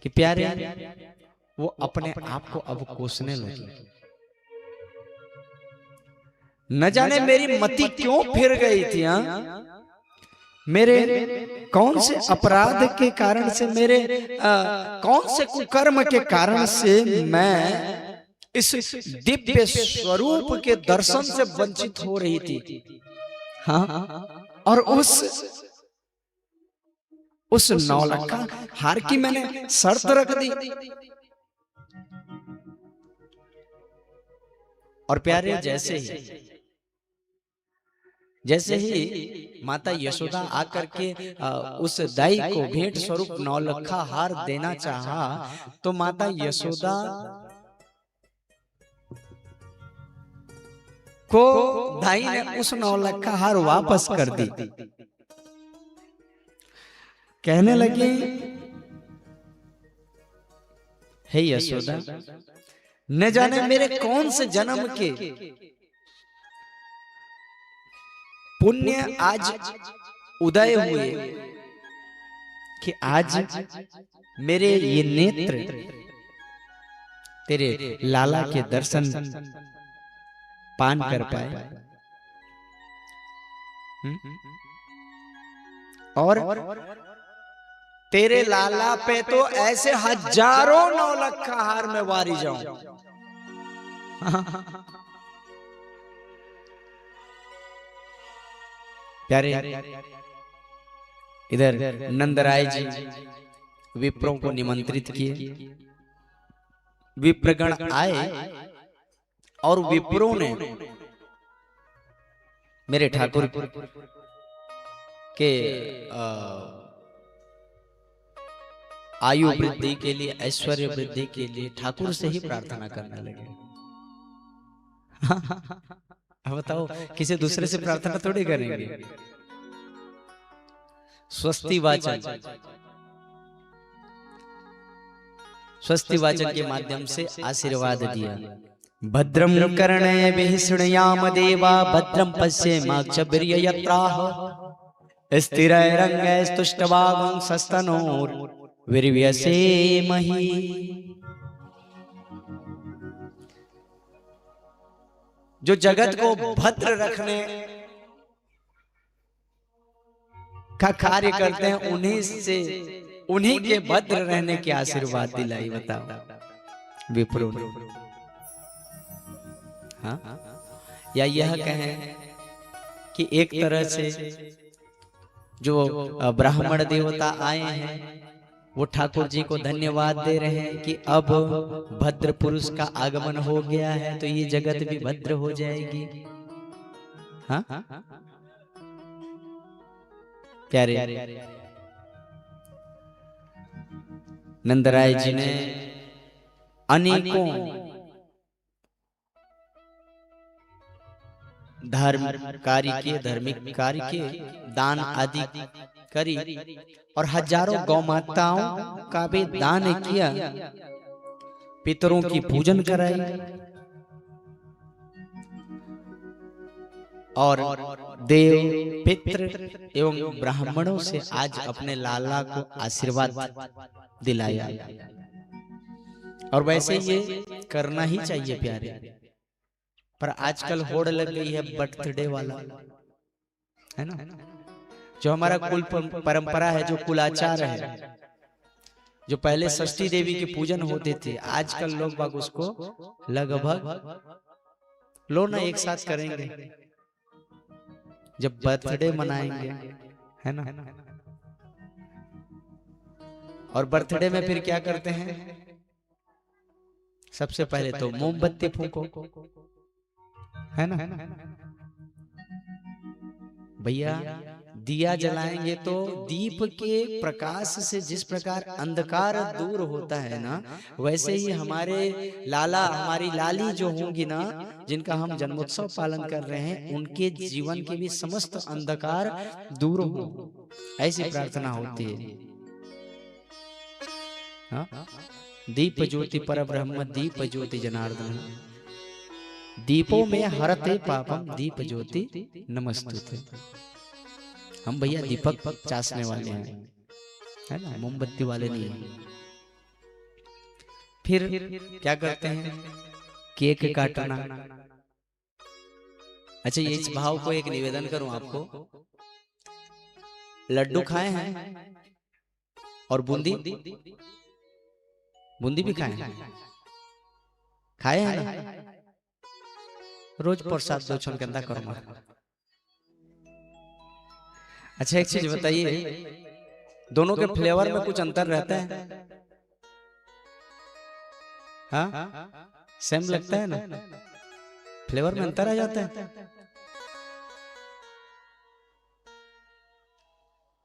कि प्यारे वो अपने आप को अब कोसने लगी। न जाने मेरी मति क्यों फिर गई थी। मेरे कौन से अपराध के कारण से, मेरे कौन से कुकर्म के कारण से मैं इस दिव्य स्वरूप के दर्शन से वंचित हो रही थी। हाँ, और उस 9 लखा हार की मैंने शर्त रख दी। और प्यारे जैसे ही माता यशोदा आकर के उस दाई को भेंट स्वरूप 9 लखा हार देना चाहा, तो माता यशोदा को दाई ने उस 9 लखा हार वापस कर दी। कहने लगी, हे यशोदा, न जाने मेरे कौन से जन्म के पुण्य आज उदय हुए कि आज मेरे ये नेत्र तेरे लाला के दर्शन पान कर पाए। और तेरे लाला पे तो ऐसे हजारों 9 लखा हार में वारी जाऊं। प्यारे इधर नंदराय जी विप्रों को निमंत्रित किए। विप्रगण आए और विप्रों ने मेरे ठाकुर के आयु वृद्धि के लिए, ऐश्वर्य वृद्धि के लिए ठाकुर से ही प्रार्थना करने लगे। अब बताओ, किसी दूसरे से प्रार्थना थोड़ी करेंगे। स्वस्ति वाचन, स्वस्ति वाचन के माध्यम से आशीर्वाद दिया। भद्रं कर्णेभिः शृणुयाम देवा, भद्रं पश्येमाक्षभिर्यजत्राः, स्थिरैरङ्गैस्तुष्टुवागुंसस्तनूर्विर्यसेमहि। जो जगत को भद्र रखने का कार्य करते हैं, उन्हीं के भद्र रहने की आशीर्वाद दिलाई। बताओ विप्रो ने, हाँ? या यह कहें कि एक तरह से जो ब्राह्मण देवता आए हैं वो ठाकुर जी को धन्यवाद दे रहे हैं कि अब भद्र पुरुष का आगमन हो गया है, तो ये जगत भी भद्र हो जाएगी। हाँ, प्यारे नंदराय जी ने अनेकों धार्मिक कार्य के दान आदि करी और हजारों गौ माताओं का भी दान किया, पितरों की पूजन कराई और देव पितृ एवं ब्राह्मणों से आज अपने लाला को आशीर्वाद दिलाया। और वैसे ये करना ही चाहिए प्यारे, पर आजकल होड़ लग गई है बर्थडे वाला, है ना? जो हमारा कुल परंपरा है, जो कुलाचार है, जो पहले षष्ठी देवी के पूजन होते थे, आजकल लोग बाग उसको लगभग लो ना एक साथ करेंगे जब बर्थडे मनाएंगे, है ना? और बर्थडे में फिर क्या करते हैं? सबसे पहले तो मोमबत्ती फूको, है ना? भैया दिया जलाएंगे तो दीप के प्रकाश से जिस प्रकार अंधकार दूर होता है ना, वैसे ही हमारे लाला हमारी लाली जो होंगी ना, जिनका हम जन्मोत्सव पालन कर रहे हैं, उनके जीवन के भी समस्त अंधकार दूर हो, ऐसी प्रार्थना होती है। हाँ? दीप ज्योति परब्रह्म दीप ज्योति जनार्दन, दीपों में हरते पापम दीप ज्योति नमस्तुते। हम भैया दीपक चासने वाले हैं, है ना? मोमबत्ती वाले नहीं हैं। फिर क्या करते हैं, केक काटना। अच्छा, ये इस भाव को एक निवेदन करूं आपको, लड्डू खाए हैं और बूंदी, बूंदी भी खाए हैं, खाए हैं ना, रोज प्रसाद दो छन के अंदर करो। अच्छा, एक चीज बताइए, दोनों के फ्लेवर में कुछ अंतर रहता है? हाँ, सेम लगता है ना, फ्लेवर में अंतर आ जाता है,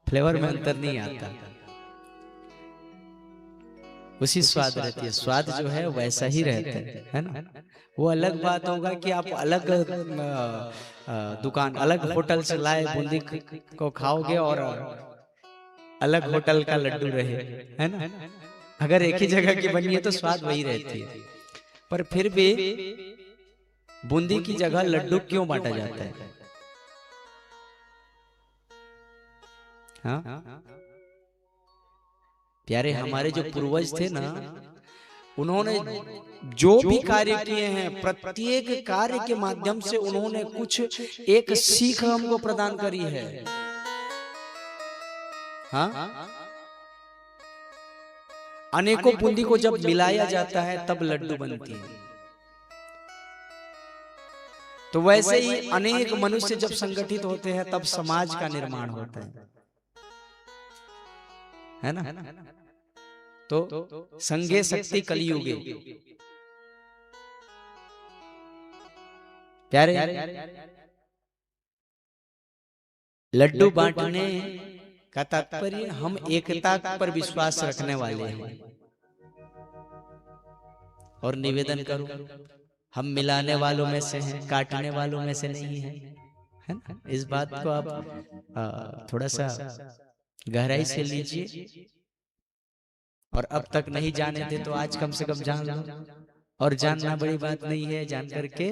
फ्लेवर में अंतर नहीं आता, उसी स्वाद रहती है, स्वाद जो है वैसा ही रहता है ना। वो अलग बात होगा कि आप अलग दुकान, अलग होटल से लाए बूंदी को खाओगे और अलग होटल का लड्डू रहे, है ना। अगर एक ही जगह की बनी है तो स्वाद वही रहती है, पर फिर भी बूंदी की जगह लड्डू क्यों बांटा जाता है? हाँ प्यारे, हमारे जो पूर्वज थे ना, उन्होंने जो भी कार्य किए हैं, प्रत्येक कार्य के माध्यम से उन्होंने कुछ एक सीख हमको प्रदान करी है। हाँ, अनेकों बूंदी को जब मिलाया जाता है तब लड्डू बनती है। तो वैसे ही अनेक मनुष्य जब संगठित होते हैं तब समाज का निर्माण होता है ना। तो संगे शक्ति कलियुगे। प्यारे, लड्डू बांटने का तात्पर्य हम एकता पर विश्वास रखने वाले हैं। और निवेदन करूं, हम मिलाने वालों में से हैं, काटने वालों में से नहीं हैं, है ना। इस बात को आप थोड़ा सा गहराई से लीजिए, और अब तक नहीं जाने थे तो आज कम से कम जान लो। और जानना बड़ी बात नहीं है, जान करके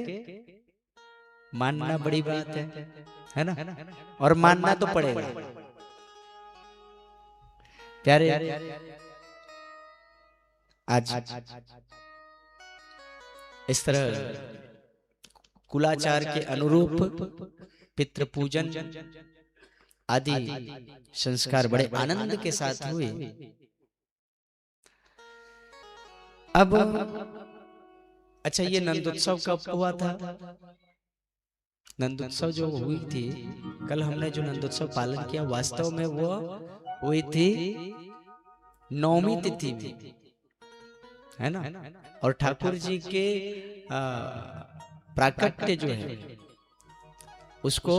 मानना बड़ी बात है ना। और मानना तो पड़ेगा। प्यारे, आज इस तरह कुलाचार के अनुरूप पितृ पूजन आदि संस्कार बड़े आनंद के साथ हुए। अब अच्छा, ये नंदोत्सव कब हुआ था? नंदोत्सव जो हुई थी, कल हमने जो नंदोत्सव पालन किया, वास्तव में वो हुई थी 9वीं तिथि में, है ना। और ठाकुर जी के प्राकट्य जो है उसको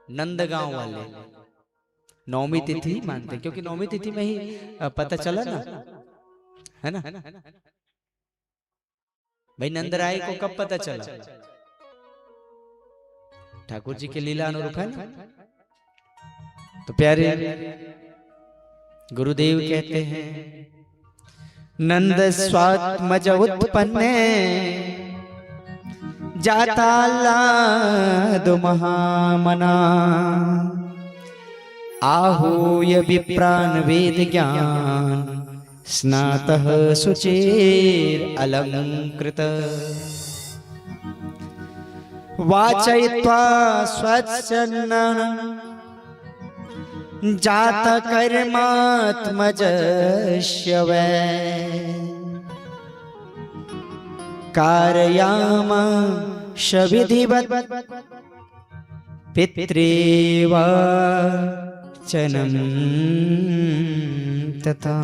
नंदगांव वाले 9वीं तिथि मानते, क्योंकि 9वीं तिथि में ही पता चला ना, है ना। भाई नंदराय को कब पता चला? ठाकुर जी के लीला अनुरूप है ना। तो प्यारे, गुरुदेव कहते हैं, नंद स्वात्मज उत्पन्ने जाता लादु महामना, आहूय विप्रान वेद ज्ञान स्नातः शुचिर अलंकृत, वाचयित्वा स्वच्छन्न जात कर्मात्मजस्य वै, कारयामास विधिवत् पितृवाचनं तथा,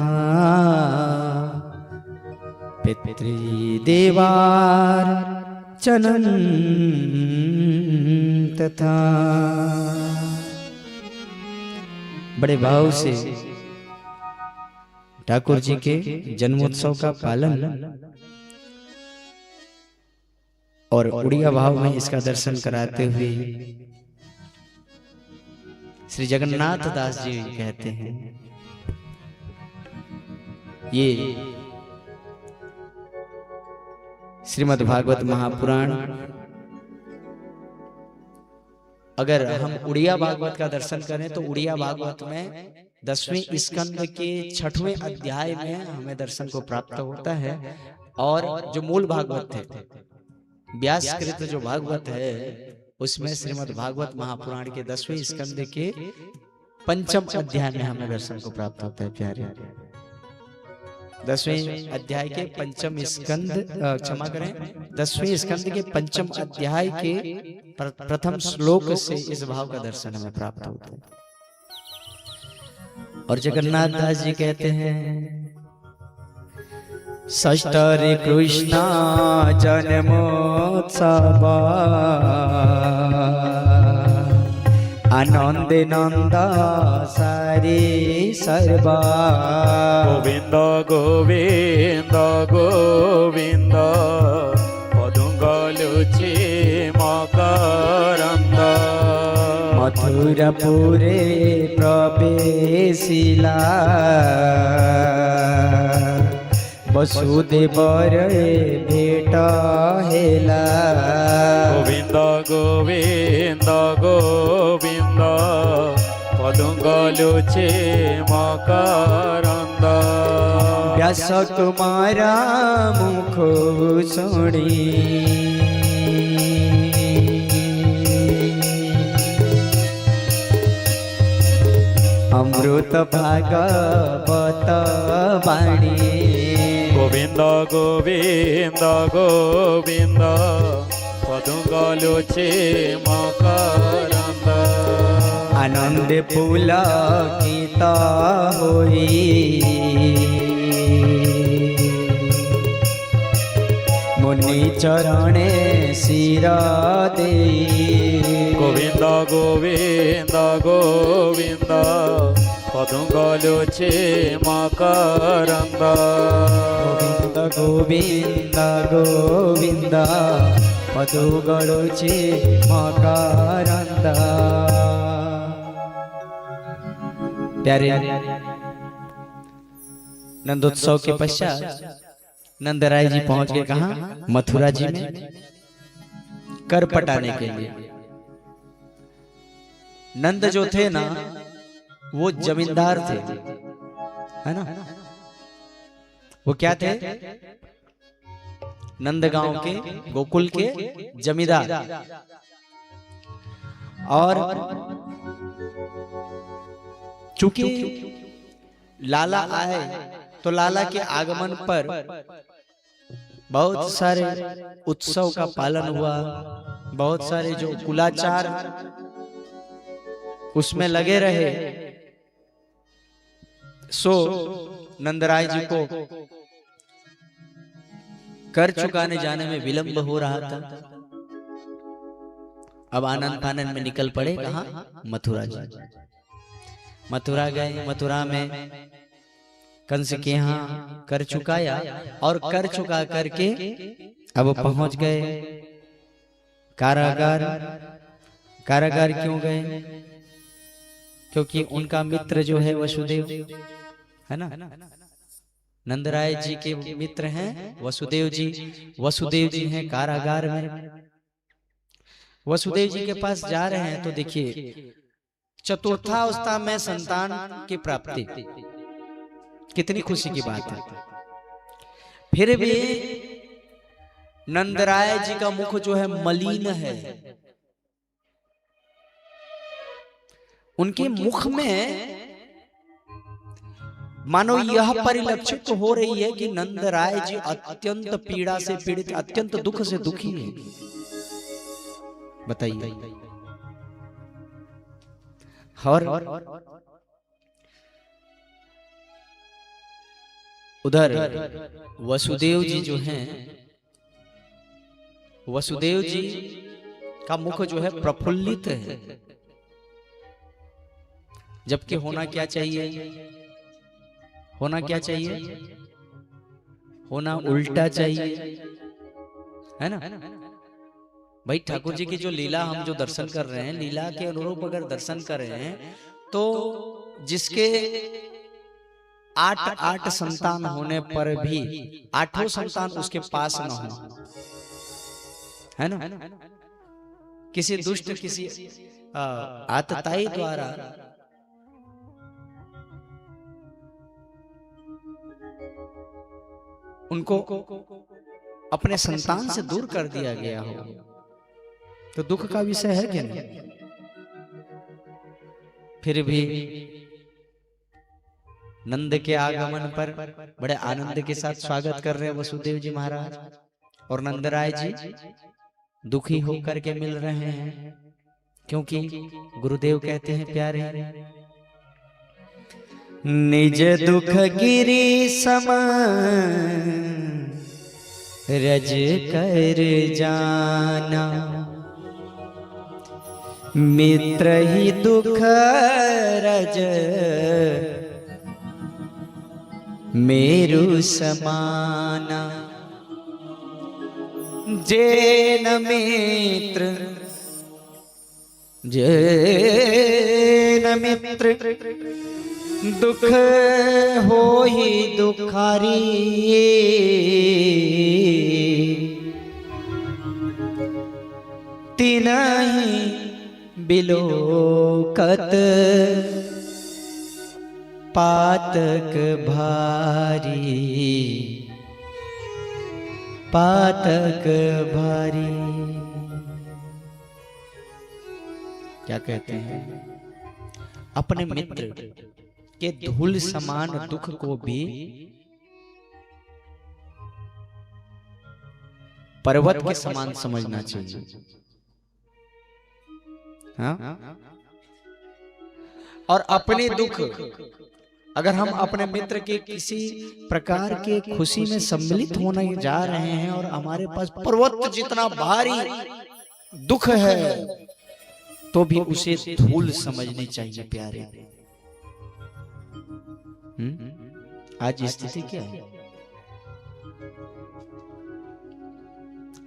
पितृदेवार्चनं तथा। बड़े भाव से ठाकुर जी के जन्मोत्सव का पालन और उड़िया भाव में इसका दर्शन कराते हुए श्री जगन्नाथ दास जी कहते हैं, ये श्रीमद् भागवत महापुराण, अगर हम उड़िया भागवत का दर्शन करें तो उड़िया भागवत में 10वें स्कंद के 6वें अध्याय में हमें दर्शन को प्राप्त होता है। और जो मूल भागवत थे, व्यासकृत जो भागवत है, उसमें श्रीमद् भागवत महापुराण के 10वें स्कंद के 5वें अध्याय में हमें दर्शन को प्राप्त होता है प्यारे। 10वें अध्याय के 5वें स्कंद, क्षमा करें, 10वें स्कंद के 5वें अध्याय के प्रथम श्लोक से इस भाव का दर्शन हमें प्राप्त होता है। और जगन्नाथ दास जी कहते हैं, षष्ठरे कृष्ण जन्मोत्सव आनंदे नंद सारे सर्वा। गोविंद गोविंद गोविंद पदुंगलुचे मकरंद। मथुरापुरे प्रवेशिला वसुदेवर भेट हेला। गोविंद गोविंद गोविंद पदुंगलुचे मकरंद। व्यास कुमारा मुख शुणी अमृत भागवत वाणी। गोविंद गोविंद गोविंद पदुंगलुचे मकरंद। आनंद पुलकित होई मुनि चरणे शिर देई। गोविंद गोविंद गोविंद पदुंगलुचे मकरंद। गोविंद गोविंद पदुंगलुचे मकरंद। प्यारे, नंदोत्सव के पश्चात नंदराय जी पहुंच गए कहां? मथुरा जी में कर पटाने के लिए। नंद जो थे ना, वो जमींदार थे, है ना। वो क्या थे? नंदगांव के, गोकुल के जमींदार। और चूंकि लाला आए तो लाला के आगमन पर बहुत सारे उत्सव का पालन हुआ, बहुत सारे जो कुलाचार उसमें लगे रहे। सो नंदराय जी को कर चुकाने जाने में विलंब हो रहा था। अब आनंद फानंद में निकल पड़े कहां? मथुरा जी। मथुरा गए, मथुरा में कंस के यहाँ कर चुकाया, और कर चुका करके अब पहुंच गए कारागार। कारागार क्यों गए? क्योंकि उनका मित्र जो है वसुदेव, है ना, नंदराय जी के मित्र हैं वसुदेव जी। वसुदेव जी हैं कारागार में। वसुदेव जी के पास जा रहे हैं तो देखिए, चतुर्थावस्था में संतान की प्राप्ति कितनी खुशी की बात है। फिर भी नंदराय जी का मुख जो है मलिन है। उनके मुख में मानो यह परिलक्षित हो रही है कि नंदराय जी अत्यंत पीड़ा से पीड़ित, अत्यंत दुख से दुखी है। बताइए। और उधर वसुदेव जी जो हैं, वसुदेव जी का मुख जो है प्रफुल्लित है, जबकि होना क्या चाहिए? होना क्या चाहिए? होना उल्टा चाहिए, है ना। भाई ठाकुर जी की जो लीला हम जो दर्शन कर रहे हैं, लीला के अनुरूप अगर दर्शन कर रहे हैं तो जिसके 8 संतान होने पर भी 8 संतान उसके पास न हो, है ना, किसी दुष्ट, किसी आतताई द्वारा उनको अपने संतान से दूर कर दिया गया हो तो दुख का विषय है क्या नहीं? फिर भी नंद के आगमन पर बड़े आनंद के साथ स्वागत कर रहे हैं वसुदेव जी महाराज, और नंदराय जी दुखी होकर के मिल रहे हैं, क्योंकि गुरुदेव कहते हैं प्यारे, निज दुख गिरी सम रज कर जाना, मित्र ही दुख रज मेरु समाना, जैन मित्र जैन मित्र दुख हो ही दुखारी, तिनहि बिलोकत पातक भारी, पातक भारी। क्या कहते हैं? अपने मित्र के धूल समान दुख को भी पर्वत के समान समझना चाहिए। हाँ? और अपने दुख अगर हम अपने मित्र के किसी प्रकार के खुशी में सम्मिलित होने जा रहे हैं और हमारे पास पर्वत जितना भारी दुख है, तो भी उसे धूल समझनी चाहिए प्यारे। आज स्थिति क्या है?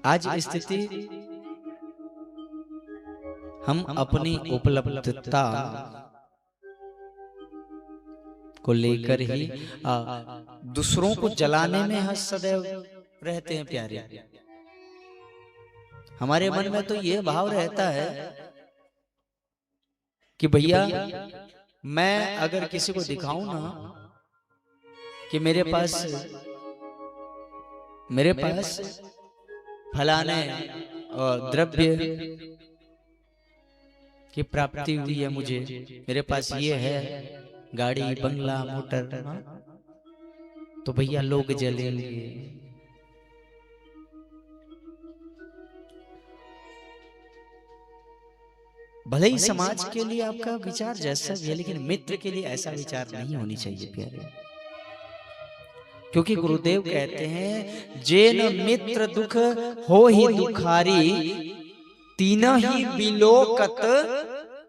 आज स्थिति हम अपनी उपलब्धता को लेकर ही दूसरों को जलाने में हम सदैव रहते हैं प्यारे। हमारे मन में तो ये भाव रहता है कि भैया मैं अगर किसी को दिखाऊं ना कि मेरे पास फलाने द्रव्य की प्राप्ति हुई है, मुझे मेरे पास ये है गाड़ी बंगला मोटर, तो भैया लोग जलेंगे। भले ही समाज के लिए आपका विचार जैसा भी है, लेकिन मित्र के लिए ऐसा विचार नहीं होनी चाहिए प्यारे। क्योंकि गुरुदेव कहते हैं जेन मित्र दुख हो ही दुखारी, तीना ही बिलोकत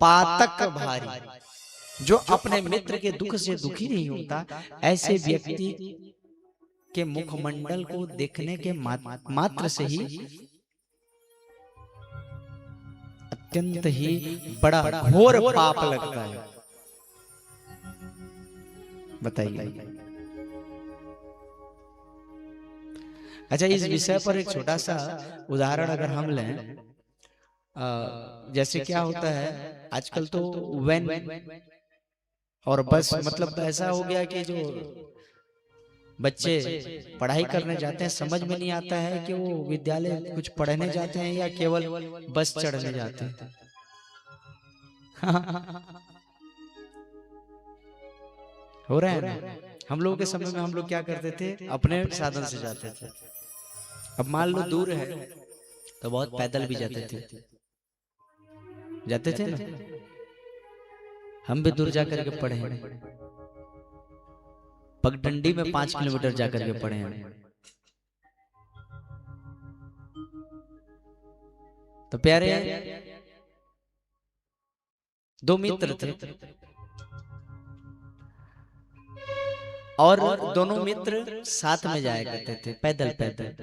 पातक भारी। जो अपने मित्र के दुख से दुखी नहीं होता, ऐसे व्यक्ति के मुखमंडल को देखने के मात्र से ही अत्यंत ही बड़ा घोर पाप लगता है। बताइए। अच्छा, इस विषय पर एक छोटा सा उदाहरण अगर हम लें, जैसे क्या होता है आजकल तो वैन और बस, मतलब ऐसा हो गया कि जो बच्चे पढ़ाई करने जाते हैं समझ में नहीं आता है कि वो विद्यालय कुछ पढ़ने जाते हैं या केवल बस चढ़ने जाते हैं। हो रहा है ना? हम लोगों के समय में हम लोग क्या करते थे, अपने साधन से जाते थे। अब मान लो दूर है तो बहुत पैदल भी जाते थे ना। हम भी दूर जाकर के पढ़े हैं, पगडंडी में 5 किलोमीटर जाकर के पढ़े हैं। तो प्यारे, 2 मित्र थे और दोनों मित्र साथ में जाया करते थे पैदल पैदल।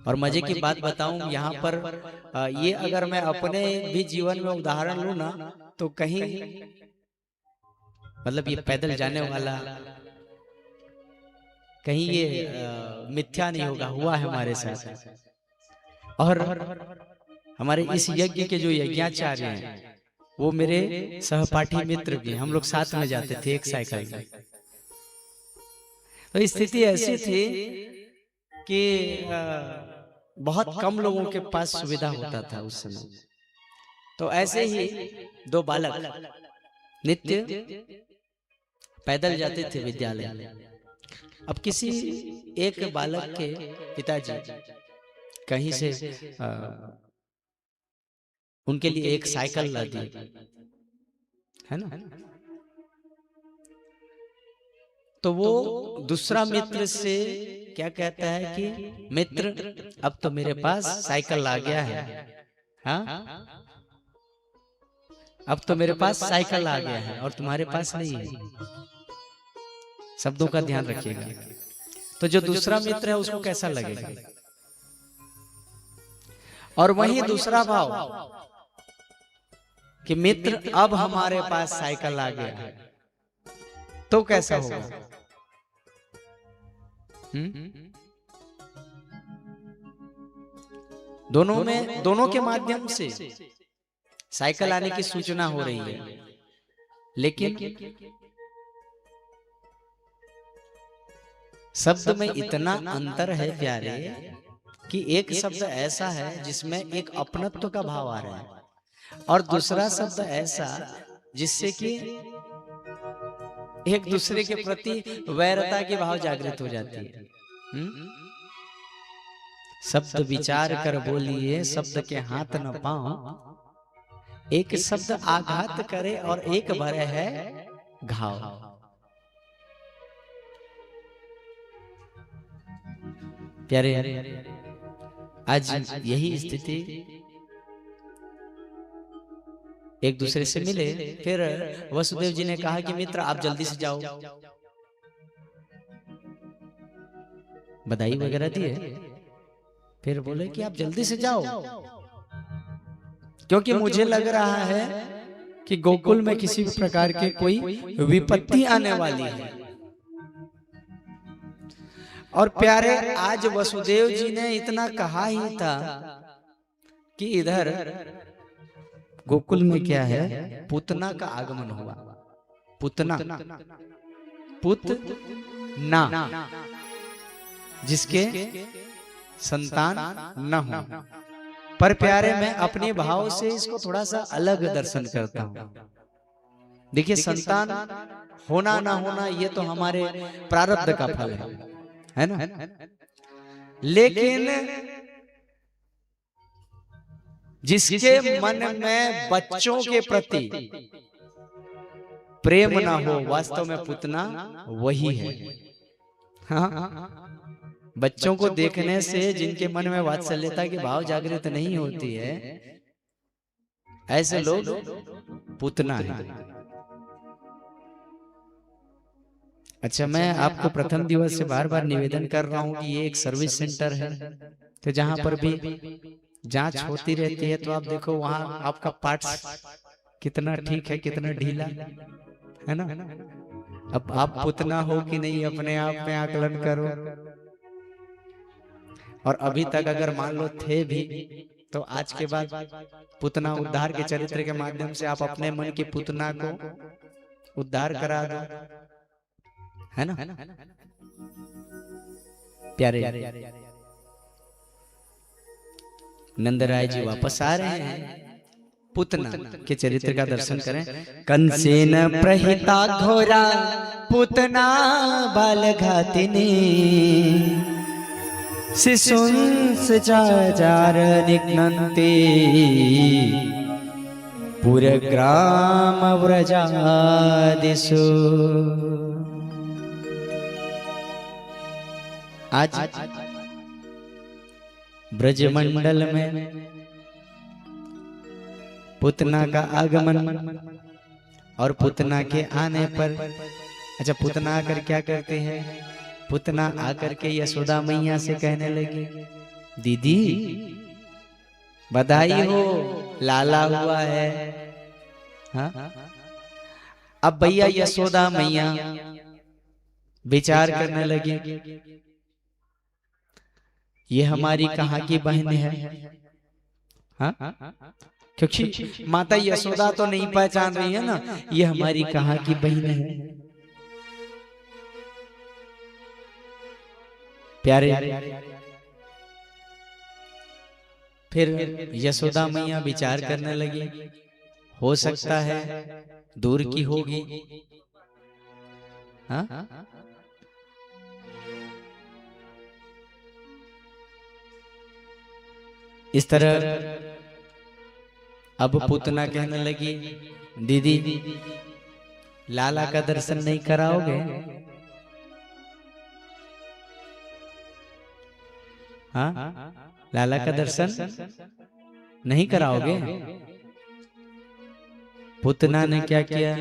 और मजे की बात बताऊं यहाँ पर, ये अगर मैं अपने भी जीवन में उदाहरण लूं ना, तो कहीं मतलब ये पैदल जाने वाला कहीं ये मिथ्या नहीं होगा, हुआ है हमारे साथ। और हमारे इस यज्ञ के जो यज्ञाचार्य हैं वो मेरे सहपाठी मित्र भी, हम लोग साथ में जाते थे एक साइकिल में। तो स्थिति ऐसी थी कि बहुत कम लोगों के पास सुविधा होता था उस समय। तो ऐसे ही दो बालक नित्य पैदल जाते थे विद्यालय। अब किसी एक बालक के पिताजी कहीं से उनके लिए एक साइकिल ला दी, है ना। तो वो दूसरा मित्र से क्या कहता है कि मित्र अब तो मेरे पास साइकिल आ गया है, हाँ अब तो मेरे पास साइकिल आ गया है और तुम्हारे पास नहीं है। शब्दों का ध्यान रखिएगा। तो जो दूसरा मित्र है उसको कैसा लगेगा। और वही दूसरा भाव कि मित्र अब हमारे पास साइकिल आ गया है तो कैसा होगा। दोनों के माध्यम से साइकिल आने की सूचना हो रही है, लेकिन शब्द में इतना अंतर है प्यारे कि एक शब्द ऐसा है जिसमें एक अपनत्व का भाव आ रहा है और दूसरा शब्द ऐसा जिससे कि एक दूसरे के प्रति वैरता के भाव जागृत हो जाती है। शब्द विचार कर बोलिए, शब्द के हाथ न पाओ, एक शब्द आघात करे और एक भरे है घाव। प्यारे आज यही स्थिति, एक दूसरे से मिले, फिर वसुदेव जी ने कहा कि मित्र आप जल्दी से जाओ, बधाई वगैरह दिए, फिर बोले कि आप जल्दी से जाओ क्योंकि मुझे लग रहा है कि गोकुल में किसी प्रकार के कोई विपत्ति आने वाली है। और प्यारे आज वसुदेव जी ने इतना कहा ही था कि इधर गोकुल में क्या है, पूतना का आगमन हुआ। पूतना, पुतना, जिसके संतान न हो। पर प्यारे मैं अपने भाव से इसको थोड़ा सा अलग दर्शन करता हूं। देखिए संतान होना ना होना ये तो हमारे प्रारब्ध का फल है ना। लेकिन जिसके मन में बच्चों के प्रति प्रेम ना हो, वास्तव में पुतना वही है। हाँ? बच्चों को देखने से जिनके मन में वात्सल्यता के भाव जागृत नहीं होती है, ऐसे लोग पुतना है। अच्छा, मैं आपको प्रथम दिवस से बार बार निवेदन कर रहा हूं कि ये एक सर्विस सेंटर है, तो जहां पर भी जांच होती रहती है तो आप देखो वहां आपका पार्ट्स कितना ठीक है, कितना ढीला है ना। अब आप पुतना हो कि नहीं अपने आप में आकलन करो। और अभी तक अगर मान लो थे भी तो आज के बाद पुतना उद्धार के चरित्र के माध्यम से आप अपने मन की पुतना को उद्धार करा दो, है ना। प्यारे नंदराय जी वापस आ रहे हैं, पुतना के चरित्र का दर्शन करें। कंसेन प्रहिता घोरा पुतना बाल घातिनी, शिशुंस जार निघ्नन्ति, पुरग्राम व्रजादिषु। आज ब्रजमंडल में पुतना का आगमन और पुतना के आने पर, अच्छा पुतना आकर क्या करते हैं, पुतना आकर के यशोदा मैया से कहने लगी, दीदी बधाई हो लाला हुआ है। हाँ? अब भैया यशोदा मैया विचार करने लगी, ये हमारी कहाँ की बहन है। हाँ? क्योंकि माता यशोदा तो नहीं पहचान रही है ना, ये हमारी कहाँ की बहन है। प्यारे, फिर यशोदा मैया विचार करने लगी, हो सकता है दूर की होगी। हाँ, इस तरह अब पूतना कहने लगी, दीदी लाला का दर्शन नहीं कराओगे? हाँ, लाला का दर्शन नहीं कराओगे? पूतना ने क्या किया,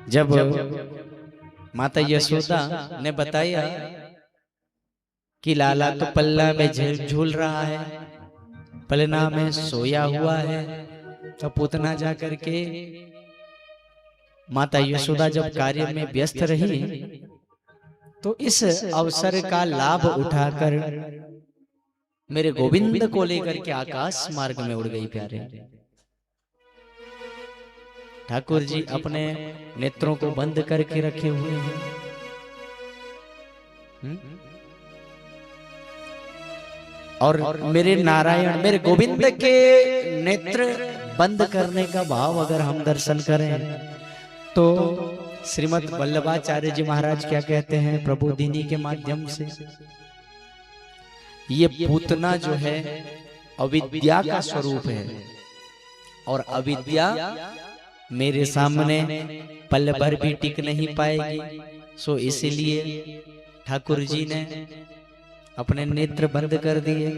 जब माता यशोदा ने बताया कि लाला तो पल्ला में झूल रहा है, पलना में सोया हुआ है, तो पूतना जा करके माता यशोदा जब कार्य में व्यस्त रही तो इस अवसर का लाभ उठाकर मेरे गोविंद को लेकर के आकाश मार्ग में उड़ गई। प्यारे ठाकुर जी अपने नेत्रों को बंद करके रखे हुए हैं। और मेरे नारायण, मेरे गोविंद के नेत्र बंद करने का भाव अगर हम दर्शन करें तो श्रीमद् वल्लभाचार्य जी महाराज क्या कहते हैं प्रबोधिनी के माध्यम से, ये पूतना जो है अविद्या का स्वरूप है और अविद्या मेरे सामने पल भर भी टिक नहीं पाएगी। सो इसलिए ठाकुर जी ने अपने नेत्र बंद कर दिए।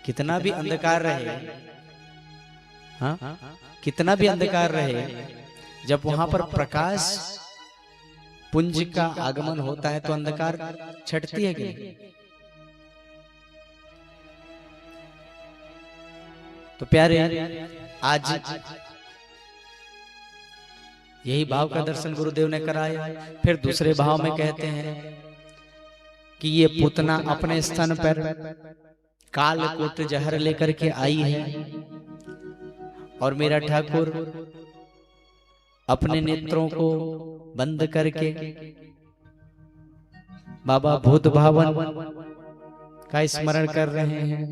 कितना भी अंधकार रहे, हाँ, कितना भी अंधकार रहे, जब वहां पर प्रकाश पुंज का आगमन होता है तो अंधकार छटती है कि नहीं? तो प्यारे आज यही भाव का दर्शन गुरुदेव ने कराया। फिर दूसरे भाव में कहते हैं कि ये पूतना अपने स्थान पर कालकूट जहर लेकर के आई है और मेरा ठाकुर अपने नेत्रों को बंद करके बाबा भूत भावन का स्मरण कर रहे हैं।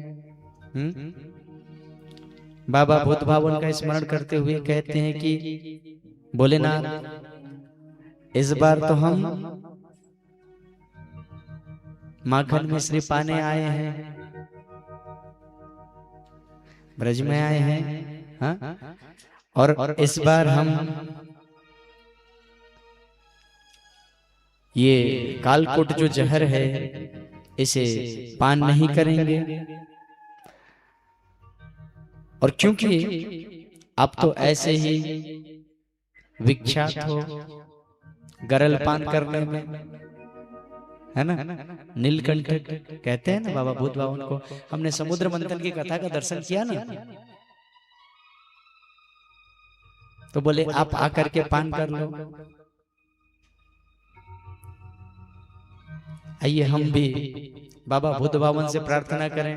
बाबा भूत भावन का स्मरण करते हुए कहते हैं कि भोलेनाथ, इस बार तो हम माखन मिश्री पाने आए हैं, ब्रज में आए हैं, हाँ? और इस बार हम ये कालकूट जो जहर है इसे पान नहीं करेंगे। और क्योंकि आप तो ऐसे ही विख्यात हो गरल पान करने में, है ना? नीलकंठ कहते हैं ना बाबा भूत बावन को। हमने समुद्र मंथन की कथा का दर्शन किया ना, तो बोले आप आकर के पान कर लो। आइए हम भी बाबा भूत बावन से प्रार्थना करें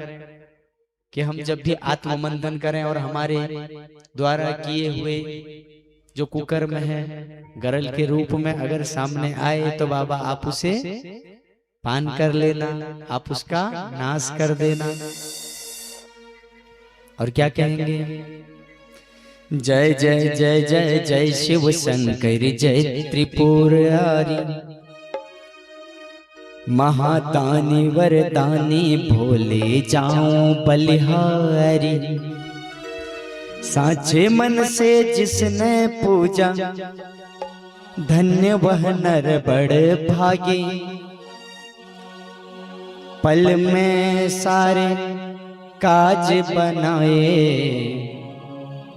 कि हम जब भी आत्ममंथन करें और हमारे द्वारा किए हुए जो कुकर्म है गरल के रूप में अगर सामने आए तो बाबा आप उसे पान कर लेना, आप उसका नाश कर देना। और क्या कहेंगे? जय जय जय जय जय शिव शंकर जय त्रिपुरारी, महादानी वरदानी भोले जाऊं बलिहारी। साचे मन से जिसने पूजा धन्य वह नर बड़ भागी। पल में सारे काज बनाए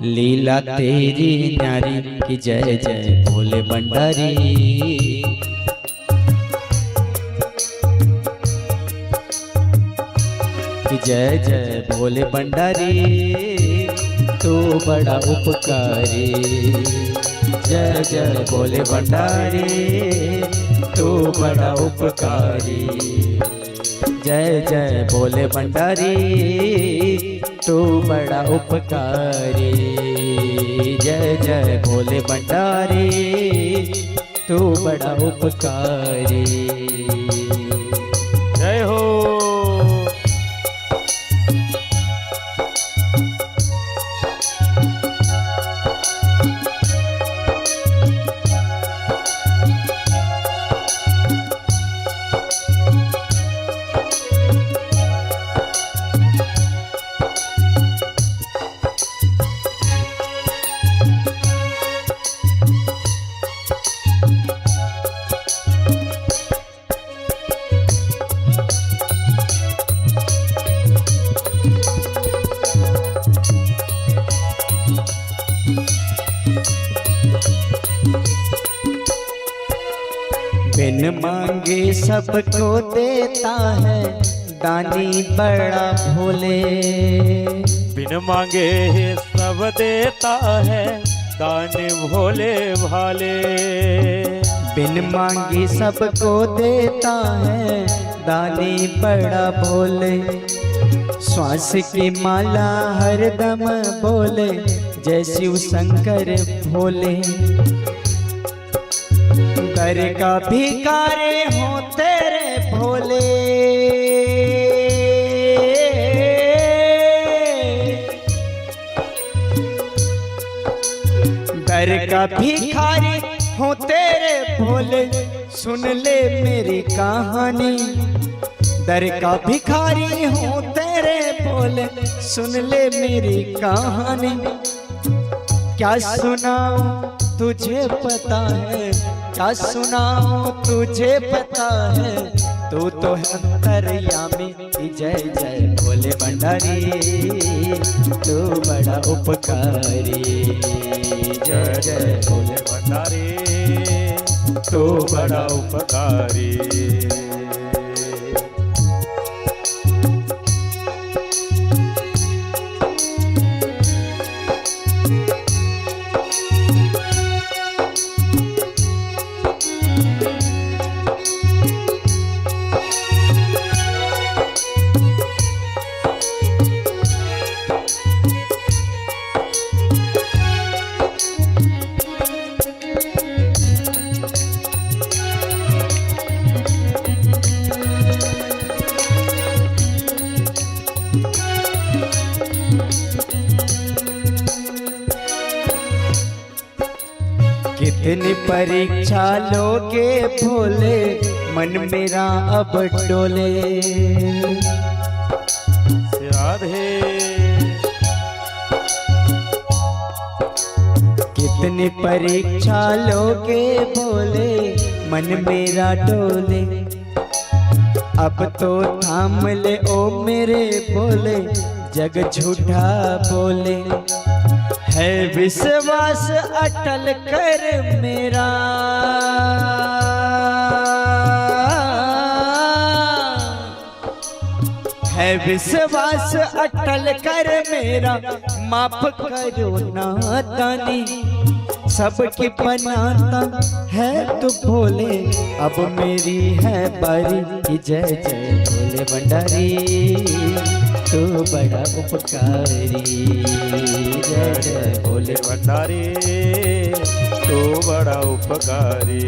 लीला तेरी न्यारी की। जय जय भोले भंडारी, जय जय भोले भंडारी तू बड़ा उपकारी। जय जय भोले भंडारी तू बड़ा उपकारी। जय जय भोले भंडारी तू बड़ा उपकारी। जय जय भोले भंडारी तू बड़ा उपकारी। जय हो। बिन मांगे सबको देता है दानी बड़ा भोले। बिन मांगे सब देता है दानी भोले भाले। बिन मांगे सबको देता है दानी बड़ा भोले। श्वास की माला हरदम बोले जय शिव शंकर भोले। दर का भिखारी हो तेरे भोले। दर का भिखारी हो तेरे भोले सुन ले मेरी कहानी। दर का भिखारी हो तेरे भोले सुन ले मेरी कहानी। क्या सुनाऊं तुझे पता है, क्या सुनाऊं तुझे पता है। तू तो है अंतर्यामी जय जय भोले भंडारी तू बड़ा उपकारी। जय जय भोले भंडारी तू बड़ा उपकारी। कितनी परीक्षा लोगे भोले मन मेरा अब डोले। राधे। कितनी परीक्षा लोगे भोले मन मेरा डोले। अब तो थाम ले ओ मेरे भोले जग झूठा बोले। है विश्वास अटल कर मेरा। है विश्वास अटल कर मेरा माफ करो नादानी। सबकी बनाता है तू भोले अब मेरी है बारी। जय जय भोले भंडारी तू बड़ा उपकारी। जय जय भोले भंडारी तू बड़ा उपकारी।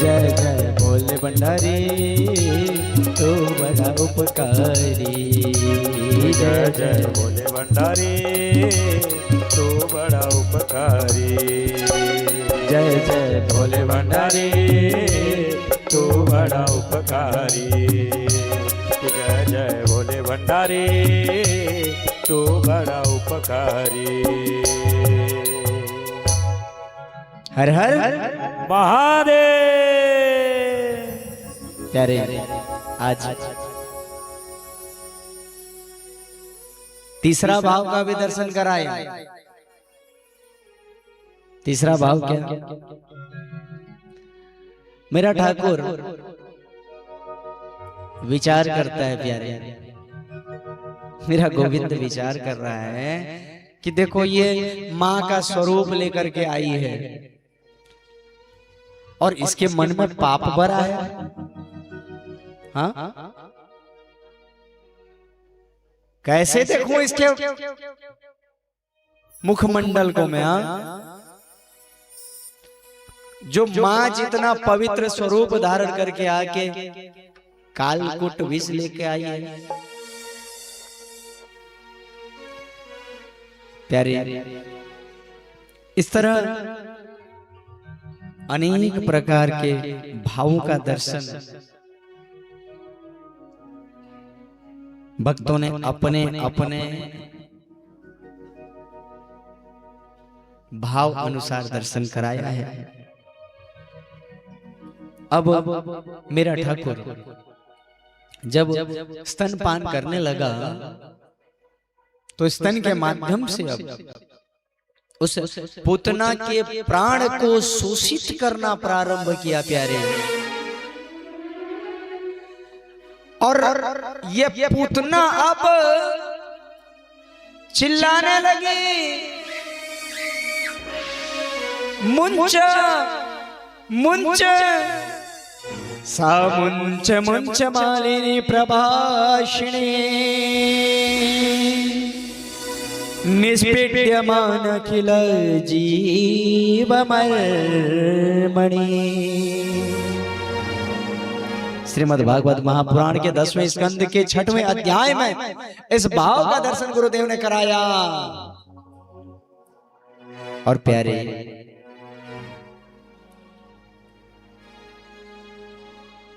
जय जय भोले भंडारी तू बड़ा उपकारी। जय जय भोले भंडारी तू बड़ा उपकारी। जय जय भोले भंडारी तू बड़ा उपकारी। जय जय भोले भंडारी तू बड़ा उपकारी। हर हर महादेव। प्यारे आज तीसरा भाव का भी दर्शन कराए। तीसरा भाव क्या? मेरा ठाकुर विचार करता है प्यारे, मेरा गोविंद विचार कर रहा है कि देखो ये माँ का स्वरूप लेकर के आई है और इसके मन में पाप भरा है। हाँ कैसे देखूं इसके मुखमंडल को मैं जो मां जितना पवित्र स्वरूप धारण करके आके कालकूट विष लेके आई है। प्यारे, इस तरह अनेक प्रकार के भावों का दर्शन भक्तों ने अपने अपने भाव अनुसार दर्शन कराया है। अब मेरा ठाकुर जब स्तनपान करने लगा तो स्तन के माध्यम से अब उस पूतना के प्राण को शोषित करना प्रारंभ किया प्यारे। और ये पूतना अब चिल्लाने लगी, मुंच मुंच सा मुंच मुंच मालिनी प्रभाषिणी निष्पीड्यमान किल जीवमर्मणि। श्रीमद् भागवत महापुराण के 10वें स्कंद के 6वें अध्याय में इस भाव का दर्शन गुरुदेव ने कराया। और प्यारे,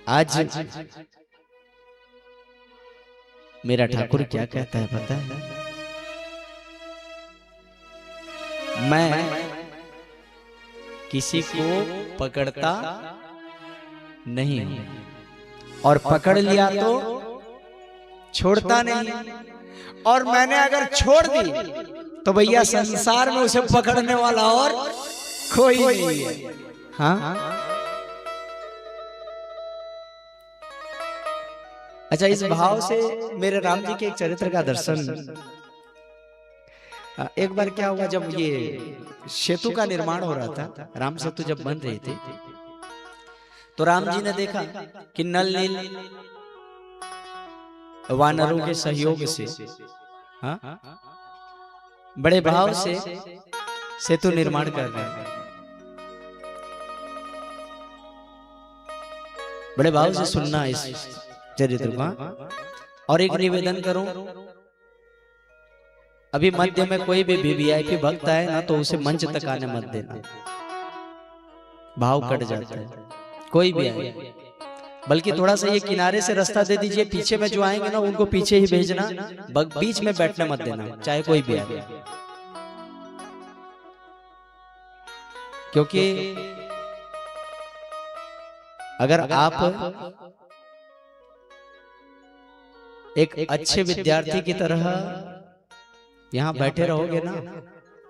आज मेरा ठाकुर क्या कहता है पता है? मैं किसी को पकड़ता नहीं हूं, और पकड़ लिया तो छोड़ता नहीं, और मैंने अगर छोड़ दी तो भैया संसार में उसे पकड़ने वाला और कोई नहीं है। हाँ, अच्छा, इस भाव से मेरे राम जी के एक चरित्र का दर्शन। एक बार क्या हुआ, जब ये सेतु का निर्माण हो रहा था, राम सेतु जब बन रही थी, तो राम जी ने देखा कि नल नील वानरों के सहयोग से, हाँ, बड़े भाव से सेतु निर्माण कर रहे हैं। बड़े भाव से सुनना इस चरित्र का। और एक निवेदन करूं, अभी मध्य में कोई भी वीवीआईपी भक्त आए ना तो उसे मंच तक आने मत देना, भाव कट जाता है। कोई भी आए, बल्कि थोड़ा सा ये किनारे से रास्ता दे दीजिए, पीछे में जो आएंगे ना उनको पीछे ही भेजना, बीच में बैठने मत देना, चाहे कोई भी आए। क्योंकि अगर आप एक अच्छे विद्यार्थी की तरह यहाँ बैठे रहोगे ना,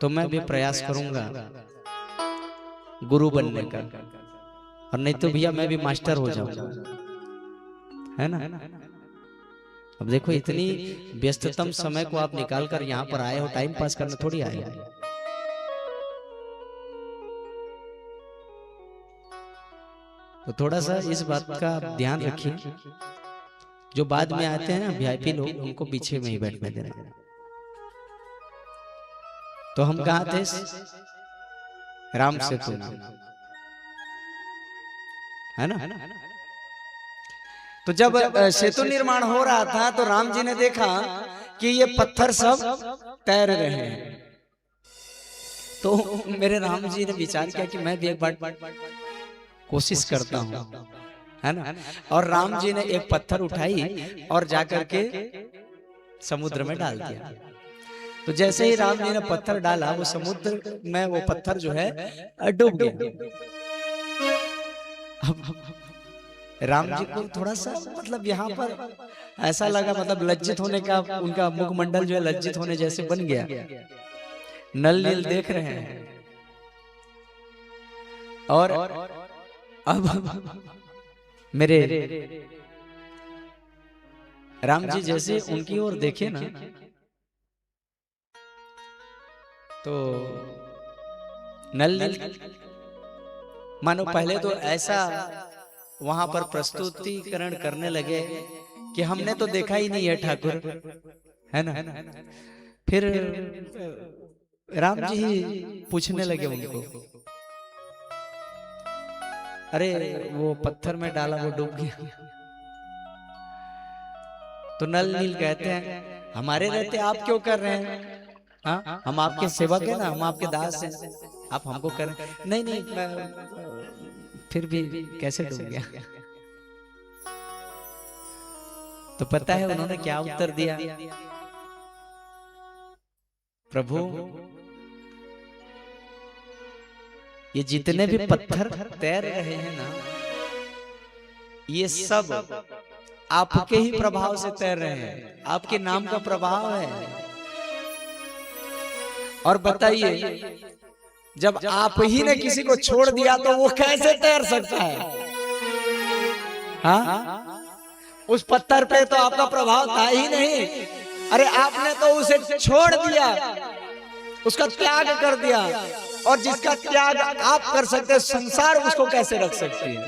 तो मैं भी प्रयास करूंगा गुरु बनने का, और नहीं तो भैया मैं भी मास्टर हो जाऊंगा, है ना। अब देखो, इतनी व्यस्ततम समय को आप निकाल कर यहाँ पर आए हो, टाइम पास करने थोड़ी आए हो। तो थोड़ा सा इस बात का ध्यान रखिए, जो बाद में आते हैं ना वीआईपी लोग, उनको पीछे में ही बैठने देना। तो हम कहाँ थे? राम सेतु, है ना। तो जब सेतु निर्माण हो रहा था तो राम जी ने देखा कि ये पत्थर सब तैर रहे हैं। तो मेरे राम जी ने विचार किया कि मैं भी एक बार कोशिश करता हूं, है ना। और राम जी ने एक पत्थर उठाई और जाकर के समुद्र में डाल दिया। तो जैसे ही राम जी ने पत्थर डाला, वो समुद्र में वो पत्थर जो है डूब गया। राम जी को थोड़ा सा मतलब यहाँ पर ऐसा लगा, मतलब लज्जित होने का, उनका मुखमंडल जो है लज्जित होने जैसे बन गया। नल नील देख रहे हैं, और अब मेरे राम जी जैसे उनकी ओर देखे ना, तो नल नील मानो पहले तो ऐसा वहां पर प्रस्तुतिकरण करने लगे कि हमने तो देखा ही नहीं है ठाकुर, है ना। फिर राम जी पूछने लगे उनको, अरे वो पत्थर में डाला वो डूब गया। तो नल नील कहते हैं हमारे रहते आप क्यों कर रहे हैं? हाँ, हम आपके सेवक हैं ना, हम आपके दास हैं, आप हमको कर रहे हैं। नहीं नहीं फिर भी कैसे डूब गया? तो पता है उन्होंने क्या उत्तर दिया? प्रभु ये जितने भी पत्थर तैर रहे हैं ना, ये सब आपके ही प्रभाव से तैर रहे हैं, आपके नाम का प्रभाव है। और बताइए जब आप ही ने किसी को छोड़ दिया तो वो कैसे तैर सकता है? हाँ, उस पत्थर पे तो आपका प्रभाव था ही नहीं। अरे आपने तो उसे छोड़ दिया, उसका त्याग कर दिया, और जिसका त्याग आप कर सकते, संसार उसको कैसे रख सकती है?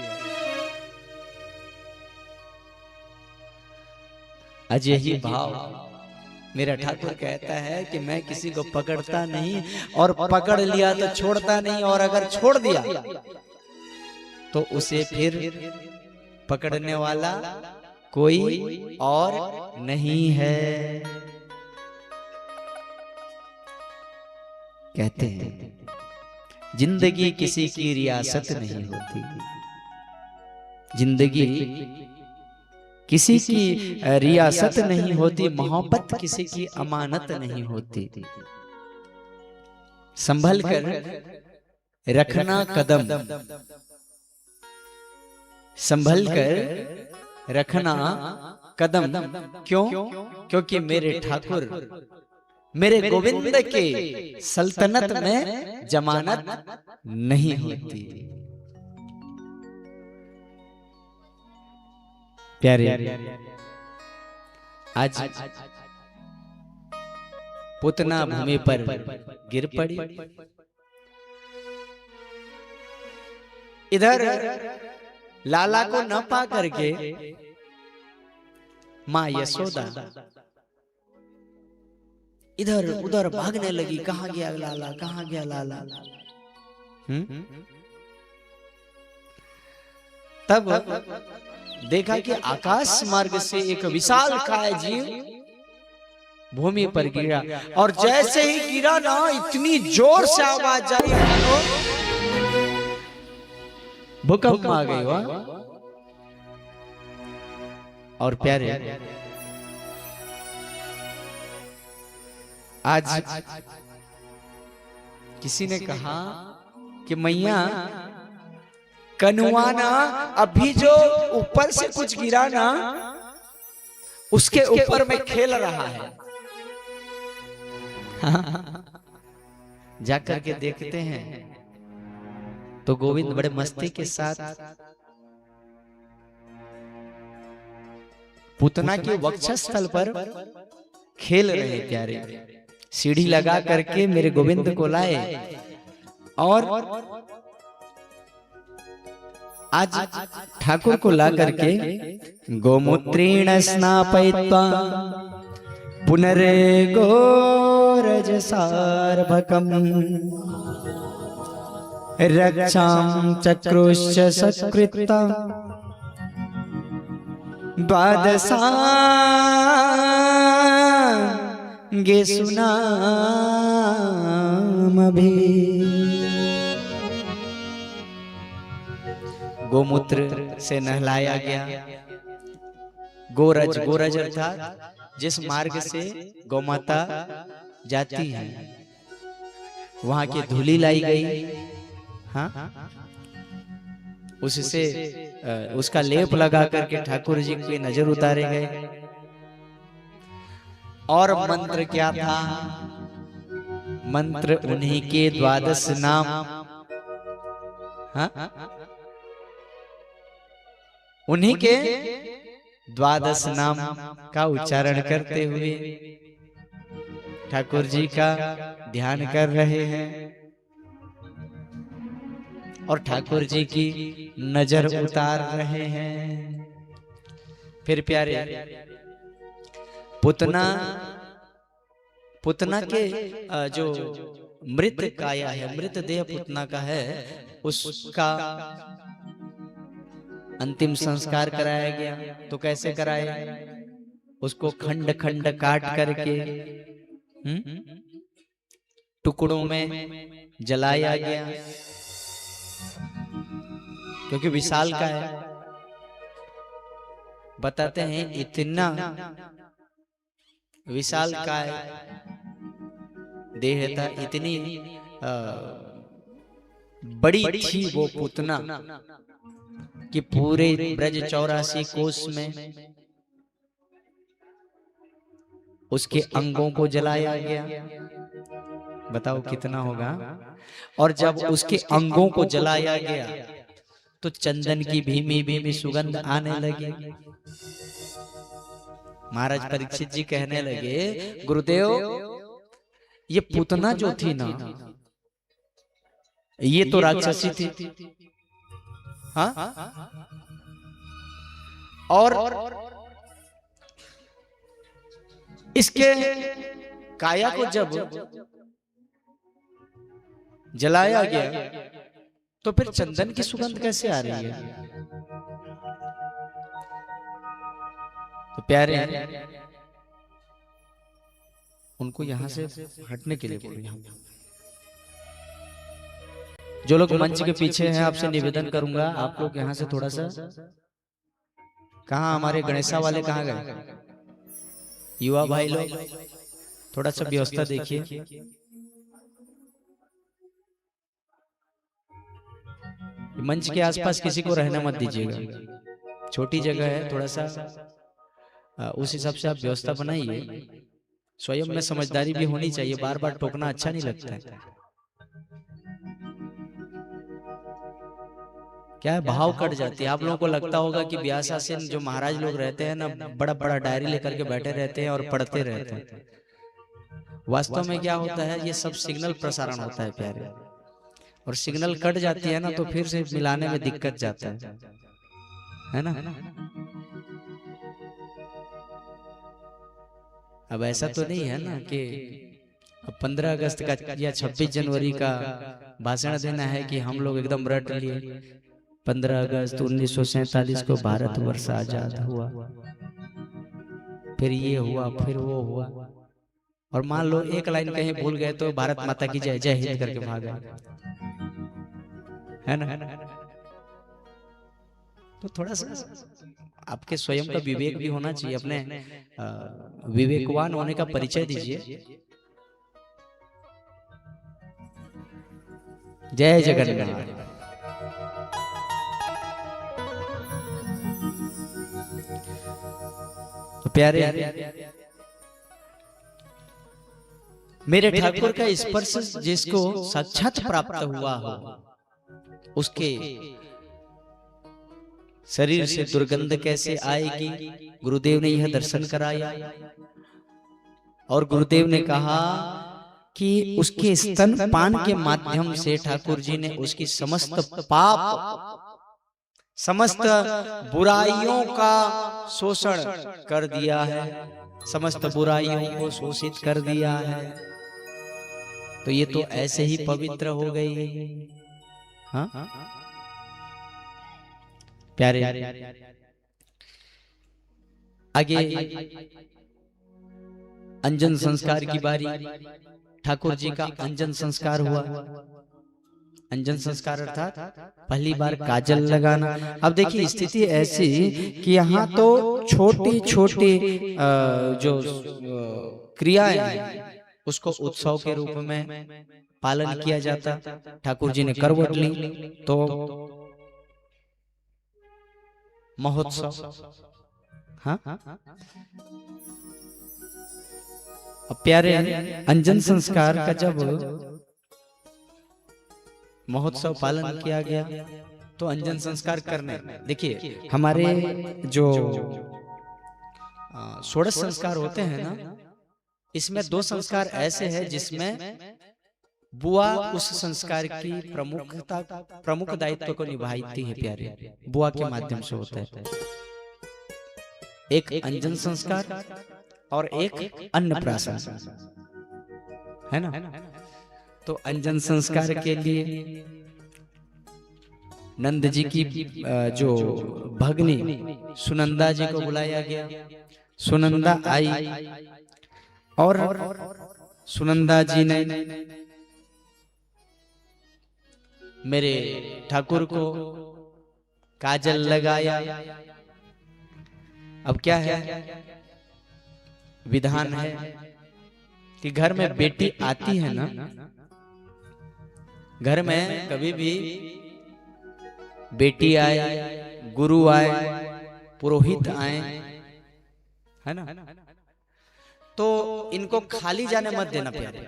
आज यही भाव मेरा ठाकुर कहता है कि मैं किसी को पकड़ता नहीं, और पकड़ लिया तो छोड़ता नहीं, और अगर छोड़ दिया तो उसे फिर पकड़ने वाला कोई और नहीं है। कहते हैं जिंदगी किसी की रियासत नहीं होती, जिंदगी किसी की रियासत नहीं होती, मोहब्बत किसी की अमानत नहीं होती। संभल कर रखना कदम, संभल कर रखना कदम। क्यों? क्योंकि मेरे ठाकुर मेरे गोविंद के सल्तनत में जमानत नहीं होती। प्यारे आज पुतना भूमि पर गिर पड़ी। इधर लाला को न पा करके मां यशोदा इधर उधर भागने लगी, कहां गया लाला, कहां गया लाला। तब देखा कि आकाश मार्ग से एक विशाल काय जीव भूमि पर गिरा, और जैसे ही गिरा ना इतनी जोर से आवाज आई, भूकंप आ गई वहां। और प्यारे आज किसी ने कहा कि मैया कनुआना अभी जो ऊपर से कुछ गिरा ना उसके ऊपर में खेल रहा है। जाकर के देखते हैं तो गोविंद बड़े मस्ती के साथ पुतना के वक्षस्थल पर खेल रहे। प्यारे सीढ़ी लगा करके मेरे गोविंद को लाए, और आज ठाकुर को ला करके गोमूत्रेण स्नापयित्वा पुनरे गोरज सार्भकम् रक्षां चक्रुश्च सकृत्वा द्वादशांगे सुनामभि। गोमूत्र से नहलाया गया। गोरज, गोरज अर्थात जिस मार्ग से गौमाता जाती है वहां की धूली लाई गई। हाँ, उससे उसका लेप लगा करके ठाकुर जी की नजर उतारे गए। और मंत्र क्या था? मंत्र उन्हीं के द्वादश नाम। हाँ, उन्हीं के द्वादश नाम का उच्चारण करते हुए ठाकुर जी का ध्यान कर रहे हैं, और ठाकुर जी की नजर उतार रहे हैं। फिर प्यारे पुतना के जो मृत काया है, मृत देह पुतना का है, उसका अंतिम संस्कार कराया गया। तो कैसे कराया? उसको खंड खंड काट करके टुकड़ों में जलाया गया, क्योंकि विशाल का है। बताते हैं इतना विशाल का देह था, इतनी बड़ी थी वो पुतना कि पूरे ब्रज 84 कोस में उसके अंगों को जलाया गया। बताओ कितना होगा। और जब उसके अंगों को जलाया गया तो चंदन की भीमी भीमी सुगंध आने लगी। महाराज परीक्षित जी कहने लगे, गुरुदेव ये पुतना जो थी ना, ये तो राक्षसी थी। हाँ, और इसके काया को जब जलाया गया तो फिर चंदन की सुगंध कैसे आ रही है? तो प्यारे उनको यहां से हटने के लिए बोलो। जो लोग मंच के पीछे हैं, आपसे निवेदन करूंगा, आप लोग यहां से थोड़ा सा, कहां हमारे गणेशा वाले कहां गए? युवा भाई लोग थोड़ा सा व्यवस्था देखिए। मंच के आसपास किसी को रहना मत दीजिएगा, छोटी जगह है, थोड़ा सा उस हिसाब से आप व्यवस्था बनाइए। स्वयं में समझदारी भी होनी चाहिए, बार बार टोकना अच्छा नहीं लगता है। क्या है, भाव कट जाती है। आप लोगों को लगता होगा कि व्यासासीन जो महाराज लोग रहते हैं ना, बड़ा बड़ा डायरी लेकर के बैठे रहते हैं और पढ़ते रहते हैं। वास्तव में क्या होता है, ये सब सिग्नल प्रसारण होता है प्यारे, और सिग्नल कट जाती है ना तो फिर से मिलाने में दिक्कत जाता है ना। अब ऐसा तो नहीं है ना कि 15 अगस्त का या 26 जनवरी का भाषण देना है कि हम लोग एकदम रट लिए 15 अगस्त 1947 को भारतवर्ष आजाद हुआ, फिर ये हुआ, फिर वो हुआ, और मान लो एक लाइन कहीं भूल गए तो भारत माता की जय, जय हिंद करके भाग गए, है ना। तो थोड़ा सा आपके स्वयं का विवेक भी होना चाहिए, अपने विवेकवान होने का परिचय दीजिए। जय जगन्नाथ। तो प्यारे मेरे ठाकुर का स्पर्श जिसको साक्षात प्राप्त हुआ हो, उसके शरीर से दुर्गंध कैसे आएगी? गुरुदेव ने यह दर्शन कराया, और गुरुदेव ने कहा कि उसके स्तन पान के माध्यम से ठाकुर जी ने उसकी समस्त पाप, समस्त बुराइयों का शोषण कर दिया है, समस्त बुराइयों को शोषित कर दिया है। तो ये तो ऐसे ही पवित्र हो गई। हाँ प्यारे, आगे अंजन संस्कार की बारी। ठाकुर जी का अंजन संस्कार हुआ। अंजन संस्कार अर्थात पहली बार काजल लगाना। अब देखिए स्थिति ऐसी कि यहाँ तो छोटी छोटी जो क्रियाएं हैं उसको उत्सव के रूप में पालन किया जाता। ठाकुर जी ने करवट ली तो महोत्सव। हाँ अब प्यारे अंजन संस्कार का जब महोत्सव पालन किया गया तो अंजन संस्कार करने, देखिए हमारे जो षोडश संस्कार होते हैं ना, इसमें 2 संस्कार ऐसे हैं जिसमें बुआ उस संस्कार की प्रमुख दायित्व को निभाती है प्यारे। बुआ के माध्यम से होता है। एक अंजन संस्कार और एक अन्नप्राशन, है ना। तो अंजन संस्कार के लिए नंद जी की जो भगनी सुनंदा जी को बुलाया गया। सुनंदा आई और सुनंदा जी ने मेरे ठाकुर को काजल लगाया। अब क्या है, विधान है कि घर में बेटी आती है ना, घर में कभी भी बेटी आए, गुरु आए, पुरोहित आए, है ना, तो इनको खाली जाने मत देना प्यारे।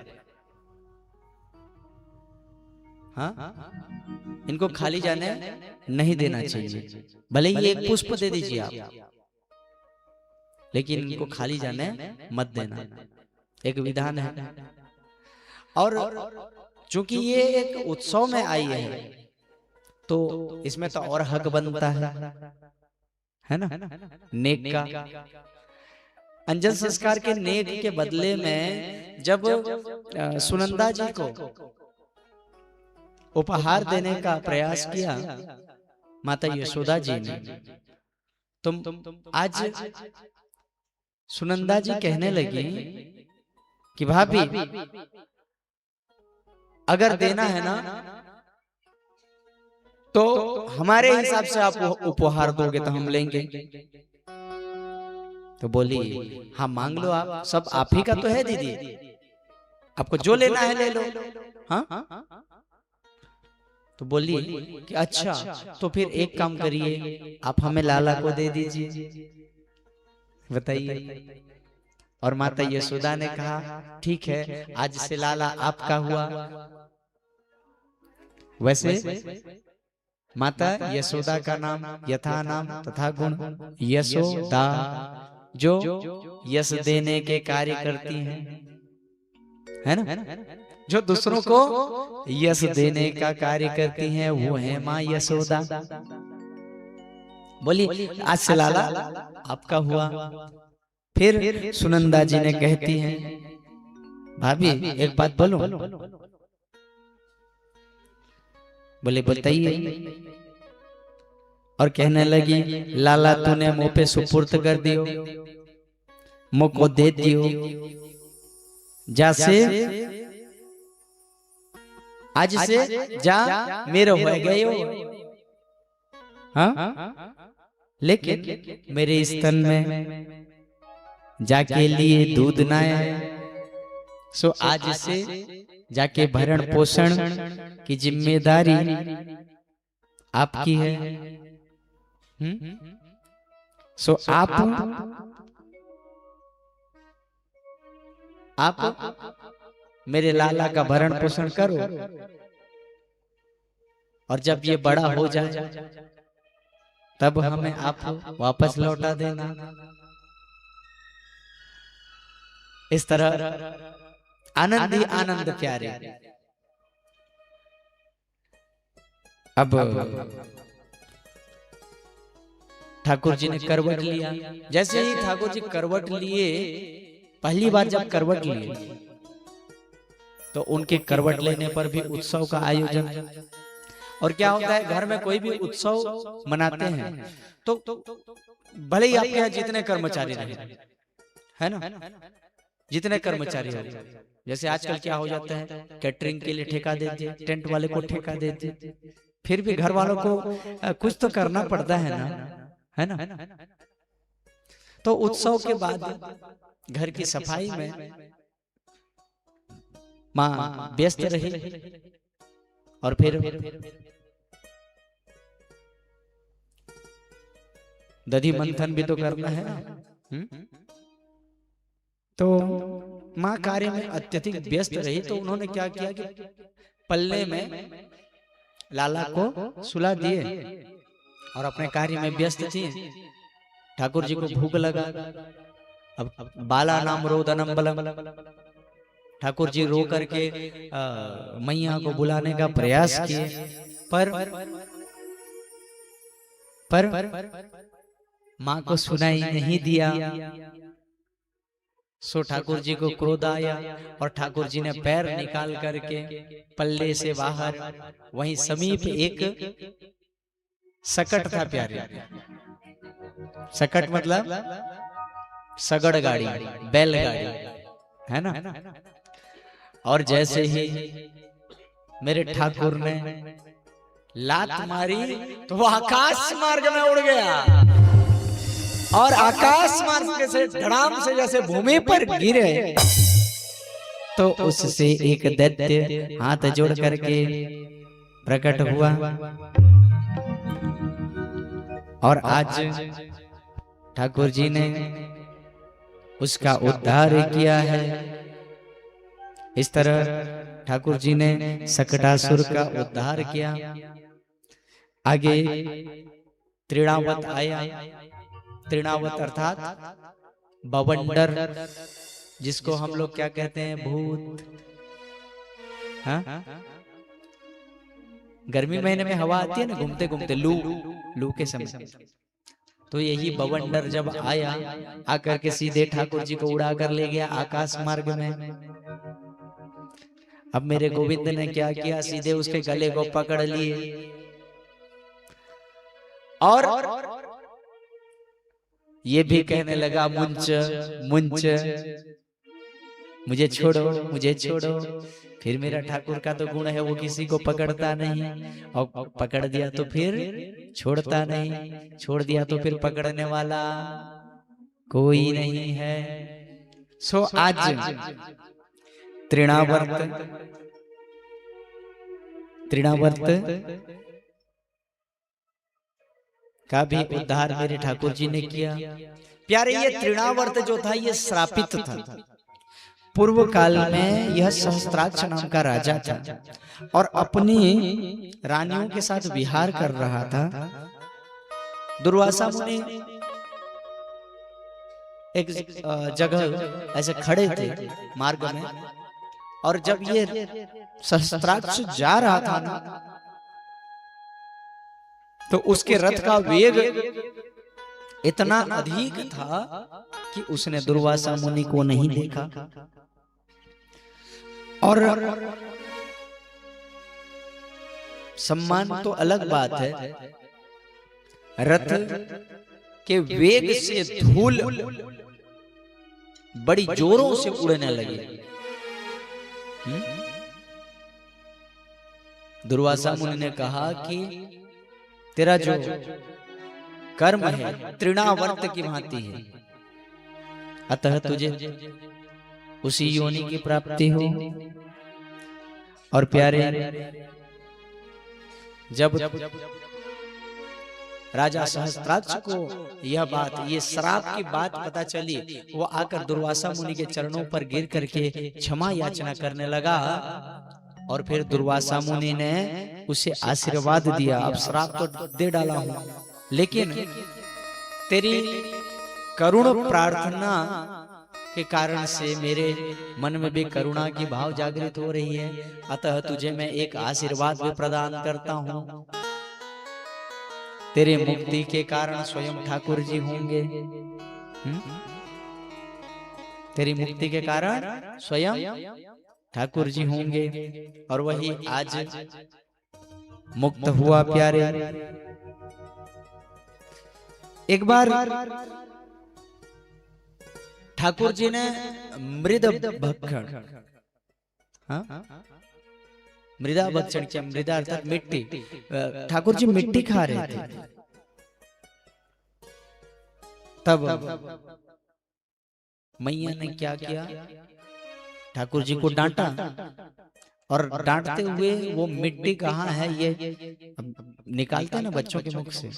हाँ, इनको खाली जाने नहीं देना चाहिए। भले ही एक पुष्प दे दीजिए आप, लेकिन इनको खाली जाने मत देना, एक विधान है। और चूंकि ये एक उत्सव में आई है, तो इसमें तो और हक बनता है ना, नेक का। अंजन संस्कार के नेक के बदले में जब सुनंदा जी को उपहार देने का प्रयास किया माता यशोदा जी ने, तुम आज सुनंदा जी कहने लगी कि भाभी अगर देना है ना तो हमारे हिसाब से आप उपहार दोगे तो हम लेंगे। तो बोली हाँ मांग लो, आप सब आप ही का तो है दीदी, आपको जो लेना है ले लो। हाँ, तो बोली कि अच्छा तो फिर एक काम करिए, आप हमें लाला को दे दीजिए। बताइए। और माता यशोदा ने कहा ठीक है, आज से लाला आपका हुआ। वैसे माता यशोदा का नाम यथा नाम तथा गुण यशोदा, जो यश देने के कार्य करती हैं, है ना, जो दूसरों को यश देने का कार्य करती हैं, वो है माँ यशोदा। बोली आज से लाला आपका हुआ। फिर सुनंदा जी ने कहती हैं भाभी एक बात बोलूं? बोले बताइए। और कहने लगी लाला तूने मुंह पे सुपुर्द कर दियो, मुंह को दे दियो, जैसे आज से जा मेरे हो गए हो। हाँ, लेकिन मेरे स्तन में जाके लिए दूध ना आए, सो आज से जाके भरण पोषण की जिम्मेदारी आपकी है। सो आप मेरे लाला का भरण पोषण करो, और जब ये बड़ा हो जाए तब हमें आप वापस लौटा देना। इस तरह आनंद ही आनंद प्यारे। अब ठाकुर जी ने करवट लिया। जैसे ही ठाकुर जी करवट लिए, पहली बार जब करवट लिए तो उनके करवट लेने पर भी उत्सव का आयोजन। और क्या होता है, घर में कोई भी उत्सव मनाते हैं तो भले ही आपके यहाँ जितने कर्मचारी रहे, है ना, जितने कर्मचारी हो, जैसे आजकल क्या हो जाता है, कैटरिंग के लिए ठेका दे दिए, टेंट वाले को ठेका दे दिए, फिर भी घर वालों को कुछ तो करना पड़ता है ना, है ना। तो उत्सव के बाद घर की सफाई में माँ व्यस्त रही, और फिर दधी मंथन भी तो करना है ना। तो माँ कार्य में अत्यधिक व्यस्त रही, तो उन्होंने क्या किया कि पल्ले में लाला को सुला दिए और अपने कार्य में व्यस्त थी। ठाकुर जी को भूख लगा। अब बाला नाम रोदनम बलम, ठाकुर जी रो करके मैया को बुलाने का प्रयास किए, पर माँ को सुनाई नहीं दिया। सो ठाकुर जी को क्रोध आया और ठाकुर जी ने पैर निकाल करके पल्ले से बाहर वहीं समीप एक सकट था प्यारे। सकट मतलब सगड़ गाड़ी, बैलगाड़ी, है ना। और जैसे ही मेरे ठाकुर ने लात मारी तो वो आकाश मार्ग में उड़ गया और आकाश मार्ग से धड़ाम से जैसे भूमि पर गिरे तो उससे एक दैत्य हाथ जोड़ करके प्रकट हुआ। और आज ठाकुर जी ने उसका उद्धार किया है। इस तरह ठाकुर जी ने सकटासुर का उद्धार किया। आगे त्रिणावत आया। त्रिणावत अर्थात बवंडर, जिसको हम लोग क्या कहते हैं, भूत। हाँ, गर्मी महीने में हवा आती है ना, घूमते घूमते लू के समय, तो यही बवंडर जब आया आकर के सीधे ठाकुर जी को उड़ा कर ले गया आकाश मार्ग में। अब मेरे गोविंद ने क्या किया, सीधे उसके गले को पकड़ लिए और ये भी कहने लगा, मुंच मुंच, मुझे छोड़ो मुझे छोड़ो। फिर मेरा ठाकुर का तो गुण है, वो किसी को पकड़ता नहीं, और पकड़ दिया तो फिर छोड़ता नहीं, छोड़ दिया तो फिर पकड़ने वाला कोई नहीं है। सो आज तृणावर्त का भी उद्धार मेरे ठाकुर जी ने किया। प्यारे, ये तृणावर्त जो था ये श्रापित था। पूर्व काल में यह सहस्त्राक्ष नाम का राजा था और अपनी रानियों के साथ विहार कर रहा था। दुर्वासा मुनि एक जगह ऐसे खड़े थे मार्ग में, और जब ये सहस्त्राक्ष जा रहा था ना, तो उसके रथ का वेग इतना अधिक था कि उसने दुर्वासा मुनि को नहीं देखा। और सम्मान तो अलग बात है, रथ के वेग से धूल बड़ी जोरों से उड़ने लगी। दुर्वासा मुनि ने कहा कि तेरा जो कर्म है तृणावर्त की भांति है, अतः तुझे उसी योनि की प्राप्ति हो। और प्यारे, जब राजा सहस्त्राक्ष को यह बात, ये श्राप की बात पता चली, वो आकर दुर्वासा मुनि के चरणों पर गिर करके क्षमा याचना करने लगा। और फिर दुर्वासा मुनि ने उसे आशीर्वाद दिया, अब श्राप तो दे डाला हूं, लेकिन तेरी करुण प्रार्थना के कारण से मेरे मन में भी करुणा की भाव जागृत हो रही है, अतः तुझे मैं एक आशीर्वाद भी प्रदान करता हूं। तेरे मुक्ति के कारण स्वयं ठाकुर जी होंगे। तेरी मुक्ति के कारण स्वयं ठाकुर जी होंगे। और वही आज मुक्त हुआ। प्यारे, एक बार ठाकुर जी ने मृद भक्षण, मृदा भक्षण किया। मृदा अर्थात मिट्टी, ठाकुर जी मिट्टी खा रहे थे। तब मैया ने क्या किया, ठाकुर जी को डांटा, और डांटते हुए वो मिट्टी कहाँ है ये निकालते हैं ना बच्चों के मुख से।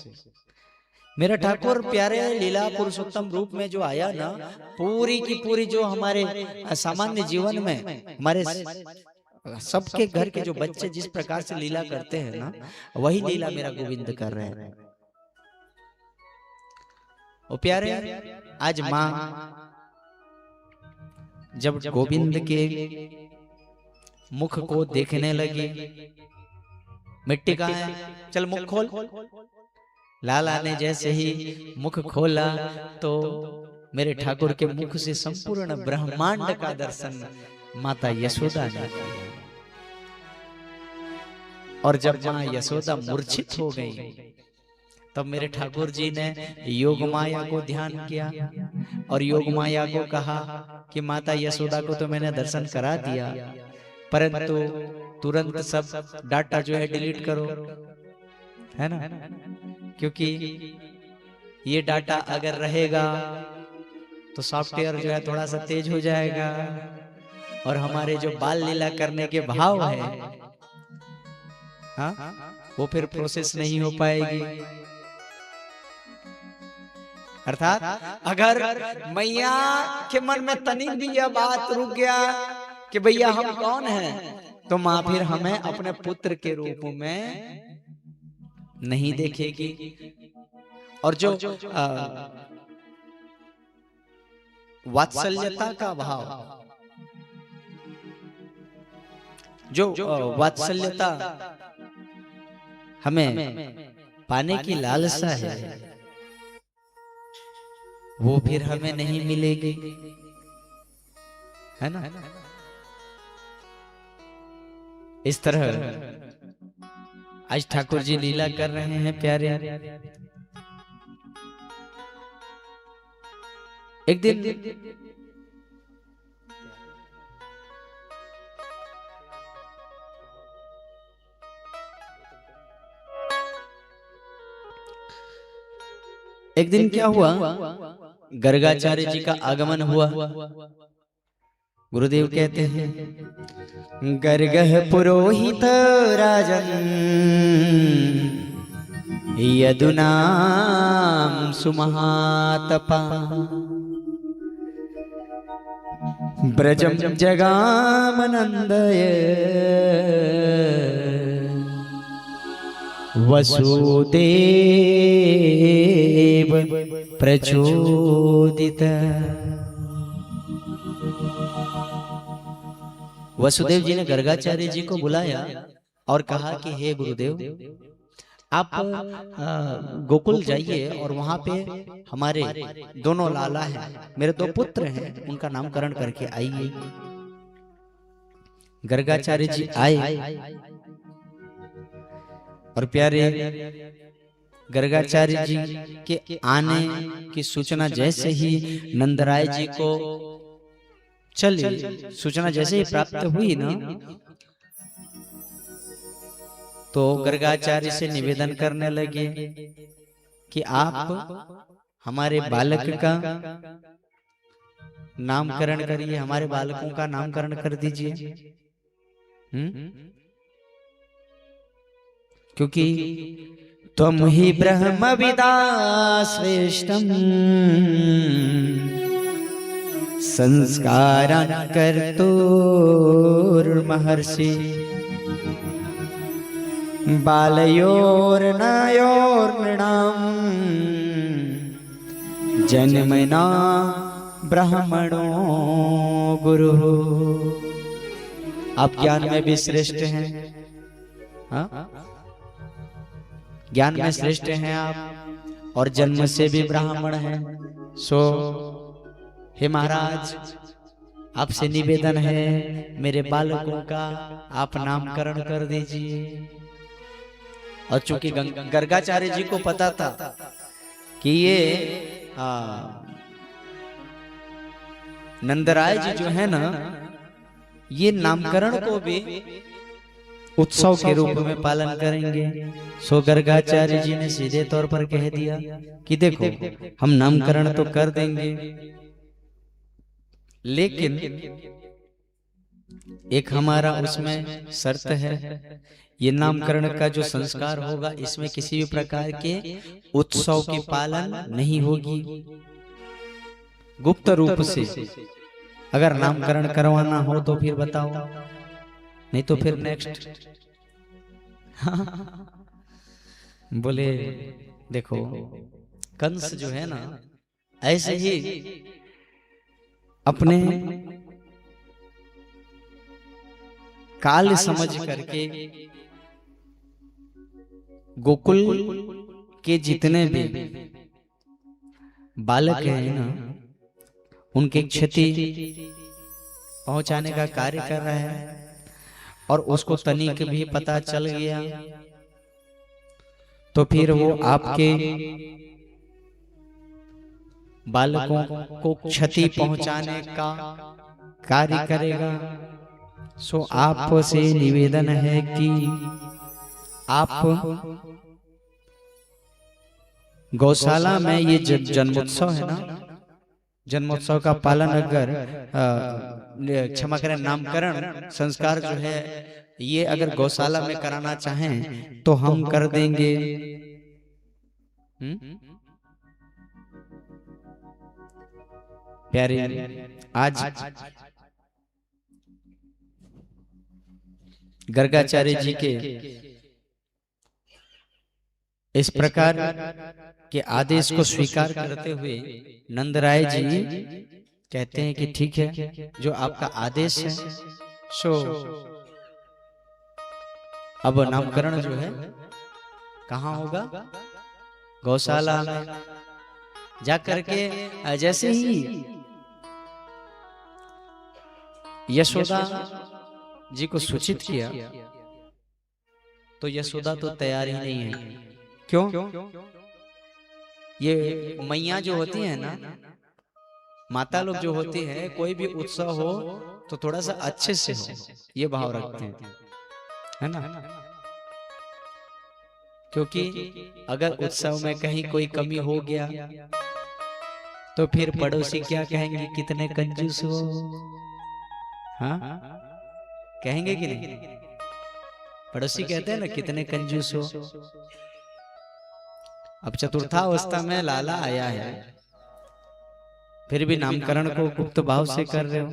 मेरा ठाकुर प्यारे लीला पुरुषोत्तम रूप में जो आया ना, पूरी की पूरी जो हमारे सामान्य जीवन में हमारे सबके घर के जो बच्चे जिस प्रकार से लीला करते हैं ना, वही लीला मेरा गोविंद कर रहे हैं। ओ प्यारे, आज माँ जब गोविंद के मुख को देखने लगी, मिट्टी कहाँ है, चल मुख खोल। लाला ने जैसे ही मुख खोला तो मेरे ठाकुर के मुख से संपूर्ण ब्रह्मांड का दर्शन माता यशोदा ने किया। और जब मां यशोदा मूर्छित हो गई तब मेरे ठाकुर जी ने योग माया को ध्यान किया और योग माया को कहा कि माता यशोदा को तो मैंने दर्शन करा दिया, परंतु तुरंत सब डाटा जो है डिलीट करो, है ना, क्योंकि ये डाटा अगर रहेगा तो सॉफ्टवेयर जो है थोड़ा सा तेज हो जाएगा और हमारे जो बाल लीला करने के भाव है, हाँ, वो फिर प्रोसेस नहीं हो पाएगी। अर्थात अगर मैया के मन में तनिक भी यह बात रुक गया कि भैया हम कौन हैं, तो मां फिर हमें अपने पुत्र के रूप में नहीं देखेगी। और जो वात्सल्यता का भाव, जो वात्सल्यता हमें पाने की लालसा है, वो फिर हमें नहीं मिलेगी, है ना। इस तरह आज ठाकुर जी लीला कर रहे हैं प्यारे। एक दिन क्या हुआ, गर्गाचार्य जी का आगमन हुआ। गुरुदेव कहते हैं गर्गः पुरोहित राजन यदुनाम सुमहातपा ब्रजम जगामनंदय वसुदेव प्रचोदित। वसुदेव जी ने गर्गाचार्य जी को बुलाया और कहा कि हे गुरुदेव, आप गोकुल जाइए और वहां पे हमारे दोनों लाला हैं, मेरे दो पुत्र हैं, उनका नामकरण करके आइए। गर्गाचार्य जी आए और प्यारे गर्गाचार्य जी के आने की सूचना जैसे ही नंदराय जी को चली, सूचना जैसे ही प्राप्त हुई ना, तो गर्गाचार्य से निवेदन करने लगे कि आप हमारे बालक का नामकरण करिए, हमारे बालकों का नामकरण कर दीजिए। क्योंकि तुम ही ब्रह्म विदा श्रेष्ठम संस्कारान् कर्तुर्महर्षि बालयोर्नयोर्नृणाम् जन्मना ब्राह्मणो गुरुः। आप ज्ञान में भी श्रेष्ठ हैं, हाँ? ज्ञान में श्रेष्ठ हैं आप, और जन्म से भी ब्राह्मण हैं। सो हे महाराज, आपसे निवेदन है मेरे बालकों का आप नामकरण कर दीजिए। और चूंकि गर्गाचार्य जी को पता था कि ये नंदराय जी जो है ना, ये नामकरण को भी उत्सव के रूप में पालन करेंगे। सो गर्गाचार्य जी ने सीधे तौर पर कह दिया कि देखो, हम नामकरण तो कर देंगे, लेकिन एक हमारा उसमें शर्त है, ये नामकरण का जो संस्कार होगा इसमें किसी भी प्रकार के उत्सव की पालन नहीं होगी। गुप्त रूप से अगर नामकरण करवाना हो तो फिर बताओ, नहीं तो फिर नेक्स्ट। बोले देखो, कंस जो है ना, ऐसे ही अपने काल समझ करके गोकुल के जितने भी बालक हैं ना, उनकी क्षति पहुंचाने का कार्य कर रहा है और उसको तनिक भी पता चल गया तो फिर वो आपके बालकों को क्षति पहुंचाने का कार्य करेगा। सो आपसे निवेदन है कि आप गौशाला में ये जन्मोत्सव है ना, जन्मोत्सव का पालन अगर क्षमा करें नामकरण संस्कार जो है ये अगर गौशाला में कराना चाहें तो हम कर देंगे। प्यारे आज गर्गाचार्य जी के इस प्रकार के आदेश को स्वीकार करते हुए नंदराय जी कहते हैं कि ठीक है, जो आपका आदेश है सो अब नामकरण जो है कहाँ होगा, गौशाला में जाकर के। जैसे ही यशोदा जी को सूचित किया तो यशोदा तो तैयार ही नहीं है। क्यों? ये मैया जो होती है ना, माता लोग जो होती है, कोई भी उत्सव हो तो थोड़ा सा अच्छे से हो ये भाव रखते हैं, है ना। क्योंकि अगर उत्सव में कहीं कोई कमी हो गया तो फिर पड़ोसी क्या कहेंगे, कितने कंजूस हो। हाँ कहेंगे कि नहीं? पड़ोसी कहते हैं ना कितने कंजूस हो। अब चतुर्थावस्था में लाला आया है फिर भी नामकरण को गुप्त भाव से कर रहे हो।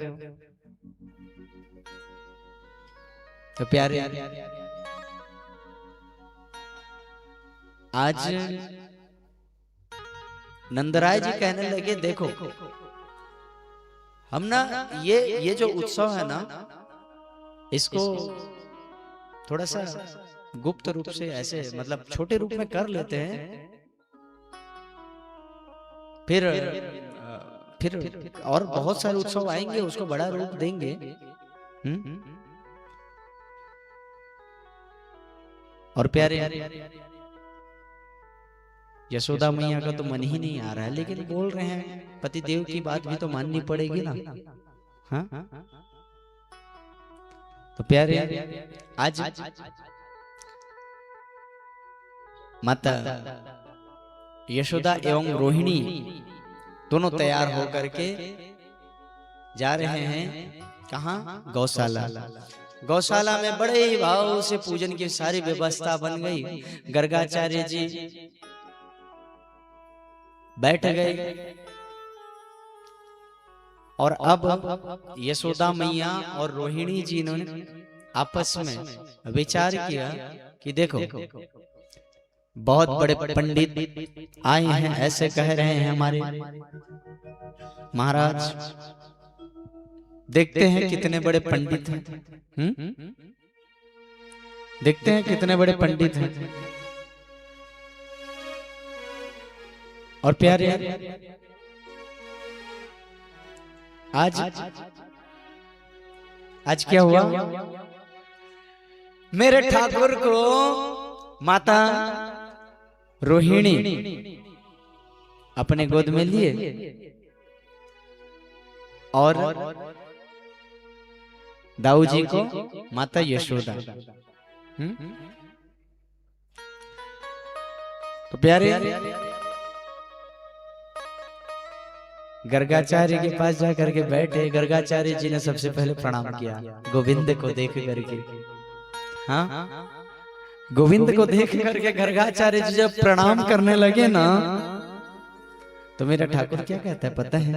तो प्यारे आज नंदराय जी कहने लगे देखो हम ना ये जो उत्सव है ना इसको थोड़ा सा गुप्त रूप से ऐसे मतलब छोटे रूप में कर लेते हैं, फिर और बहुत सारे उत्सव आएंगे उसको बड़ा रूप देंगे। और प्यारे यशोदा मैया का तो मन ही नहीं आ रहा है, लेकिन बोल रहे हैं पति देव की बात भी तो माननी पड़ेगी ना। हाँ तो प्यारे आज माता यशोदा एवं रोहिणी दोनों तैयार होकर के जा रहे हैं कहाँ, गौशाला। गौशाला में बड़े ही भाव से पूजन की सारी व्यवस्था बन गई। गर्गाचार्य जी बैठ गए और अब यशोदा मैया और रोहिणी जी ने आपस में विचार किया कि देखो बहुत बड़े पंडित आए हैं, ऐसे कह रहे हैं हमारे महाराज, देखते हैं कितने बड़े पंडित हैं। देखते हैं कितने बड़े पंडित हैं। और प्यारे आज क्या हुआ, मेरे ठाकुर को माता रोहिणी अपने गोद में लिए और दाऊ जी को माता यशोदा। तो प्यारे गर्गाचार्य के पास जाकर के बैठे। गर्गाचार्य जी ने सबसे पहले प्रणाम किया गोविंद को देख करके। हाँ गोविंद को देख करके गर्गाचार्य जी जब प्रणाम करने लगे ना तो मेरा ठाकुर क्या कहता है पता है,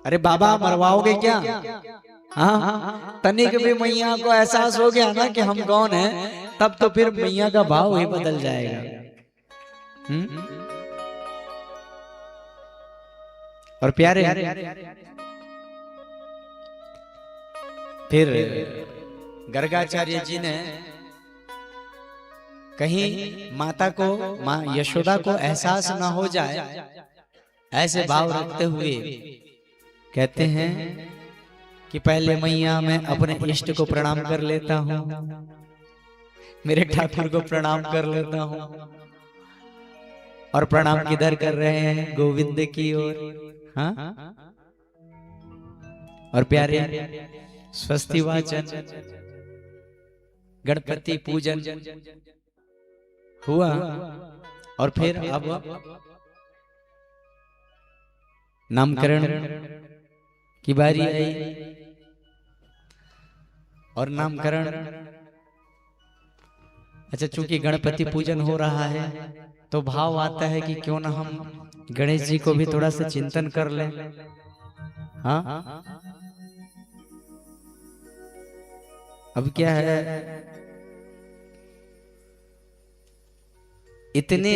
अरे बाबा मरवाओगे क्या। हाँ तनिक भी मैया को एहसास हो गया ना कि हम कौन हैं, तब तो फिर मैया का भाव ही बदल जाएगा। और प्यारे फिर गर्गाचार्य जी ने कहीं माता को, माँ यशोदा को एहसास ना हो जाए, ऐसे भाव रखते हुए कहते हैं कि पहले मैया मैं अपने इष्ट को प्रणाम कर लेता हूँ, मेरे ठाकुर को प्रणाम कर लेता हूँ। और प्रणाम किधर कर रहे हैं? गोविंद की ओर। हाँ, और प्यारे स्वस्ति वाचन गणपति पूजन हुआ और फिर अब नामकरण की बारी आई। और नामकरण, अच्छा चूंकि गणपति पूजन हो रहा है तो भाव आता है कि क्यों ना हम गणेश जी को भी थोड़ा सा चिंतन कर लें। हाँ, अब क्या है, इतने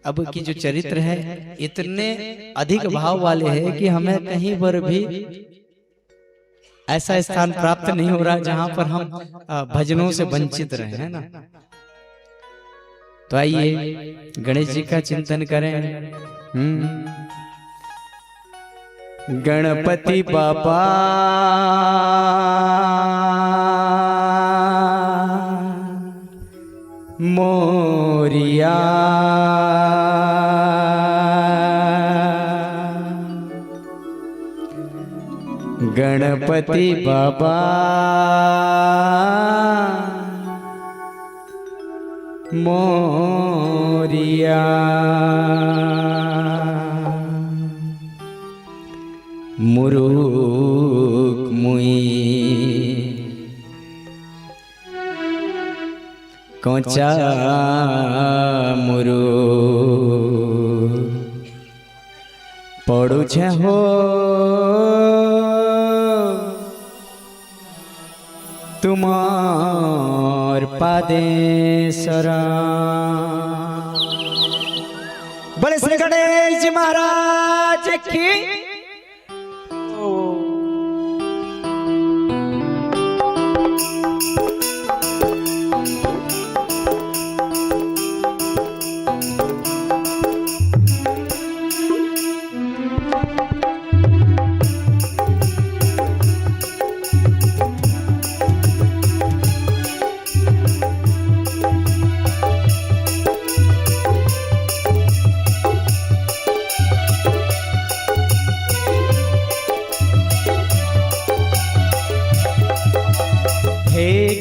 अब की जो चरित्र है इतने अधिक भाव वाले हैं कि हमें कहीं पर भी ऐसा स्थान प्राप्त नहीं हो रहा जहां पर हम भजनों से वंचित रहे, है ना। तो आइए गणेश जी का चिंतन करें। गणपति बाबा मोरिया, गणपति बाबा मोरिया, मुरुक मुई कोचा मुरु पड़ू छे हो तुमार पादेसरा। बोले श्री गणेश जी महाराज की।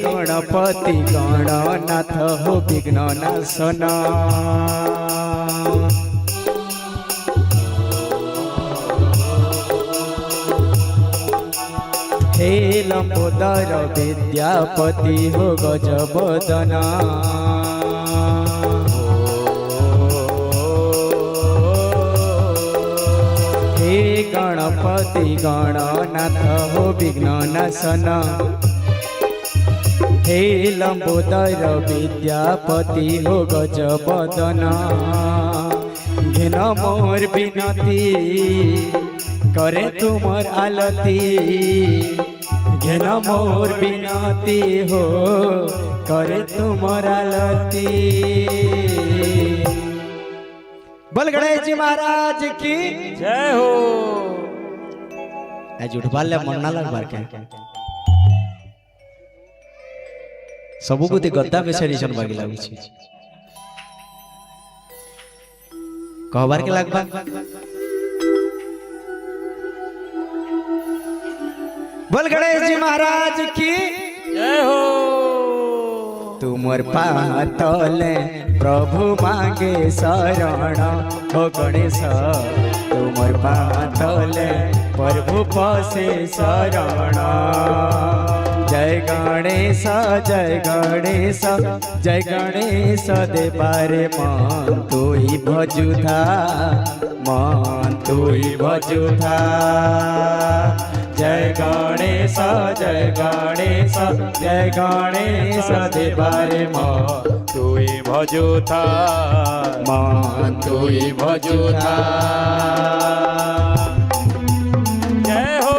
गणपति गणनाथ हो विघ्न नाशन, हे लंबोदर विद्यापति हो गजबदन, हे गणपति गणनाथ हो विघ्न नाशन, हे लंबोदर विद्यापति हो गजबदन। घिन मोर बिनती करे तुमर आलती, घिन मोर बिनती हो करे तुमर आलती। बोल गणेश जी महाराज की जय हो। आज उठवा ले मन ना लग बार के सबू को गद्दा बेचारी सन बागी लागू छी कहबार के लागबा। बोल गणेश जी महाराज की जय हो। तुमर पातले प्रभु मांगे शरण हो गणेश, तुमर पातले प्रभु पसे शरण। जय गणेश जय गणेश जय गणेश देवारे मन तुई भजुधा, मन तुई भजुधा। जय गणेश जय गणेश जय गणेश देवारे मन तुई भजुथा, मन तुई भजुधा। जय हो।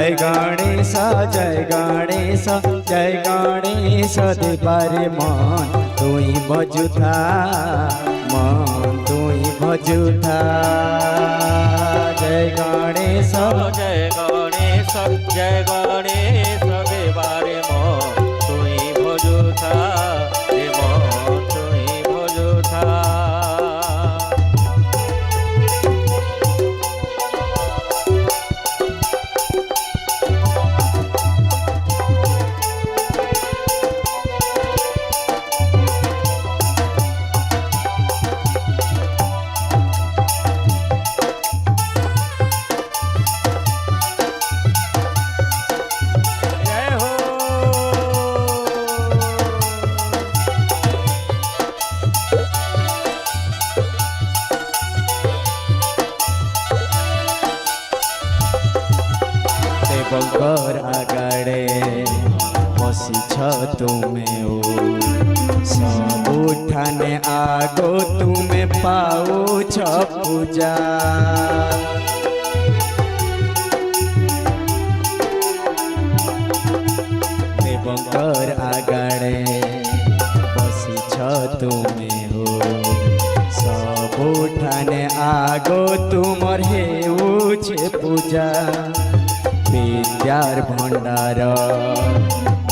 जय गणेश जय गणेश जय गणेश देवारे मन तुई भजुथा मन तुई भजुथा जय गणेश जय गणेश जय गणेश देवारे मन तुई भजुथा हे मन तुई भजुथा देवंकर आगड़े बसीछ तुमे सबुठाने आगो तुमे पाउछ पूजा देवंकर आगड़े बसीछ तुमे सबुठाने आगो तुमर हेउछे पूजा विद्यार भंडार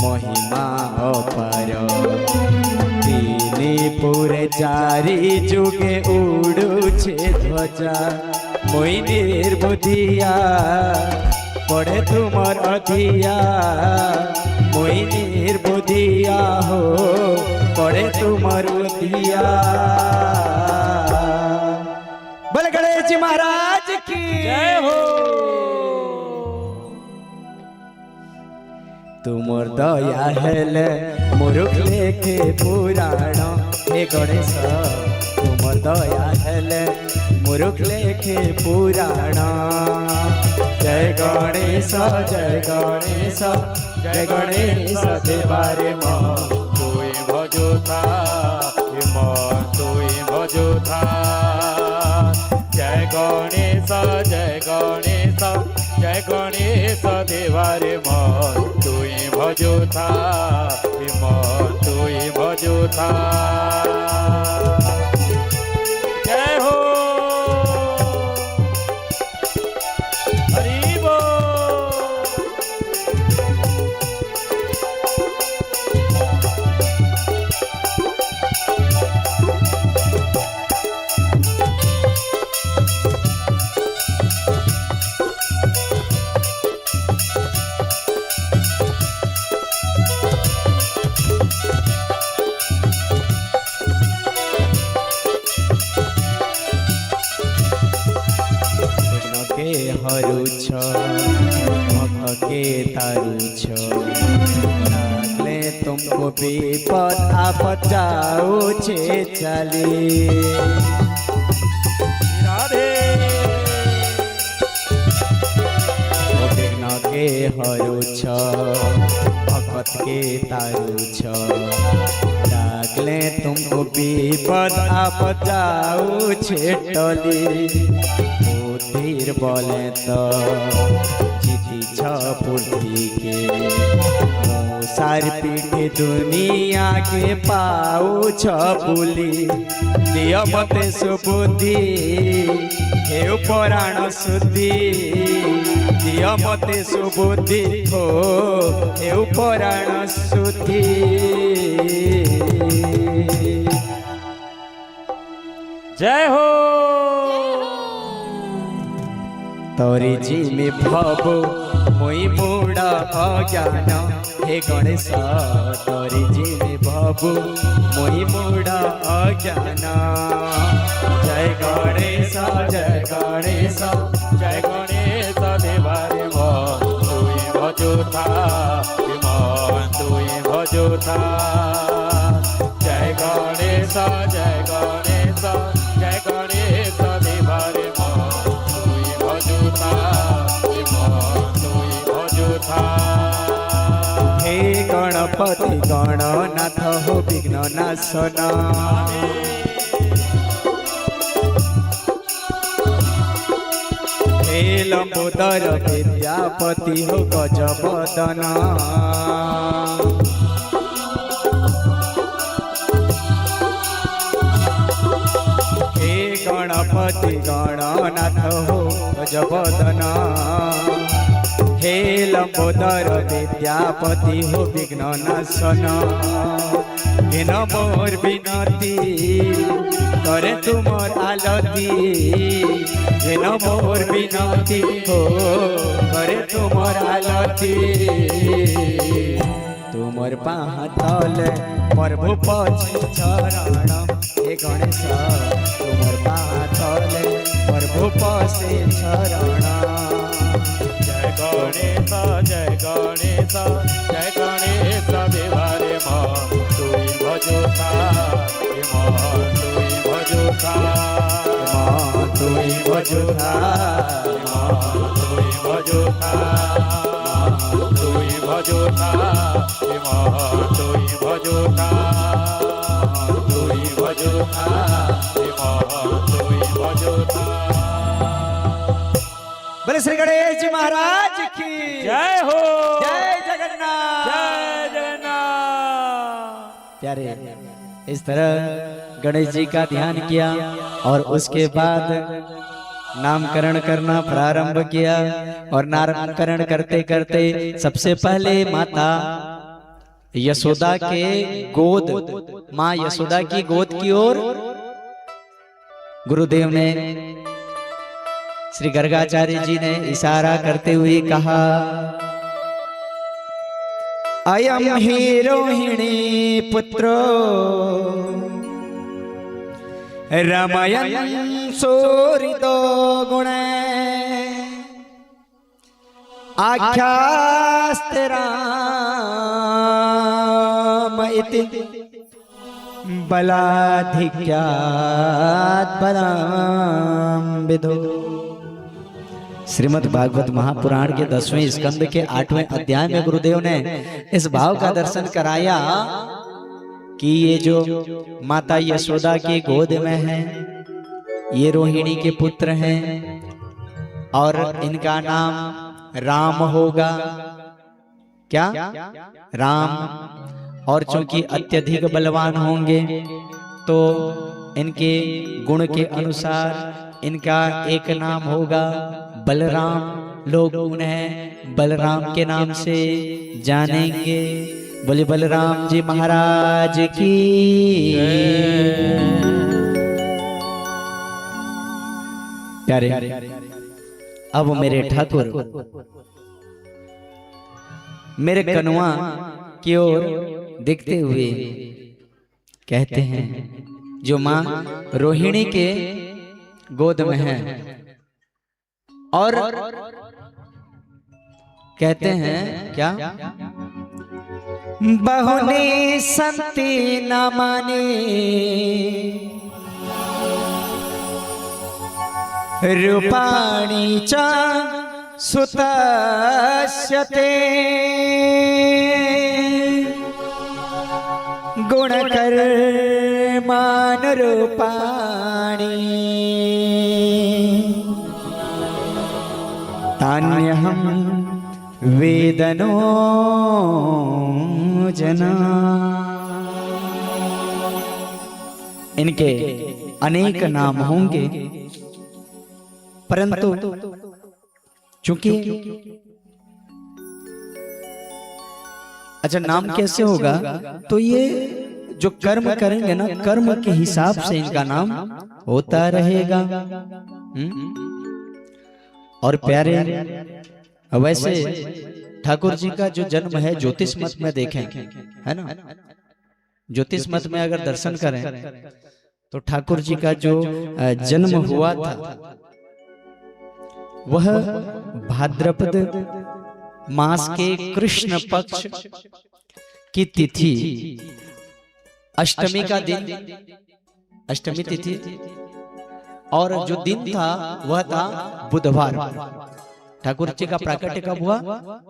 महिमा अपार तीनी पुरे चारि जुगे उड़ुछे ध्वजा मोई निर्बुद्धिया पड़े तुमर अधिया मोई निर्बुद्धिया हो पड़े तुमर अधिया बोले गणेश जी महाराज की जय हो तुमर दया हेले मुरुख लेखे पुराण हे गणेश तुमर दया हेले मुरुख लेखे पुराण जय गणेश जय गणेश जय गणेश देवारे मन तुई भजुथा हे मन तुई भजुथा जय गणेश जय गणेश जय गणेश देवारे मन तुई भजुथा हे मन तुई भजुथा जय हो हरि बोल हरुछ भक्त के तारुछ लागले तुमको विपद आपद जाऊछे चली राधे विघ्न के हरुछ भक्त के तारुछ लागले तुमको विपद आपद जाऊछे टली धीर बोले तो जीती छ पूर्ति के सार पीठे दुनिया के पाऊ छ बुली दिय मते सुबुद्धि हे पुराण शुद्धि दिय मते सुबुद्धि हो हे पुराण शुद्धि जय हो तोरी जी में भव मोई मूड़ा अज्ञान हे गणेश तोरी जी में भव मोई मूड़ा अज्ञान जय गणेश जय गणेश जय गणेश देवारे मन तुई भजुथा हे मन तुई भजुथा जय गणेश जय गणेश जय गणेश देवारे मन तुई भजुथा हे मन तुई भजुथा हे गणपति गणनाथ हो विघ्न नाशन हे लंबोदर विद्यापति हो गजबदना हे गणपति गणनाथ हो गजबदना हे लंबोदर विद्यापति हो विघ्न नाशन घेन मोर विनती करे तुमर आलती घेन मोर विनती हो करे तुमर आलती तुमर पाहतल प्रभु पछी चरण हे गणेश तुमर पाहतल प्रभु पछी चरण जय गणेश जय गणेश जय गणेश देवारे मन तुई भजोता मन तुई भजोता मां तुई भजोता तुई भजोता तुई भजोता तुई भजोता तुई भजोता तुई भजोता। बोले श्री गणेश जी महाराज की जय हो जय जगन्नाथ जय जगन्नाथ। प्यारे इस तरह गणेश जी का ध्यान किया और उसके बाद नामकरण करना प्रारंभ किया और नामकरण करते करते सबसे पहले माता यशोदा के गोद माँ यशोदा की गोद की ओर गुरुदेव ने श्री गर्गाचार्य जी ने इशारा करते हुए कहा अयम ही रोहिणी पुत्रो रमयन् सोरितो गुण आख्यास्ते राम इति बलाधिक्यात् बलां विदो। श्रीमद् भागवत महापुराण के 10वें स्कंद के 8वें अध्याय में गुरुदेव ने इस भाव का दर्शन कराया कि ये जो माता यशोदा की गोद में है ये रोहिणी के पुत्र हैं और इनका नाम राम होगा। क्या राम? और चूंकि अत्यधिक बलवान होंगे तो इनके गुण के अनुसार इनका एक नाम होगा बलराम। लोग उन्हें बलराम के नाम से जानेंगे। बोले बलराम जी महाराज की। प्यारे अब मेरे ठाकुर मेरे कनुआ की ओर देखते हुए कहते हैं जो माँ रोहिणी के गोद में है और कहते हैं क्या बहुने संति न माने रूपाणी च सुतस्यते गुणकर्मान रूपाणी तान्यहं वेदनो जना। इनके अनेक नाम होंगे परंतु चूंकि अच्छा नाम कैसे होगा तो ये जो कर्म करेंगे ना कर्म के हिसाब से इनका नाम होता रहेगा। और प्यारे वैसे ठाकुर जी का जो जन्म है ज्योतिष मत में देखें है ना, ज्योतिष मत में अगर दर्शन करें तो ठाकुर जी का जो जन्म हुआ था वह भाद्रपद मास के कृष्ण पक्ष की तिथि अष्टमी का दिन, अष्टमी तिथि, और जो दिन था वह था बुधवार। ठाकुर जी का प्राकट्य कब हुआ?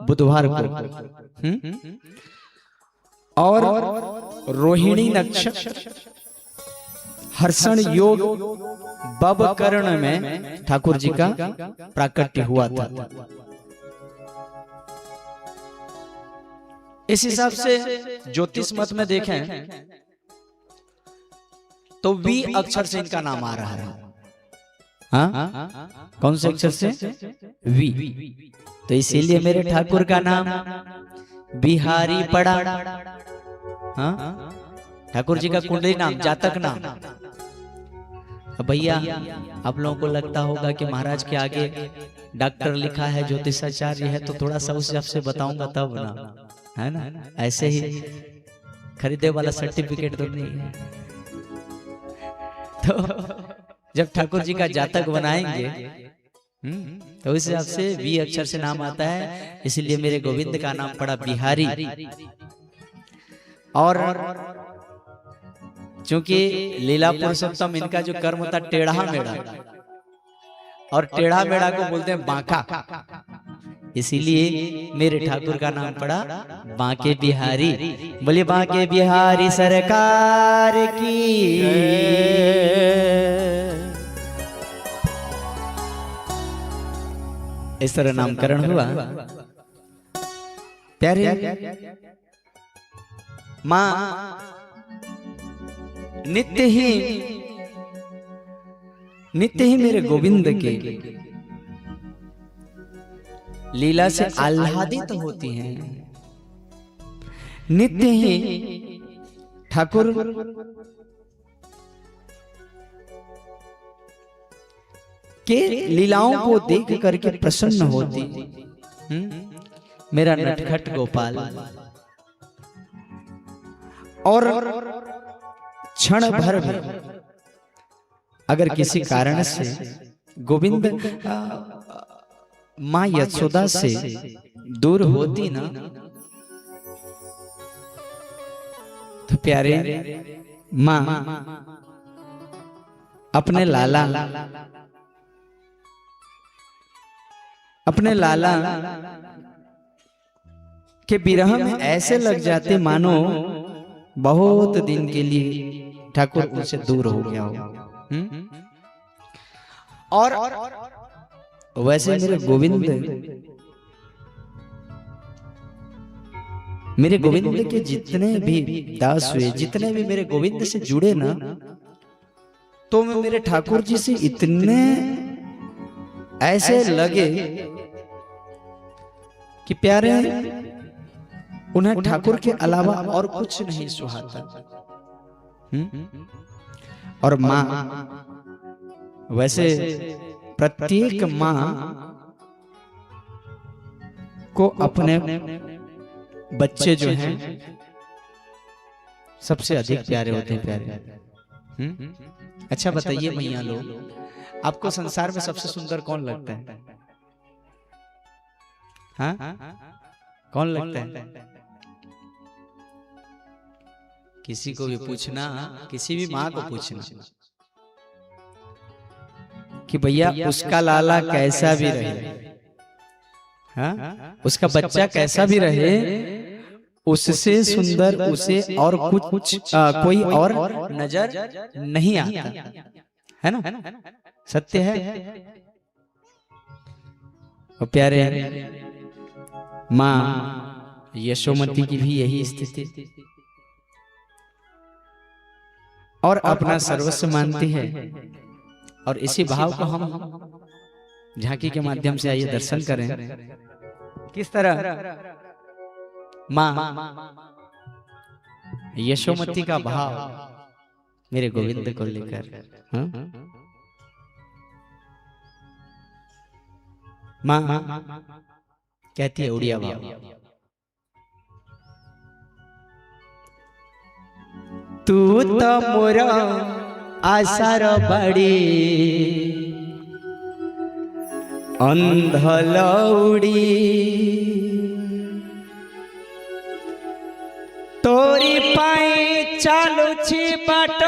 बुधवार को। और रोहिणी नक्षत्र हर्षण योग बब कर्ण में ठाकुर जी का प्राकट्य हुआ था। इस हिसाब से ज्योतिष मत में देखें तो वी अक्षर से इनका नाम आ रहा है। हाँ, कौन से अक्षर से? वी। तो इसीलिए मेरे ठाकुर का नाम बिहारी पड़ा। हाँ, ठाकुर जी का कुंडली नाम, जातक नाम। अब भैया आप लोगों को लगता होगा कि महाराज के आगे डॉक्टर लिखा है, ज्योतिषाचार्य है, तो थोड़ा सा उस हिसाब से बताऊंगा तब ना, है ना? ऐसे ही खरीदे वाला सर्टिफिकेट तो नहीं है। तो जब ठाकुर जी का जातक बनाएंगे तो उस हिसाब से वी अक्षर से नाम आता है, इसलिए मेरे गोविंद का नाम पड़ा बिहारी। और चूंकि लीला पुरुषोत्तम इनका जो कर्म था टेढ़ा मेढ़ा, और टेढ़ा मेढ़ा को बोलते हैं बांका, इसीलिए मेरे ठाकुर का नाम पड़ा बांके बिहारी। बोलिए बांके बिहारी सरकार की। इस तरह नामकरण हुआ। प्यारे मां नित्य ही मेरे गोविंद के लीला से आह्लादित होती हैं। नित्य ही ठाकुर के लीलाओं को देख करके प्रसन्न होती। मेरा नटखट गोपाल। और क्षण भर भी अगर किसी कारण से गोविंद मां यशोदा से दूर होती ना, तो प्यारे मां अपने लाला के विरह में ऐसे लग जाते मानो बहुत दिन के लिए ठाकुर उनसे दूर हो गया हो। और वैसे मेरे गोविंद के जितने भी दास हुए, जितने भी मेरे गोविंद से जुड़े ना, तो मेरे ठाकुर जी से इतने ऐसे लगे कि प्यारे उन्हें ठाकुर के अलावा और कुछ नहीं सुहाता। और मां वैसे प्रत्येक मां को अपने बच्चे जो हैं सबसे अधिक प्यारे होते हैं। प्यारे अच्छा बताइए मैया लोग, आपको संसार में सबसे सुंदर कौन लगता है? हाँ, कौन लगता है? किसी को भी पूछना, किसी भी माँ को पूछना कि भैया उसका लाला कैसा भी रहे, हाँ, उसका बच्चा कैसा भी रहे, उससे सुंदर उसे और कुछ कोई और नजर नहीं आता, है ना? सत्य है। और प्यारे माँ यशोमती की भी यही स्थिति, और अपना सर्वस्व मानती है। और इसी भाव को हम झांकी के माध्यम से आइए दर्शन करें किस तरह माँ यशोमती का भाव मेरे गोविंद को लेकर। माँ कहती है उड़िया बाबा, तू तो मोर आशार बाड़ी अंधलौड़ी, तोरी पाई चालुछि बाट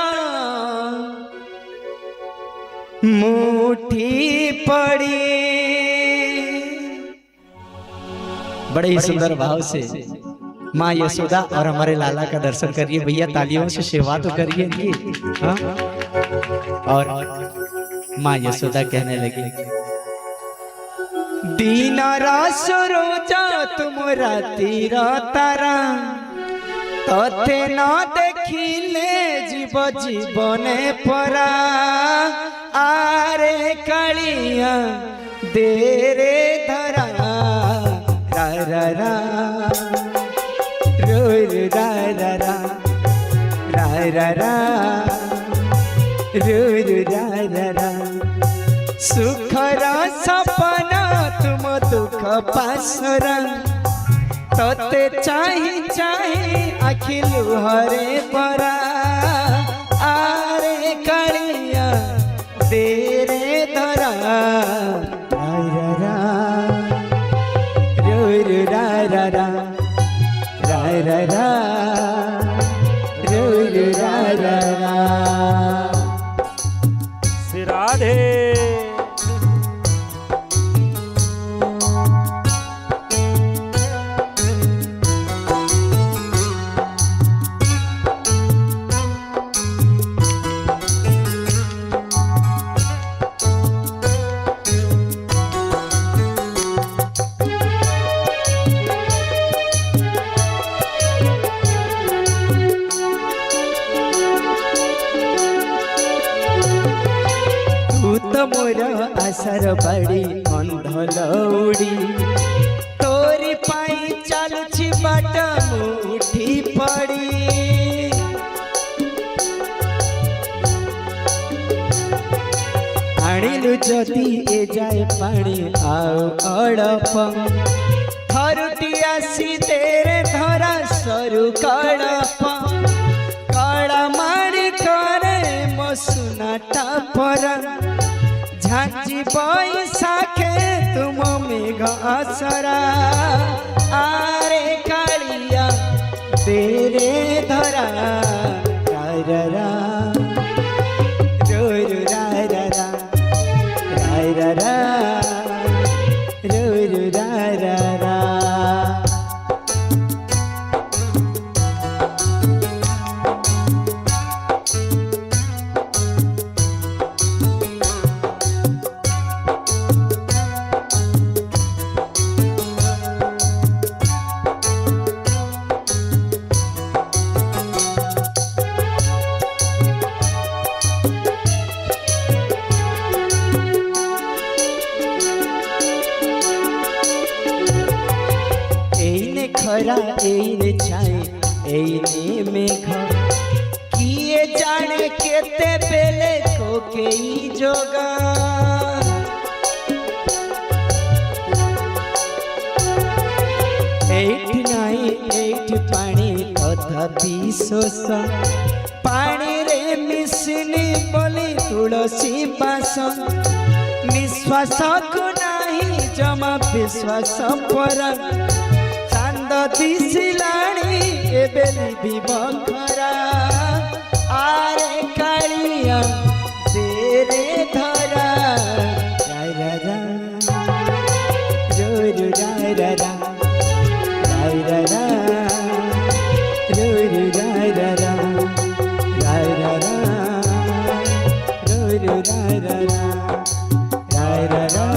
मुठी पड़ी। बड़े ही सुंदर भाव से माँ यशोदा और हमारे लाला का दर्शन करिए भैया, तालियों से सेवा तो करिए इनकी। हाँ? और माँ यशोदा कहने लगी, दीन रोजा तुम रातिर तारा तथे न देखिले जीव जीवने परा। आरे कालिया दे रे धरा रा रा रा रो रा रा रा रा रा रा रो रा रा रा। सुखर सपना तुम दुख पासरा तते चाही चाही अखिलु हरे परा। आरे कालिया दे रे धरा रा रा रा रो रा रा रा रा रा रा रो रा रा रा। श्री राधे मोर आशर बड़ी अंधलौड़ी तोरी पाई चलुछि बाट मुठी पड़ी। आनिलु जदि ए जाए पानी आओ अड़प थरुटी आसी तेरे धरा सरू कड़प कड़ा मारी करे मसुनाटा परा। झांची बैसाखे तुम मेघ असरा। आरे कालिया तेरे धरा रा रा रा रो रा रा रा रा रा रा रो रा रा रा। खरा एने छाए एने मेघ किए जाने केते बेले को केई जोगा। एठ नाई एठ पानी तथापि शोष पानी रे मिसनी बोली तुलसी बास। निश्वास को नाही जमा विश्वास पर दिसिलाणी एबेली विभखरा। आरे कालिया दे रे धरा रा रा रा रो रा रा रा रा रा रा रो रा रा रा रा रा रा रो रा रा रा रा रा रा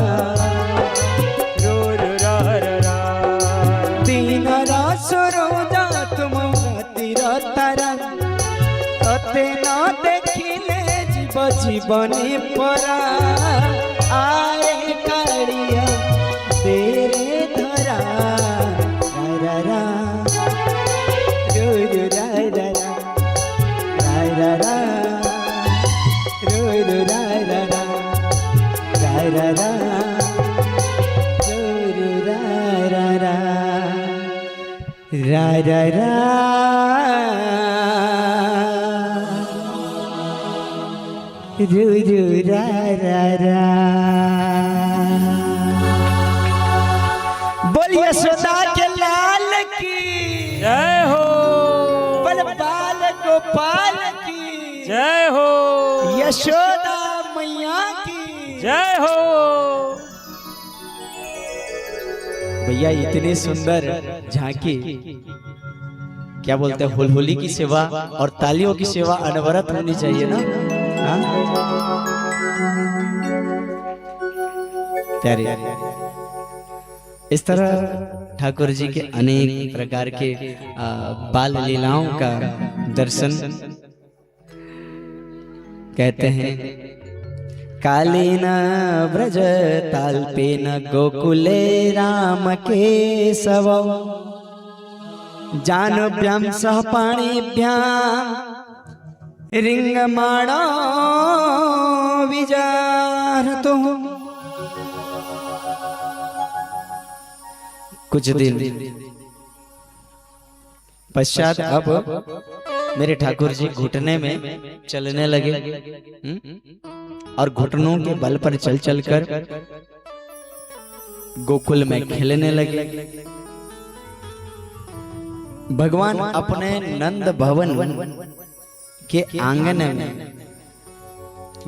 रो रा रा रा। दीन रोजा तुम रातिर तारा तते न देखिले जीव जीवने परा। आरे कालिया दे रे धरा रा रा रो रा रा रा रा रो रा रा रा रा रा रो रा रा रा रा रा रा रू रू रा रा रा। बोलिए यशोदा के लाल की जय हो। बल बाल गोपाल की जय हो। यशोदा मैया की जय हो। भैया इतनी सुंदर झांकी, क्या बोलते हैं, होली की सेवा और तालियों की सेवा अनवरत होनी चाहिए ना। प्यारे इस तरह ठाकुर जी के अनेक प्रकार के बाल लीलाओं का दर्शन कहते हैं। कालीन ब्रज ताल्पेन गोकुले राम केशव जानभ्यां सह पाणिभ्यां रिंगमाणो विजारतो। कुछ दिन पश्चात अब मेरे ठाकुर जी घुटने में चलने लगे और घुटनों के बल पर चल चलकर गोकुल में खेलने लगे। भगवान अपने नंद भवन के आंगन में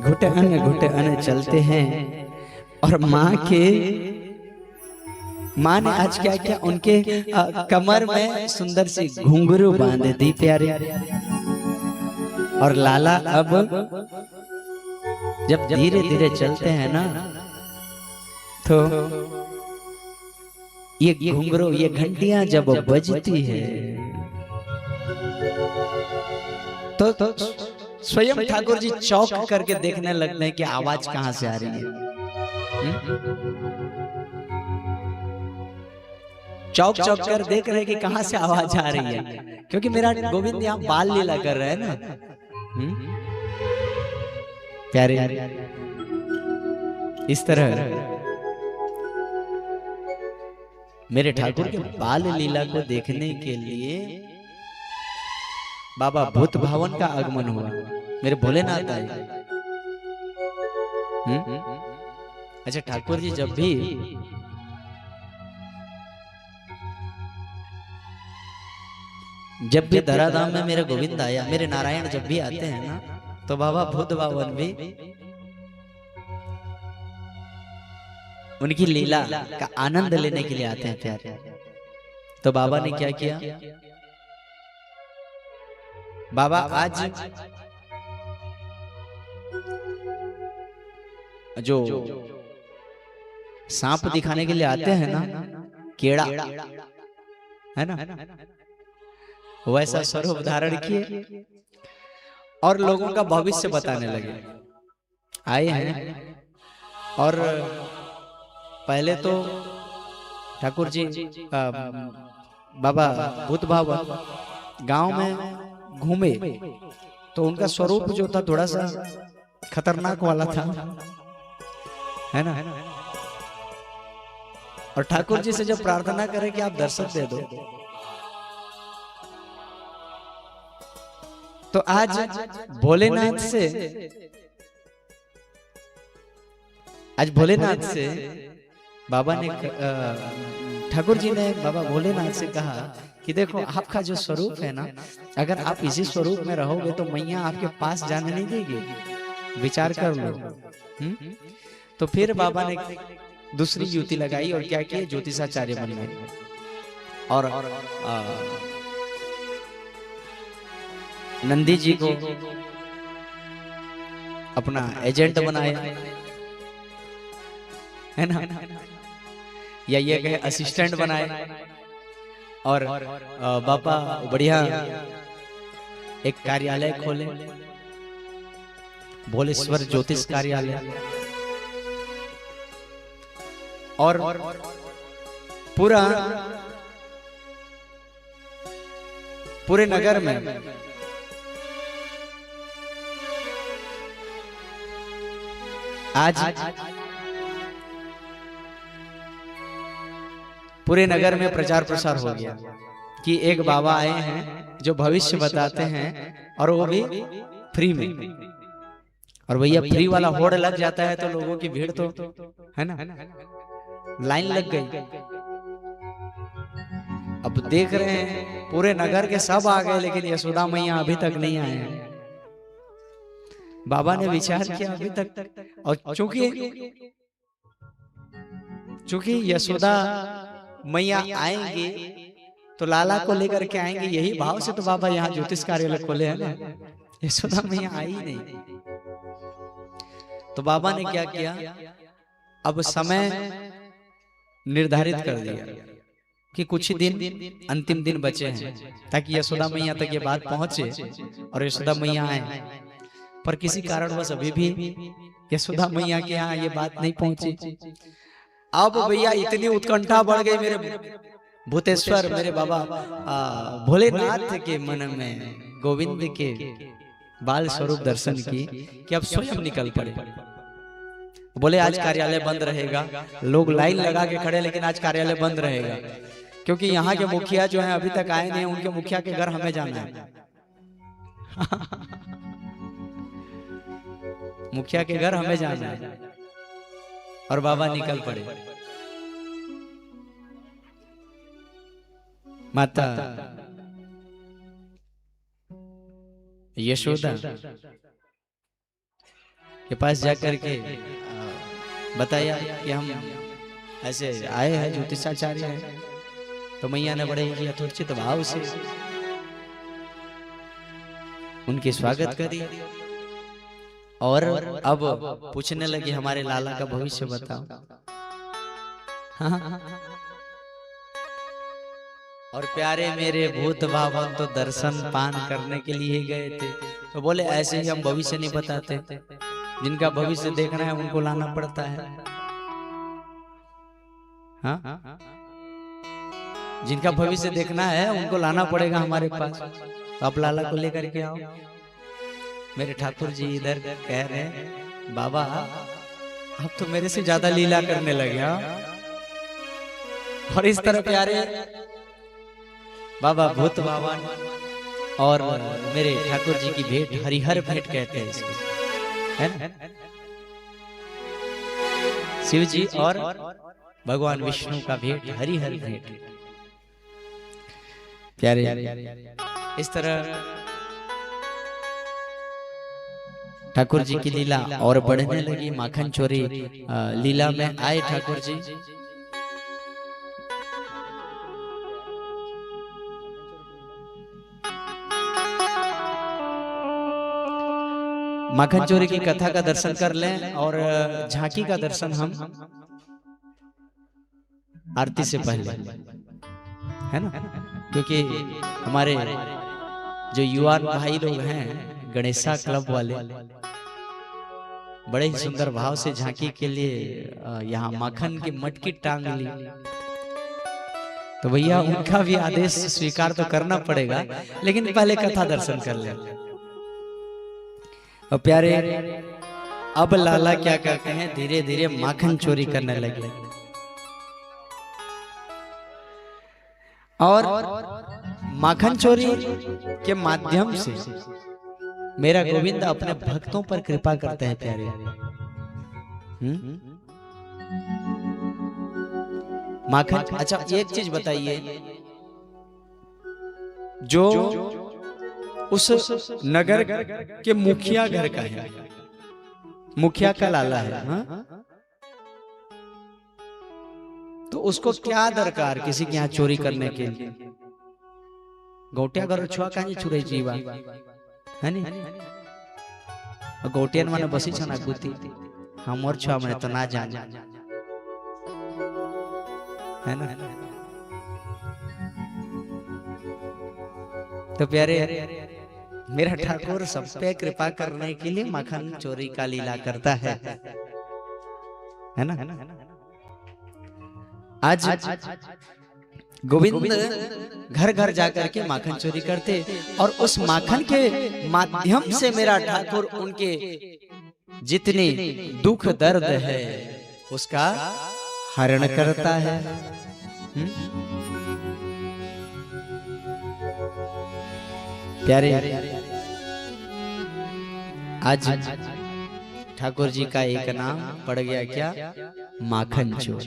घुटे अन चलते हैं और माँ ने आज क्या किया, उनके कमर में सुंदर सी घुंघरू बांध दी प्यारे। और लाला अब जब धीरे धीरे चलते हैं ना तो ये घुंघरू ये घंटियां जब बजती है तो स्वयं ठाकुर जी चौंक करके देखने लगते हैं कि आवाज कहां से आ रही है। चौक कर देख रहे हैं कि कहां से आवाज आ रही है, क्योंकि मेरा गोविंद यहाँ बाल लीला कर रहे हैं ना। प्यारे इस तरह मेरे ठाकुर के बाल लीला को देखने के लिए बाबा भूत भावन का आगमन हुआ। मेरे भोलेनाथ आए। अच्छा, ठाकुर जी जब भी धराधाम में मेरे गोविंद आया, मेरे नारायण जब भी आते हैं ना तो बाबा भूत भावन भी उनकी लीला का आनंद लेने के लिए आते हैं प्यारे। तो बाबा ने क्या किया, बाबा आज जो सांप दिखाने के लिए आते हैं ना, केड़ा है ना, वैसा स्वरूप धारण किए और लोगों का भविष्य बताने लगे। आए हैं और पहले तो ठाकुर जी बाबा भूत भावन गांव में घूमे तो उनका स्वरूप जो था थोड़ा सा खतरनाक वाला था, है ना। और ठाकुर जी से जब प्रार्थना करें कि आप दर्शन दे दो, तो आज भोलेनाथ से बाबा ने ठाकुर जी ने बाबा भोलेनाथ से कहा कि देखो आपका जो स्वरूप है ना, अगर आप इसी स्वरूप में रहोगे तो मैया आपके पास जाने नहीं देगी, विचार कर लो। तो फिर बाबा ने दूसरी युक्ति लगाई और क्या किया, ज्योतिषाचार्य बन गए और नंदी जी को अपना एजेंट बनाया, है ना, या ये कहे असिस्टेंट बनाए। और बाबा बढ़िया एक कार्यालय खोले, भोलेश्वर ज्योतिष कार्यालय, और पूरे नगर में आज पूरे नगर में प्रचार प्रसार हो गया कि एक बाबा आए हैं जो भविष्य बताते हैं और वो भी फ्री में। और भैया फ्री वाला होड़ लग जाता है तो लोगों की भीड़ तो है ना, लाइन लग गई। अब देख रहे हैं पूरे नगर के सब आ गए लेकिन यशोदा मैया अभी तक नहीं आए हैं। बाबा ने विचार किया अभी तक, और चूंकि यशोदा मैया आएंगे तो लाला को लेकर के आएंगे, यही भाव से तो बाबा यहाँ ज्योतिष कार्यालय खोले हैं ना। यशोदा मैया आई नहीं, तो बाबा ने क्या किया, अब समय निर्धारित कर दिया कि कुछ ही दिन अंतिम दिन बचे हैं ताकि यशोदा मैया तक ये बात पहुंचे और यशोदा मैया आए। पर किसी कारणवश अभी भी यशोदा मैया के यहाँ ये बात नहीं पहुंची। अब भैया इतनी उत्कंठा बढ़ गई मेरे भूतेश्वर, मेरे बाबा भोलेनाथ के मन में गोविंद के बाल स्वरूप दर्शन की कि अब स्वयं निकल पड़े। बोले आज कार्यालय बंद रहेगा, लोग लाइन लगा के खड़े, लेकिन आज कार्यालय बंद रहेगा क्योंकि यहाँ के मुखिया जो हैं अभी तक आए नहीं, उनके मुखिया के घर हमें जाना है। मुखिया के घर हमें जाना है और बाबा निकल पड़े। माता यशोदा के पास जाकर के बताया कि हम ऐसे आए हैं, ज्योतिषाचार्य हैं। तो मैया ने बड़े ही यथोचित भाव से उनकी स्वागत करी और अब पूछने लगी हमारे लाला का भविष्य बताओ। और प्यारे मेरे भूत भावन तो दर्शन पान करने के लिए ही गए थे। तो बोले ऐसे ही हम भविष्य नहीं बताते, जिनका भविष्य देखना है उनको लाना पड़ता है। हाँ, जिनका भविष्य देखना है उनको लाना पड़ेगा हमारे पास। तो आप लाला को लेकर के आओ। मेरे ठाकुर जी इधर कह रहे हैं बाबा अब तो मेरे से ज्यादा लीला करने लगे। और इस तरह प्यारे बाबा भूत बाबा और मेरे ठाकुर जी की भेंट हरिहर भेंट कहते हैं इसको, है ना? शिव जी और भगवान विष्णु का भेंट हरिहर भेंट। प्यारे इस तरह ठाकुर जी की लीला और बढ़ने लगी। माखन चोरी लीला में आए ठाकुर जी। माखन चोरी की कथा का दर्शन कर लें और झांकी का दर्शन हम आरती से पहले, है ना? क्योंकि हमारे जो युवा भाई लोग हैं गणेशा क्लब वाले बड़े ही सुंदर भाव से झांकी के लिए यहाँ माखन की मटकी टांग ली। तो भैया उनका भी आदेश स्वीकार तो करना पड़ेगा, लेकिन पहले कथा दर्शन कर ले। और प्यारे अब लाला क्या करते हैं, धीरे धीरे माखन चोरी करने लगे। और माखन चोरी के माध्यम से मेरा गोविंद अपने भक्तों पर कृपा करते हैं प्यारे। माखन, अच्छा एक चीज बताइए, जो उस नगर के मुखिया घर का है, मुखिया का लाला है, हाँ? तो उसको क्या दरकार किसी के यहाँ चोरी करने के लिए? गोटिया घर छुआ कहीं छुरे जीवा है नी? गोटियन माने बसी छना गुती हमर छुआ माने तो ना जाने, है ना? तो प्यारे मेरा ठाकुर सब पे कृपा करने के लिए माखन चोरी का लीला करता है ना? आज गोविंद घर घर जाकर के माखन चोरी करते और उस माखन के माध्यम से मेरा ठाकुर उनके जितने दुख दर्द है उसका हरण करता है। प्यारे आज ठाकुर जी का एक नाम पड़ गया, क्या? माखन चोर।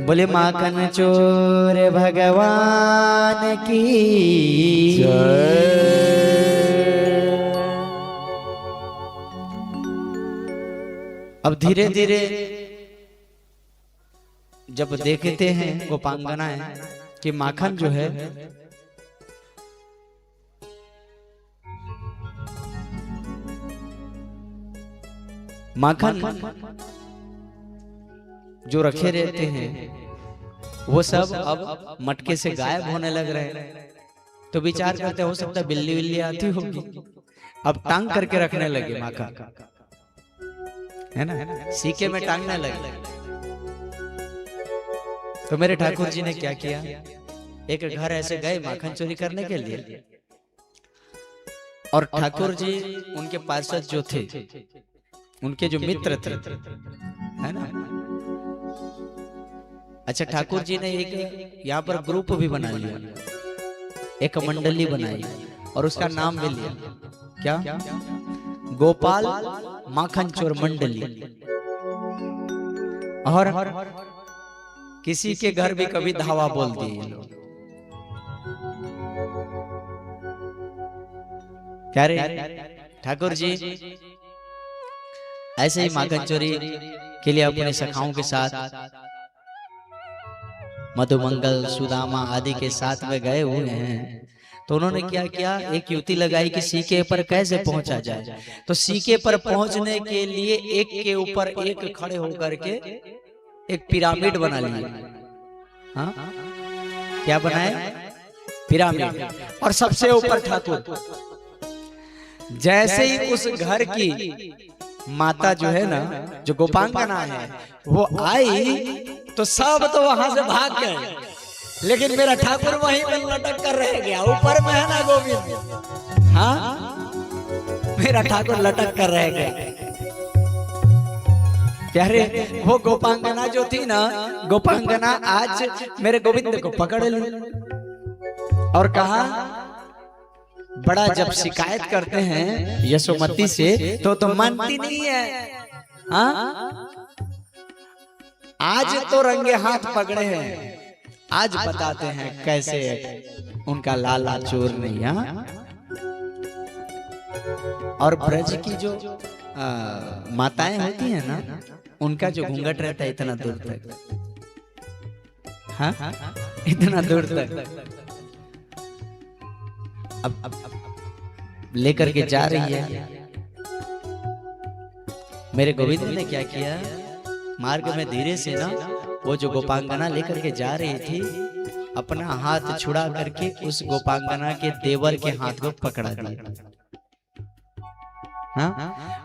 बोले माखन चोर भगवान की जय। अब धीरे धीरे जब देखते हैं गोपांगनाएं कि माखन जो है माखन जो रखे रहते हैं वो सब अब मटके से गायब होने लग रहे हैं। तो विचार करते हो सकता है बिल्ली बिल्ली आती होगी, अब टांग करके रखने लगे माखन, है ना, सीके में टांगने लगे। तो मेरे ठाकुर जी ने क्या किया, एक घर ऐसे गए माखन चोरी करने के लिए, और ठाकुर जी उनके पार्षद जो थे, उनके जो मित्र थे, है ना। अच्छा, ठाकुर जी ने एक यहाँ पर ग्रुप भी बना लिया, एक मंडली बनाई और उसका नाम भी लिया, क्या, गोपाल माखन चोर मंडली। और किसी के घर भी कभी धावा बोल दिए लोग, क्या रे ठाकुर जी ऐसे ही माखन चोरी के लिए अपने सखाओं के साथ मधुमंगल सुदामा आदि के साथ में गए हुए हैं। तो उन्होंने क्या किया, एक युक्ति लगाई कि सीके पर कैसे पहुंचा जाए। तो सीके पर पहुंचने के लिए एक के ऊपर एक खड़े होकर के एक पिरामिड बना लिया। हाँ, क्या बनाए, पिरामिड, और सबसे ऊपर ठाकुर। जैसे ही उस घर की माता जो है ना, जो गोपांगना है, वो आई तो सब तो वहां से भाग गए, लेकिन मेरा ठाकुर वहीं पर लटक कर रह गया। ऊपर में है ना गोविंद, हाँ, मेरा ठाकुर लटक कर रह गया। प्यारे, वो गोपांगना जो थी ना, गोपांगना आज मेरे गोविंद को पकड़ ली और कहा, बड़ा जब शिकायत करते हैं यशोमती से तो मानती नहीं है। हाँ, आज तो रंगे हाथ पकड़े हैं, आज बताते हैं कैसे उनका लाला चोर नहीं। हाँ, और ब्रज की जो माताएं होती हैं ना, उनका जो घूंघट रहता है इतना दूर तक, हाँ, इतना दूर तक। अब लेकर के जा रही है। मेरे गोविंद ने क्या किया, मार्ग में धीरे से ना वो जो गोपांगना लेकर के जा रही थी, अपना हाथ छुड़ा करके उस गोपांगना के देवर के हाथ को पकड़ा दिया। हाँ?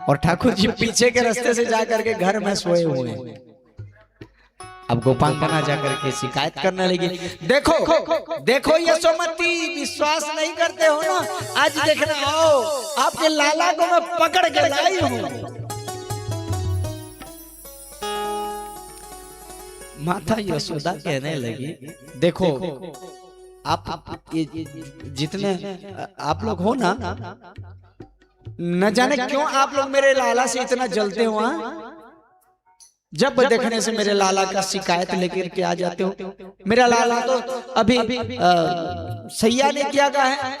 और ठाकुर जी पीछे के रास्ते से जाकर के घर में सोए हुए। अब गोपांगना जाकर के शिकायत करने लगी, देखो देखो यशोमती, विश्वास नहीं करते हो ना, आज देखना, आओ आपके लाला को मैं पकड़ के लाई हूँ। माता यशोदा कहने लगी, देखो आप जितने आप लोग हो ना, न जाने क्यों आप लोग मेरे लाला से इतना जलते हो। जब देखने से मेरे लाला का शिकायत लेकर के आ जाते हो। मेरा लाला तो अभी सैया ने क्या कहा है,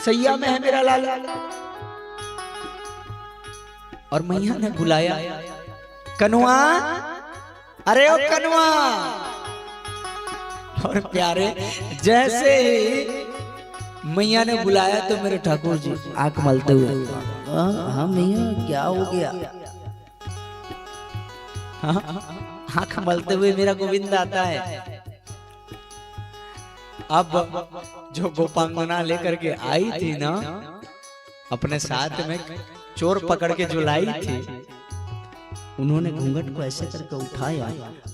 सैया में है मेरा लाला। और मैया ने बुलाया, कनुआ, अरे ओ कनुआ। और प्यारे, जैसे ही मैया ने बुलाया तो मेरे ठाकुर जी आंख मलते हुए, हाँ मैया क्या हो गया। आंख मलते हुए मेरा गोविंद आता है। अब जो गोपांगना लेकर के आई थी ना, अपने साथ में चोर पकड़ के जो लाई थी, उन्होंने घूंघट को ऐसे करके उठाया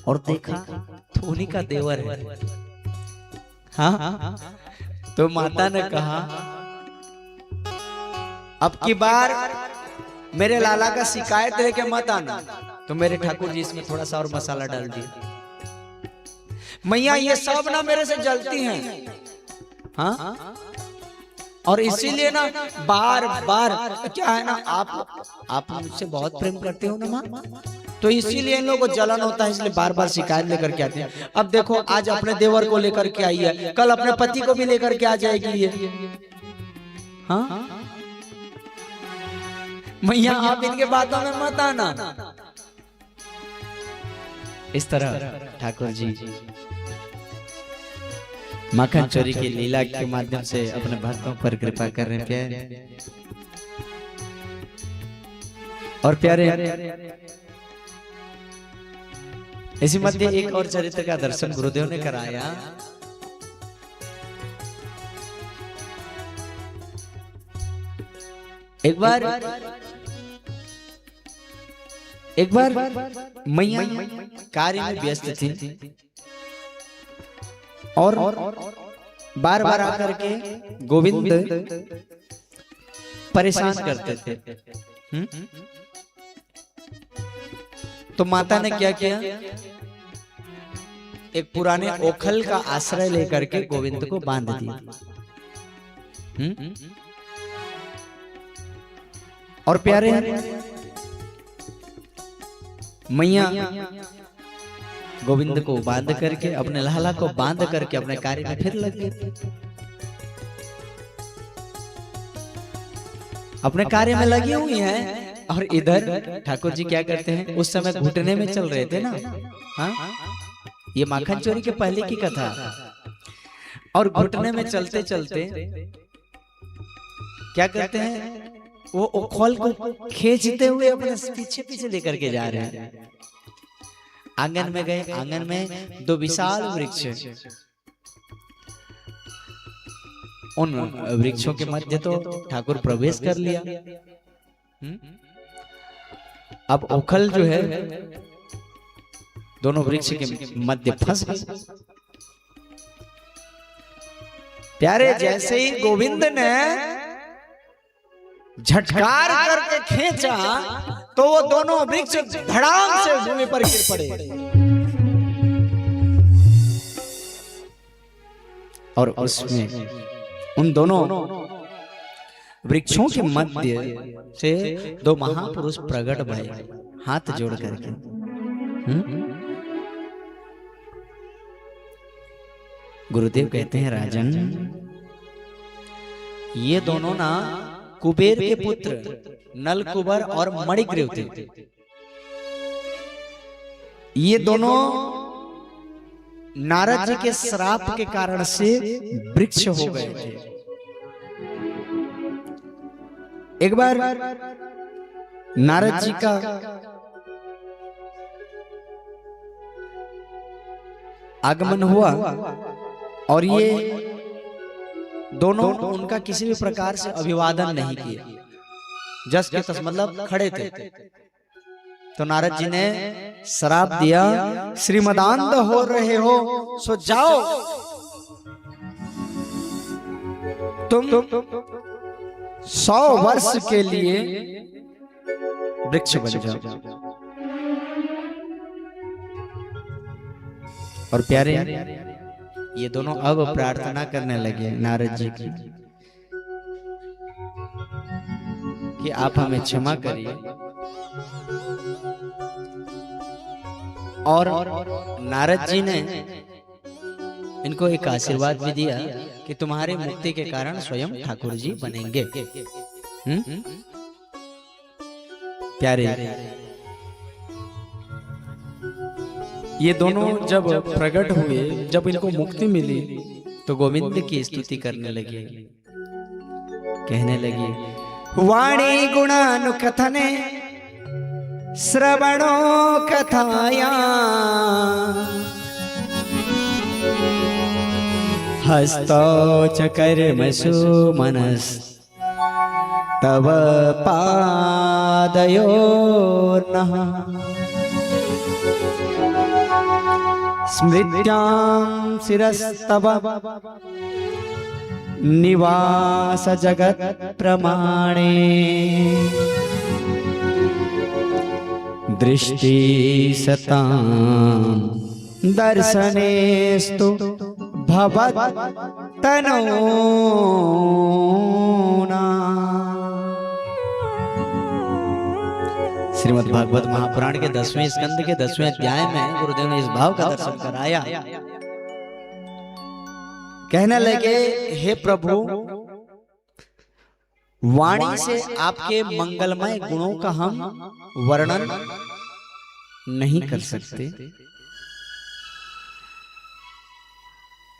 और देखा तो उन्हीं का देवर है। हाँ, तो माता ने कहा, अब की बार मेरे लाला का शिकायत लेके मत आना। तो मेरे ठाकुर जी इसमें थोड़ा सा और मसाला डाल दिया, मैया ये सब ना मेरे से जलती हैं। हाँ, और इसीलिए ना बार बार क्या है ना, आप मुझसे बहुत प्रेम करते हो ना माँ, तो इसीलिए इन लोगों को जलन होता है, इसलिए बार बार शिकायत लेकर के आते हैं। अब देखो आज अपने देवर को लेकर के आई है, कल अपने पति को भी लेकर के आ जाएगी ये। हाँ, मैया आप इनके बातों में मत आना। इस तरह ठाकुर जी माखन चोरी की लीला के माध्यम से अपने भक्तों पर कृपा कर रहे हैं। और प्यारे, इसी मध्य एक और चरित्र का दर्शन गुरुदेव ने कराया। एक बार मैया कार्य में व्यस्त थी और बार बार आकर के गोविंद परेशान करते थे। तो माता ने क्या किया, एक पुराने ओखल का आश्रय लेकर के गोविंद को बांध दिया। और प्यारे, मैया गोविंद को बांध करके, अपने लाला को बांध करके अपने कार्य में फिर लग गए। अपने कार्य में लगी हुई हैं और इधर ठाकुर जी क्या करते हैं, उस समय घुटने में चल रहे थे ना। हाँ, ये माखन चोरी के पहले की कथा। और घुटने में चलते चलते क्या करते हैं, वो ओखल को खींचते हुए अपने पीछे पीछे लेकर के जा रहे हैं। आंगन में गए, आंगन में दो विशाल वृक्ष, उन वृक्षों के मध्य तो ठाकुर प्रवेश कर लिया। अब ओखल जो है दोनों वृक्ष के मध्य फंस गई। प्यारे, जैसे ही गोविंद ने झटकार करके खींचा तो वो दोनों वृक्ष धड़ाम से भूमि पर गिर पड़े। और उसमें उन दोनों वृक्षों के मध्य से दो महापुरुष प्रकट भए, हाथ जोड़ करके। गुरुदेव कहते हैं, राजन, ये दोनों ना कुबेर के पुत्र नलकुबर और मणिग्रीव थे। ये दोनों नारद जी के श्राप के कारण से वृक्ष हो गए थे। एक बार नारद जी का आगमन हुआ और ये दोनों उनका किसी भी प्रकार से अभिवादन नहीं किया, जस के तस मतलब खड़े थे। तो नारद जी ने श्राप दिया, श्रीमदांध हो रहे हो सो जाओ, तुम 100 वर्ष के लिए वृक्ष बन जाओ। और प्यारे, ये दोनों अब प्रार्थना करने लगे नारद जी की कि आप हमें क्षमा करिए। और नारद जी ने इनको एक आशीर्वाद भी दिया कि तुम्हारे मुक्ति के कारण स्वयं ठाकुर जी बनेंगे। प्यारे, ये दोनों जब प्रकट हुए, जब इनको मुक्ति मिली तो गोविंद की स्तुति करने लगे, कहने लगे, वाणी गुणानुकथने श्रवणो कथाया हस्तो च कर्मसु मनस् तव पादयोर्नः स्मृत्यां शिरस्तव निवास जगत प्रमाणे दृष्टि सतां दर्शनेस्तु भवत् तनूना। श्रीमद् भागवत महापुराण के 10वें स्कंद के 10वें अध्याय में गुरुदेव ने इस भाव का दर्शन कराया। कहने लगे, हे प्रभु, वाणी से आपके मंगलमय गुणों का हम वर्णन नहीं कर सकते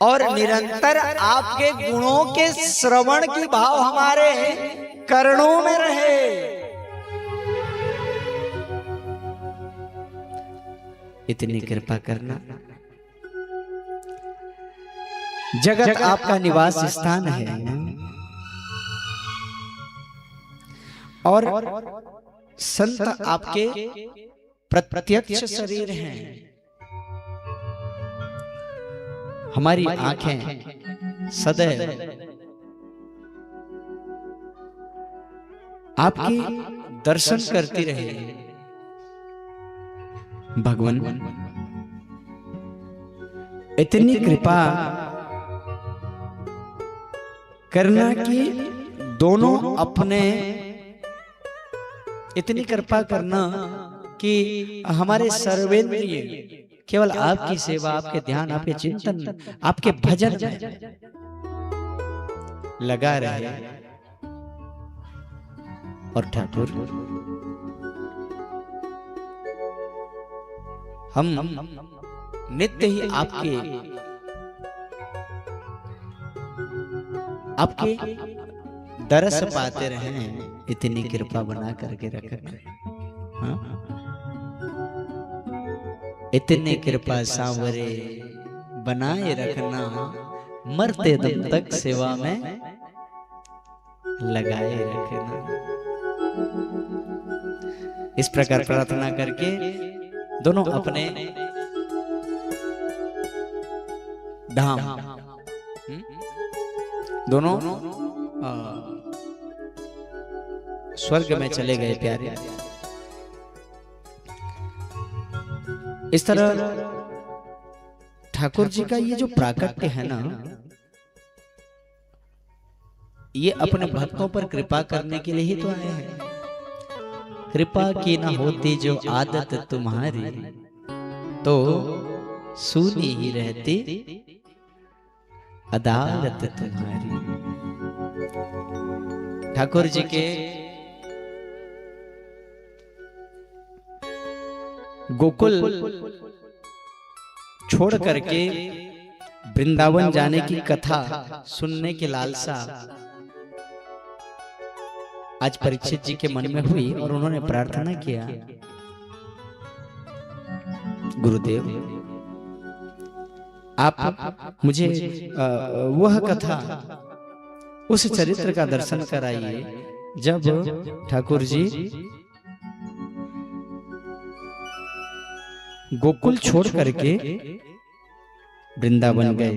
और निरंतर आपके गुणों के श्रवण की भाव हमारे कर्णों में रहे। इतनी कृपा करना। जगत आपका निवास स्थान है और संत आपके प्रत्यक्ष शरीर हैं। हमारी आंखें सदैव आपके दर्शन करती रहे। भगवान इतनी कृपा करना कि दोनों अपने, इतनी कृपा करना कि हमारे सर्वेंद्रिय केवल आपकी सेवा, आपके ध्यान, आपके चिंतन, आपके भजन में लगा रहे। और ठाकुर हम नित्य ही आपके दरस पाते रहे। इतनी कृपा बना करके रखना। हाँ? इतनी कृपा सांवरे बनाए रखना, मरते दम तक सेवा में लगाए रखना। इस प्रकार प्रार्थना करके दोनों अपने धाम, दोनों स्वर्ग में चले गए प्यारे। इस तरह ठाकुर जी का ये जो प्राकट्य है ना, ये अपने भक्तों पर कृपा करने के लिए ही तो आए हैं। कृपा की न होती जो आदत तुम्हारी, तो सूनी ही रहती अदालत तुम्हारी। ठाकुर जी के गोकुल छोड़ करके वृंदावन जाने की कथा सुनने की लालसा आज परीक्षित जी के मन में हुई और उन्होंने प्रार्थना किया, गुरुदेव आप मुझे वह कथा, उस चरित्र का दर्शन कराइए जब ठाकुर जी गोकुल छोड़ करके वृंदावन गए।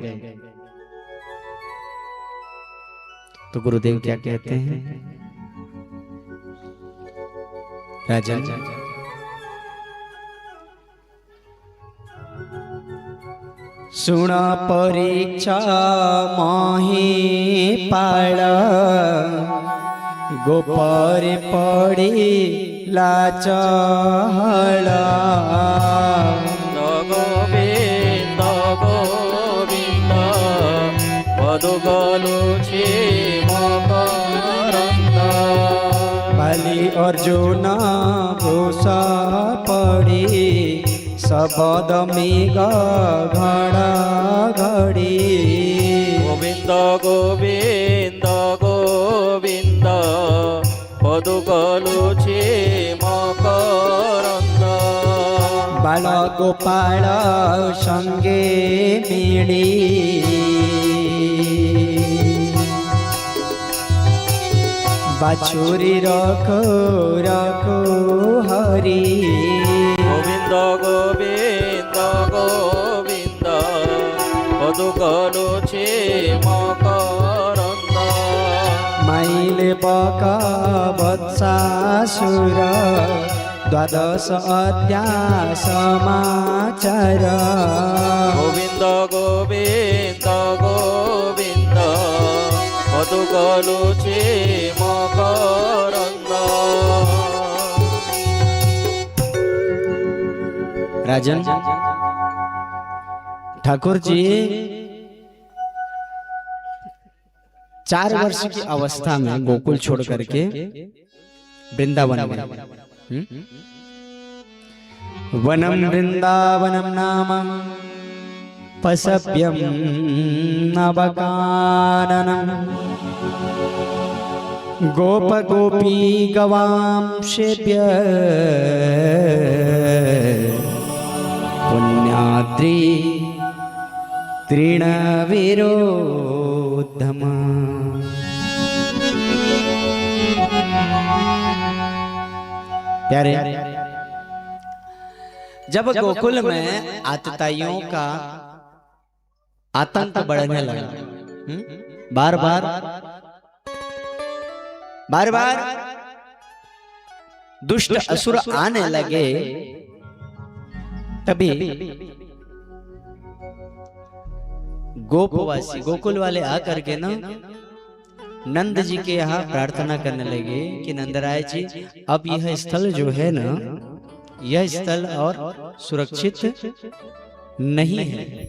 तो गुरुदेव क्या कहते हैं? राजा सुना परीक्षा माही पाड़ा, गोपर पड़ी लाचाड़ा। गोविंद गोविंद पदुगलु मकरंद। बाली अर्जुना घोषा पड़ी, शबद मेघ घड़ा घड़ी। गोविंद गोविंद गोविंद पदुगलु मकरंद। बाल गोपाल संगे मिली, बाछुरी रखो रखो हरि। गोविंद गोविंद गोविंद पदुगलु मकरंद। माइल बका वत्सासुर, द्वादश अध्याय समाचार। गोविंद गोविंद गोविंद पदुगलु मकरंद। राजन ठाकुर जी 4 वर्ष की अवस्था में गोकुल छोड़ करके वृंदावन गए। वनम वृंदावनम नाम पसप्यम नवकाननम, गोप गोपी गवां सेव्य पुण्याद्रि तृणविरोधमा। प्यारे, जब गोकुल में आतताइयों का आतंक बढ़ने लगा, बार बार दुष्ट असुर आने लगे, तभी गोपवासी गोकुल वाले आकर के ना नंद जी के यहाँ प्रार्थना करने लगे कि नंदराय जी, अब यह स्थल जो है ना, यह स्थल और सुरक्षित नहीं है,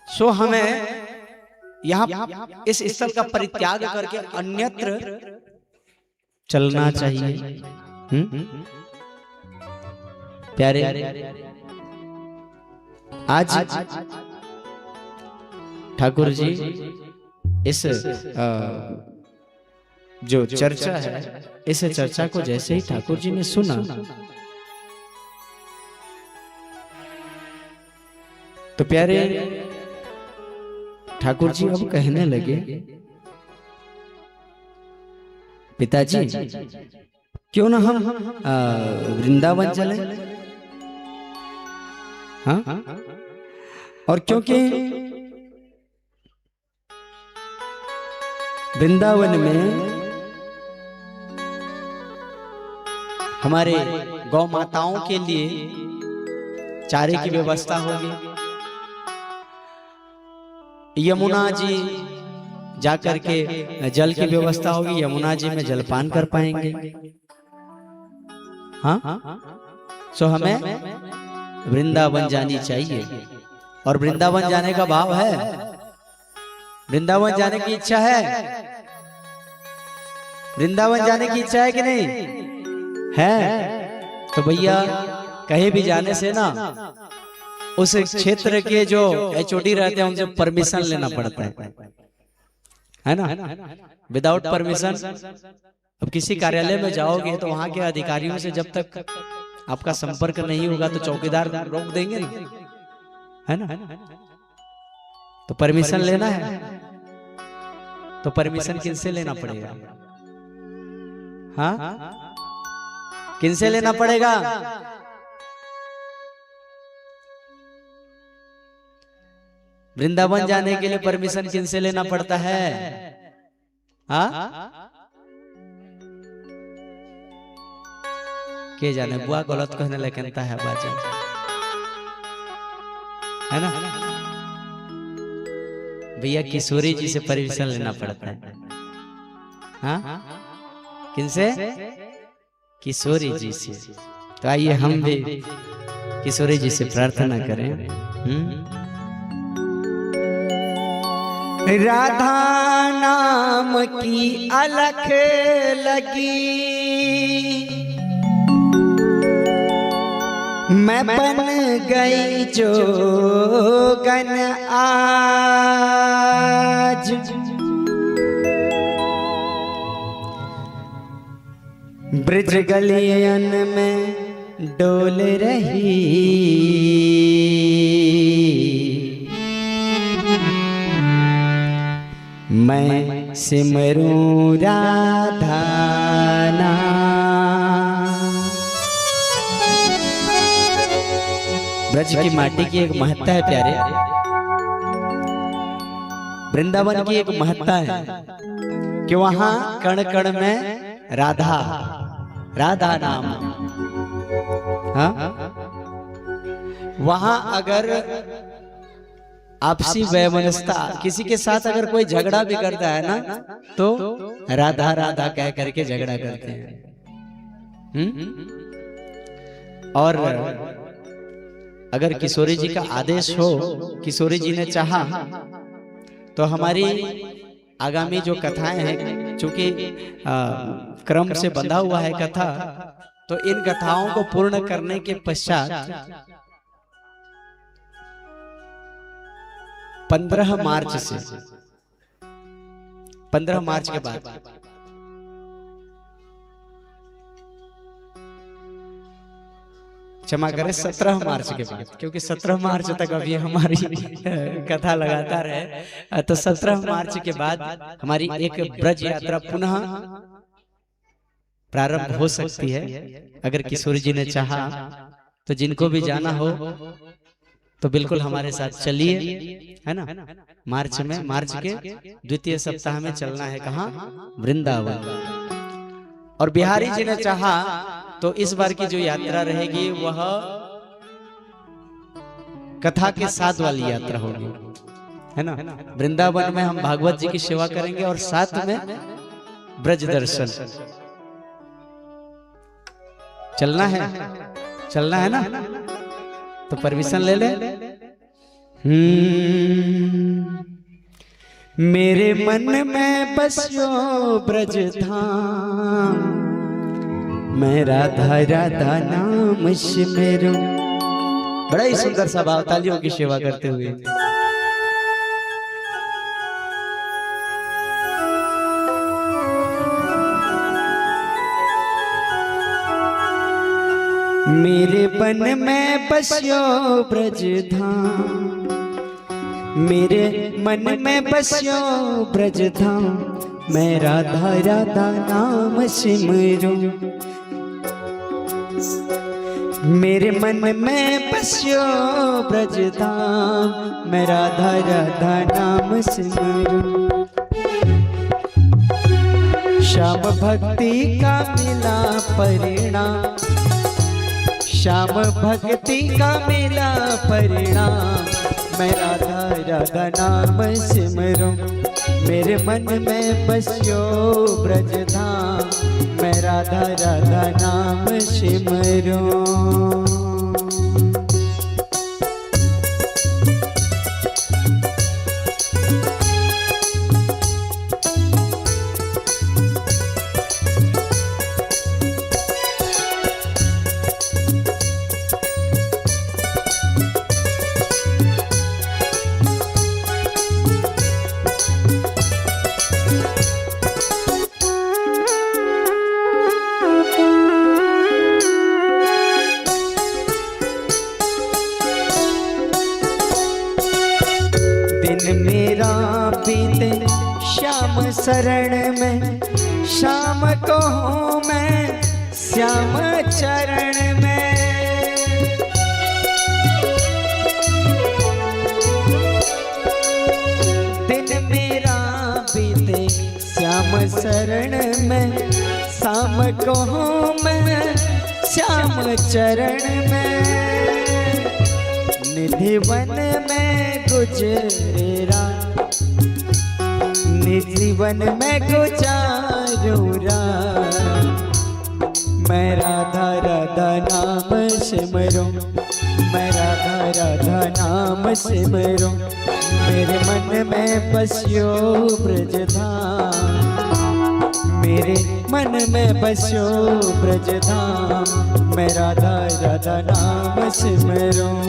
सो हमें यहाँ इस स्थल का परित्याग करके अन्यत्र चलना चाहिए। प्यारे, आज ठाकुर जी इस जो चर्चा है, इस चर्चा को जैसे ही ठाकुर जी ने सुना, तो प्यारे ठाकुर जी अब कहने लगे, पिताजी क्यों ना हम वृंदावन चले। हाँ, और क्योंकि वृंदावन में हमारे गौ माताओं के लिए चारे की व्यवस्था होगी, यमुना जी जाकर के जल की व्यवस्था होगी, यमुना जी में जलपान कर पाएंगे। हाँ, सो हमें वृंदावन जानी चाहिए, और वृंदावन जाने का भाव है, वृंदावन जाने की इच्छा है, वृंदावन जाने की इच्छा है कि नहीं है? तो भैया कहीं भी जाने से ना उस क्षेत्र के जो HOD रहते हैं उनसे परमिशन लेना पड़ता है ना? विदाउट परमिशन अब किसी कार्यालय में जाओगे तो वहां के अधिकारियों से जब तक आपका संपर्क नहीं होगा तो चौकीदार रोक देंगे ना, है ना? तो परमिशन लेना है, तो परमिशन किनसे लेना पड़ेगा? हाँ, किनसे लेना पड़ेगा? वृंदावन जाने के लिए परमिशन किनसे लेना पड़ता है? हाँ, के जाने, बुआ गलत कहने लगता है बाजी, है ना? भैया किशोरी जी से परमिशन लेना पड़ता है। हाँ, किनसे? किशोरी जी से। तो आइए हम भी किशोरी जी से प्रार्थना करें। राधा नाम की अलख लगी, मैं बन गई जोगन आज, ब्रज गलियन में डोल रही, मैं सिमरूं राधा नाम। ब्रज की माटी की एक महत्ता है प्यारे, वृंदावन की एक महत्ता है कि वहां कण कण में राधा, राधा नाम। हाँ, वहां अगर आपसी वैमनस्यता, किसी के साथ अगर कोई झगड़ा भी करता है ना तो राधा राधा कह करके झगड़ा करते हैं। और अगर किशोरी जी का आदेश हो, किशोरी जी ने चाहा तो हमारी आगामी जो कथाएं हैं, चूंकि क्रम से बंधा हुआ है कथा, तो इन कथाओं को पूर्ण करने के पश्चात 15 मार्च से 15 मार्च के बाद क्षमा करें 17 मार्च के बाद, क्योंकि 17 मार्च तक अभी हमारी कथा लगातार है। तो 17 मार्च के बाद हमारी एक ब्रज यात्रा पुनः प्रारंभ हो सकती है, अगर किशोर जी ने चाहा। तो जिनको भी जाना हो तो बिल्कुल हमारे साथ चलिए, है ना। मार्च में, मार्च के द्वितीय सप्ताह में चलना है। कहाँ? वृंदावन। और बिहारी जी ने चाहा तो इस बार की जो यात्रा रहेगी वह कथा के साथ वाली यात्रा होगी, है ना। वृंदावन में हम भागवत जी की सेवा करेंगे और साथ में ब्रज दर्शन। चलना है, चलना है ना। तो परमिशन ले ले। मेरे मन में बसियो ब्रज धाम, मैं राधा राधा नाम सिमरूं। बड़ा ही सुंदर सा भाव, तालियों की सेवा करते हुए। मेरे बन में बसियो ब्रज धाम, मेरे मन में बसियो ब्रज धाम, मैं राधा राधा नाम सिमरूं। मेरे मन में बसियो ब्रज धाम, मैं राधा राधा नाम सिमरूं। श्याम भक्ति का मिला परिणाम, श्याम भक्ति का मिला परिणाम, मैं राधा राधा नाम सिमरूं। मेरे मन में बसियो ब्रज धाम, मैं राधा राधा नाम सिमरूं। मेरा बीते श्याम शरण में, शाम को हूँ मैं श्याम चरण में। दिन मेरा बीते श्याम शरण में, शाम को हूँ मैं श्याम चरण में। निधि वन में गुजरे रात, निधि वन में गुजारूं रात, मैं राधा राधा नाम सिमरूं, मैं राधा राधा नाम सिमरूं। मेरे मन में बसियो ब्रज धाम, मेरे मन में बसियो ब्रज धाम, मैं राधा राधा नाम सिमरूं।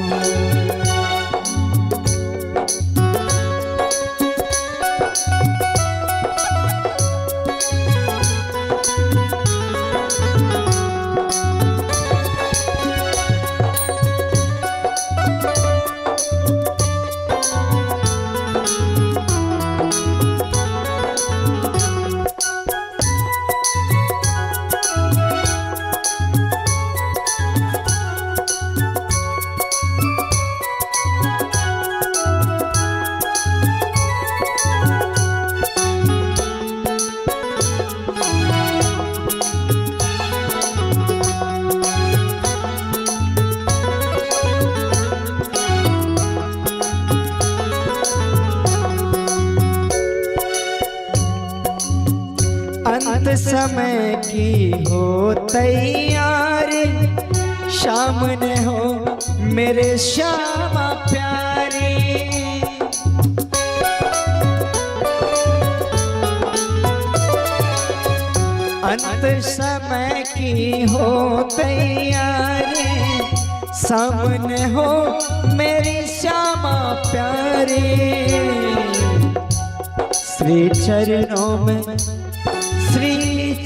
अंत समय की हो तैयारी, शाम ने हो मेरे श्यामा प्यारी। अंत समय की हो तैयारी, सामने हो मेरी श्यामा प्यारी। श्री चरणों में, श्री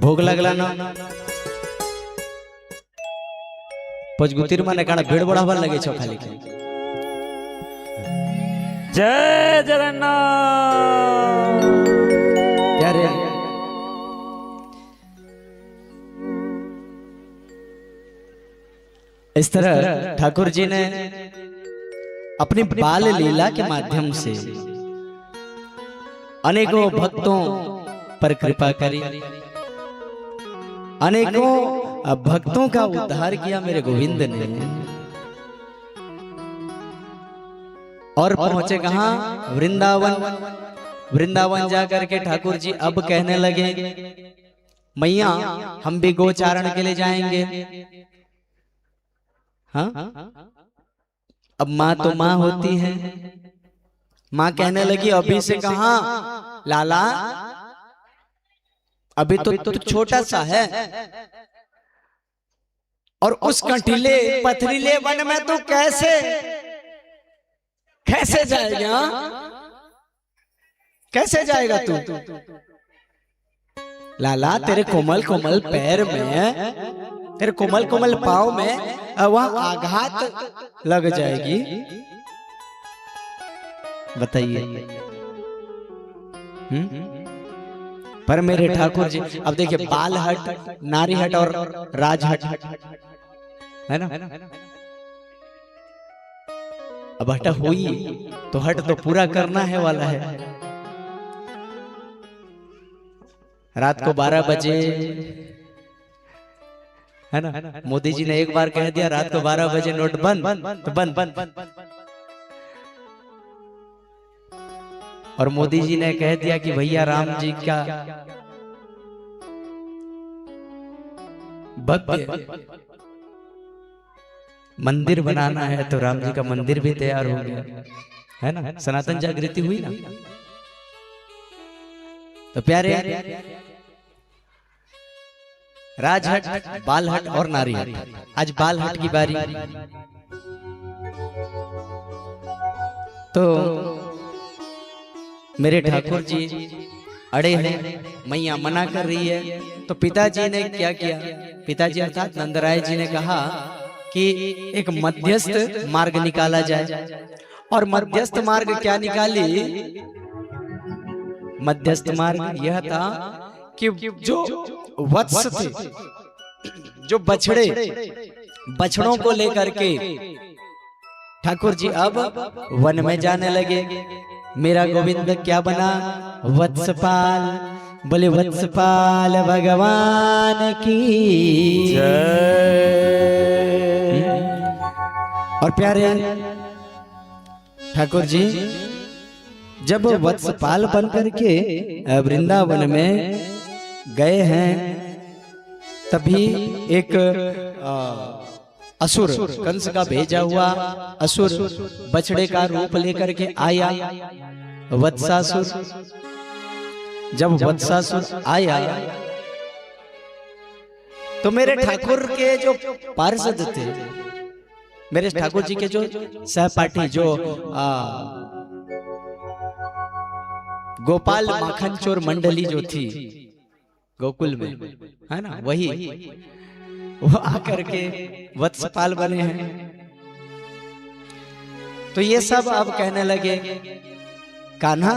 भोग लगला ना पचगुतिर माने काना भीड़ बढ़ावा लगे छो खाली के। जय जगन्नाथ। प्यारे इस तरह ठाकुर जी ने अपनी बाल लीला के माध्यम से अनेकों भक्तों पर कृपा करी, अनेकों भक्तों का उद्धार किया मेरे गोविंद ने। और पहुंचे कहां? वृंदावन। वृंदावन जाकर के ठाकुर जी अब कहने लगे मैया हम भी गोचारण के लिए जाएंगे। हाँ, अब माँ तो माँ होती है। माँ कहने लगी अभी से कहा लाला, अभी तो छोटा सा है और उस कंटीले पथरीले वन में तो कैसे जाएगा? कैसे जाएगा तू? लाला तेरे कोमल कोमल पैर में, तेरे कोमल कोमल पाँव में वहां आघात लग जाएगी। बताइए। पर मेरे ठाकुर जी अब देखिए बाल हट, नारी हट और राज हट है ना। अब हट हुई तो हट तो पूरा करना है वाला है। रात को 12 बजे है ना, मोदी जी ने एक बार कह दिया रात को 12 बजे नोट बंद तो बंद। और मोदी जी ने कह दिया कि भैया राम जी का भव्य मंदिर बनाना है तो राम जी का मंदिर भी तैयार हो गया है ना। सनातन जागृति हुई ना। तो प्यारे राजहट, बालहट और नारी हट। आज बालहट की बारी। तो मेरे ठाकुर जी अड़े हैं, मैया मना कर रही है। तो पिताजी ने क्या किया? पिताजी अर्थात नंदराय जी ने कहा कि एक मध्यस्थ मार्ग निकाला जाए। और मध्यस्थ मार्ग क्या निकाली? मध्यस्थ मार्ग यह था कि जो वत्स थे, जो बछड़ों को लेकर के ठाकुर जी अब वन में जाने लगे। मेरा गोविंद क्या बना? वत्सपाल। बोले वत्सपाल भगवान की जय। और प्यारे ठाकुर जी जब वत्सपाल बन करके वृंदावन में गए हैं तभी एक असुर, कंस का भेजा हुआ असुर बछड़े का रूप लेकर के आया, वत्सासुर। जब वत्सासुर आया तो मेरे ठाकुर के जो पार्षद थे, मेरे ठाकुर जी के जो सहपाठी, जो गोपाल माखन चोर मंडली जो थी गोकुल में है ना, वही वो आकर के वत्सपाल बने हैं। तो ये सब अब कहने लगे कान्हा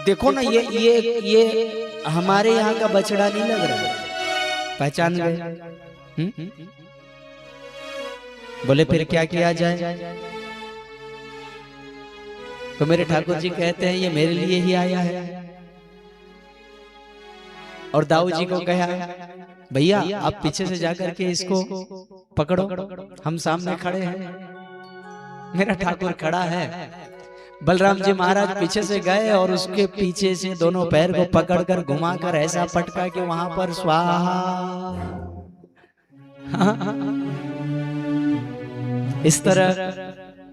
देखो ना, ये हमारे यहाँ का बछड़ा नहीं लग रहा। पहचान गए? बोले फिर क्या किया जाए? तो मेरे ठाकुर जी कहते हैं ये मेरे लिए ही आया है। और दाऊ जी को कहा भैया आप पीछे से जाकर के इसको पकड़ो, हम सामने खड़े हैं। मेरा ठाकुर खड़ा है। बलराम जी महाराज पीछे से गए और उसके पीछे से दोनों पैर को पकड़कर घुमाकर ऐसा पटका कि वहां पर स्वाहा। इस तरह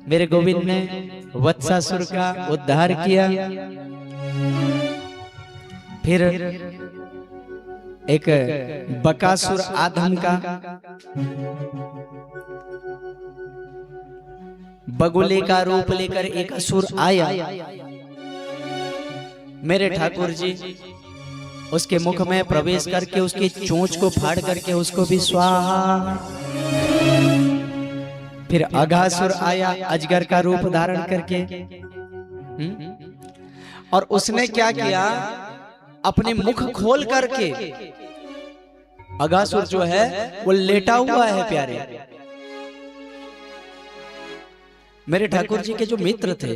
मेरे गोविंद ने वत्सासुर का उद्धार किया। फिर एक बकासुर आधम का, बगुले का रूप लेकर एक असुर आया। मेरे ठाकुर जी उसके मुख में प्रवेश करके उसकी चोंच को फाड़ करके उसको भी स्वाहा। फिर अघासुर आया अजगर का रूप धारण करके, और उसने क्या किया, अपने मुख खोल करके, अघासुर जो है वो लेटा हुआ है प्यारे। मेरे ठाकुर जी के जो मित्र थे,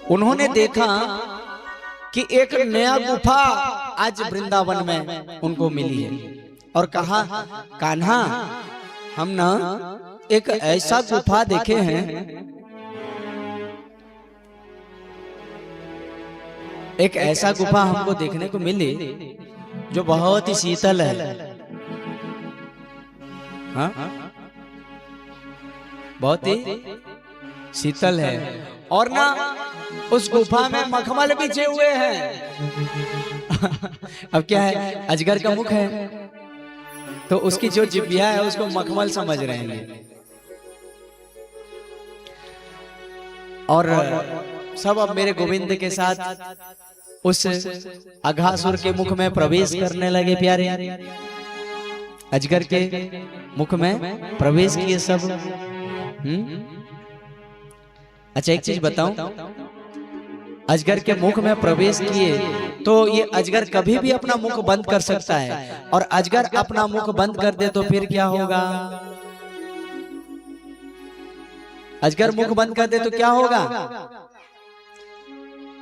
उन्होंने देखा कि एक नया गुफा आज वृंदावन में उनको मिली है, और कहा, कान्हा, हम ना एक ऐसा गुफा देखे हैं, एक ऐसा गुफा हमको देखने को मिली जो बहुत ही शीतल है। हाँ? बहुत ही शीतल है, और ना उस गुफा में मखमल बिछे हुए हैं। अब क्या है, अजगर का मुख है तो उसकी जो जिह्वा है उसको मखमल समझ रहे हैं, और सब अब मेरे गोविंद के साथ उस अघासुर के मुख में प्रवेश करने लगे प्यारे। अजगर के मुख में प्रवेश किए सब। अच्छा एक चीज बताऊं, अजगर के मुख में प्रवेश किए तो ये अजगर कभी भी अपना मुख बंद कर सकता है, और अजगर अपना मुख बंद कर दे तो फिर क्या होगा? अजगर मुख बंद कर दे तो क्या होगा?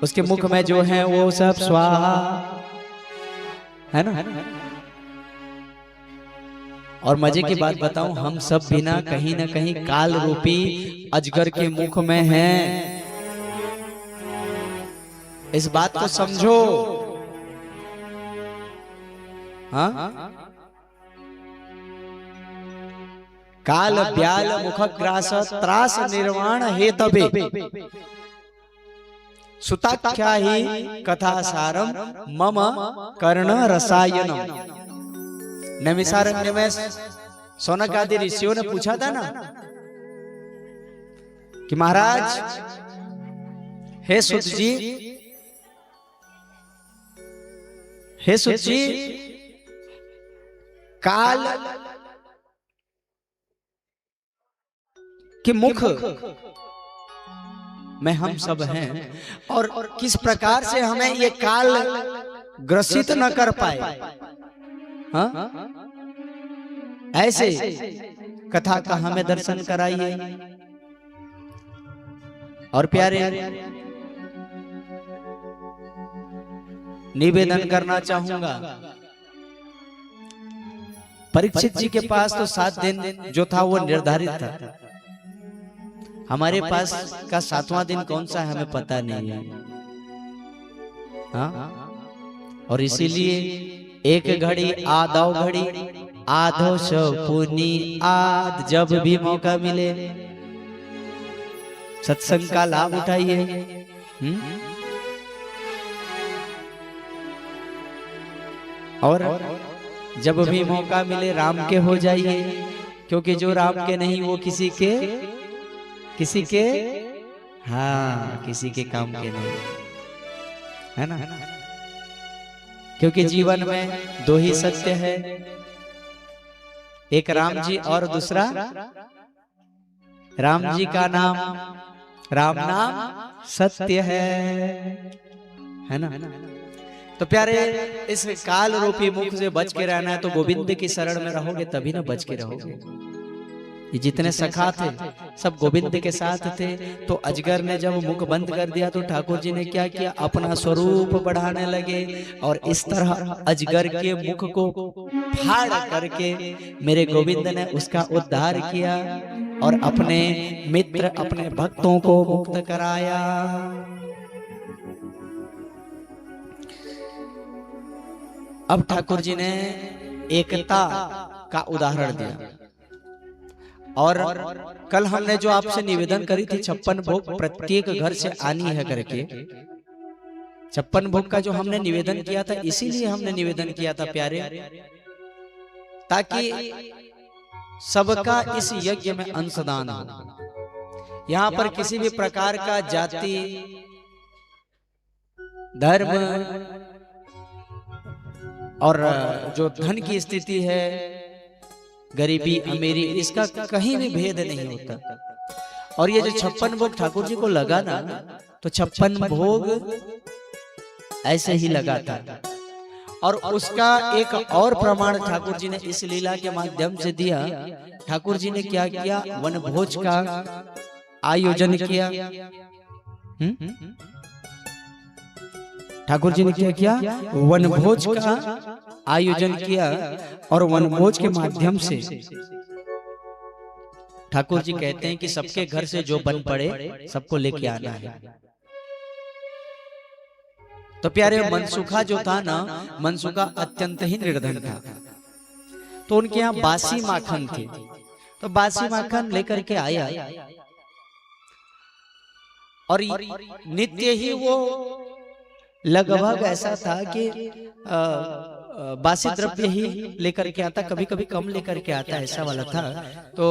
उसके मुख में जो है वो सब स्वाहा, है ना? और मजे की बात बताऊं, हम सब भी ना कहीं काल रूपी अजगर के मुख में हैं। इस बात को समझो। हाँ? काल ब्याल मुखग्रास त्रास निर्वाण हेतबे सुताख्या ही कथा सारम मम कर्ण रसायनम। नैमिषारण्य में सौनक आदि ऋषियों ने पूछा था ना कि महाराज, हे सुत जी, हे सुत जी, काल के मुख में हम सब हैं, और किस प्रकार से हमें ये काल ग्रसित न कर पाए। हाँ? ऐसे कथा का हमें दर्शन कराइए। और प्यारे, निवेदन करना चाहूंगा, परीक्षित जी के पास तो 7 दिन जो था वो निर्धारित था। हमारे पास का 7वां दिन कौन सा है हमें पता नहीं है। हाँ? और इसीलिए एक घड़ी आधो घड़ी आधो पुनी आध, जब भी मौका मिले सत्संग का लाभ उठाइए। और जब भी मौका मिले राम के हो जाइए, क्योंकि जो राम के नहीं वो किसी के हाँ किसी के काम के नहीं, है ना? क्योंकि जीवन में 2 ही सत्य है, एक राम जी और दूसरा राम जी का नाम, राम नाम सत्य है ना? तो प्यारे, इस काल रूपी मुख से बच के रहना है तो गोविंद की शरण में रहोगे तभी ना बच के रहोगे। ये जितने सखा थे सब गोविंद के साथ थे, तो अजगर ने जब मुख बंद कर दिया तो ठाकुर जी ने क्या किया, अपना स्वरूप बढ़ाने लगे, और इस तरह अजगर के मुख को फाड़ करके मेरे गोविंद ने उसका उद्धार किया और अपने मित्र अपने भक्तों को मुक्त कराया। अब ठाकुर जी ने एकता का उदाहरण दिया, और कल हमने जो आपसे निवेदन करी थी 56 भोग प्रत्येक घर से आनी है करके, 56 भोग का जो हमने निवेदन किया था, इसीलिए हमने निवेदन किया था प्यारे, ताकि सबका इस यज्ञ में अंशदान हो। यहाँ पर किसी भी प्रकार का जाति, धर्म और जो धन की स्थिति है, गरीबी अमीरी, इसका कहीं भी भेद नहीं होता। और ये जो 56 भोग ठाकुर जी को लगा ना, तो 56 भोग ऐसे ही लगा था। और उसका एक और प्रमाण ठाकुर जी ने इस लीला के माध्यम से दिया। ठाकुर जी ने क्या किया? वनभोज का आयोजन किया। ठाकुर जी ने क्या किया? वनभोज का आयोजन किया। और वनभोज के माध्यम से ठाकुर जी कहते हैं कि सबके घर से जो बन पड़े सबको लेके आना है। तो प्यारे, मनसुखा जो था ना, मनसुखा अत्यंत ही निर्धन था। तो उनके यहाँ बासी माखन थे, तो बासी माखन लेकर के आया। और नित्य ही वो लगभग ऐसा था कि बासी द्रव्य ही लेकर के आता, कभी कभी कम लेकर के आता, ऐसा वाला था। तो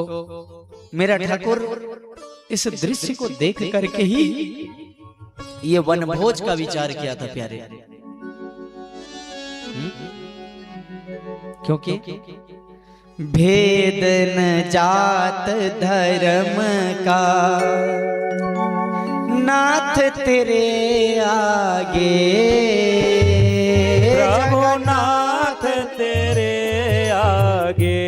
मेरा ठाकुर इस दृश्य को देख करके ही ये वनभोज का विचार किया था प्यारे। क्योंकि भेद न जात धर्म का, नाथ तेरे आगे, प्रभु नाथ तेरे आगे,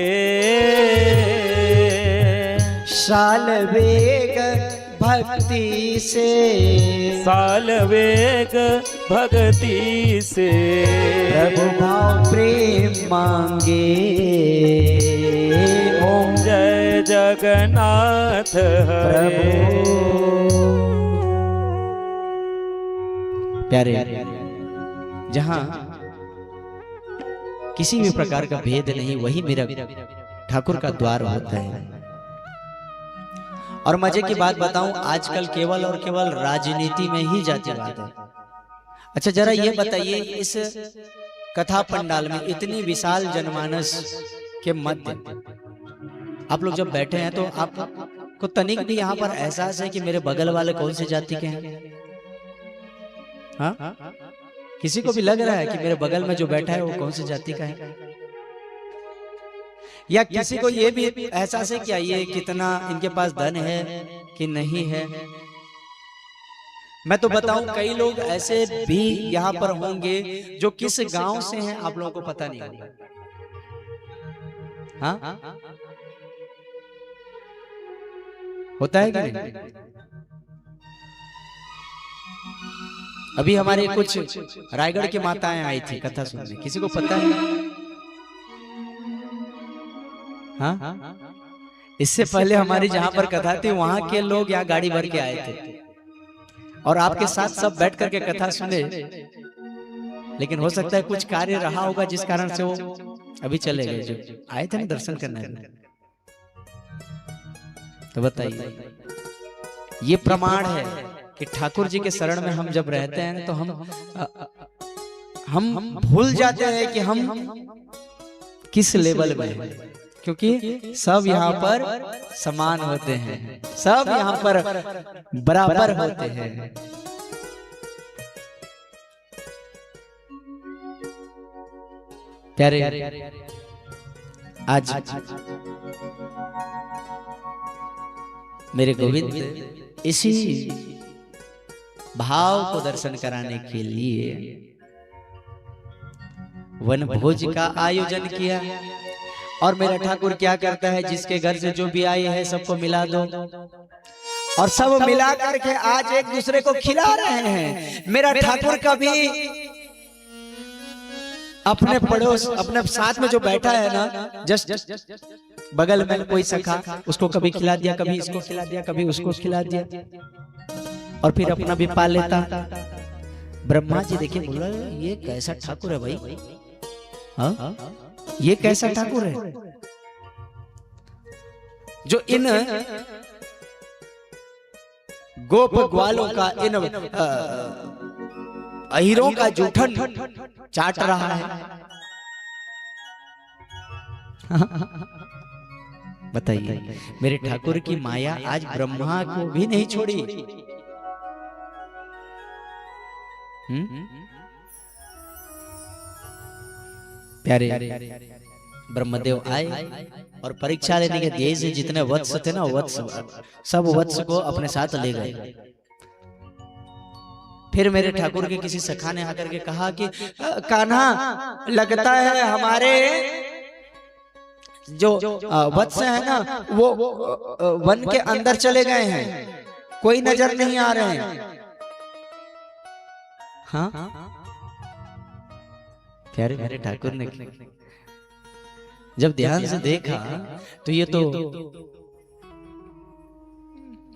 साल वेग भक्ति से, साल वेग भक्ति से, प्रभु भाव प्रेम मांगे। ओम जय जगन्नाथ हरे। प्यारे, जहां किसी भी प्रकार का भेद नहीं, वही मेरा ठाकुर का द्वार होता है। और मजे की बात बताऊं, आजकल केवल और केवल राजनीति में ही जातिवाद है। अच्छा, जरा ये बताइए, इस कथा पंडाल में इतनी विशाल जनमानस के मध्य आप लोग जब बैठे हैं, तो आपको तनिक भी यहाँ पर एहसास है कि मेरे बगल वाले कौन सी जाति के हैं? हाँ, किसी को भी लग रहा है कि मेरे बगल में जो बैठा है वो कौन सी जाति का है? या किसी को ये भी एहसास है क्या ये कितना इनके पास धन है कि नहीं है? मैं तो बताऊं, कई लोग ऐसे भी यहाँ पर होंगे जो किस गांव से हैं आप लोगों को पता नहीं होगा। हाँ, होता है कि नहीं? अभी हमारे कुछ रायगढ़ की माताएं आई थी कथा सुनने, किसी को पता है? हाँ, इससे पहले हमारी जहां पर कथा थी वहां के लोग यहाँ गाड़ी भर के आए थे और आपके साथ सब बैठ करके कथा सुने। लेकिन हो सकता है कुछ कार्य रहा होगा जिस कारण से वो अभी चले गए, जो आए थे ना दर्शन करने में। तो बताइए, ये प्रमाण है कि ठाकुर जी के शरण में हम जब रहते हैं तो हम भूल जाते हैं कि हम किस लेवल में हैं, क्योंकि सब यहाँ पर समान होते हैं, सब यहाँ पर बराबर होते हैं। प्यारे, आज मेरे गोविंद इसी भाव को दर्शन कराने के लिए वनभोज का आयोजन किया। और मेरा ठाकुर क्या करता है, जिसके घर से जो भी आए हैं सबको मिला दो, और सब मिला करके आज एक दूसरे को खिला रहे हैं। मेरा ठाकुर कभी अपने पड़ोस, अपने साथ में जो बैठा है ना, जस्ट बगल में कोई सखा, उसको कभी खिला दिया, कभी इसको खिला दिया, कभी उसको खिला दिया, और फिर अपना भी पा लेता। ब्रह्मा जी देखिए, बोला ये कैसा ठाकुर है भाई? हाँ, ये कैसा ठाकुर है जो इन गोप ग्वालों का, इन अहिरों का जूठन चाट रहा है। बताइए, मेरे ठाकुर की माया आज ब्रह्मा को भी नहीं छोड़ी। प्यारे ब्रह्मदेव आए और परीक्षा लेने के देश से जितने वत्स थे ना, वत्स सब वत्स को अपने साथ ले गए। फिर मेरे ठाकुर के किसी सखा ने आकर के कहा कि कान्हा, लगता है हमारे जो वत्स है ना वो वन के अंदर चले गए हैं, कोई नजर नहीं आ रहे हैं। हाँ, प्यारे मेरे ठाकुर ने जब ध्यान से देखा तो ये तो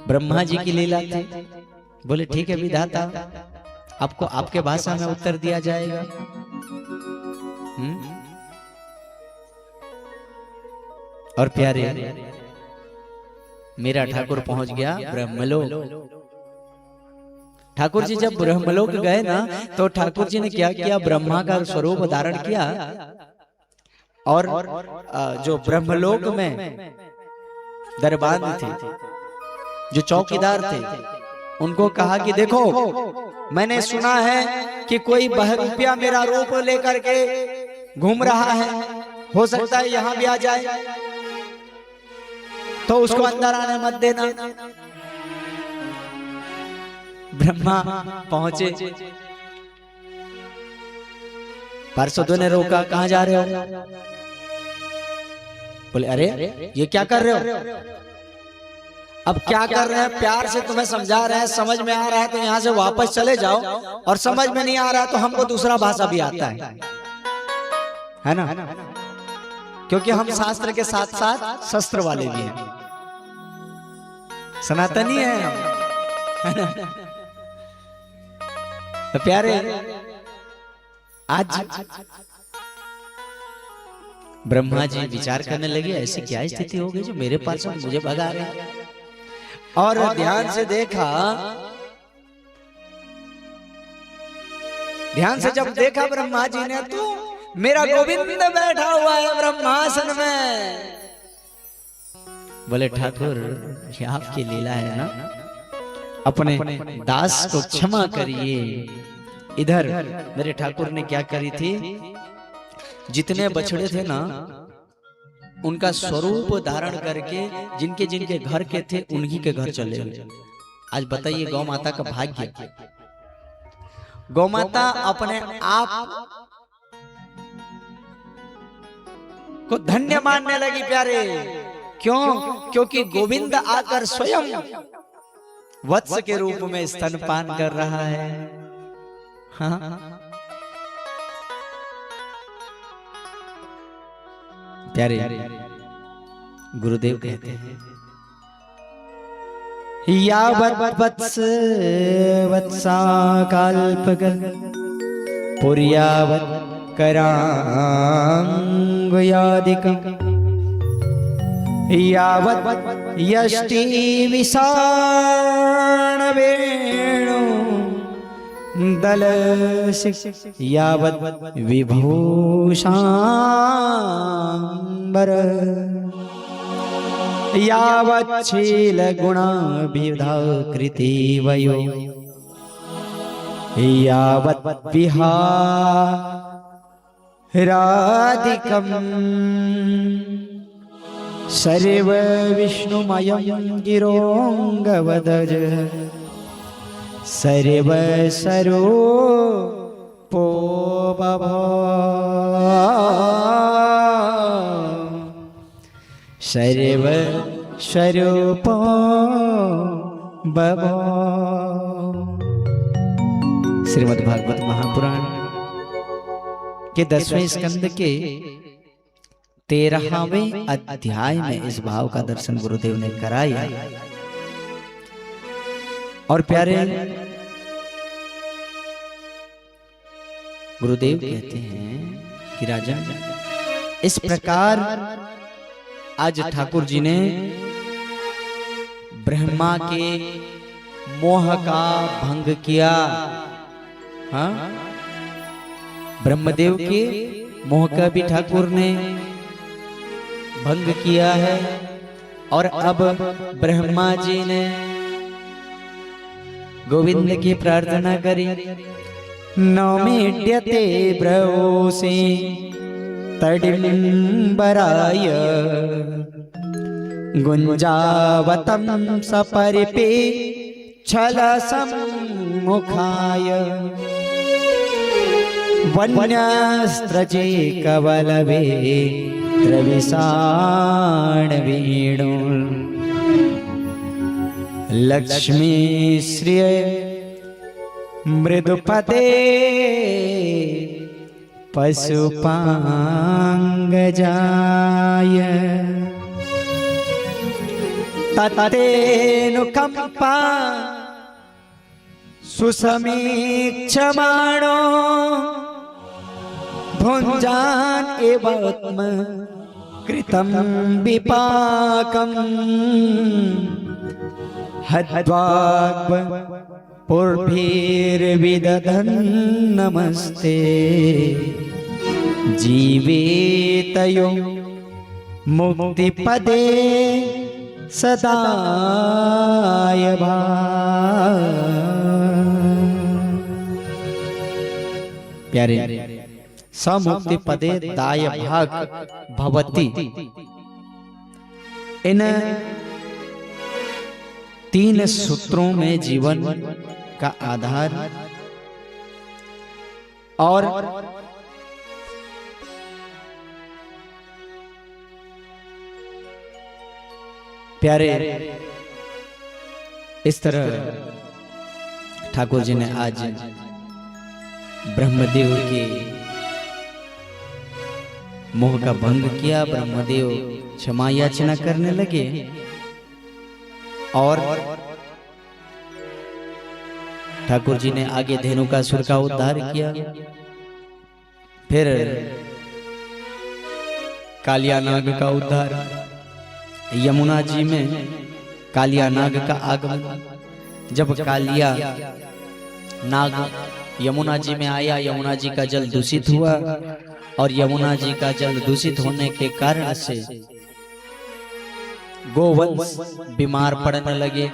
ब्रह्मा जी की लीला थी। बोले ठीक है विधाता, आपको आपके भाषा में उत्तर दिया जाएगा। और प्यारे मेरा ठाकुर पहुंच गया ब्रह्मलोक। ठाकुर जी जब ब्रह्मलोक गए ना तो ठाकुर जी ने क्या किया, ब्रह्मा का स्वरूप धारण किया और जो ब्रह्मलोक में दरबान थे, जो चौकीदार थे, उनको कहा कि देखो, मैंने सुना है कि कोई बहरूपिया मेरा रूप लेकर के घूम रहा है, हो सकता है यहां भी आ जाए, तो उसको अंदर आने मत देना। ब्रह्मा पहुंचे, पार्षदों ने रोका, कहां जा रहे हो? बोले अरे ये क्या कर रहे हो? अब क्या कर रहे हैं, प्यार से तुम्हें समझा रहे हैं, समझ में आ रहा है तो यहां से वापस चले जाओ, और समझ में नहीं आ रहा है तो हमको दूसरा भाषा भी आता है ना, क्योंकि हम शास्त्र के साथ साथ शस्त्र वाले भी हैं, सनातनी है हम। तो प्यारे आज ब्रह्मा जी विचार करने लगे, ऐसी क्या स्थिति हो गई जो मेरे पास मुझे भगा रहे हैं। और ध्यान से देखा, ध्यान से जब देखा ब्रह्मा जी ने तो मेरा गोविंद बैठा हुआ है ब्रह्मासन में। बोले ठाकुर ये आपकी लीला है ना, अपने दास को क्षमा करिए। इधर मेरे ठाकुर ने क्या करी थी, जितने बछड़े थे ना उनका स्वरूप धारण करके जिनके जिनके घर के थे उन्हीं के घर चले गए। आज बताइए गौ माता का भाग्य। गौ माता अपने आप को धन्य मानने लगी प्यारे। क्यों? क्योंकि गोविंद आकर स्वयं वत्स के रूप में स्तनपान कर रहा है। हाँ? प्यारे गुरुदेव कहते हैं, यावत् वत्स वत्सा कल्पगल पुर्यावत् करांगयादिकं यावत् यष्टि विसाण वेणु दलसिक यावत् विभूषांबर यावत् शील गुणाभिधाकृति वयो यावत् विहारादिकं सर्व विष्णुमयं गिरोंगवदज सर्व स्वरूपो बभो सर्व स्वरूपो बभो। श्रीमद् भागवत महापुराण के 10वें स्कंद के 13वें अध्याय में इस भाव का दर्शन गुरुदेव ने कराया। और प्यारे गुरुदेव कहते हैं कि राजन, इस प्रकार आज ठाकुर जी ने ब्रह्मा के मोह का भंग किया। हाँ, ब्रह्मदेव के मोह का भी ठाकुर ने भंग किया है और अब ब्रह्मा जी ने गोविंद की प्रार्थना करी। नौमीड्यते ब्रवोसि तडिम्बराय गुंजावतं सपरिपे छलसम्मुखाय वन्यास्त्रजे कवलवे त्रविसाणवेणु लक्ष्मी श्रिय मृदुपदे पशुपांगजाय ततेनुकंपा सुसमीक्षमाणो भुञ्जान एवात्म कृतं विपाकम् हद्वाग्व पुर्भिर्विदधन् नमस्ते जीवेतयो मुक्तिपदे सदाय भा। प्यारे समुक्ति पदे दाय भाग भवति, इन 3 सूत्रों में जीवन का आधार और प्यारे इस तरह ठाकुर जी ने आज ब्रह्मदेव के मोह का भंग किया। ब्रह्मदेव क्षमा याचना करने लगे और ठाकुर जी ने आगे धेनुकासुर का उद्धार किया। फिर कालिया नाग का उद्धार, यमुना जी में कालिया नाग का आगमन। जब कालिया नाग यमुना जी में आया, यमुना जी का जल दूषित हुआ और यमुना जी का जल दूषित होने के कारण से गोवंश बीमार पड़ने लगे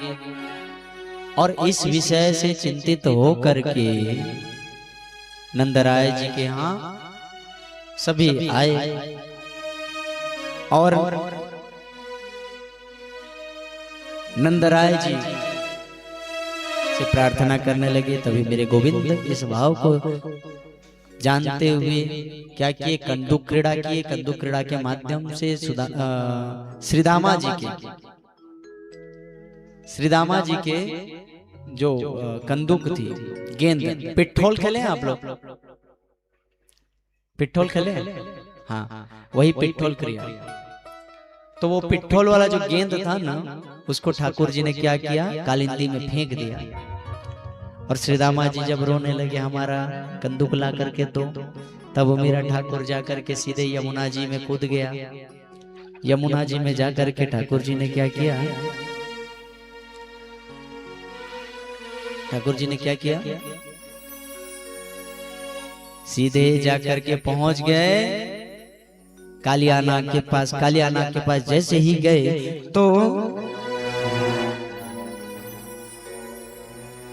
और इस विषय से चिंतित हो करके नंदराय जी के यहाँ सभी आए और नंदराय जी से प्रार्थना करने लगे। तभी मेरे गोविंद इस भाव को जानते हुए क्या किए, कंदुक क्रीड़ा किए। कंदुक क्रीड़ा के माध्यम से श्रीदामा जी के जो कंदुक थी, गेंद, पिट्ठोल खेले आप लोग? पिट्ठोल खेले? हाँ, वही पिट्ठोल क्रिया। तो वो पिट्ठोल वाला जो गेंद था ना, उसको ठाकुर जी ने क्या किया, कालिंदी में फेंक दिया। और श्रीदामा जी जब रोने लगे हमारा कंदुक ला करके, तो तब मेरा ठाकुर जाकर के सीधे यमुना जी में कूद गया। यमुना जी में जाकर के ठाकुर जी ने क्या किया, ठाकुर जी ने क्या किया, सीधे जाकर के पहुंच गए कालिया नाग के पास। कालिया नाग के पास जैसे ही गए तो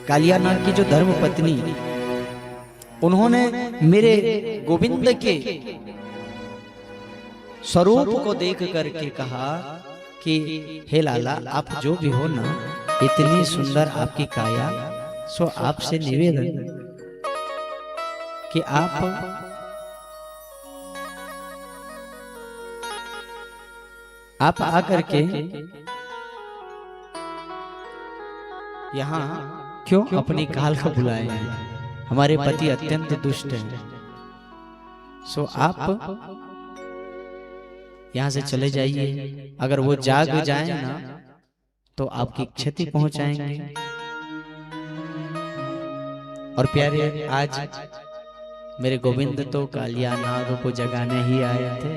कालिया नाग की जो धर्म पत्नी, उन्होंने मेरे गोविंद के स्वरूप को देख करके कहा कि हे लाला, आप जो भी हो ना, इतनी सुंदर आपकी काया, सो आपसे निवेदन कि आप आकर के यहाँ क्यों अपनी काल को बुलाए हैं? हमारे पति अत्यंत दुष्ट हैं, सो आप यहाँ से चले जाइए। अगर वो जाग जाए ना तो आपकी क्षति पहुंचाएंगे। और प्यारे, आज मेरे गोविंद तो कालिया नाग को जगाने ही आए थे।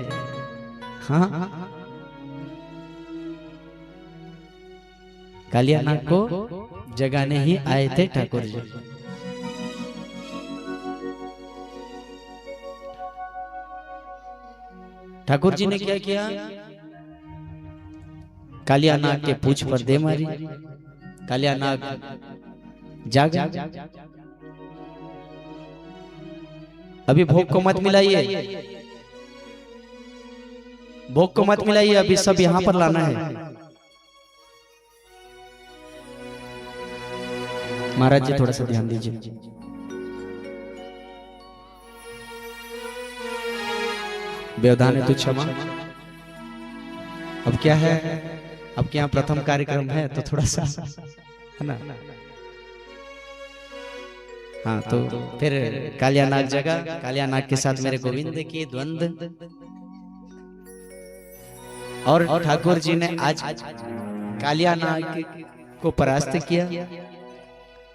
हाँ, कालिया नाग को जगाने ही आए थे ठाकुर जी। ठाकुर जी ने क्या किया, कालिया नाग के पूंछ पर दे मारी। कालिया नाग जागा। अभी भोग को मत मिलाइए, भोग को मत मिलाइए, अभी सब यहां पर लाना है। महाराज जी थोड़ा सा ध्यान दीजिए। व्यवधान है तो क्षमा। अब क्या है, अब क्या प्रथम कार्यक्रम है तो थोड़ा सा है ना। हाँ तो फिर कालिया नाग जगह, कालिया नाग के साथ मेरे गोविंद की द्वंद्व। और ठाकुर जी ने आज कालिया नाग को परास्त किया।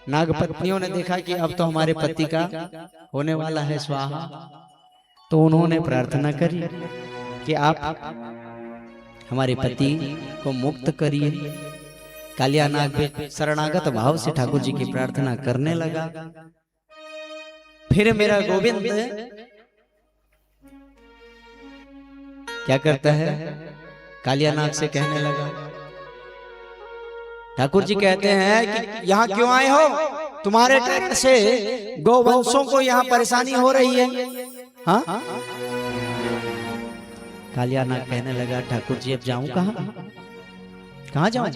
नाग पत्नियों ने देखा कि अब तो हमारे पति का होने वाला है स्वाहा, तो उन्होंने प्रार्थना करी कि आप हमारे पति को मुक्त करिए। कालिया नाग भी शरणागत भाव से ठाकुर जी की प्रार्थना करने लगा। फिर मेरा गोविंद क्या करता है, कालिया नाग से कहने लगा। ठाकुर जी कहते हैं कि यहाँ क्यों आए हो, तुम्हारे कारण से गौवंशों को यहाँ परेशानी हो रही है। हाँ, कालिया नाग कहने लगा, ठाकुर जी अब जाऊं कहाँ, कहाँ जाऊं?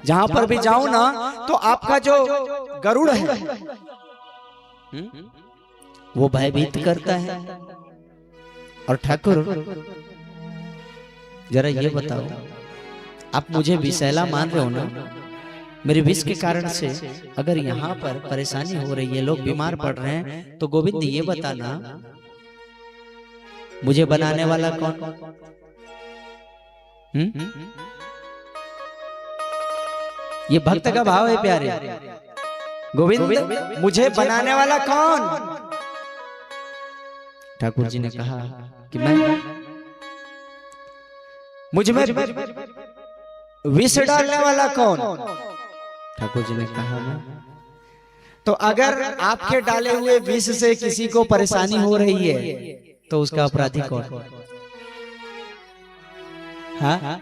जहां पर भी जाऊं ना तो आपका जो गरुड़ है वो भयभीत करता है। और ठाकुर जरा ये बताओ, आप मुझे विषैला मान रहे हो ना, मेरे विष के कारण से अगर यहाँ पर परेशानी हो रही है, लोग बीमार पड़ रहे हैं, तो गोविंद ये बताना मुझे बनाने वाला कौन? ये भक्त का भाव है प्यारे। गोविंद मुझे बनाने वाला कौन? ठाकुर जी ने कहा कि मैं, मुझ में विष डालने वाला कौन? ठाकुर जी ने कहा मैं। तो अगर आपके डाले हुए विष से किसी को परेशानी हो रही है तो उसका अपराधी कौन? हाँ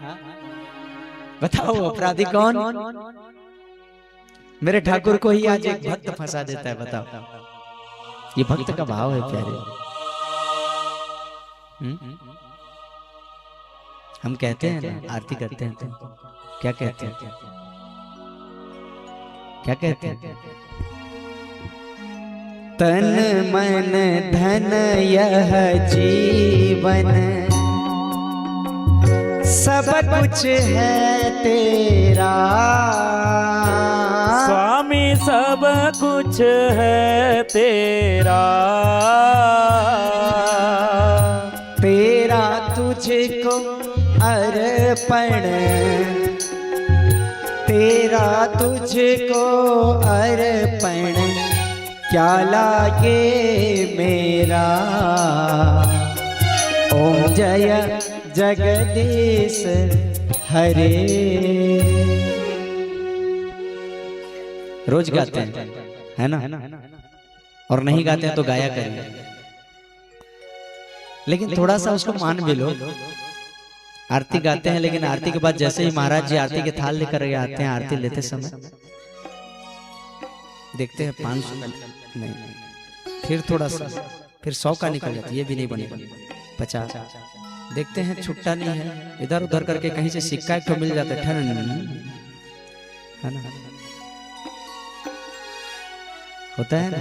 बताओ, अपराधी कौन? मेरे ठाकुर को ही आज एक भक्त फंसा देता है। बताओ, ये भक्त का भाव है प्यारे। हम कहते हैं ना, आरती करते हैं तो क्या कहते हैं, क्या कहते हैं? तन मन धन यह जीवन सब कुछ है तेरा। स्वामी सब कुछ है तेरा, तेरा तुझको अर्पण, तेरा तुझको अर्पण क्या लागे मेरा। ओम जय जगदीश हरे। रोज गाते हैं है ना, और नहीं गाते हैं तो गाया करेंगे, लेकिन थोड़ा सा उसको मान भी लो। आरती गाते हैं, लेकिन आरती के बाद जैसे ही महाराज जी आरती के थाल लेकर आते हैं, आरती लेते समय देखते हैं 500 नहीं, फिर थोड़ा सा, फिर 100 का निकल जाता है, ये भी नहीं बनेगा 50। देखते हैं छुट्टा नहीं है, इधर उधर करके कहीं से सिक्का एक मिल जाता है ना, होता है ना।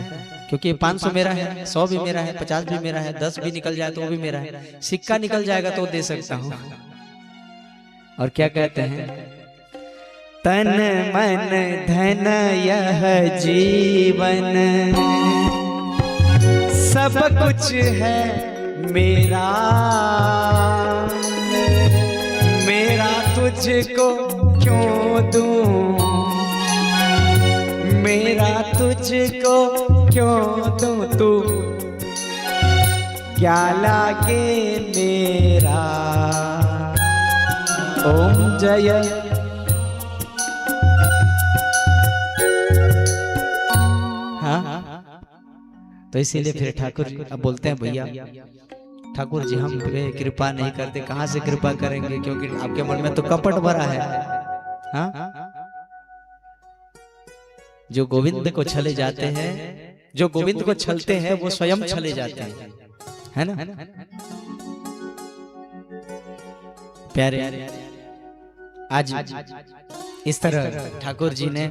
क्योंकि 500 मेरा है, 100 भी मेरा है, 50 भी मेरा है, 10 भी निकल जाए तो वो भी मेरा है, सिक्का निकल जाएगा तो दे सकता हूँ। और क्या कहते हैं, तन मन धन यह जीवन सब कुछ है मेरा, मेरा तुझको क्यों दूं, मेरा तुझको क्यों दूं, तू क्या लागे मेरा। ओम जय हाँ, तो इसीलिए फिर ठाकुर अब बोलते हैं, भैया ठाकुर जी हम पे कृपा नहीं करते, कहाँ से कृपा करेंगे, क्योंकि आपके मन में तो कपट भरा है। हाँ, जो गोविंद को छले जाते हैं, जो गोविंद को छलते हैं वो स्वयं छले जाते हैं, है ना प्यारे। आज इस तरह ठाकुर जी ने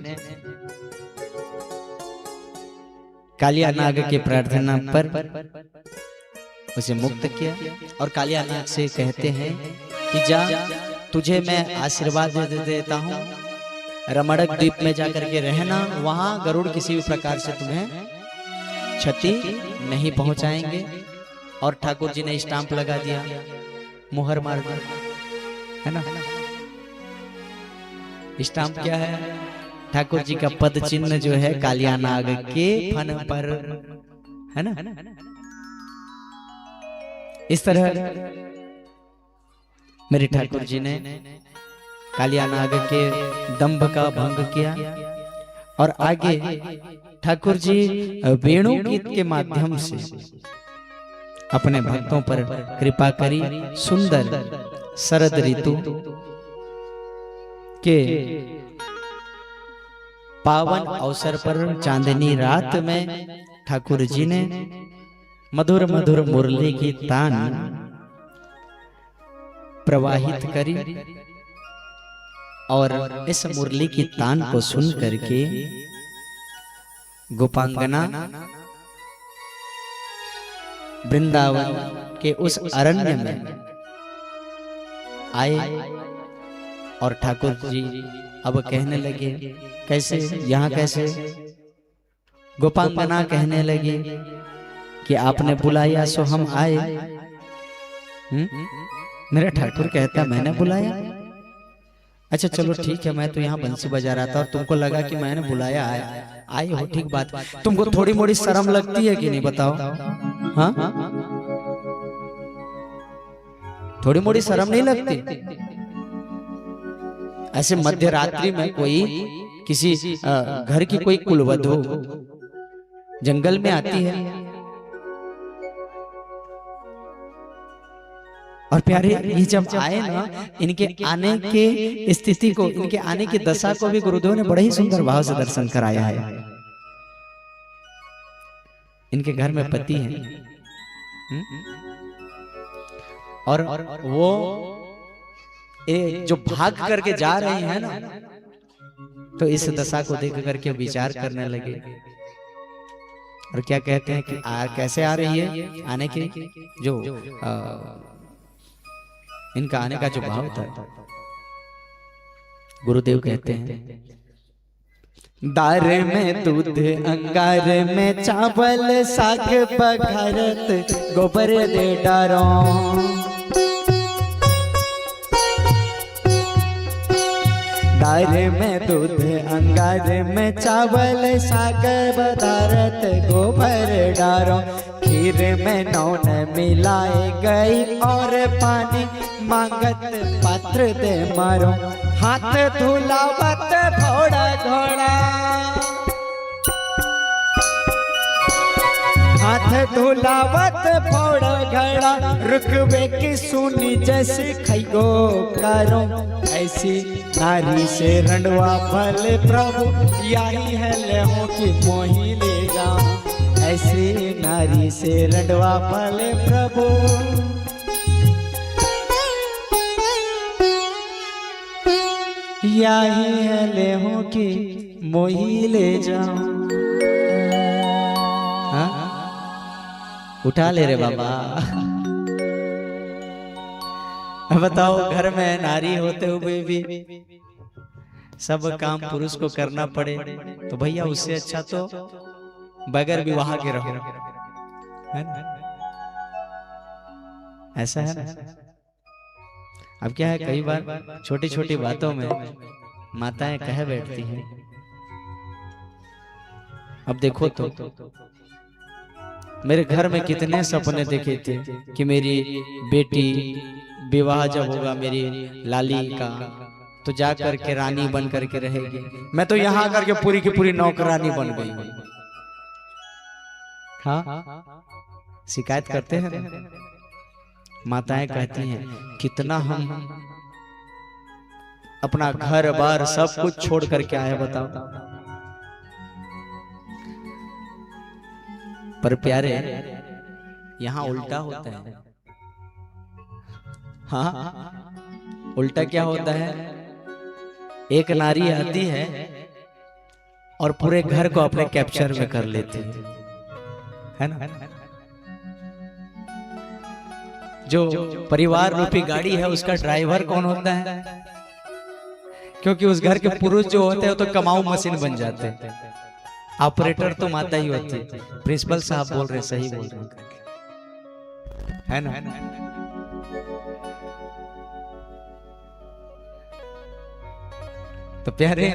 कालिया नाग के प्रार्थना पर उसे मुक्त किया और कालिया नाग से कहते हैं कि जा, तुझे मैं आशीर्वाद दे देता हूँ, रमणक द्वीप में जाकर के रहना, वहां गरुड़ किसी भी प्रकार से तुम्हें क्षति नहीं पहुंचाएंगे। और ठाकुर जी ने स्टाम्प लगा दिया, मुहर मार दिया, है ना। स्टाम्प क्या है? ठाकुर जी का पद चिन्ह जो है कालिया नाग के फन पर, है ना। इस तरह मेरे ठाकुर जी ने कालिया नाग के दंभ का भंग किया और आगे ठाकुर जी वेणु गीत के माध्यम से अपने भक्तों पर कृपा करी। सुंदर शरद ऋतु के पावन अवसर पर चांदनी रात में ठाकुर जी ने मधुर मधुर मुरली की तान प्रवाहित करी और इस मुरली की तान को सुन करके गोपांगना वृंदावन के उस अरण्य में आए और ठाकुर जी अब कहने लगे, कैसे यहाँ कैसे? गोपांगना कहने लगी कि आपने बुलाया सो हम आए। मेरा ठाकुर कहता मैंने बुलाया? अच्छा चलो ठीक है, मैं तो यहाँ बंसी बजा रहा था और तुमको लगा कि मैंने बुलाया, आए हो, ठीक बात। तुमको थोड़ी मोड़ी शर्म लगती है कि नहीं, बताओ? हाँ, थोड़ी मोड़ी शर्म नहीं लगती? ऐसे मध्य रात्रि में कोई किसी घर की कोई कुलवधू जंगल में आती है और प्यारे ये जब आए ना, इनके आने के स्थिति को, इनके आने की दशा को भी गुरुदेव ने बड़े ही सुंदर भाव से दर्शन कराया है। इनके घर में पति है और वो जो भाग करके जा रहे हैं ना, तो इस दशा को देख करके विचार करने लगे और क्या कहते हैं कि कैसे आ रही है, आने की जो इनका आने का जो भाव था, गुरुदेव कहते हैं दार में दूध अंगार में चावल साग बघरत गोबर दे डारो, दार में दूध अंगार में चावल साग बघरत गोबर डारो, खीर में नौन मिलाए गई और पानी मांगत पात्र दे मारो, हाथ धुलावत घोड़ा घोड़ा, हाथ धुलावत घोड़ा घड़ा, रुकवे की सुनी जैसे खैगो करो, ऐसी नारी से रंडवा भले प्रभु, यही है ले हो कि मोही ले जाऊं, ऐसी नारी से रंडवा भले प्रभु, यही है ले हो कि मोही ले जाऊं। उठा ले रे बाबा। बताओ, घर में नारी होते हुए भी सब काम पुरुष को करना पड़े तो भैया उससे अच्छा तो बगैर विवाह के रहो, है ना? ऐसा है ना। अब क्या है, कई बार छोटी छोटी बातों में माताएं कह बैठती हैं। अब देखो तो मेरे घर में कितने सपने देखे थे कि मेरी बेटी विवाह जब होगा मेरी लाली का, तो जा करके रानी बन करके रहेगी। मैं तो यहाँ करके पूरी की पूरी नौकरानी बन गई। हाँ, शिकायत करते हैं। माताएं कहती हैं कितना हम अपना घर बार सब कुछ छोड़ करके आए, बताओ। पर प्यारे यहां उल्टा होता है। हाँ, उल्टा क्या होता है? एक नारी आती है और पूरे घर को अपने कैप्चर में कर लेती है ना। जो परिवार रूपी गाड़ी है उसका ड्राइवर कौन होता है? क्योंकि उस घर के पुरुष जो होते हैं तो कमाऊ मशीन बन जाते हैं। ऑपरेटर तो माता ही होती है। प्रिंसिपल साहब बोल रहे, सही बोल रहे है ना। तो प्यारे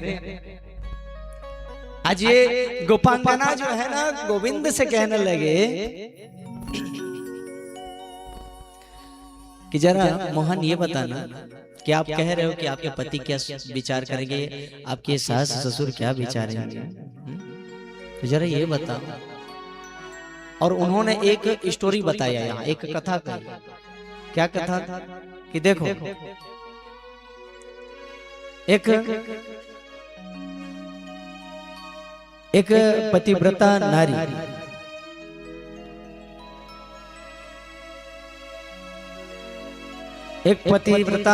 आज ये गोपांगना जो है ना, गोविंद से कहने लगे कि जरा मोहन ये बताना कि आप कह रहे हो कि आपके पति क्या विचार करेंगे, आपके सास ससुर क्या विचारेंगे, तो जरा ये बताओ। और उन्होंने एक स्टोरी बताया, यहाँ एक कथा कही। क्या कथा था कि देखो एक पतिव्रता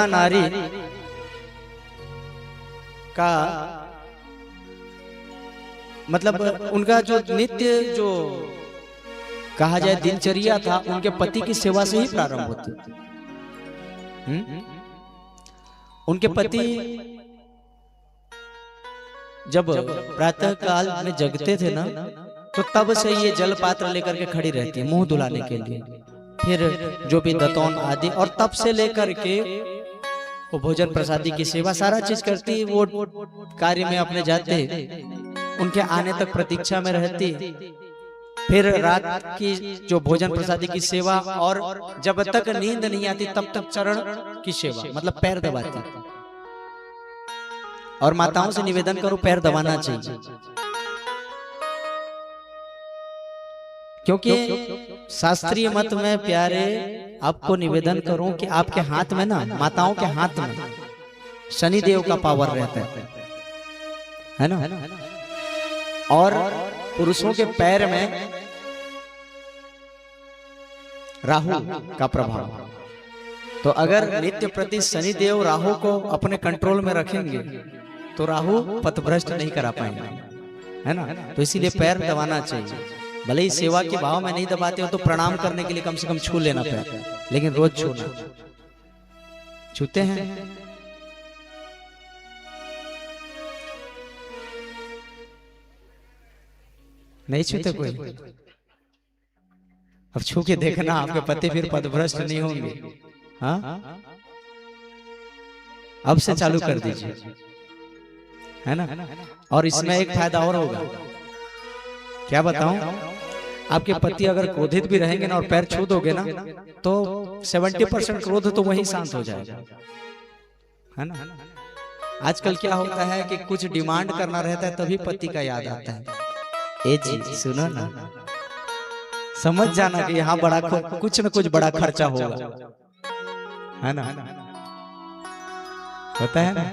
नारी का मतलब उनका जो नित्य जो कहा जाए दिनचर्या था, उनके पति की सेवा से ही प्रारंभ होती थी। उनके पति जब प्रातः काल में जगते थे ना, तो तब से ये जल पात्र लेकर के खड़ी रहती है मुंह धुलाने के लिए, फिर जो भी दतौन आदि, और तब से लेकर के वो भोजन प्रसादी की सेवा सारा चीज करती। वो कार्य में अपने जाते, उनके आने तक प्रतीक्षा में रहती, फिर रात की जो भोजन प्रसादी की सेवा, और जब तक नींद नहीं आती तब तक चरण की सेवा, मतलब पैर दबाती। और माताओं से निवेदन करो, पैर दबाना चाहिए, क्योंकि शास्त्रीय मत में प्यारे आपको निवेदन करूं कि आपके हाथ में ना, माताओं के हाथ में शनि देव का पावर रहता है ना, और पुरुषों के पैर में राहु का प्रभाव। तो अगर नित्य प्रति शनि देव राहु को अपने कंट्रोल में रखेंगे तो राहु पथभ्रष्ट नहीं करा पाएंगे, है ना। तो इसीलिए पैर दबाना चाहिए। भले ही सेवा के भाव में नहीं दबाते हो तो प्रणाम करने के लिए कम से कम छू लेना पैर, लेकिन रोज छूना। छूते हैं? नहीं छूते कोई? अब छू के देखना, आपके पति फिर पथभ्रष्ट नहीं होंगे। हाँ, अब से चालू कर दीजिए, है ना। और इसमें एक फायदा और होगा, क्या बताऊं? आपके पति अगर क्रोधित भी रहेंगे ना और पैर छू दोगे ना, तो 70% क्रोध तो वहीं शांत हो जाएगा, है ना। आजकल क्या होता है कि कुछ डिमांड करना रहता है तभी पति का याद आता है। ए जी सुनो ना, समझ जाना कि यहाँ बड़ा कुछ न कुछ बड़ा खर्चा होगा, है ना। होता है ना।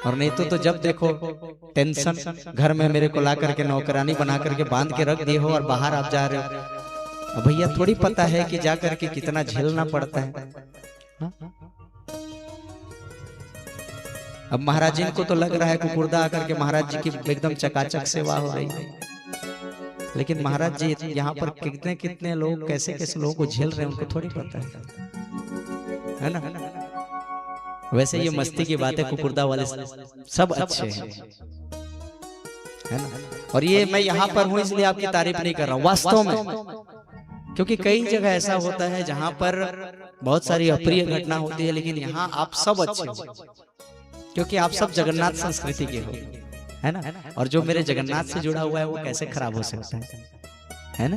और नहीं तो जब देखो टेंशन घर में मेरे को ला करके नौकरानी बना करके बांध के रख दिए हो और बाहर आप जा रहे हो, अब भैया थोड़ी पता है कि जा करके कितना झेलना पड़ता है। हा? अब महाराज जी को तो लग रहा है कुकुरदा आकर के महाराज जी की एकदम चकाचक सेवा हो रही है, लेकिन महाराज जी यहाँ पर कितने कितने लोग कैसे कैसे लोगों को झेल रहे हैं उनको थोड़ी पता है ना। वैसे ये मस्ती की बात है, कुकुरदा वाले सब अच्छे हैं, है ना। और ये मैं यहाँ पर हूँ इसलिए आपकी तारीफ नहीं कर रहा हूँ वास्तव में, क्योंकि कई जगह ऐसा होता है जहाँ पर बहुत सारी अप्रिय घटना होती है, लेकिन यहाँ आप सब अच्छे हो क्योंकि आप सब जगन्नाथ संस्कृति के हो, है ना। और जो मेरे जगन्नाथ से जुड़ा हुआ है वो कैसे खराब हो सकता है ना।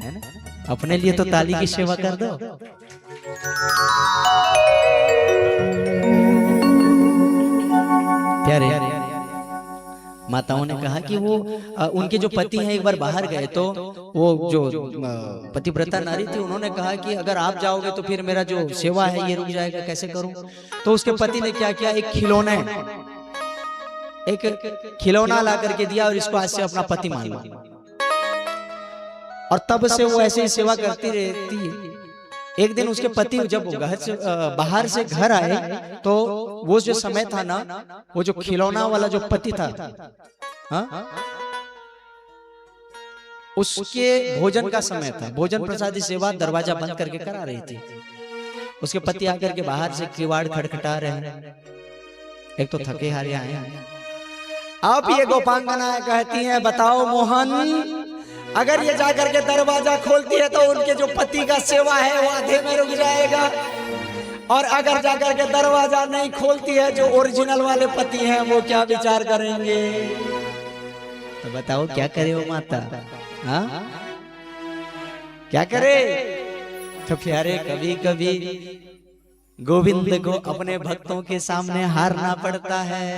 अपने लिए तो ताली की सेवा कर दो। प्यारे माताओं ने कहा कि वो उनके जो पति हैं एक बार बाहर गए, तो वो जो पतिव्रता नारी थी उन्होंने कहा कि अगर आप जाओगे तो फिर मेरा जो सेवा है ये रुक जाएगा, कैसे करूं। तो उसके पति ने क्या किया, एक खिलौना ला करके दिया और इसको आज से अपना पति मान लो। और तब से वो ऐसे ही सेवा करती रहती है। एक दिन उसके पति जब घर से बाहर से घर आए तो वो जो समय था ना, वो जो खिलौना वाला जो पति था, हाँ, उसके भोजन का समय था, भोजन प्रसादी सेवा दरवाजा बंद करके करा रही थी। उसके पति आकर के बाहर से किवाड़ खटखटा रहे हैं। एक तो थके हारे आए हैं। अब ये गोपांगना कहती हैं, बताओ मोहन, अगर ये जाकर के दरवाजा खोलती है तो उनके जो पति का सेवा है वो आधे में रुक जाएगा, और अगर जाकर के दरवाजा नहीं खोलती है जो ओरिजिनल वाले पति हैं वो क्या विचार करेंगे। तो बताओ क्या करे वो माता, हाँ क्या करे। तो प्यारे, कभी कभी गोविंद को अपने भक्तों के सामने हारना पड़ता है।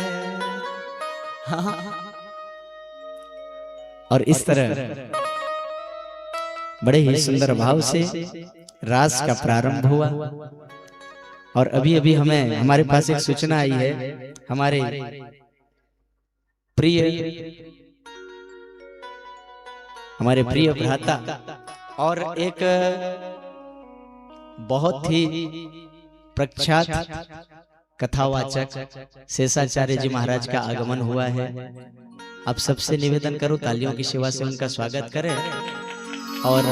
हाँ। और इस तरह बड़े ही सुंदर भाव से रास का प्रारंभ हुआ। और अभी अभी हमें हमारे पास एक सूचना आई है, हमारे प्रिय भ्राता और एक बहुत ही प्रख्यात कथावाचक शेषाचार्य जी महाराज का आगमन हुआ है। आप सबसे निवेदन करो तालियों की सेवा से उनका स्वागत करें और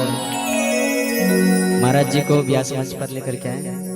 महाराज जी को व्यास मंच पर लेकर के आए।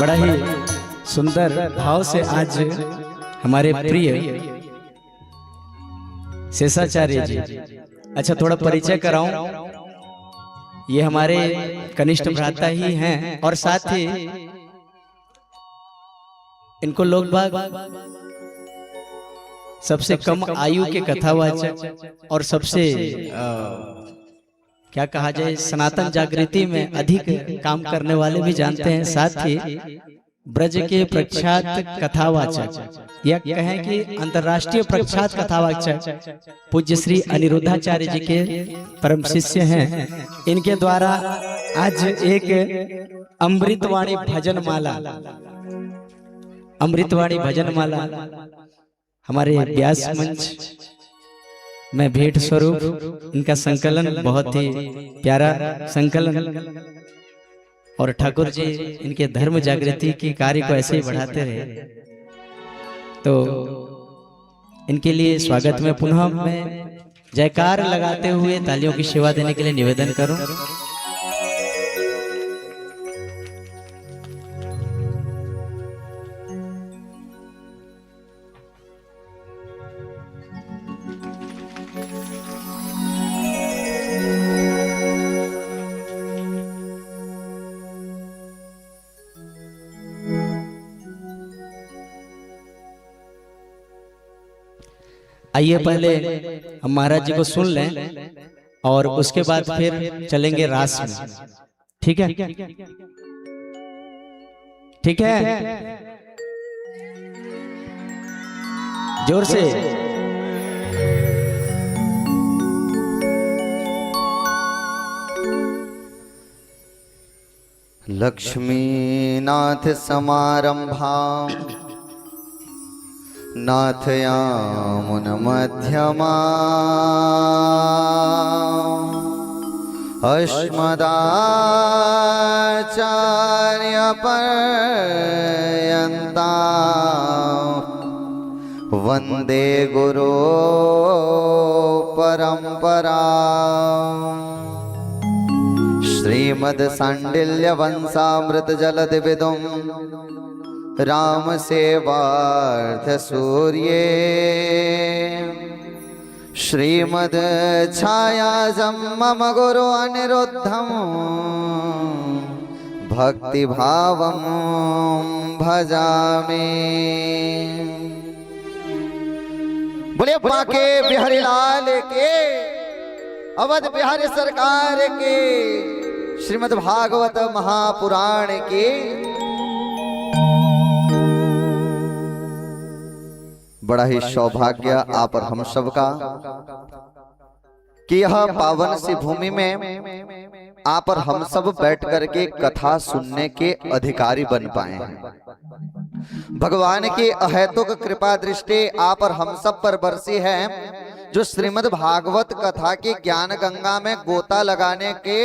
बड़ा ही सुंदर भाव से आज हमारे प्रिय शेषाचार्य जी, अच्छा थोड़ा परिचय कराऊं, ये हमारे कनिष्ठ भ्राता ही हैं और साथ ही इनको लोग बाग सबसे कम आयु के कथावाचक और सबसे क्या कहा जाए सनातन जागृति में अधिक काम करने वाले भी जानते हैं। साथ ही ब्रज के प्रख्यात कथावाचक या कहें कि अंतर्राष्ट्रीय प्रख्यात कथावाचक पूज्य श्री अनिरुद्धाचार्य जी के परम शिष्य हैं। इनके द्वारा आज एक अमृतवाणी भजन माला हमारे व्यास मंच में भेंट स्वरूप इनका संकलन, बहुत ही प्यारा संकलन, और ठाकुर जी इनके धर्म जागृति की कार्य को ऐसे ही बढ़ाते रहे। तो इनके लिए स्वागत में पुनः मैं जयकार लगाते हुए तालियों की सेवा देने के लिए निवेदन करूं। आइए पहले हम महाराज जी को सुन लें और उसके बाद फिर चलेंगे रास में। ठीक है, ठीक है, जोर से। लक्ष्मीनाथ समारंभां नाथयामुन मध्यमा अस्मदाचार्य पर्यन्ता वन्दे गुरो परंपरा। श्रीमद् सांडिल्य वंशामृत जलधि विदुम राम सेवार्थ सूर्ये श्रीमद् छायाजं मम गुरु अनिरुद्धं भक्ति भावं भजामि। बोले बाके बिहारी लाल के, अवध बिहारी सरकार के, श्रीमद् भागवत महापुराण के। बड़ा ही सौभाग्य आप और हम सब का कि यह पावन सी भूमि में आप और हम सब बैठ करके कथा सुनने के अधिकारी बन पाए हैं। भगवान की अहेतुक कृपा दृष्टि आप और हम सब पर बरसी है, जो श्रीमद् भागवत कथा की ज्ञान गंगा में गोता लगाने के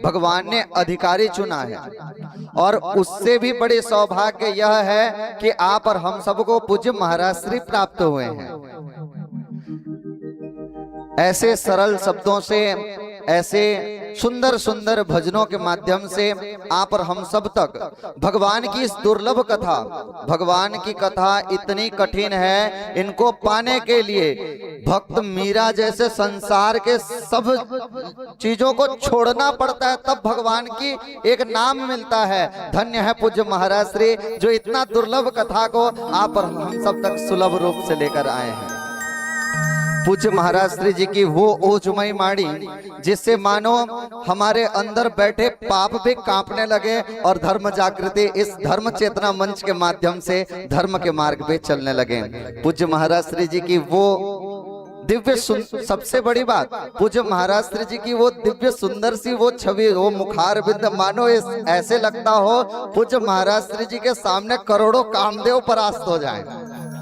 भगवान ने अधिकारी चुना है। और उससे भी बड़े सौभाग्य यह है कि आप और हम सबको पूज्य महाराज श्री प्राप्त हुए हैं। ऐसे सरल शब्दों से, ऐसे सुंदर सुंदर भजनों के माध्यम से आप और हम सब तक भगवान की इस दुर्लभ कथा, भगवान की कथा इतनी कठिन है, इनको पाने के लिए भक्त मीरा जैसे संसार के सब चीजों को छोड़ना पड़ता है, तब भगवान की एक नाम मिलता है। धन्य है पूज्य महाराज श्री, जो इतना दुर्लभ कथा को आप और हम सब तक सुलभ रूप से लेकर आए हैं। पूज्य महाराज श्री जी की वो ओजमई माड़ी जिससे मानो हमारे अंदर बैठे पाप भी कांपने लगे और धर्म जागृति इस धर्म चेतना मंच के माध्यम से धर्म के मार्ग पे चलने लगे। पूज्य महाराज श्री जी की वो दिव्य, सबसे बड़ी बात पूज्य महाराज श्री जी की वो दिव्य सुंदर सी वो छवि, वो मुखार बिंद, मानो ऐसे लगता हो पूज्य महाराज श्री जी के सामने करोड़ों कामदेव परास्त हो जाएं।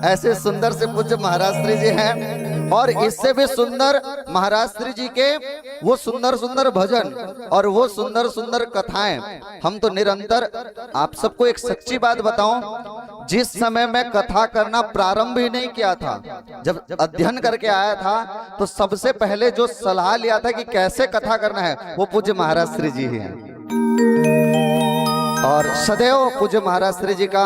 ऐसे सुंदर से पूज्य महाराज श्री जी हैं। और इससे भी सुंदर महाराज श्री जी के वो सुंदर सुंदर भजन और वो सुंदर सुंदर कथाएं। हम तो निरंतर, आप सबको एक सच्ची बात बताऊं, जिस समय मैं कथा करना प्रारंभ ही नहीं किया था, जब अध्ययन करके आया था, तो सबसे पहले जो सलाह लिया था कि कैसे कथा करना है, वो पूज्य महाराज श्री जी ही हैं। और सदैव पूज्य महाराज श्री जी का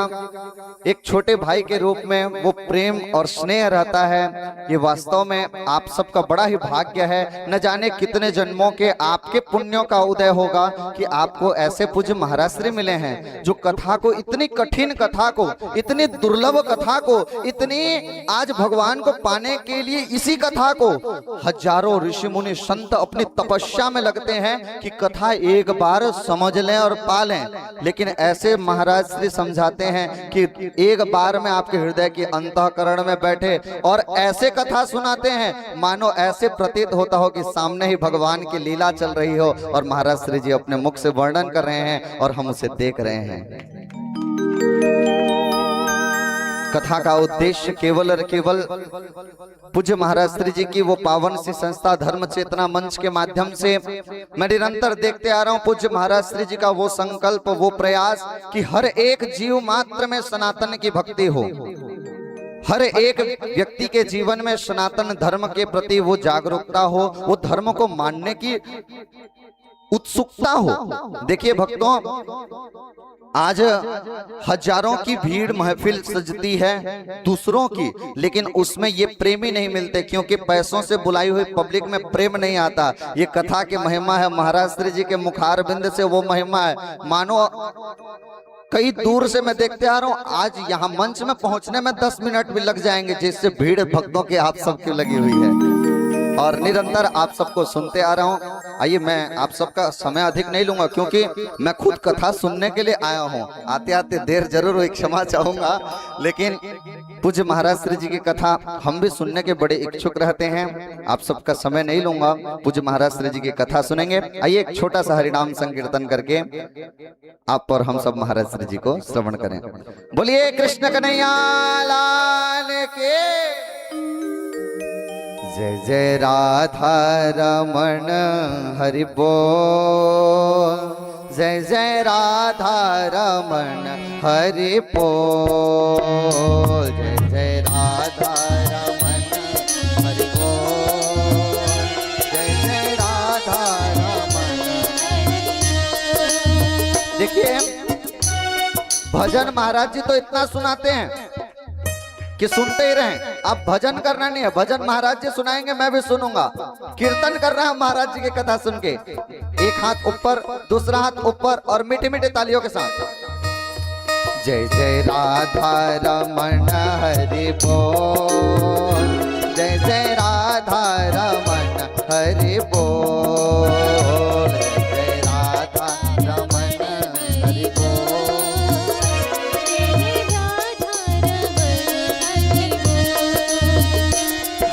एक छोटे भाई के रूप में वो प्रेम और स्नेह रहता है। ये वास्तव में आप सबका बड़ा ही भाग्य है। न जाने कितने जन्मों के आपके पुण्यों का उदय होगा कि आपको ऐसे पूज्य महाराज श्री मिले हैं, जो कथा को, इतनी कठिन कथा को, इतनी दुर्लभ कथा को, इतनी आज भगवान को पाने के लिए इसी कथा को हजारों ऋषि मुनि संत अपनी तपस्या में लगते हैं कि कथा एक बार समझ लें और पा लें। लेकिन ऐसे महाराज श्री समझाते हैं कि एक बार में आपके हृदय की अंतःकरण में बैठे और ऐसे कथा सुनाते हैं, मानो ऐसे प्रतीत होता हो कि सामने ही भगवान की लीला चल रही हो और महाराज श्री जी अपने मुख से वर्णन कर रहे हैं और हम उसे देख रहे हैं। कथा का उद्देश्य केवल और केवल पूज्य महाराज श्री जी की वो पावन सी संस्था धर्म चेतना मंच के माध्यम से मैं निरंतर देखते आ रहा हूँ पूज्य महाराज श्री जी का वो संकल्प, वो प्रयास कि हर एक जीव मात्र में सनातन की भक्ति हो, हर एक व्यक्ति के जीवन में सनातन धर्म के प्रति वो जागरूकता हो, वो धर्म को मानने की उत्सुकता हो। देखिए भक्तों, आज हजारों की भीड़ महफिल सजती है दूसरों की, लेकिन उसमें ये प्रेमी नहीं मिलते, क्योंकि पैसों से बुलाई हुई पब्लिक में प्रेम नहीं आता। ये कथा की महिमा है, महाराज श्री जी के मुखार बिंद से वो महिमा है। मानो कई दूर से मैं देखते आ रहा हूँ, आज यहाँ मंच में पहुंचने में 10 मिनट भी लग जाएंगे, जिससे भीड़ भक्तों की आप सबकी लगी हुई है और निरंतर आप सबको सुनते आ रहा हूँ। आइए, मैं आप सबका समय अधिक नहीं लूंगा क्योंकि मैं खुद कथा सुनने के लिए आया हूँ। आते आते देर जरूर हुई, क्षमा चाहूंगा, लेकिन पूज्य महाराज श्री जी की कथा हम भी सुनने के बड़े इच्छुक रहते हैं। आप सबका समय नहीं लूंगा, पूज्य महाराज श्री जी की कथा सुनेंगे। आइए एक छोटा सा हरिनाम संकीर्तन करके आप और हम सब महाराज श्री जी को श्रवण करें। बोलिए कृष्ण कन्हैया लाल के जय जय राधा रमण हरि बोल, जय जय राधा रमण हरि बोल, जय जय राधा रमण हरि बोल, जय जय राधा रमण। देखिए, भजन महाराज जी तो इतना सुनाते हैं कि सुनते ही रहें। अब भजन करना नहीं है, भजन महाराज जी सुनाएंगे, मैं भी सुनूंगा। कीर्तन कर रहा है महाराज जी की कथा सुन के, एक हाथ ऊपर, दूसरा हाथ ऊपर और मीठी मीठी तालियों के साथ। जय जय राधा रमण हरि बोल, जय जय राधा रमण हरि बोल, जय राधा रमण हरि बोल,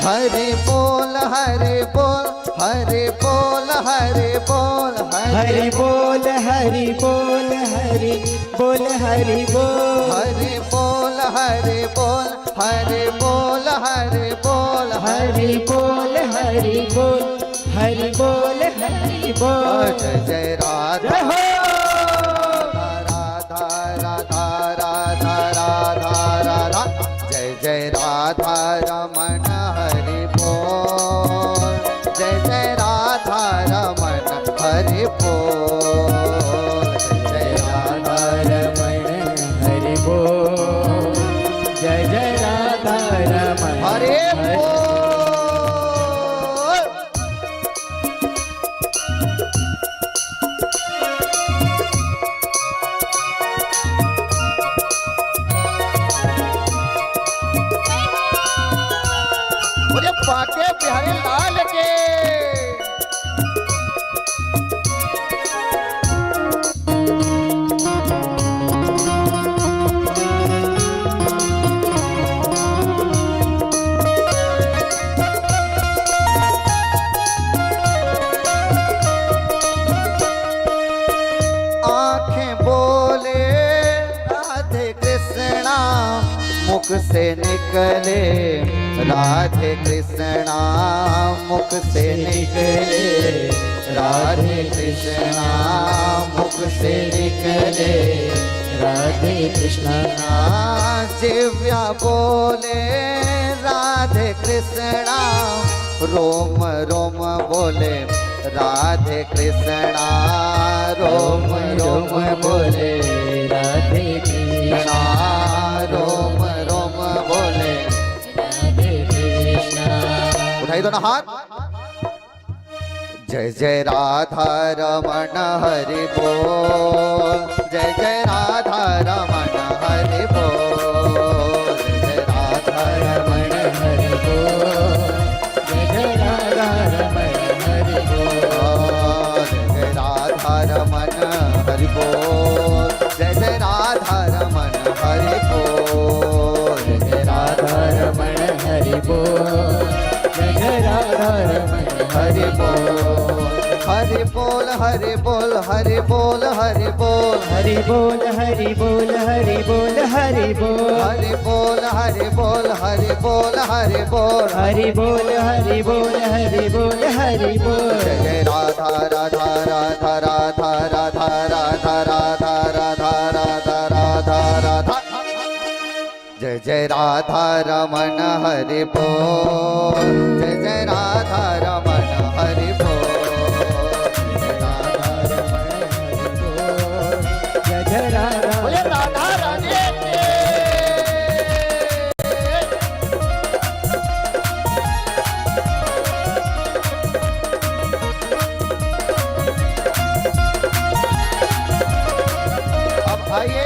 हरि बोल हरि बोल हरि बोल हरि बोल हरि बोल हरि बोल हरि बोल हरि बोल हरि बोल हरि बोल हरि बोल हरि बोल हरि बोल हरि बोल हरि बोल हरि बोल। जय जय राधा राधा राधा राधा राधा राधा, जय जय राधा रमण हरि बोल, जय जय राधा रमण हरि बोल, जय राधा रमण हरि बोल, जय जय राधा रमण हरि बोल। बोले पाके बिहारी लाल के। आंखें बोले राधे कृष्णा, मुख से निकले राधे कृष्णा, मुख से निकले राधे कृष्णा, मुख से निकले राधे कृष्णा। जिव्या बोले राधे कृष्णा, रोम रोम बोले राधे कृष्णा, रोम रोम बोले राधे कृष्णा, रोम रोम बोले राधे कृष्णा। उठाई दो ना हाथ। जय जय राधा रमण हरि बोल, जय जय राधा रमण हरि बोल, जय राधा रमण हरि बोल, जय जय राधा रमण हरि बोल, जय राधा रमण हरि बोल, जय जय राधा रमण हरि बोल, जय राधा रमण हरि बोल, जय जय राधा रमण हरि बोल। हरि बोल हरि बोल हरि बोल हरि बोल हरि बोल हरि बोल हरि बोल हरि बोल हरि बोल हरि बोल हरि बोल हरि बोल हरि बोल हरि बोल हरि बोल हरि बोल। जय जय राधा राधा राधा राधा राधा राधा राधा राधा राधा राधा राधा, जय जय राधा रमण हरि बोल, जय जय राधा रमण हरि बोल, जय राधा रमण हरि बोल, जय जय राधा। बोले राधा रानी के। अब आइए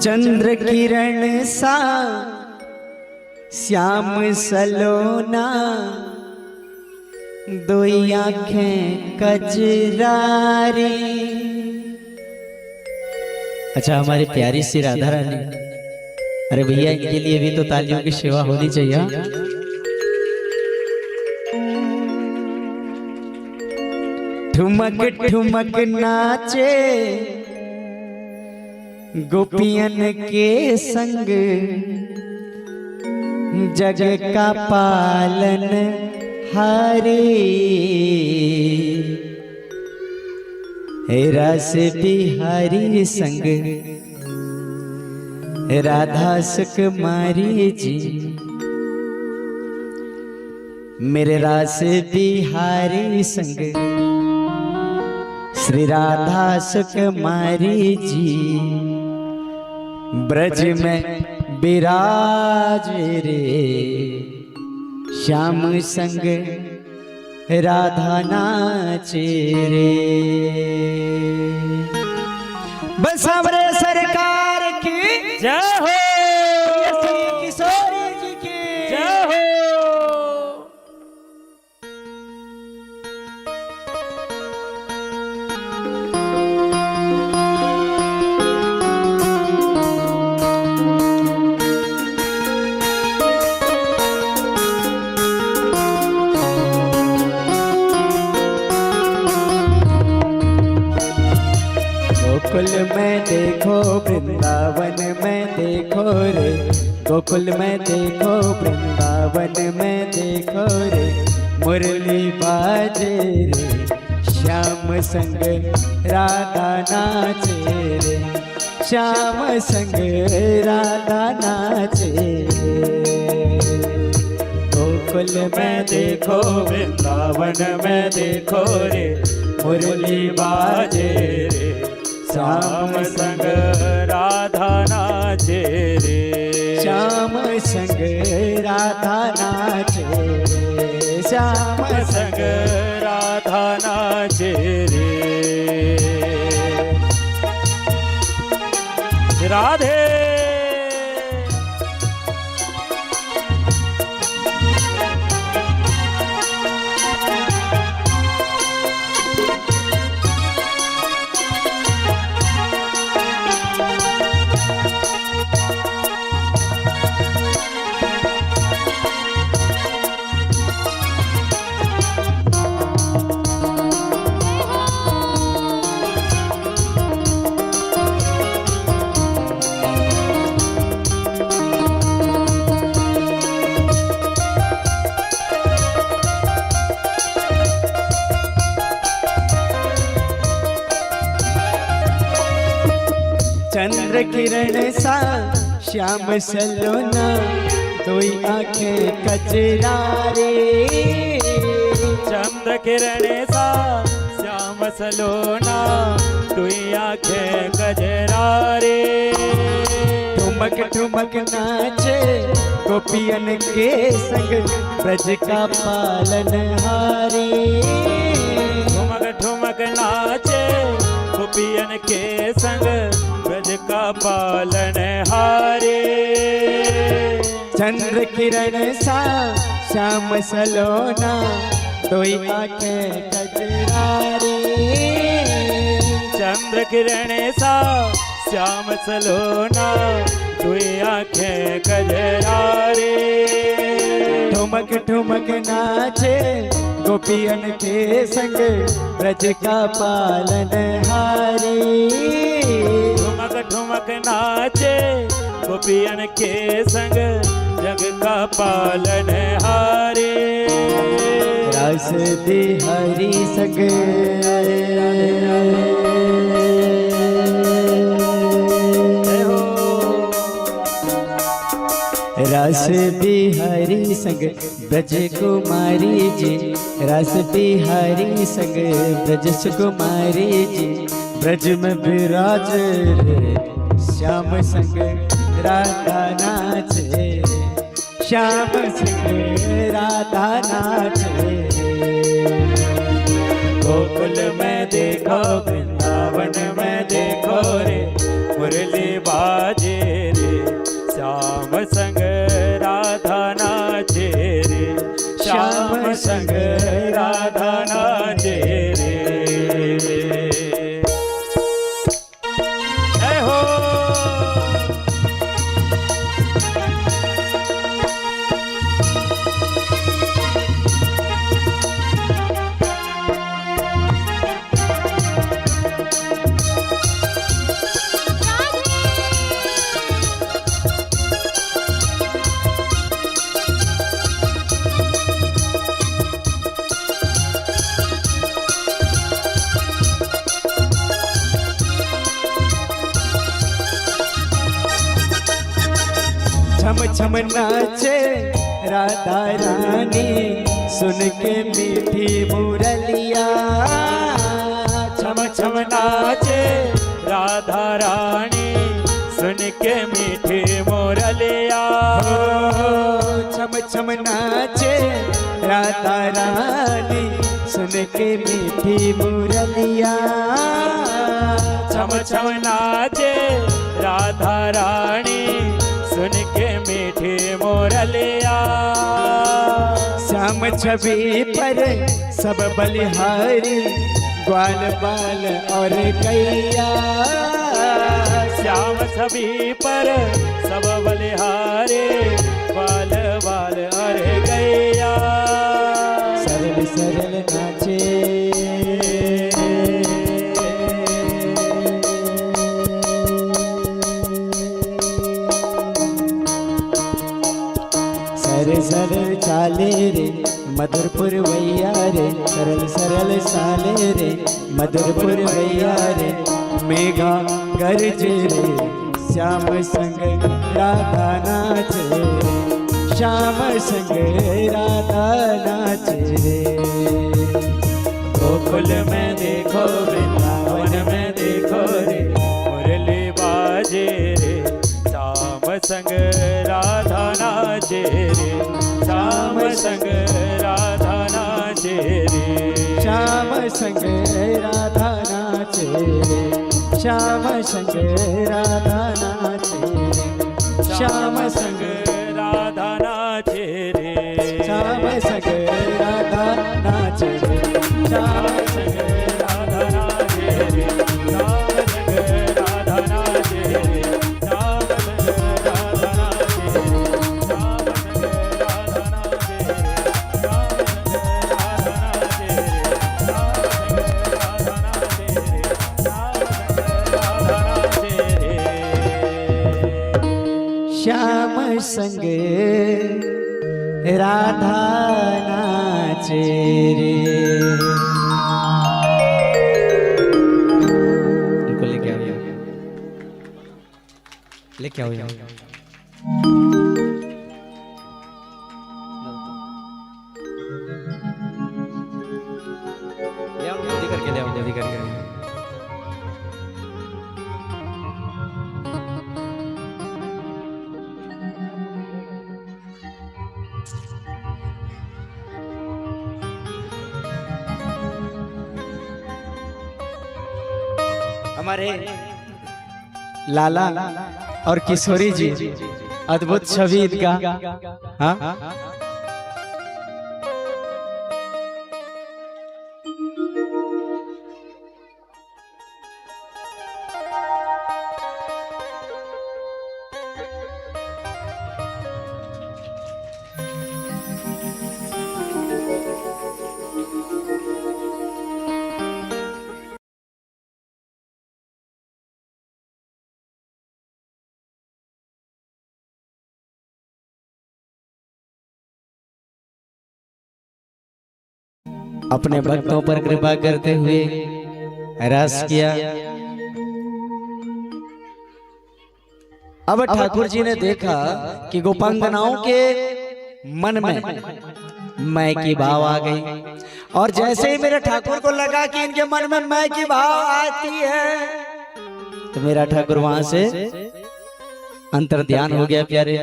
चंद्र किरण सा श्याम सलोना, दो आंखें कजरारी। अच्छा, हमारी प्यारी सी राधा रानी, अरे भैया इनके लिए भी तो तालियों की सेवा होनी चाहिए। ठुमक ठुमक नाचे गोपियन के संग, जग का पालन हारे। रस बिहारी संग राधा सुकुमारी जी, मेरे रास बिहारी संग श्री राधा सुकुमारी जी, ब्रज में विराज रे श्याम संग राधा नाचे रे। बसावरे सरकार की जय हो, किशोरी जी की जय हो। गोकुल में देखो वृंदावन में देखो रे, गोकुल में देखो वृंदावन में देखो रे, मुरली बाजे रे श्याम संग राधा नाचे रे, श्याम संग राधा नाचे रे। गोकुल में देखो वृंदावन में देखो रे, मुरली बाजे रे श्याम संग राधा नाचे रे, श्याम संग राधा नाचे रे, श्याम संग राधा नाचे रे। राधे चंद्र किरण सा श्याम सलोना, दो आंखें कजरा रे। चंद्र किरण सा श्याम सलोना, दुई आंखें कजरा रे। ठुमक ठुमक नाचे गोपियन के संग, ब्रज का पालन हारी। ठुमक ठुमक नाचे गोपियन के संग, ब्रज का पालन हारे। चंद्र किरण सा श्याम सलोना, दो आंखें कजरा रे। चंद्र किरण सा श्याम सलोना, दुई आंखें कजरा रे। ठुमक ठुमक नाचे गोपियन के संग, ब्रज का पालन हारी। ठुमक ठुमक नाचे गोपियन के संग, जग का पालन हारे। रास बिहारी संग रास बिहारी संग ब्रज कुमारी जी, रास बिहारी संग ब्रज सुकुमारी जी, ब्रज में विराज रे श्याम संग राधा नाचे रे, श्याम संग राधा नाचे रे। गोकुल में देखो वृंदावन में देखो रे मुरली बाजे रे श्याम संग राधा नाचे रे श्याम संग राधा नाचे रे जय हो छम छम नाचे राधा रानी सुन के मीठी मुरलिया छम छम नाचे राधा रानी सुन के मीठी मुरलिया छम छम नाचे राधा रानी सुन के मीठी मुरलिया छम छम नाचे राधा रानी सुन के मीठी मुरलिया श्याम छवि पर सब बलिहारी ग्वाल बाल और गैया श्याम छवि पर सब बलिहारे बाल बाल अरे गैया सरल सरल नाचे सरल सरल चाले रे मधुरपुर वैया रे सरल सरल साले रे मधुरपुर वैया रे मेघा गरजे रे श्याम संग राधा नाचे रे श्याम संग राधा नाचे रे गोकुल में देखो वृंदावन में देखो रे मुरली बाजे रे श्याम संग राधा नाचे रे श्याम संग राधा नाचे रे श्याम संग राधा नाचे रे श्याम संग राधा नाचे रे श्याम संग राधा नाचे रे श्याम संग राधा नाचे रे श्याम संग राधा नाचे रे श्याम संग राधा नाचे रे श्याम संग राधा नाचे रे श्याम संग राधा नाचे रे श्याम संग राधा नाचे रे श्याम संग राधा नाचे रे उनको लेके आओ लेके आओ जल्दी करके ले आओ जल्दी करके हमारे लाला और किशोरी जी अद्भुत छवि का हाँ अपने भक्तों पर कृपा करते हुए रस किया। अब ठाकुर जी ने देखा कि गोपांगनाओं के मन में मैं की भाव आ गई, और जैसे ही मेरे ठाकुर को लगा कि इनके मन में मैं की भाव आती है, तो मेरा ठाकुर वहां से अंतर ध्यान हो गया। प्यारे,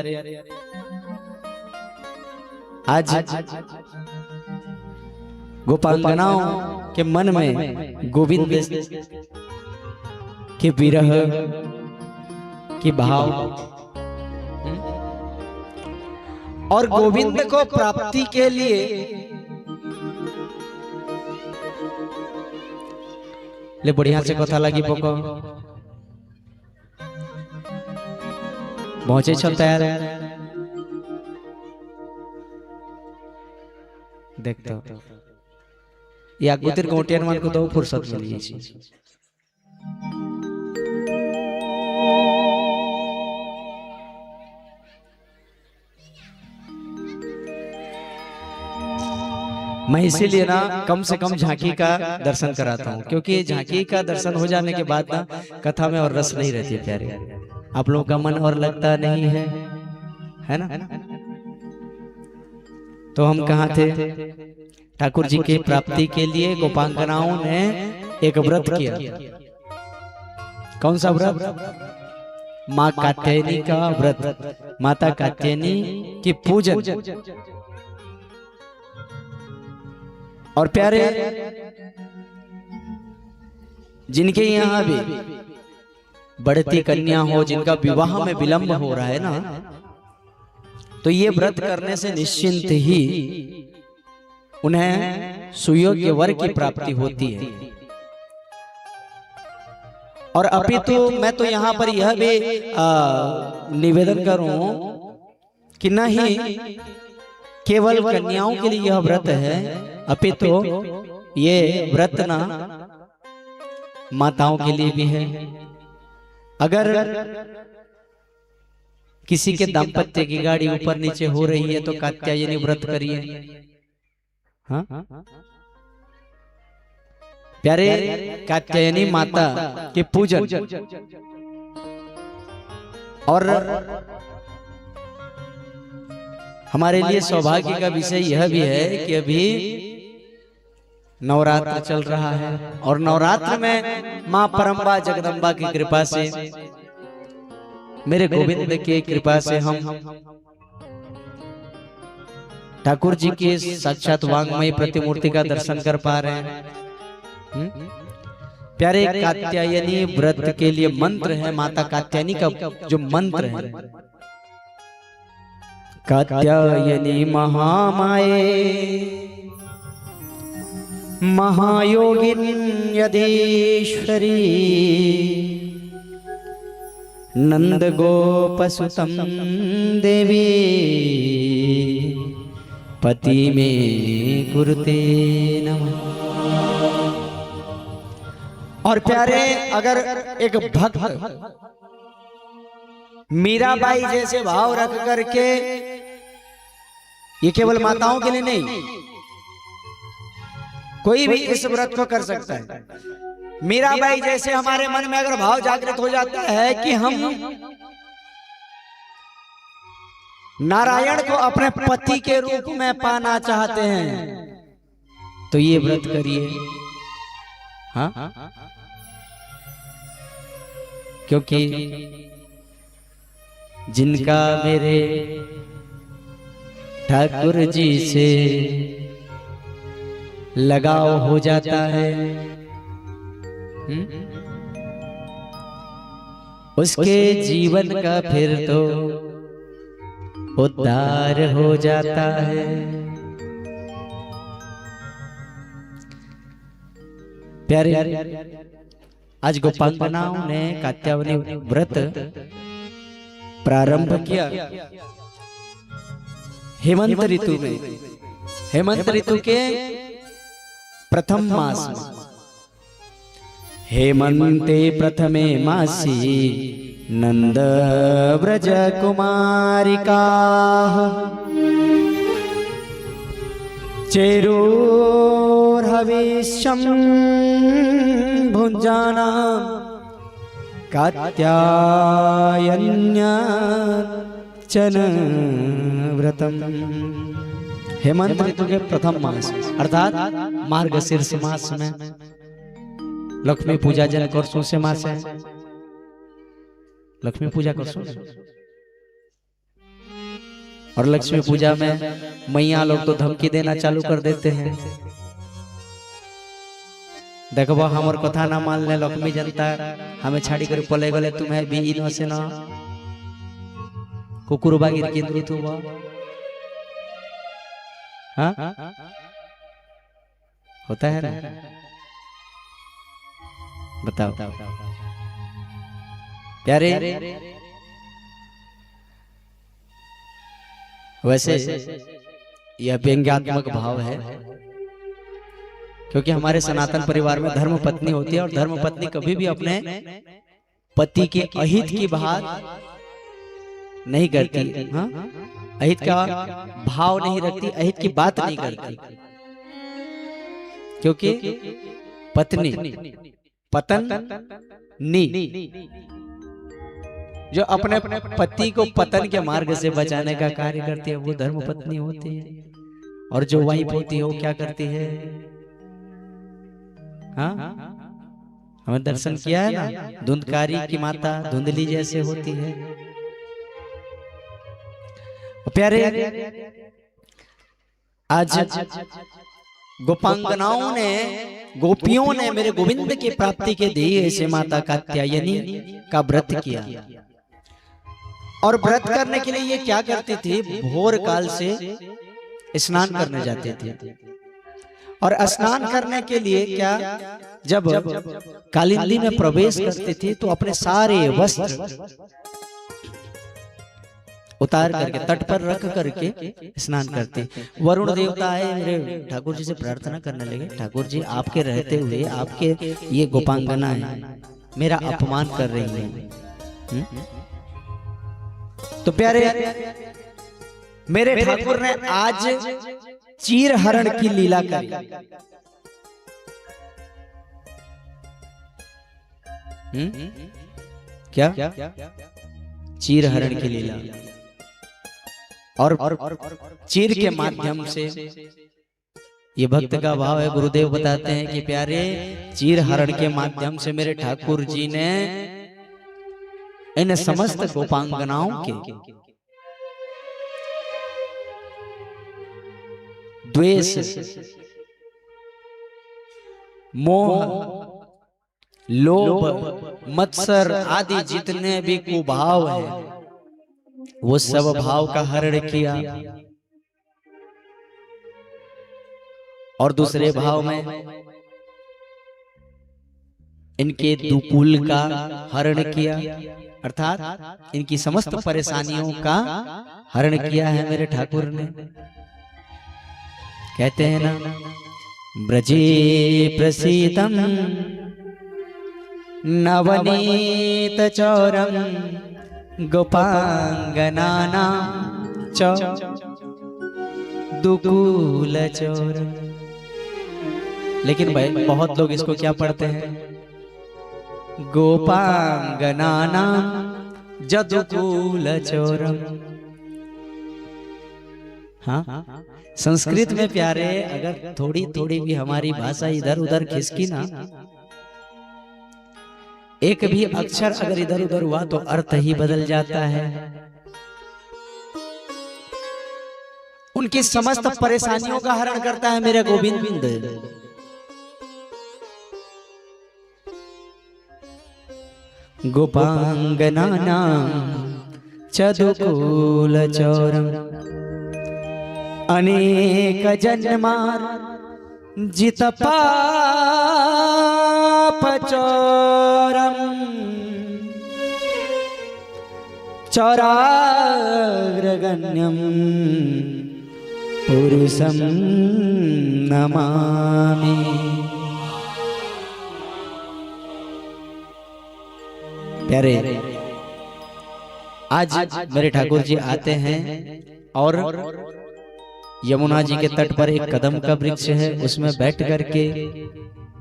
आज गोपांगनाओं के मन में गोविंद के विरह की भाव और गोविंद को प्राप्ति के लिए ले बढ़िया से कथा लगी पोको पहुंचे छल तैयार देखते या गुतिर गोटियन मान को तो फुर्सत मिली छी मैं इसीलिए ना कम से कम झांकी का दर्शन कराता हूँ, क्योंकि झांकी का दर्शन हो जाने के बाद ना कथा में और रस नहीं रहती है प्यारे। आप लोगों का मन और लगता नहीं है ना? तो हम कहाँ थे? ठाकुर जी की प्राप्ति के लिए गोपांगनाओं ने एक व्रत किया। कौन सा व्रत? माँ कात्यायनी का व्रत, माता कात्यायनी की पूजन। और प्यारे जिनके यहाँ भी बढ़ती कन्या हो, जिनका विवाह में विलंब हो रहा है ना, तो ये व्रत करने से निश्चिंत ही उन्हें सुयोग्य वर की प्राप्ति होती है। और अभी तो मैं तो यहाँ पर यह भी निवेदन करूं कि नहीं केवल कन्याओं के लिए यह व्रत है, अभी तो ये व्रत ना माताओं के लिए भी है। अगर किसी के दाम्पत्य की गाड़ी ऊपर नीचे हो रही है तो कात्यायनी व्रत करिए। हाँ प्यारे, कात्यायनी माता के पूजन और हमारे लिए सौभाग्य का विषय यह भी है कि अभी नवरात्र चल रहा है और नवरात्र में मां परम्बा जगदम्बा की कृपा से, मेरे गोविंद की कृपा से हम ठाकुर जी की साक्षात वांगमयी प्रतिमूर्ति का दर्शन कर पा रहे हैं। प्यारे, कात्यायनी व्रत के लिए मंत्र है, माता कात्यायनी का जो मंत्र है, कात्यायनी महामाये महायोगिनी यदीश्वरी नंद गोपसुतम देवी पति में कुरुते नमः। और प्यारे, अगर एक भक्त मीराबाई जैसे भाव रख करके, ये केवल माताओं के लिए नहीं, कोई भी इस व्रत को कर सकता है। मीराबाई जैसे हमारे मन में अगर भाव जागृत हो जाता है कि हम नारायण को अपने पति के रूप में पाना चाहते हैं, तो ये व्रत करिए। हाँ, क्योंकि जिनका मेरे ठाकुर जी से लगाव हो जाता है, उसके जीवन का फिर तो उद्धार हो जाता है। प्यारे, आज गोपांगनाओं ने कात्यायनी व्रत प्रारंभ किया हेमंत ऋतु में, हेमंत ऋतु के प्रथम मास में। हेमंते प्रथमे मासी नंद व्रज कुमारिका चेरोर्हविष्यं भुञ्जाना कात्यायन्यार्चन व्रतम। हेमंत ऋतु के प्रथम मास अर्थात मार्गशीर्ष मास में लक्ष्मी पूजा जन करसों से मास है, लक्ष्मी पूजा करसों। और लक्ष्मी पूजा में मैया लोग तो धमकी देना चालू कर देते हैं देखो हमर कथा ना मान ले लक्ष्मी जनता हमें छाड़ी कर पले गले तुम्हें भी इन से ना कुकुर बागिर केंद्र तू बा हाँ होता है ना बताओ प्यारे वैसे यह व्यंग्यात्मक भाव है क्योंकि हमारे सनातन परिवार में धर्म पत्नी होती है और धर्म पत्नी कभी भी अपने पति के अहित की बात नहीं करती। हाँ? अहित का भाव नहीं रखती, अहित की बात नहीं करती, क्योंकि पत्नी पतन नी जो अपने पति को पतन के मार्ग से बचाने का कार्य करती है वो धर्म पत्नी होती है। और जो वाइफ होती है वो क्या करती है? हाँ हमें दर्शन किया है ना, धुंधकारी की माता धुंधली जैसे होती है। प्यारे आज गोपांगनाओं ने गोपियों ने मेरे गोविंद की प्राप्ति के दिए ऐसे माता कात्यायनी का व्रत किया। और व्रत करने के लिए ये क्या करती थी? भोर काल से स्नान करने जाते थे। और स्नान करने के लिए क्या, जब कालिंदी में प्रवेश करती थी तो अपने सारे वस्त्र उतार करके तट पर रख करके स्नान करती। वरुण देवता आए मेरे ठाकुर जी से प्रार्थना करने लगे, ठाकुर जी आपके रहते हुए आपके ये गोपांगना है मेरा अपमान कर रही है। तो प्यारे मेरे ठाकुर ने आज चीर हरण की लीला करी। क्या चीर हरण की लीला। और चीर के माध्यम से ये भक्त का भाव है। गुरुदेव बताते हैं कि प्यारे चीर हरण के माध्यम से मेरे ठाकुर जी ने इन समस्त गोपांगनाओं के द्वेष, मोह, लोभ, मत्सर आदि जितने भी कुभाव है वो सब भाव का हरण किया। और दूसरे भाव में इनके दुकुल का हरण किया, अर्थात इनकी समस्त परेशानियों का हरण किया है मेरे ठाकुर ने। कहते हैं ना, ब्रजे प्रसीदम नवनीत चौरम गोपांगनाना चौ दुकुल चौरम। लेकिन भाई बहुत लोग इसको क्या पढ़ते हैं? गोपांगनाना जदुकुल चौरम। हाँ, संस्कृत में प्यारे अगर थोड़ी थोड़ी भी हमारी भाषा इधर उधर खिसकी ना, एक भी अक्षर अगर इधर उधर हुआ तो अर्थ ही बदल जाता है। उनकी समस्त परेशानियों का हरण करता है मेरा गोविंद। गोपांगनाना चदुकुल चौरम अनेक जन्मार जित पाप चौरम चौराग्रगण्यम पुरुषम नमामि। प्यारे आज मेरे ठाकुर जी आते हैं और यमुना जी के तट पर एक कदम का वृक्ष है, उसमें बैठ करके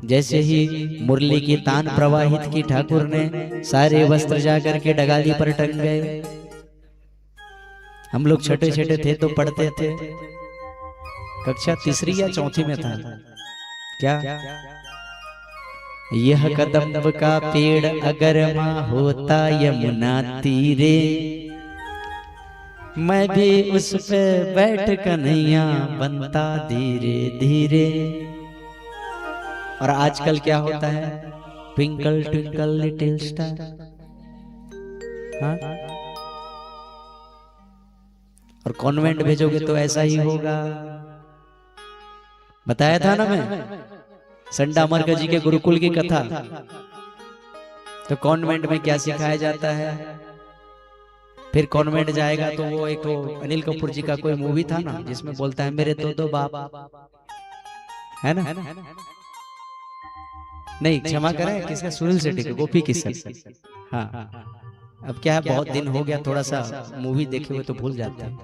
जैसे ही मुरली की तान प्रवाहित की ठाकुर ने, सारे वस्त्र जा करके डगाली पर टंग गए। हम लोग छोटे छोटे थे तो पढ़ते थे, कक्षा तीसरी या चौथी में था क्या, यह कदम का पेड़ अगर माँ होता यमुना तीरे, मैं भी उस पे बैठ कन्हैया बनता धीरे धीरे। और आजकल क्या होता है, ट्विंकल ट्विंकल लिटिल स्टार। हाँ, और कॉन्वेंट भेजोगे तो ऐसा ही होगा। बताया था ना मैं, संडा मरका जी के गुरुकुल की कथा। तो कॉन्वेंट में क्या सिखाया जाता है, फिर कॉन्वेंट जाएगा तो वो एक अनिल कपूर जी का कोई मूवी था ना, जिसमें बोलता है मेरे दो बाप, है ना? नहीं, क्षमा करें, किसका? सुनील शेट्टी का, गोपी किशन। हाँ, अब क्या है, बहुत दिन हो गया, थोड़ा सा मूवी देखे हुए तो भूल जाते हैं।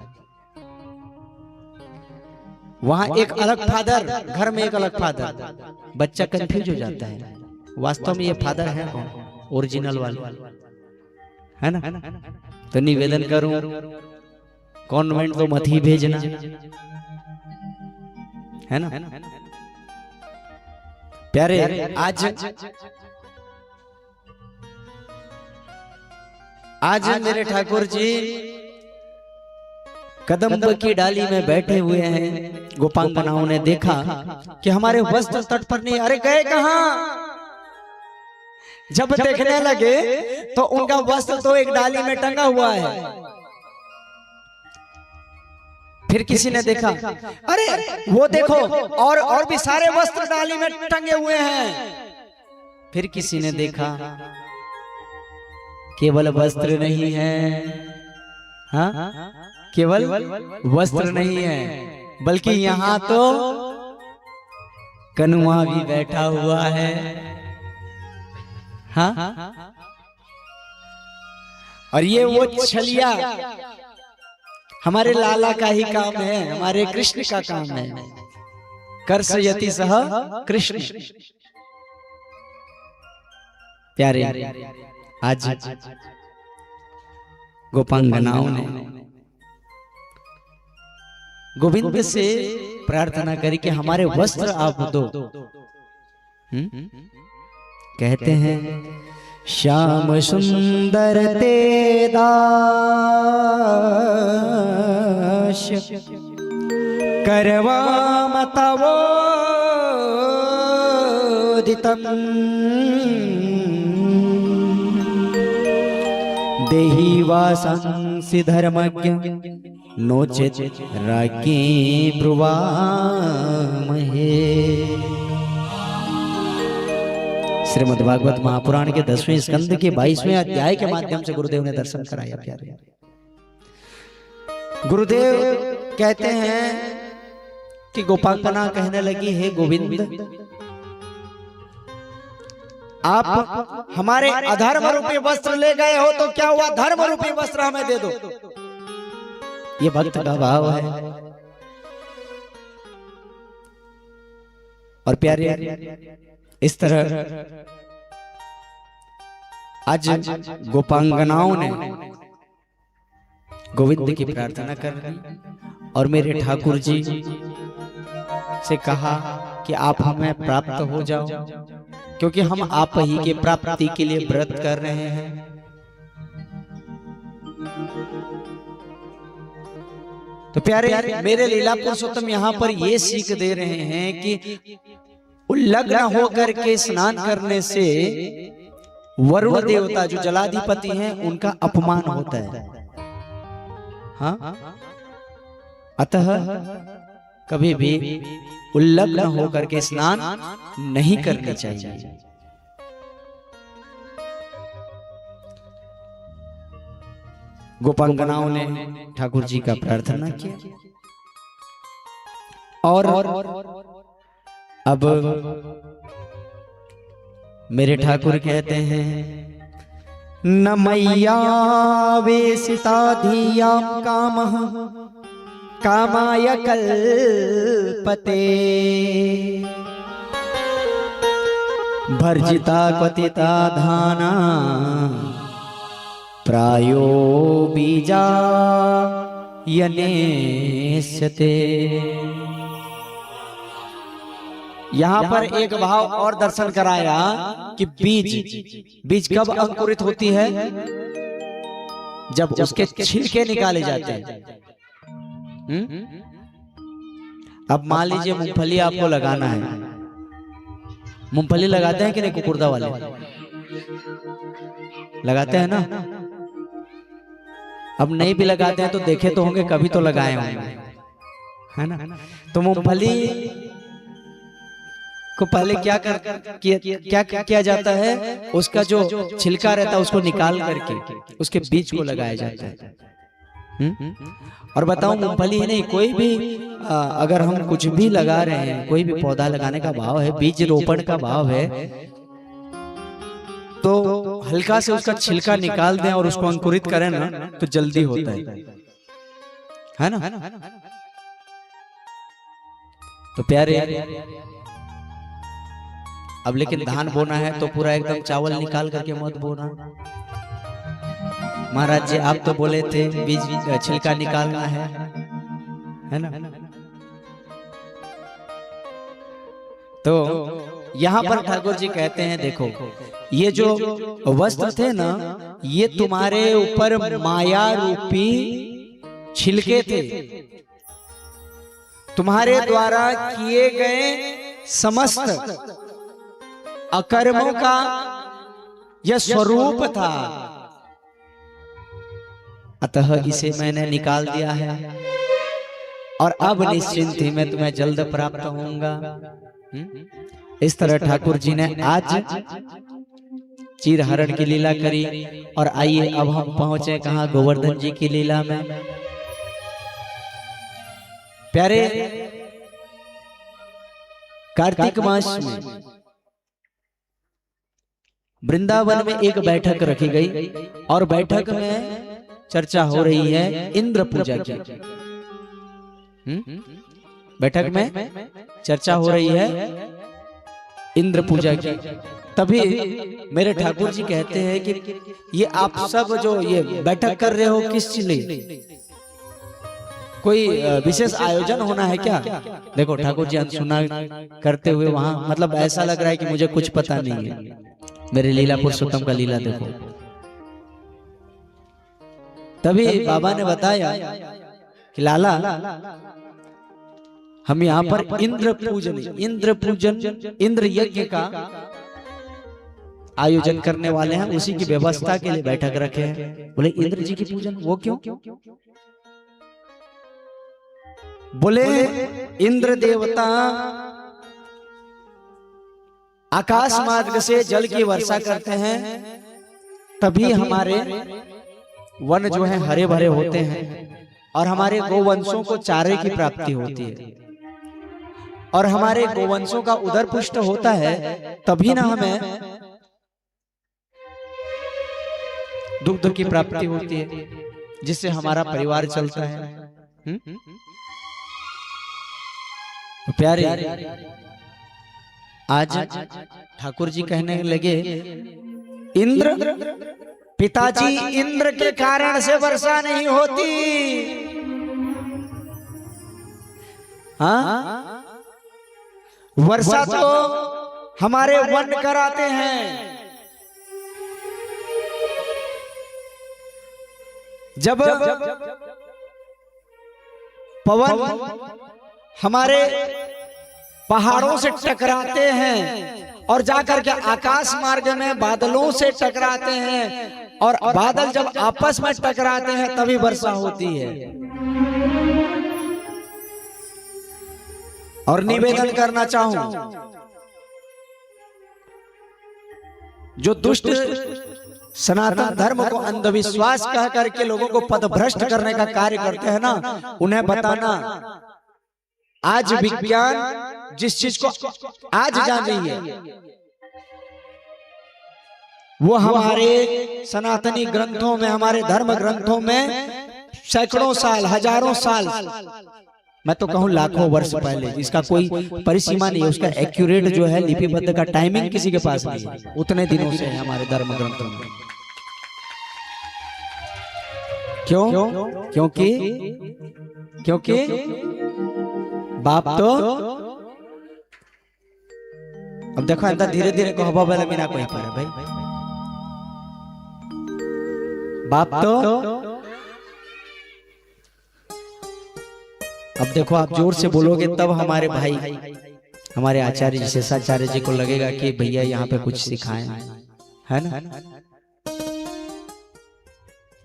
वहां एक अलग फादर, घर में एक अलग फादर, बच्चा कंफ्यूज हो जाता है, वास्तव में ये फादर है कौन, ओरिजिनल वाले, है ना? तो निवेदन करूं, कॉन्वेंट तो मत ही भेजना, है ना? प्यारे, आज मेरे ठाकुर जी कदम्ब की डाली में बैठे हुए हैं। गोपांगनाओं ने देखा कि हमारे वस्त्र तट पर नहीं, अरे गए कहां? जब देखने लगे तो उनका वस्त्र तो एक डाली में टंगा हुआ है। फिर किसी ने देखा, अरे वो देखो, और भी सारे वस्त्र डाली में टंगे हुए हैं। फिर किसी ने देखा, केवल वस्त्र नहीं है, हाँ, केवल वस्त्र नहीं है, बल्कि यहाँ तो कनुआ भी बैठा हुआ है। हाँ, और ये वो छलिया हमारे लाला का ही काम है, हमारे कृष्ण का काम है। कर्षयति सह कृष्ण। प्यारे, आज गोपांगनाओं ने गोविंद से प्रार्थना करी कि हमारे वस्त्र आप दो। कहते हैं, श्याम सुंदर ते दाश करवा मतवोदितम देहि वासंसि धर्मज्ञ नोचित राके ब्रुवामहे। श्रीमद् भागवत महापुराण के 10वें स्कंद के 22वें अध्याय के माध्यम से गुरुदेव ने दर्शन कराया। प्यारे, गुरुदेव कहते हैं कि गोपांगना कहने लगी, हे गोविंद, आप हमारे अधर्म रूपी वस्त्र ले गए हो, तो क्या हुआ, धर्म रूपी वस्त्र हमें दे दो। ये भक्त का भाव है। और प्यारे, इस तरह आज गोपांगनाओं ने गोविंद की प्रार्थना कर ली और मेरे ठाकुर जी से कहा कि आप हमें प्राप्त हो जाओ, क्योंकि हम आप ही के प्राप्ति के लिए व्रत कर रहे हैं। तो प्यारे, मेरे लीला पुरुषोत्तम यहाँ पर ये सीख दे रहे हैं कि उल्लग्न होकर के स्नान करने से वरुण देवता जो जलाधिपति हैं उनका अपमान होता है। हाँ, अतः कभी भी उल्लग्न होकर के स्नान नहीं करना चाहिए। गोपांगनाओं ने ठाकुर जी का प्रार्थना किया और अब मेरे ठाकुर कहते हैं, न मैया वेशिता धियां कामः कामाय कल्पते भर्जिता क्वथिता धाना प्रायो बीजा यनेष्यते। यहाँ पर एक भाव और दर्शन कराया कि बीज कब अंकुरित होती है, जब उसके छिलके निकाले जाते हैं। अब मान लीजिए मूंगफली आपको लगाना है, मूंगफली लगाते हैं कि नहीं कुकुरदा वाले? लगाते हैं ना? अब नहीं भी लगाते हैं तो देखे तो होंगे, कभी तो लगाए होंगे, है ना? तो मूंगफली को पहले क्या किया जाता है, उसका जो छिलका रहता है उसको निकाल करके उसके बीज को लगाया जाता है। और बताऊं, मूंगफली ही नहीं, कोई भी अगर हम कुछ भी लगा रहे हैं, कोई भी पौधा लगाने का भाव है, बीज रोपण का भाव है, तो हल्का से उसका छिलका निकाल दें और उसको अंकुरित करें ना, तो जल्दी होता है ना? तो प्यारे, अब लेकिन धान बोना है तो पूरा एकदम चावल निकाल करके मत बोना। महाराज जी आप तो बोले थे बीज छिलका निकालना है ना? तो यहाँ पर ठाकुर जी कहते हैं, देखो ये जो वस्त्र थे ना, ये तुम्हारे ऊपर माया रूपी छिलके थे, तुम्हारे द्वारा किए गए समस्त अकर्मों का यह स्वरूप था, अतः इसे मैंने निकाल दिया है और अब निश्चिंत ही मैं तुम्हें जल्द प्राप्त होऊंगा। इस तरह ठाकुर जी ने आज चीरहरण की लीला करी। और आइए अब हम पहुंचे कहां, गोवर्धन जी की लीला में। प्यारे, कार्तिक मास में वृंदावन में एक बैठक रखी गई और बैठक में चर्चा हो रही है इंद्र पूजा की। बैठक में चर्चा हो रही है इंद्र पूजा की। तभी मेरे ठाकुर जी कहते हैं कि ये आप सब जो ये बैठक कर रहे हो किस लिए, कोई विशेष आयोजन होना है क्या? देखो ठाकुर जी अनसुना करते हुए वहां, मतलब ऐसा लग रहा है कि मुझे कुछ पता नहीं है। मेरे लीला पुरुषोत्तम का लीला देखो। तभी बाबा ने बताया कि लाला, हम यहाँ पर इंद्र पूजन इंद्र यज्ञ का आयोजन करने वाले हैं, उसी की व्यवस्था के लिए बैठक रखे हैं। बोले इंद्र जी की पूजन, वो क्यों? बोले इंद्र देवता आकाश मार्ग से जल की वर्षा करते हैं, तभी हमारे वन जो है हरे भरे होते हैं और हमारे गोवंशों को चारे की प्राप्ति होती है, और हमारे गोवंशों का उदर पुष्ट होता है, तभी ना हमें दुग्ध की प्राप्ति होती है, जिससे हमारा परिवार चलता है। तो प्यारे, आज ठाकुर जी कहने लगे, इंद्र पिताजी, इंद्र के कारण से वर्षा नहीं होती। हाँ, वर्षा तो हमारे वन कराते हैं। जब पवन हमारे पहाड़ों से टकराते हैं और जाकर के आकाश मार्ग में बादलों से टकराते हैं, और बादल जब आपस में टकराते हैं तभी वर्षा होती है। और निवेदन करना चाहूं, जो दुष्ट सनातन धर्म को अंधविश्वास कह करके लोगों को पथभ्रष्ट करने का कार्य करते हैं ना, उन्हें बताना, आज विज्ञान जिस चीज को आज जान रही है, वो हमारे सनातनी ग्रंथों में, हमारे धर्म ग्रंथों में सैकड़ों साल, हजारों साल, मैं तो कहूं लाखों वर्ष पहले, इसका कोई परिसीमा नहीं है, उसका एक्यूरेट जो है लिपिबद्ध का टाइमिंग किसी के पास नहीं है, उतने दिनों से है हमारे धर्म ग्रंथों में। क्यों? क्योंकि बाप तो, अब देखो अंदर धीरे धीरे को हवा वाला बिना कोई पर भाई, बाप तो, अब देखो आप जोर से बोलोगे तब हमारे भाई हमारे आचार्य जी शेषाचार्य जी को लगेगा कि भैया यहाँ पे कुछ सिखाएं, है ना,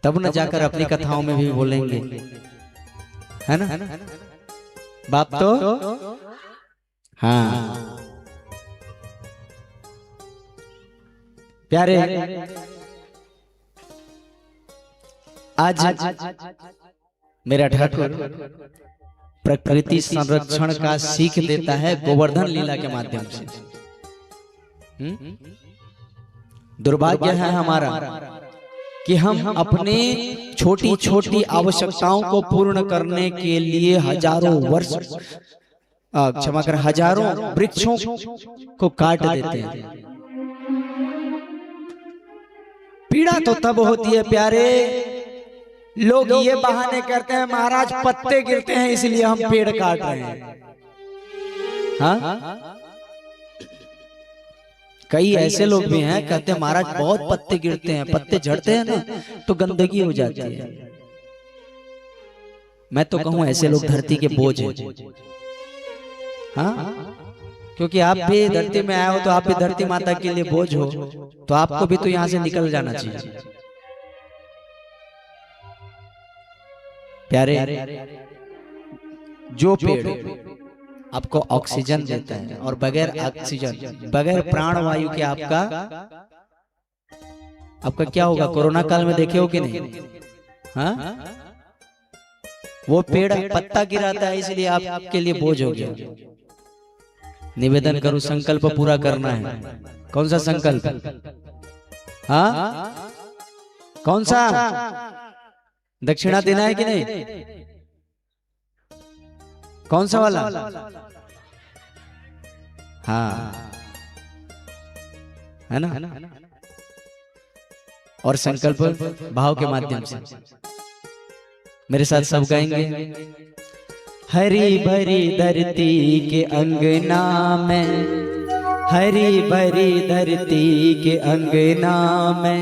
तब न जाकर अपनी कथाओं में भी बोलेंगे, है ना बाप तो हाँ। प्यारे आज मेरा ठाकुर प्रकृति संरक्षण का सीख देता है गोवर्धन लीला के माध्यम से। दुर्भाग्य है हमारा कि हम अपने छोटी छोटी आवश्यकताओं को पूर्ण करने के लिए हजारों वर्ष क्षमा कर हजारों वृक्षों को काट देते हैं। पीड़ा तो तब होती है प्यारे, लोग ये बहाने करते हैं महाराज पत्ते गिरते हैं इसलिए हम पेड़ काट रहे हैं। हाँ? कई ऐसे लोग भी हैं कहते हैं महाराज बहुत पत्ते गिरते हैं, पत्ते झड़ते हैं ना तो गंदगी हो जाती है। मैं तो कहूं ऐसे लोग धरती के बोझ हैं। हाँ? क्योंकि आप भी धरती में आए हो तो आप भी धरती माता के लिए बोझ हो, तो आपको भी तो यहां से निकल जाना चाहिए। प्यारे जो पेड़ आपको ऑक्सीजन देता है और बगैर ऑक्सीजन बगैर प्राणवायु के आपका क्या होगा, कोरोना काल में देखे हो कि नहीं? हाँ? वो पेड़ पत्ता गिराता है इसलिए आपके लिए बोझ हो गया। निवेदन करूं संकल्प पूरा करना है। कौन सा संकल्प? हाँ कौन सा? दक्षिणा देना है कि नहीं? कौन सा वाला? हाँ है ना। और संकल्प भाव के माध्यम से मेरे साथ सब गाएंगे। हरी भरी धरती के अंगना में, हरी भरी धरती के अंगना में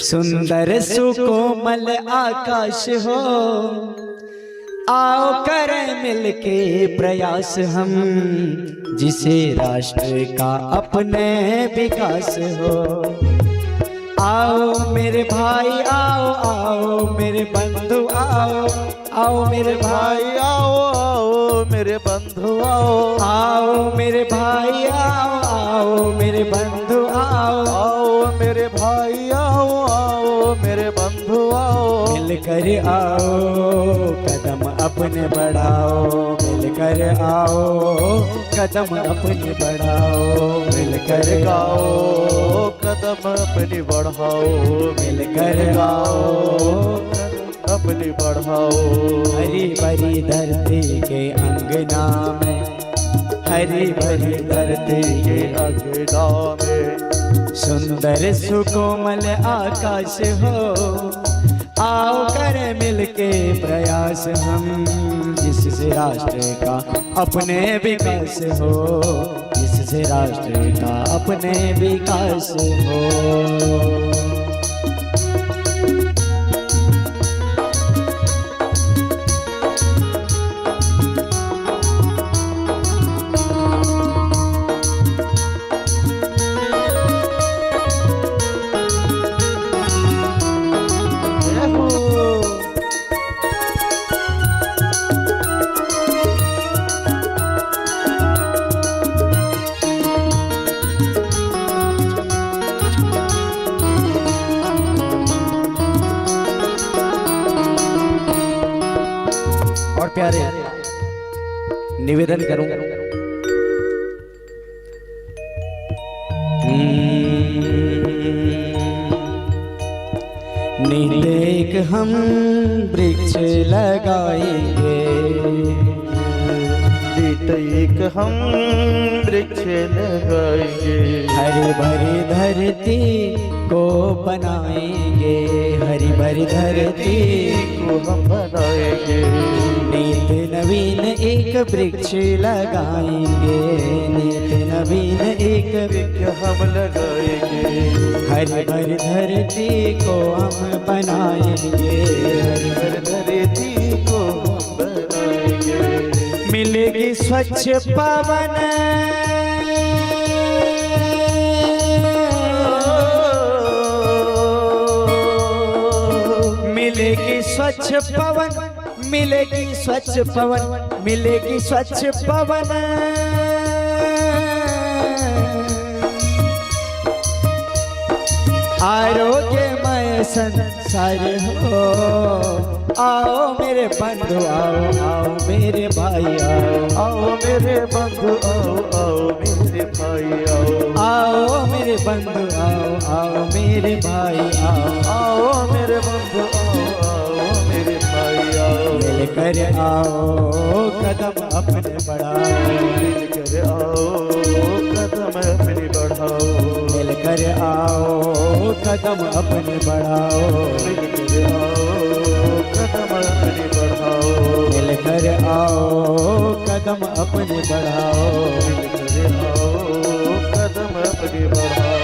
सुंदर सुकोमल आकाश हो, आओ करें मिलके प्रयास हम, जिसे राष्ट्र का अपने विकास हो। आओ मेरे भाई आओ, आओ मेरे बंधु आओ, आओ मेरे भाई आओ, आओ मेरे बंधु आओ, आओ मेरे भाई आओ, आओ मेरे बंधु आओ, आओ मेरे भाई आओ, आओ मेरे बंधु आओ। मिलकर आओ कदम अपने बढ़ाओ, मिलकर आओ कदम अपने बढ़ाओ, मिलकर गाओ कदम अपनी बढ़ाओ, मिलकर आओ अपनी बढ़ाओ। हरी भरी धरती के अंगना में, हरी भरी धरती के अंगना में सुंदर सुकोमल आकाश हो, आओ करें मिलके प्रयास हम, जिससे राष्ट्र का अपने विकास हो, जिससे राष्ट्र का अपने विकास हो। प्यारे निवेदन करूं, नीलेक हम वृक्ष लगाएंगे, एक हम वृक्ष लगाएंगे, हरी भरी धरती को बनाएंगे, हरी भरी धरती को हम बनाएंगे। नित नवीन एक वृक्ष लगाएंगे, नित नवीन एक वृक्ष हम लगाएंगे, हरी भरी धरती को हम बनाएंगे, हरी भरी धरती को हम बनाएंगे। मिलेगी स्वच्छ पवन, मिलेगी स्वच्छ पवन, मिलेगी स्वच्छ पवन, मिलेगी स्वच्छ पवन। आरोग्यमय संसार हो, आओ मेरे बंधु आओ, आओ मेरे भाई आओ, आओ मेरे बंधु आओ, आओ मेरे भाई आओ, आओ मेरे बंधु आओ, आओ मेरे भाई आओ, आओ मेरे बंधु आओ, आओ मेरे भाई आओ, मिलकर आओ कदम अपने बढ़ाओ, मिलकर आओ कदम अपनी बढ़ाओ, मिलकर आओ कदम अपने बढ़ाओ, मिलकर आओ कदम अपनी बढ़ाओ, मिलकर आओ कदम अपने बढ़ाओ। मिलकर आओ कदम अपनी बढ़ाओ।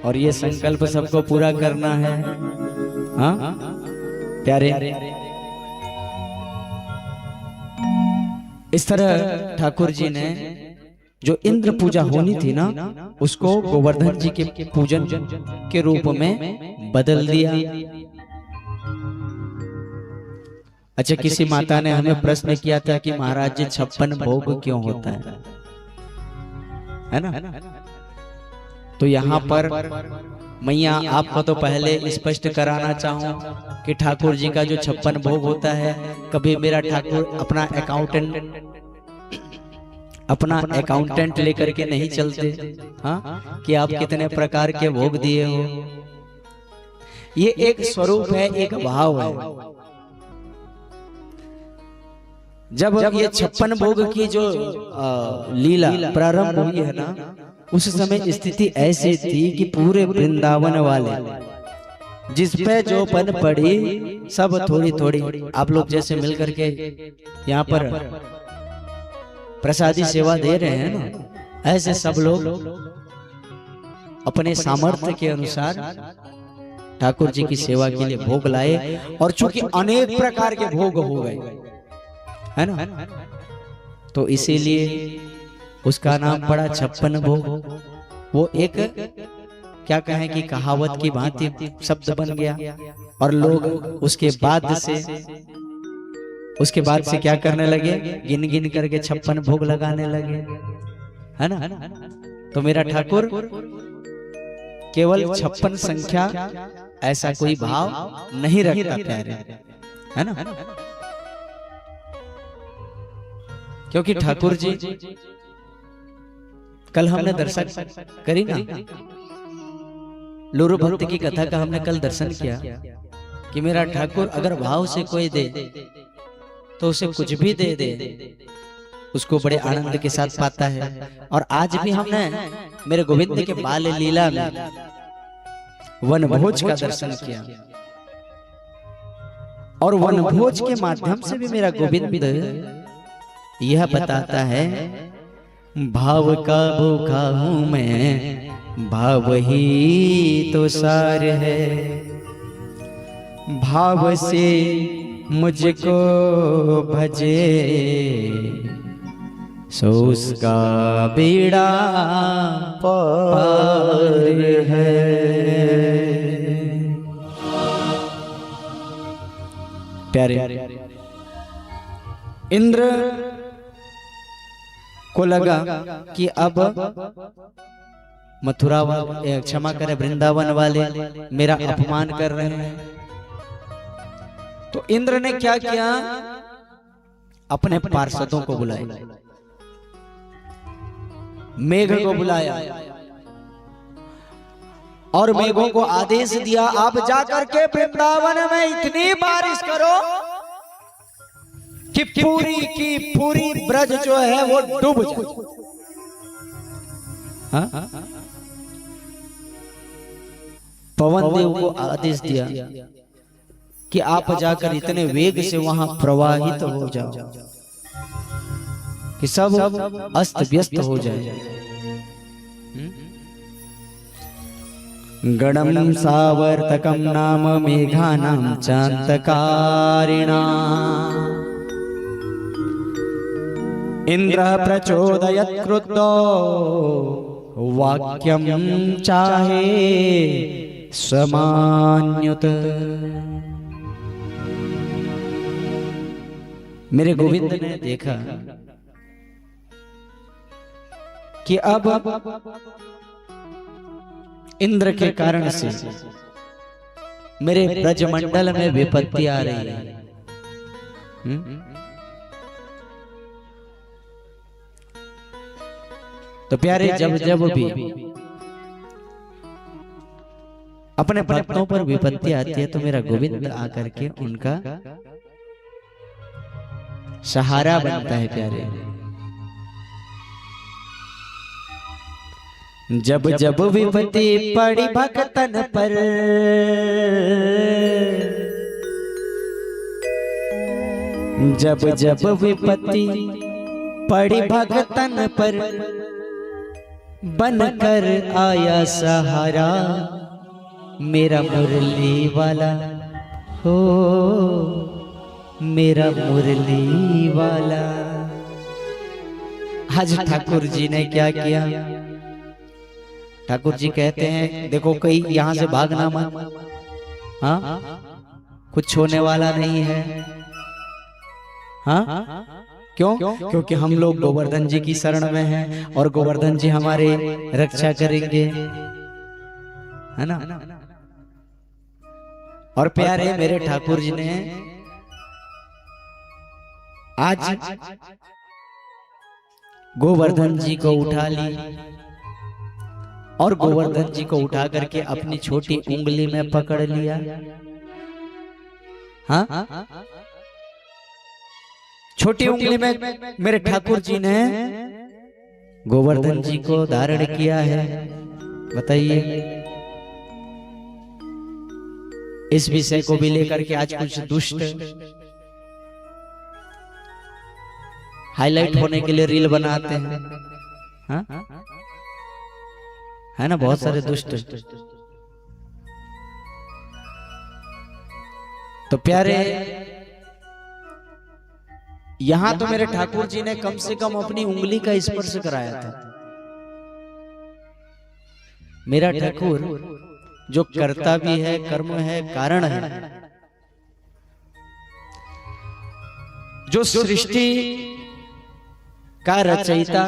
और ये संकल्प सबको पूरा करना है। हाँ प्यारे, इस तरह ठाकुर जी ने जो इंद्र पूजा होनी थी ना, उसको गोवर्धन जी के पूजन के रूप में बदल दिया। अच्छा, किसी माता ने हमें प्रश्न किया था कि महाराज जी 56 भोग क्यों होता है ना? तो यहाँ पर मैया आपको तो पहले स्पष्ट कराना चाहूं कि ठाकुर जी का जो 56 भोग होता है, कभी मेरा ठाकुर अपना अकाउंटेंट लेकर के नहीं चलते। हाँ, कि आप कितने प्रकार के भोग दिए हो। ये एक स्वरूप है, एक भाव है। जब ये 56 भोग की जो लीला प्रारंभ हुई है ना, उस समय स्थिति ऐसी थी कि पूरे वृंदावन वाले जिस पे जो पन पड़ी सब थोड़ी थोड़ी, आप लोग जैसे मिलकर के यहाँ पर प्रसादी सेवा दे रहे हैं ना, ऐसे सब लोग अपने सामर्थ्य के अनुसार ठाकुर जी की सेवा के लिए भोग लाए। और चूंकि अनेक प्रकार के भोग हो गए है ना, तो इसीलिए उसका नाम पड़ा 56 भोग। वो एक क्या कहें कि कहावत की भांति शब्द बन गया। और लोग उसके बाद से क्या करने लगे, गिन गिन करके 56 भोग लगाने लगे, है ना। तो मेरा ठाकुर केवल 56 संख्या ऐसा कोई भाव नहीं रखता प्यारे, है ना। क्योंकि ठाकुर जी कल हमने दर्शन करी ना, लूरू भक्त की कथा का हमने कल दर्शन किया कि मेरा ठाकुर अगर भाव से कोई दे तो उसे कुछ भी दे दे, उसको बड़े आनंद के साथ पाता है। और आज भी हमने मेरे गोविंद के बाल लीला में वनभोज का दर्शन किया। और वनभोज के माध्यम से भी मेरा गोविंद यह बताता है, भाव का भूखा हूं मैं, भाव ही तो सार है, भाव से मुझको भजे सो उसका बेड़ा पार है। प्यारे, इंद्र को लगा कि अब मथुरा वाले, क्षमा करें वृंदावन वाले मेरा अपमान कर रहे हैं। तो इंद्र ने क्या किया, अपने पार्षदों को बुलाया, मेघ को बुलाया और मेघों को आदेश दिया, आप जाकर के वृंदावन में इतनी बारिश करो कि पूरी की पूरी ब्रज जो है वो डूब जाए। हाँ? पवन देव को आदेश दिया कि आप जाकर इतने वेग से वहां प्रवाहित हो जाओ कि सब अस्त व्यस्त हो जाए। गणम सावर्तकम नाम मेघानां चांतकारिणा इंद्रः प्रचोदयत् क्रुद्धो वाक्यं चाहे समान्युत। मेरे गोविंद ने देखा कि अब इंद्र के कारण से मेरे ब्रजमंडल में विपत्ति आ रही है। तो प्यारे, जब जब भी अपने भक्तों पर विपत्ति आती है तो मेरा गोविंद आकर के उनका सहारा बनता है। प्यारे, जब जब विपत्ति पड़ी भक्तन पर, जब जब विपत्ति पड़ी भक्तन पर, बनकर आया सहारा मेरा मुरली वाला हो, मेरा मुरली वाला। आज ठाकुर जी ने क्या किया? ठाकुर जी कहते हैं देखो कहीं यहां से भागना मत, हाँ कुछ होने वाला नहीं है। हाँ क्यों? क्योंकि हम लोग गोवर्धन जी की शरण में हैं और गोवर्धन जी हमारे रक्षा करेंगे, है ना। और प्यारे मेरे ठाकुर जी ने आज गोवर्धन जी को उठा ली और गोवर्धन जी को उठा करके अपनी छोटी उंगली में पकड़ लिया। हाँ, छोटी उंगली में मेरे ठाकुर जी ने गोवर्धन जी को धारण किया है। बताइए, इस विषय को भी लेकर के आज कुछ दुष्ट हाईलाइट होने के लिए रील बनाते हैं, हाँ? है ना, बहुत सारे दुष्ट। तो प्यारे, यहां तो मेरे ठाकुर जी ने कम से कम अपनी उंगली का स्पर्श कराया था। मेरा ठाकुर जो करता भी है, कर्म है, कारण है, जो सृष्टि का रचयिता,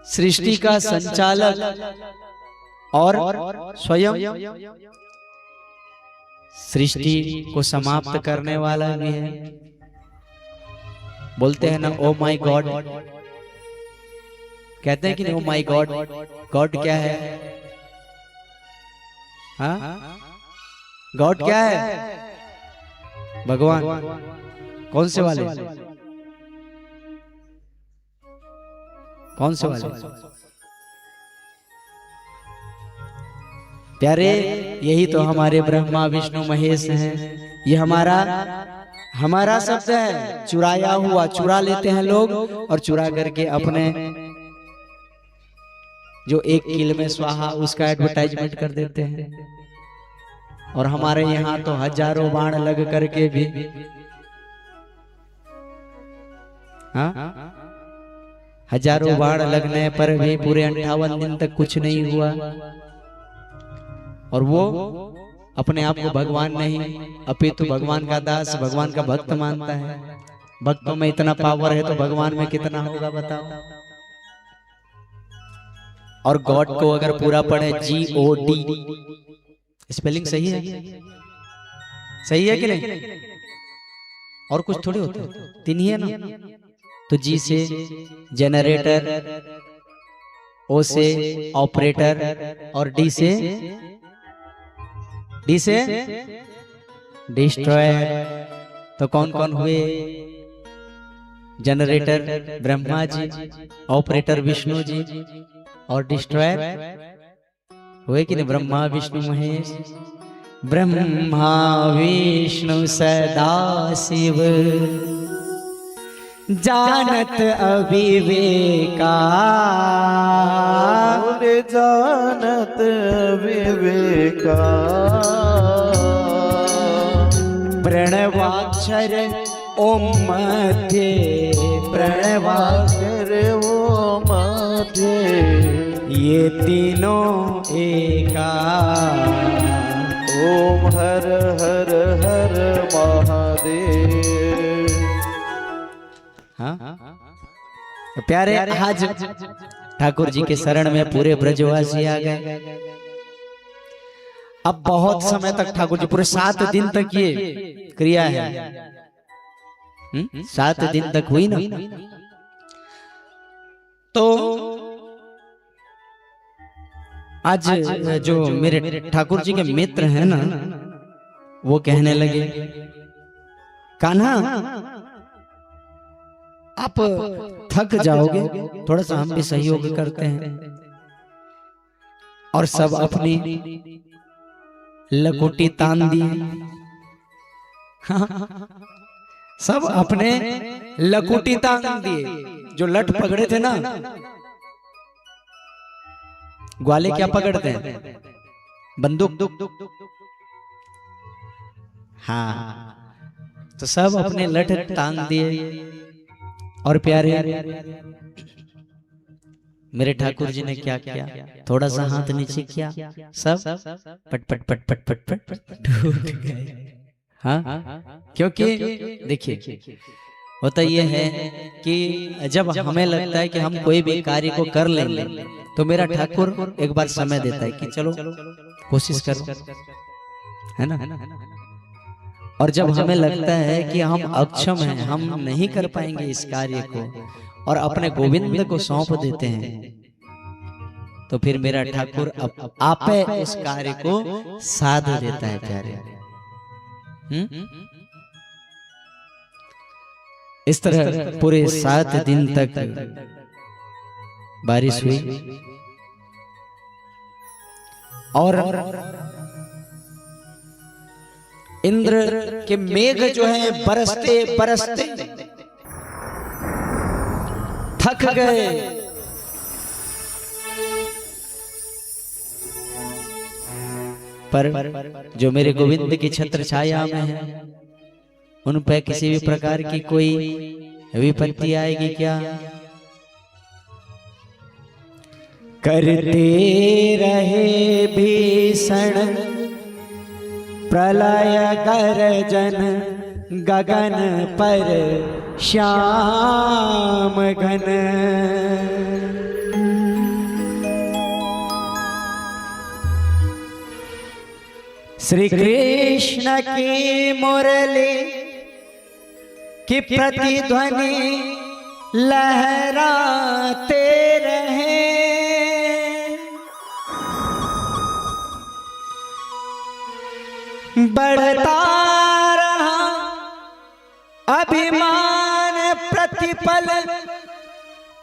सृष्टि का संचालक और स्वयं सृष्टि को समाप्त करने वाला भी है। बोलते हैं ना ओ माय गॉड, कहते हैं कि नहीं ओ माय गॉड। गॉड क्या है? हाँ, गॉड क्या है? भगवान। कौन से वाले? कौन से वाले? प्यारे, यही तो हमारे ब्रह्मा विष्णु महेश हैं। ये हमारा शब्द है, चुराया हुआ। चुरा लेते हैं लोग और चुरा करके अपने जो एक किल में स्वाहा उसका एडवर्टाइजमेंट कर देते हैं। और हमारे यहाँ तो हजारों बाण लग करके भी, हाँ, हजारों बाण लगने पर भी पूरे 58 दिन तक कुछ नहीं हुआ। और वो अपने आप को भगवान नहीं अपितु भगवान का दास, भगवान का भक्त मानता है। भक्तों में इतना पावर है तो भगवान में कितना होगा बताओ। और गॉड को अगर पूरा पढ़े GOD, स्पेलिंग सही है? सही है कि नहीं? और कुछ थोड़ी होता है, 3 ही है ना। तो G से जनरेटर, O से ऑपरेटर और D से डिस्ट्रॉयर। तो कौन कौन हुए? जनरेटर ब्रह्मा जी, ऑपरेटर विष्णु जी और डिस्ट्रॉयर हुए कि नहीं? ब्रह्मा विष्णु महेश। ब्रह्मा विष्णु सदा शिव, जानत अविवेका, जानत विवेका। प्रणवाक्षर ओम मध्ये प्रणवाक्षर रे वो मध्य ये तीनों एका ओम हर हर हर महादेव। हाँ तो प्यारे आज ठाकुर जी के शरण में पूरे ब्रजवासी आ गए। अब बहुत समय तक ठाकुर जी पूरे 7 दिन तक ये क्रिया है, 7 दिन तक हुई ना। तो आज जो मेरे ठाकुर जी के मित्र हैं ना, वो कहने लगे कान्हा आप थक जाओगे, थोड़ा सा हम भी सहयोग करते हैं। और सब अपनी लकोटी तान दी, सब अपने लकोटी तान दिए। जो लठ पकड़े थे ना, ग्वाले क्या पकड़ते हैं? बंदूक। हाँ, तो सब अपने लठ तान दिए। और प्यारे मेरे ठाकुर जी ने क्या किया? थोड़ा सा हाथ नीचे किया, सब पट पट पट पट पट पट पट टूट गए। हाँ, क्योंकि देखिए होता यह है कि जब हमें लगता है कि हम कोई भी कार्य को कर लेंगे, तो मेरा ठाकुर एक बार समय देता है कि चलो कोशिश करो, है ना। और जब हमें लगता है कि हम अक्षम हैं, हम नहीं कर पाएंगे इस कार्य को, और अपने गोविंद को सौंप देते हैं, तो फिर मेरा ठाकुर आप उस कार्य को साध देता है प्यारे। इस तरह पूरे 7 दिन तक बारिश हुई और इंद्र के मेघ जो है बरसते बरसते थक गए। पर जो मेरे गोविंद की छत्र छाया में है, उन पे किसी भी प्रकार की कोई विपत्ति आएगी क्या? करते रहे भीषण प्रलय गर्जन, गगन पर श्याम घन। श्री कृष्ण की मुरली की प्रतिध्वनि लहराते रहे, बढ़ता रहा अभिमान प्रतिपल,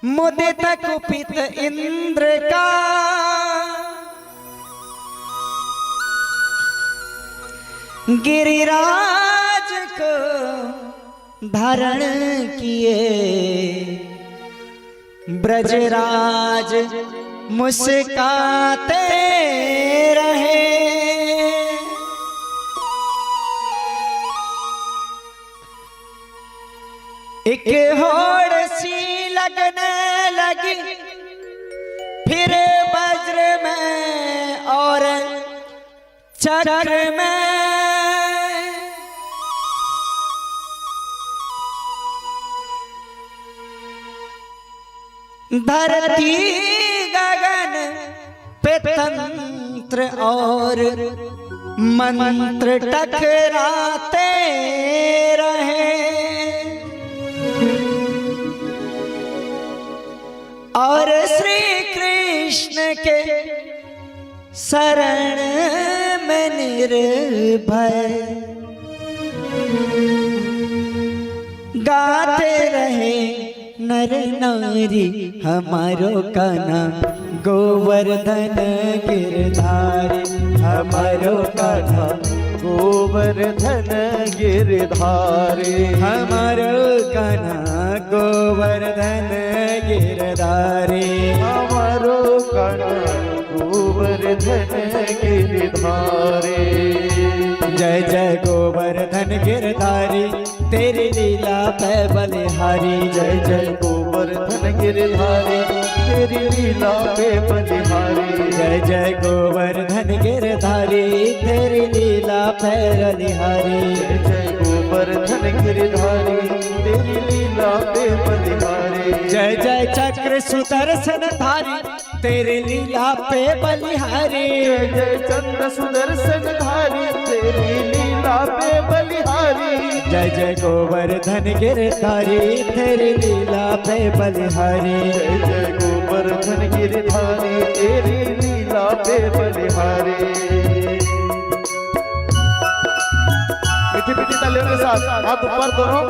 मुदित कुपित इंद्र का। गिरिराज को धारण किए ब्रजराज मुस्काते रहे। एक होड़ सी लगने लगी फिर वज्र में और चक्र में, धरती गगन पे तंत्र और मंत्र टकराते रहे, और श्री कृष्ण के शरण में निर्भय गाते रहे नर नारी हमारो कान्हा गोवर्धन गिरधारी, हमारो कान्हा गोवर्धन गिरधारी, हमारो कान्हा गोवर्धन गिरधारी, हमारो कान्हा गोवर्धन गिरधारी। जय जय गोवर्धन गिरधारी, तेरी लीला पे बलिहारी। जय जय गोवर्धन गिरधारी तेरी लीला पे बलिहारी। जय जय गोवर्धन गिरधारी तेरी लीला पे बलिहारी। जय जय गोवर्धन गिरधारी तेरी लीला पे बलिहारी। जय जय चक्र सुदर्शन धारी तेरी लीला पे बलिहारी। जय जय चंद्र सुदर्शन धारी तेरी लीला पे बलिहारी। जय जय गोवर्धन गिरधारी तेरी लीला पे बलिहारी। जय जय गोवर्धन गिरधारी तेरी लीला पे बलिहारी। मीठी मीठी तालियों के साथ हाथ ऊपर दोनों।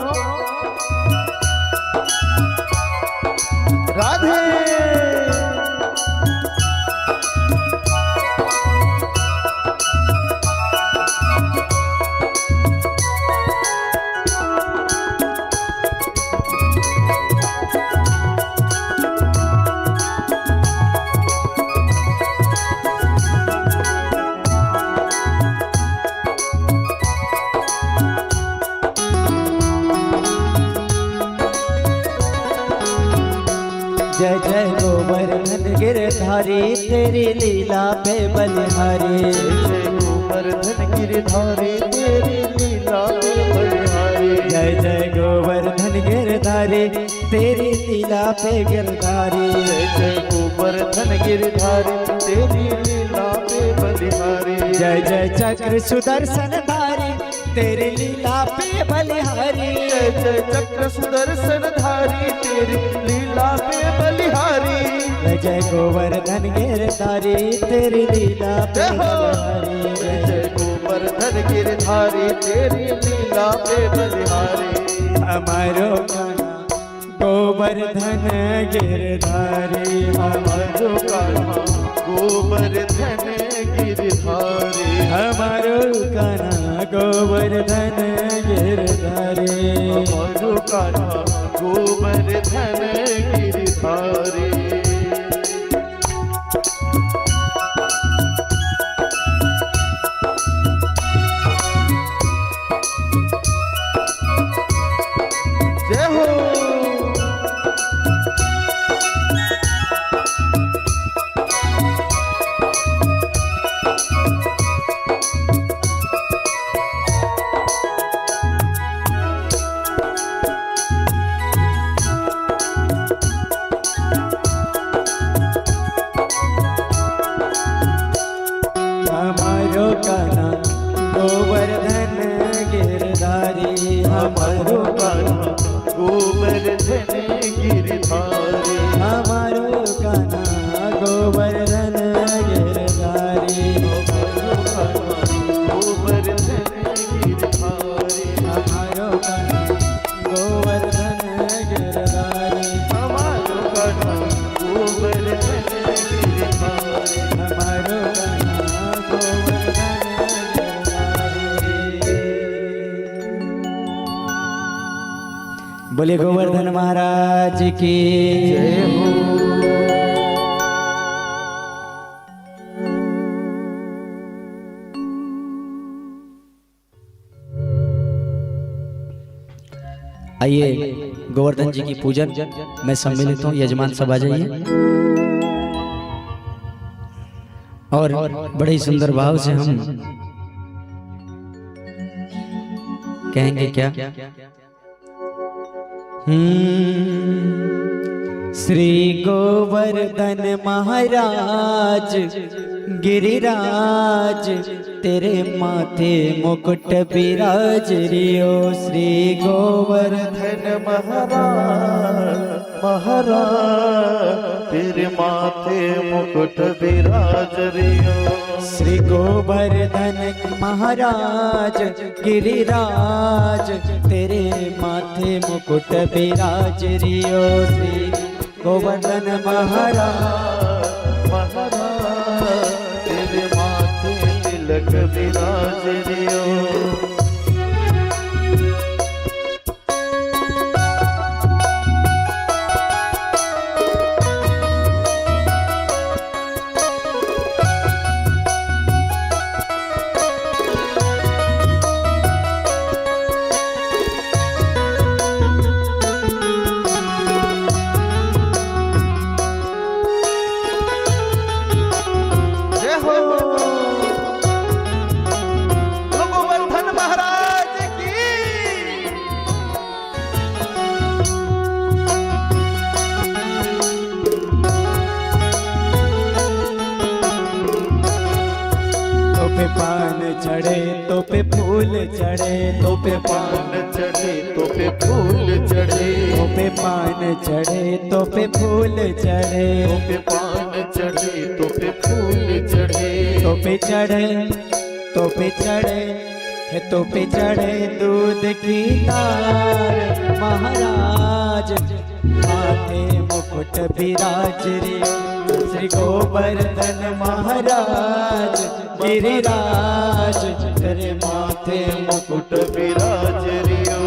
राधे जय जय गोवर्धन गिरधारी तेरी लीला पे बलिहारी। जय गोवर्धन गिरधारी तेरी लीला पे बलिहारी। जय जय गोवर्धन गिरधारी तेरी लीला पे गिरधारी। जय जय गोवर्धन गिरधारी तेरी लीला पे बलिहारी। जय जय चक्र सुदर्शन धारी तेरी लीला पे बलिहारी। जय जय चक्र सुदर्शन धारी तेरी लीला पे बलिहारी। जय जय गोवर्धन गिरधारी तेरी लीला पे बलिहारी। जय जय गोवर्धन गिरधारी तेरी लीला पे बलिहारी। हमारो गाना गोवर्धन गिरधारी। हमारो कान्हा गोवर्धन गिरधारी। हमारो गाना गोवर्धन गिरधारी। हमारो कान्हा गोवर्धन गिरधारी। जय हो हमारो गाना गोवर्धन गिरधारी। हमारो कान्हा गोवर्धन गिरधारी। हमारो गाना गोवर्धन गिरधारी। हमारो कान्हा गोवर्धन गिरधारी। हमारो गाना गोवर्धन गिरधारी। हमारो कान्हा गोवर्धन गिरधारी। हमारो गाना गोवर्धन गिरधारी। बोले गोवर्धन महाराज की जय हो आइए गोवर्धन जी की पूजन मैं सम्मिलित हूँ। यजमान सब आ जाइए और बड़े ही सुंदर भाव से हम कहेंगे क्या। श्री गोवर्धन महाराज गिरिराज तेरे माथे मुकुट विराज रियो। श्री गोवर्धन महाराज तेरे माथे मुकुट विराज रियो। श्री गोवर्धन महाराज गिरिराज तेरे माथे मुकुट विराज रियो। श्री गोवर्धन महाराज तेरे माथे तिलक विराज रियो। तो पे फूल चढ़े, तो पे पान चढ़े तो पे फूल चढ़े, तो पे पान चढ़े, तो पे फूल चढ़े, तो पे पान चढ़े तो पे फूल चढ़े, तो पे चढ़े, तो पे चढ़े, तो पे चढ़े दूध की तार महाराज, माथे मुकुट विराज रे श्री गोवर्धन महाराज, गिरिराज तेरे माथे मुकुट विराज रियो।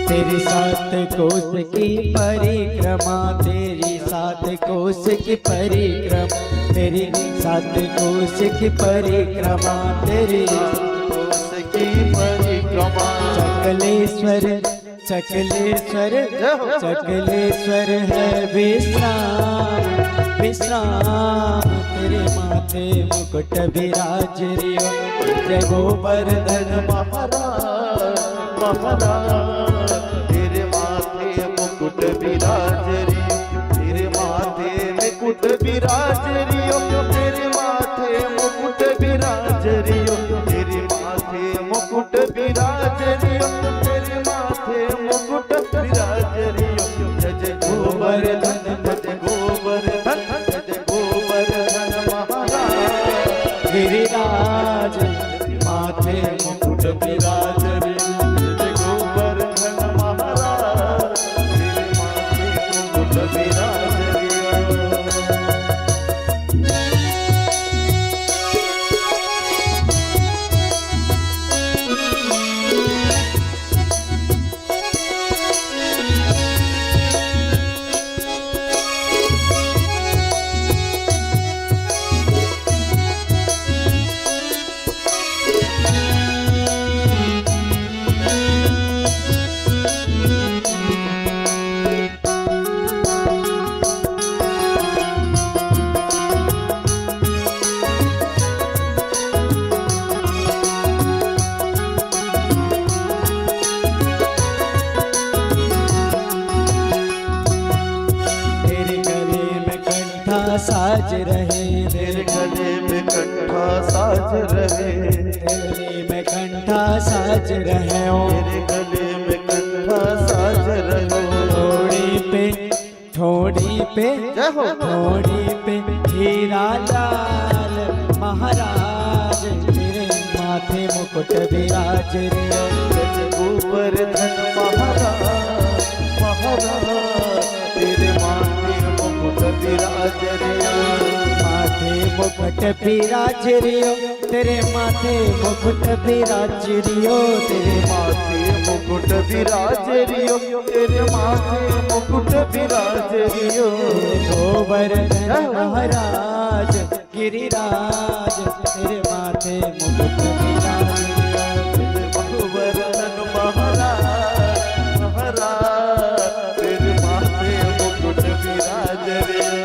तेरी सात कोस की परिक्रमा, तेरी सात कोस की परिक्रमा, तेरी सात कोस की परिक्रमा, तेरी कोस की परिक्रमा, चकलेश्वर, चकलेश्वर, चकलेश्वर है विश्राम, विश्राम तेरे माथे मुकुट विराज रियो, जय गोवर्धन महाराज महाराज तेरे माथे मुकुट विराज रियो, तेरे माथे मुकुट विराज रियो, तेरे माथे मुकुट विराज रियो, तेरे माथे मुकुट विराज रियो, तेरे माथे मुकुट विराज रियो। जय जय गोवर्धन, जय गोवर्धन, जय गोवर्धन महाराज, गिरिराज माथे मुकुट विराज रियो, जय गोवर्धन महाराज, तेरे माथे मुकुट विराज रियो। तेरे गले में कंठा साज रहे, तेरे गले में कंठा साज रहे, तेरे गले में कंठा साज रहे हो, तेरे गले में कंठा साज रहे, थोड़ी पे, थोड़ी पे, जय हो थोड़ी पे हीरा लाल महाराज, तेरे माथे मुकुट विराज रियो, जय गोवर्धन महाराज महाराज, तेरे माथे मुकुट विराज रियो, माथे मुकुट विराज रियो, तेरे माथे मुकुट विराज रियो, तेरे माथे मुकुट विराज रियो, तेरे माथे मुकुट विराज रियो। गोवर्धन महाराज, गिरिराज तेरे माथे मुकुट विराज रियो, गोवर्धन महाराज महाराज, तेरे माथे मुकुट विराज रियो।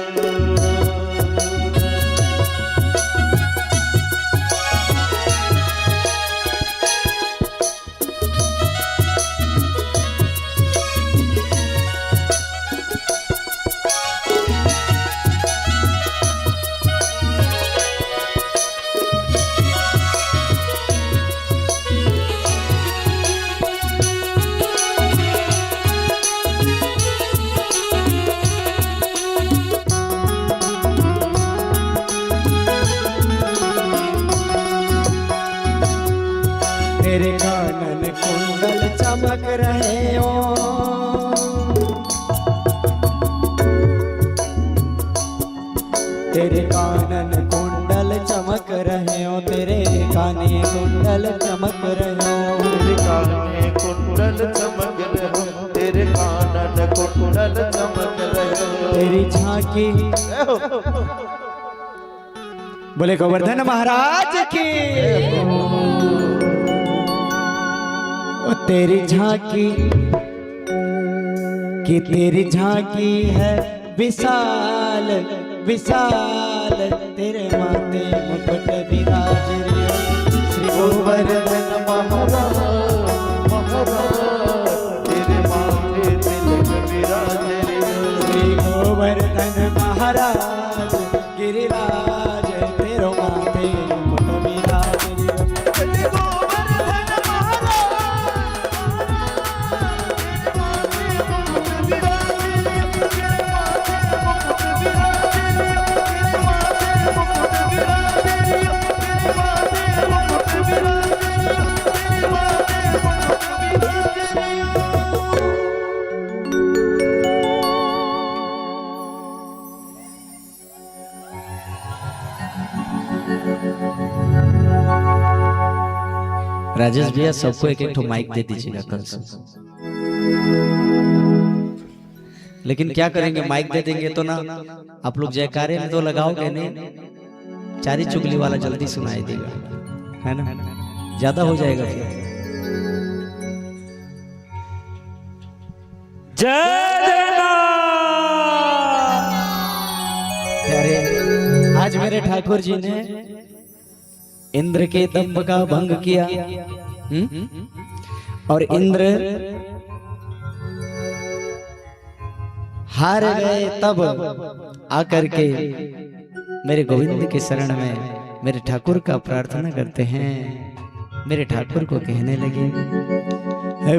कुड़ल चमक रहे। तेरी झांकी बोले गोवर्धन महाराज की। ओ तेरी झांकी कि तेरी झांकी है विशाल विशाल, तेरे माथे मुकुट विराज रे श्री गोवर्धन महाराज तेरे माथे तिलक विराजे रे। श्री गोवर्धन महाराज गिरिराज, तेरो माथे मुकुट विराज रे। राजेश भैया सबको एक एक माइक दे दीजिएगा कल से। लेकिन क्या करेंगे, माइक दे देंगे तो ना आप लोग जयकारे में तो लगाओगे नहीं, चारी चुगली वाला जल्दी सुनाई देगा, है ना, ज्यादा हो जाएगा फिर। प्यारे, आज मेरे ठाकुर जी ने इंद्र के दंभ का भंग किया, और इंद्र हार गए, तब आकर के मेरे गोविंद के शरण में मेरे ठाकुर का प्रार्थना करते हैं। मेरे ठाकुर को कहने लगे,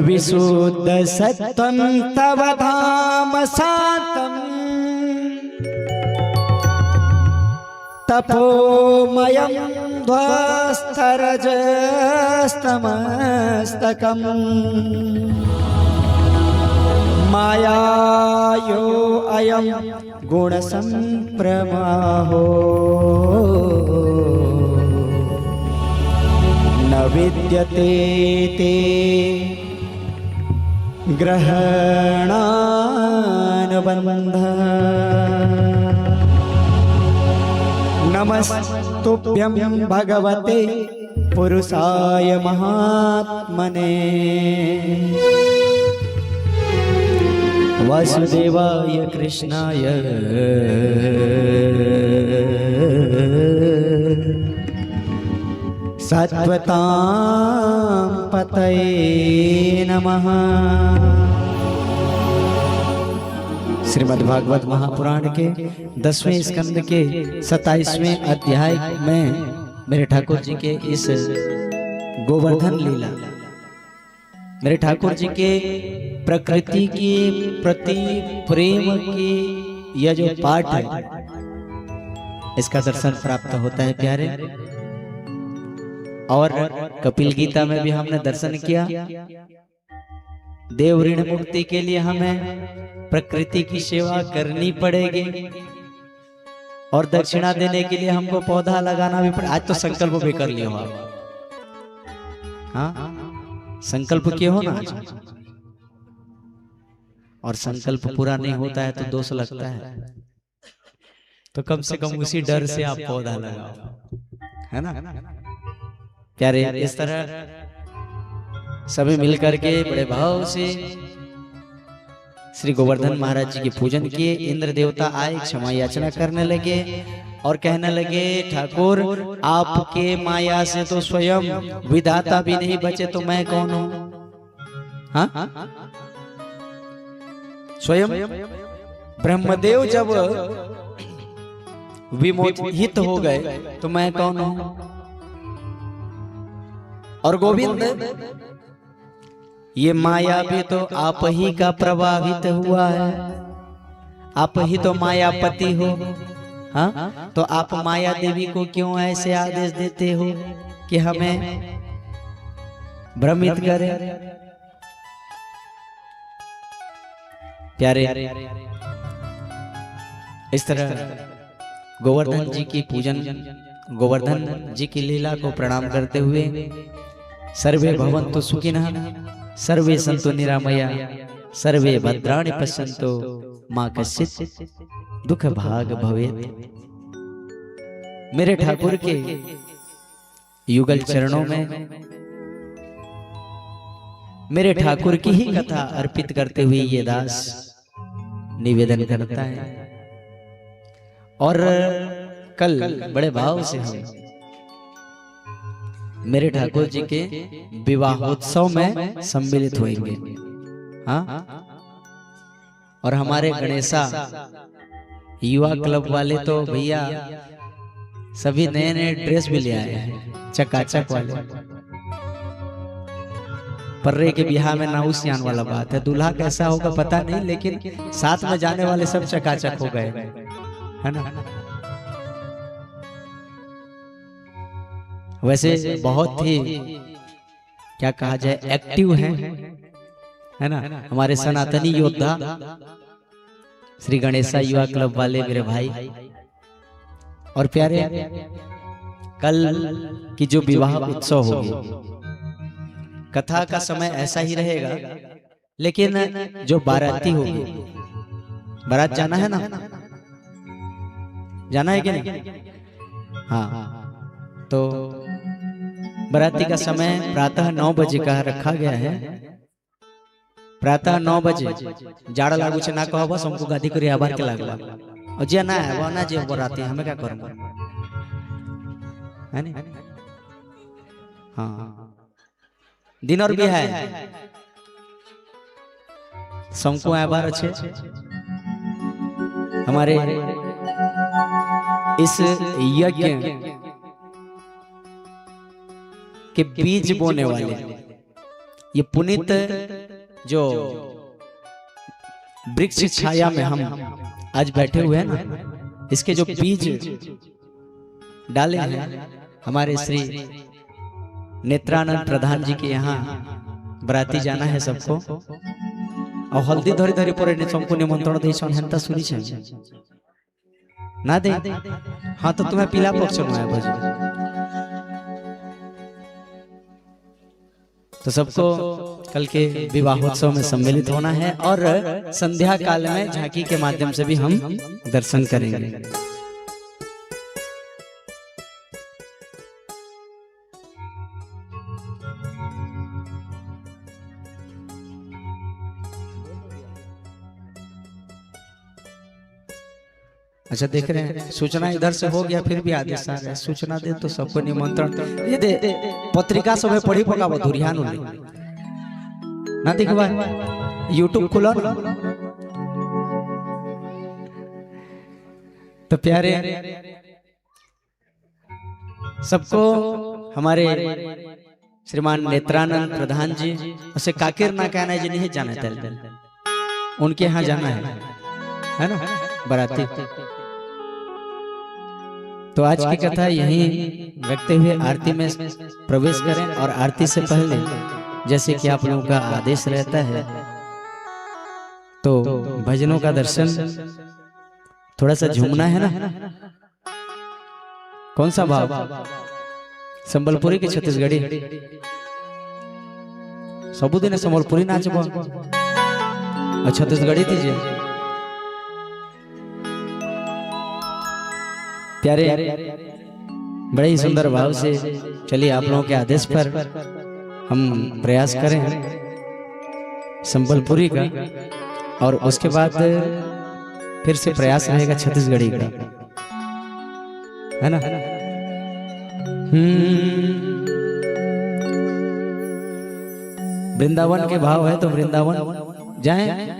विशुद्ध सत्वं तव धाम सातम, तपोमयं ध्वस्तरजस्तमस्तकम्, मायायो अयं गुणसंप्रमाहो, न विद्यते ते ग्रहणानुबन्धः। नमस्तुभ्यं भगवते पुरुषाय महात्मने, वासुदेवाय कृष्णाय सत्वतां पतये नमः। श्रीमद्भागवत महापुराण के 10वें स्कंद के 27वें अध्याय में मेरे ठाकुर जी के इस गोवर्धन लीला, मेरे ठाकुर जी के प्रकृति के प्रति प्रेम की यह जो पाठ है, इसका दर्शन प्राप्त होता है प्यारे। और कपिल गीता में भी हमने दर्शन किया, देव ऋण मुक्ति के लिए हमें प्रकृति की सेवा करनी पड़ेगी, और दक्षिणा देने के लिए हमको पौधा लगाना भी पड़े। आज तो संकल्प भी कर लियो आप, हाँ संकल्प किए हो ना आज, और संकल्प पूरा नहीं होता है तो दोष लगता है, तो कम से कम उसी डर से आप पौधा लगाओ, है ना प्यारे। इस तरह सभी मिलकर के बड़े भाव से श्री गोवर्धन महाराज जी के पूजन किए। इंद्र देवता आए, क्षमा याचना करने लगे और कहने लगे, ठाकुर आपके माया से तो स्वयं विधाता भी नहीं बचे, तो मैं कौन हूं? हाँ, स्वयं ब्रह्मदेव जब विमोहित हो गए तो मैं कौन हूं? और गोविंद, ये माया भी तो आप ही का प्रभावित हुआ है, आप ही तो मायापति हो, हाँ? तो आप माया देवी को क्यों ऐसे आदेश देते हो कि हमें भ्रमित करे? प्यारे, इस तरह गोवर्धन जी की पूजन, गोवर्धन जी की लीला को प्रणाम करते हुए सर्वे भवन्तु सुखिनः, सर्वे सन्तु निरामया, सर्वे भद्राणि पश्यन्तु मां कश्चित् दुख भाग भवेत्। मेरे ठाकुर के युगल चरणों में मेरे ठाकुर की ही कथा अर्पित करते हुए ये दास निवेदन करता है। और कल बड़े भाव से हम मेरे ठाकुर जी के विवाहोत्सव में सम्मिलित होंगे। हाँ, और हमारे गणेशा युवा क्लब वाले तो भैया सभी नए नए ड्रेस भी ले आए हैं, चकाचक वाले। पर्रे के बिहार में नाउसियान वाला बात है, दूल्हा कैसा होगा पता नहीं, लेकिन साथ में जाने वाले सब चकाचक हो गए, है ना। वैसे बहुत ही क्या कहा जाए एक्टिव हैं, है ना, हमारे सनातनी योद्धा श्री गणेशा युवा क्लब वाले मेरे भाई और प्यारे। कल की जो विवाह उत्सव होगी, कथा का समय ऐसा ही रहेगा, लेकिन जो बाराती होगी, बारात जाना है ना, जाना है कि नहीं? हाँ, तो बाराती का समय प्रातः 9 बजे का रखा गया है। प्रातः 9 बजे जाड़ा लागू छे ना कहो, बस हमको गादी करी आबार के लागला और जे ना है वो ना जे बाराती हमें क्या करूंगा, है नहीं? हाँ, दिन और भी है शंकु आबार अच्छे हमारे इस यज्ञ के बीज बोने वाले ये पुनीत जो वृक्ष छाया में हम आज बैठे हुए हैं ना, इसके जो बीज डाले हैं हमारे श्री नेत्रानंद प्रधान जी के यहाँ बराती जाना है सबको, और हल्दी धरी धरी पर सबको निमंत्रण दी हेंता सुनी ना दे। हाँ, तो तुम्हें पीला पक्ष है भजी, तो सबको कल के विवाहोत्सव में सम्मिलित होना है और संध्या काल में झांकी के माध्यम से भी हम दर्शन करेंगे। अच्छा, देख रहे हैं सूचना इधर से हो गया, फिर भी आदेश आ गया, सूचना दे तो सबको निमंत्रण ये दे। पत्रिका सब पढ़ी पका धुरियान ना देखवा, यूट्यूब खुला ना। तो प्यारे सबको हमारे श्रीमान नेत्रानंद प्रधान जी उसे काकिर ना कहना है, जी नहीं जाना है, उनके यहाँ जाना है ना बराती। तो आज की कथा यहीं रखते हुए आरती में प्रवेश करें, और आरती से पहले जैसे कि आप लोगों का आदेश रहता है तो भजनों का दर्शन, थोड़ा सा झूमना है ना। कौन सा भाव? संबलपुरी की छत्तीसगढ़ी सबुदिन संबलपुरी नाचब और छत्तीसगढ़ी दीजिए प्यारे, बड़े ही सुंदर भाव से। चलिए आप लोगों के आदेश पर हम प्रयास करें संबलपुरी का, और उसके बाद फिर से प्रयास रहेगा छत्तीसगढ़ी का, है ना। वृंदावन के भाव है तो वृंदावन जाएं।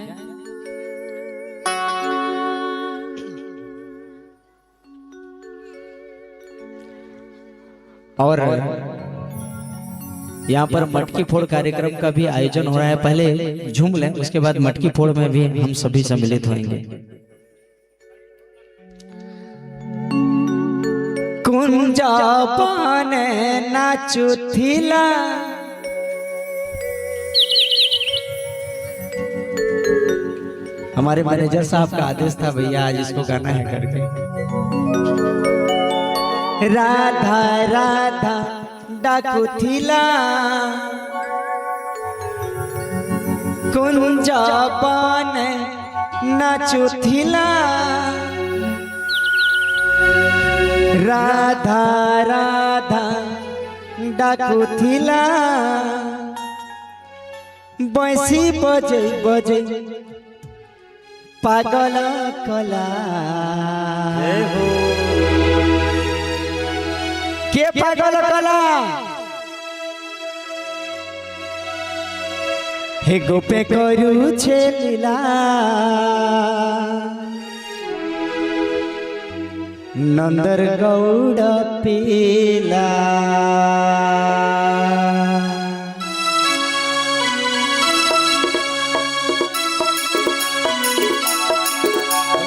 और यहाँ पर मटकी फोड़ कार्यक्रम का भी आयोजन हो रहा है। पहले झूम लें, उसके बाद मटकी फोड़ में भी हम सभी सम्मिलित होंगे। कुंजा पाने नाचू थीला, हमारे मैनेजर साहब का आदेश था भैया आज इसको गाना है करके। राधा राधा डाकू थीला, कुंजापान नाचुथिला राधा राधा डाकुथिला बंसी बजे बजे पागल कला के पागल कला हे गोपे करू छे लीला नंदर गौड़ पीला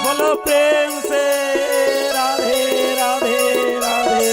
बोलो प्रेम से राधे राधे राधे।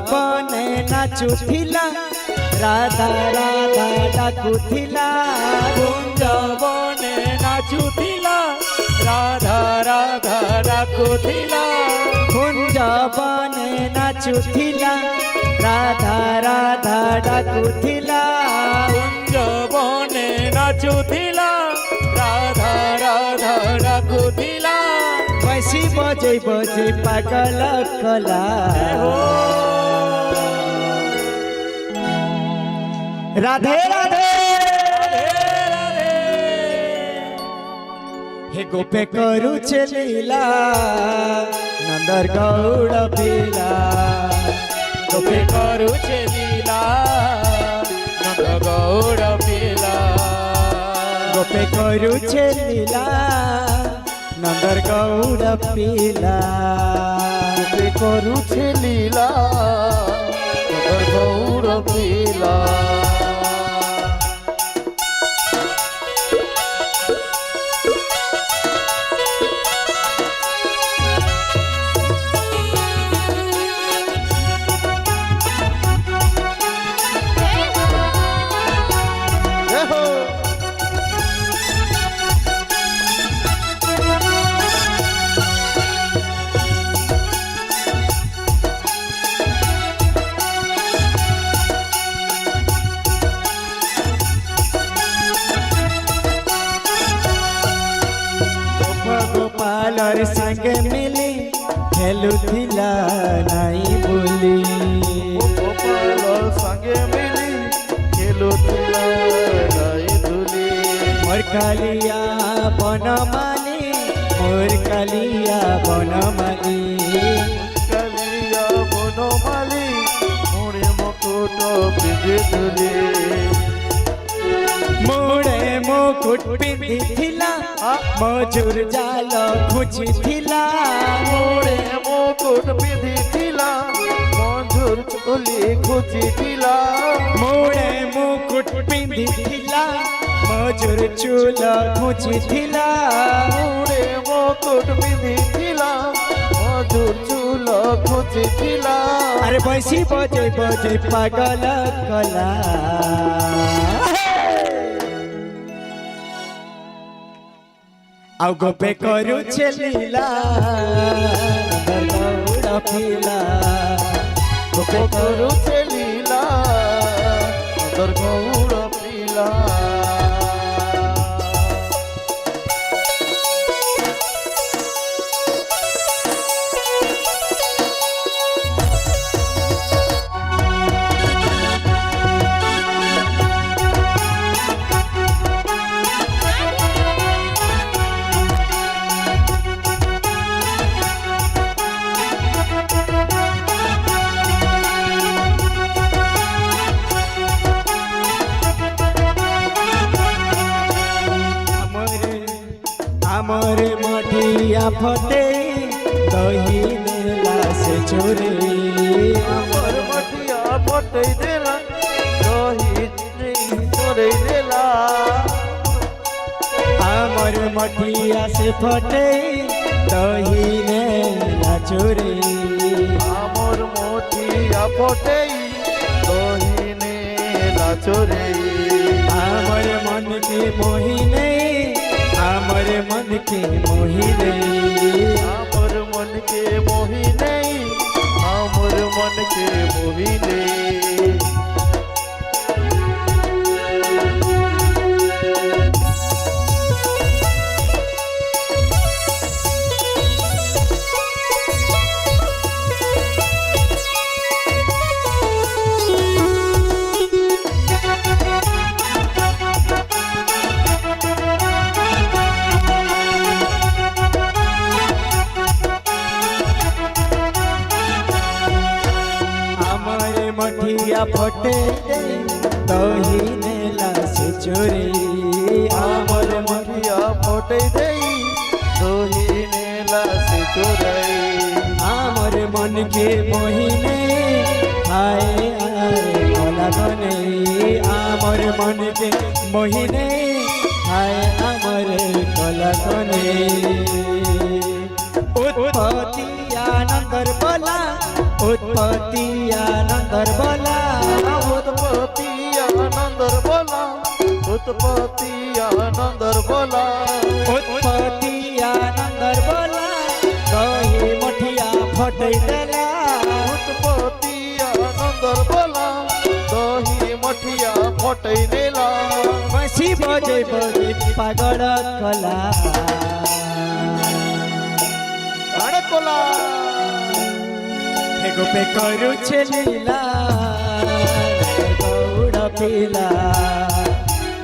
बने नाचुथिला राधा राधा डाकुथिला कुंज बने नाचुथिला राधा राधा डाकुथिला कुंज बने नाचुथिला राधा राधा डाकुथिला कुंज बने नाचुथिला राधा राधा डाकुथिला बंसी बजे बजे पागल कला राधे राधे हे गोपे करू लीला नंदर गौड़ पीला गोपे करू छे लीला नंद गौड़ पीला गोपे करू लीला नंदर गौड़ पीला गोपे करू छे लीला नंदर गौड़ पीला गोपालर संग मिली खेलुथिला नहीं बोली गोपाल संगे मिली खेलुथिला नहीं धुली मोर कालिया बनमाली मोर कालिया बनमाली कलिया बनमाली मुड़े मुकुट पिंधि धुली मोड़े मुकुट पिंधिथिला मजूर जाल खुजिथिला मोड़े मुकुट पिंधिथिला मजूर चोली खुजिथिला मोड़े मुकुट पिंधिथिला मजूर चूल खुजिथिला मोड़े मुकुट पिंधिथिला मजूर चूल खुजिथिला अरे बंसी बजे बजे पागल कला आउ गोपे करू लीला नंदर गौड़ पीला गोपे करू छे लीला नंदर गौड़ पीला फटे दही नेला से चोरे আমার মঠিয়া ফটাই দেলা দহি চোরে দেলা हमर मटिया से फटे दही नेला चोरे আমার মঠিয়া ফটাই দহি নেলা চোরে हमर मन के मोहिने हमर मन के मोहिने আমার মনকে মোহি নেই আমার মনকে মোহি নেই हमर मटिया फटे दही नेला से चोरे আমার মঠিয়া ফটাই দেই দহি নেলা সে চোরাই हमर मन के मोहिने हाय आरे भोला गने हमर मन के मोहिने हाय हमर भोला गने उत्पत्ति आनंदर बोला उत्पत्ति आनंदर बोला উৎপত্তি আনন্দর বলা উৎপত্তি আনন্দর বলা उत्पत्ति आनंदर बोला दही मठिया फटै देला উৎপত্তি আনন্দর বলা দহি মঠিয়া ফটাই দেলা मसी बजे बजे पागल कला কাড়কলা एगो पे करू लीला गौड़ पीला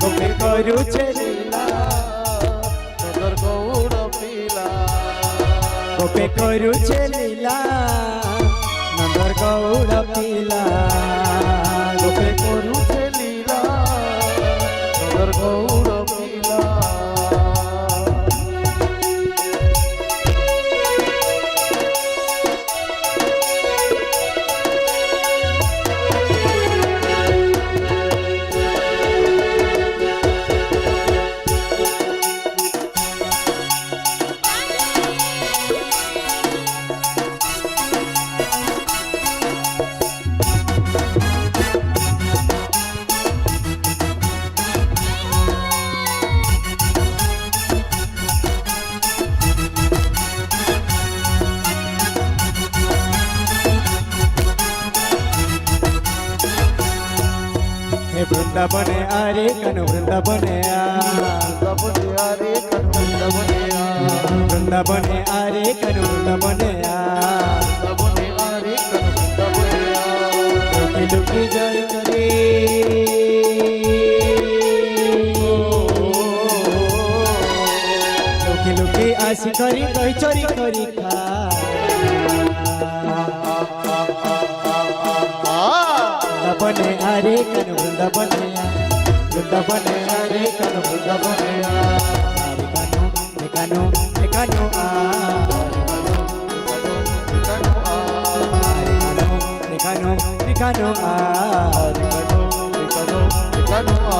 गोपे करू लीला নগর গৌড় পিলা गोपे करू लीला नंदर गौड़ पीला गोपे করু লীলা নগর গৌড় পিলা हे वृंदावने आरे कनु वृंदावने তবনে আরে কনু তবনে वृंदावने आरे कनु वृंदावने তবনে আরে কনু তবনে लुकी लुकी जय करे लुकी लुकी आसी करी कही चोरी करी खा वृंदावने आरे कनु वृंदावने आरे कनु वृंदावने आरे कनु कनु आ kanu a কনু আ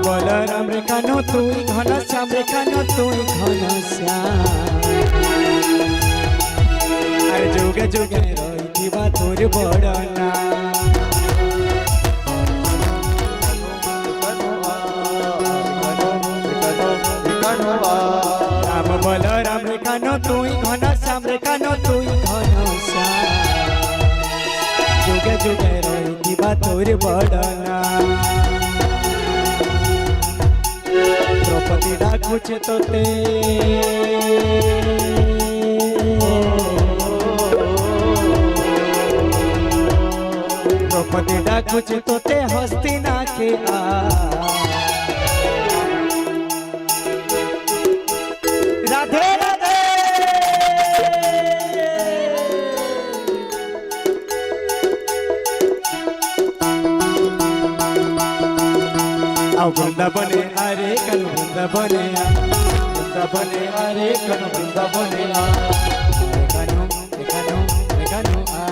बोल राम रे कानो तुई घन श्याम रे कानो तुई घन श्याम अरे जुगे जुगे रही तोर बड़ना राम बोल राम रे कानो तुई घन श्याम रे कानो तुई घन श्याम जुगे जुगे रही और बड़ना द्रौपदी डाकुच तोते द्रौपदी डाकुच तोते हस्तिना के राधे राधे आओ वृंदावने अरे कन वृंदावने अरे कन वृंदावने कनु कनु कनु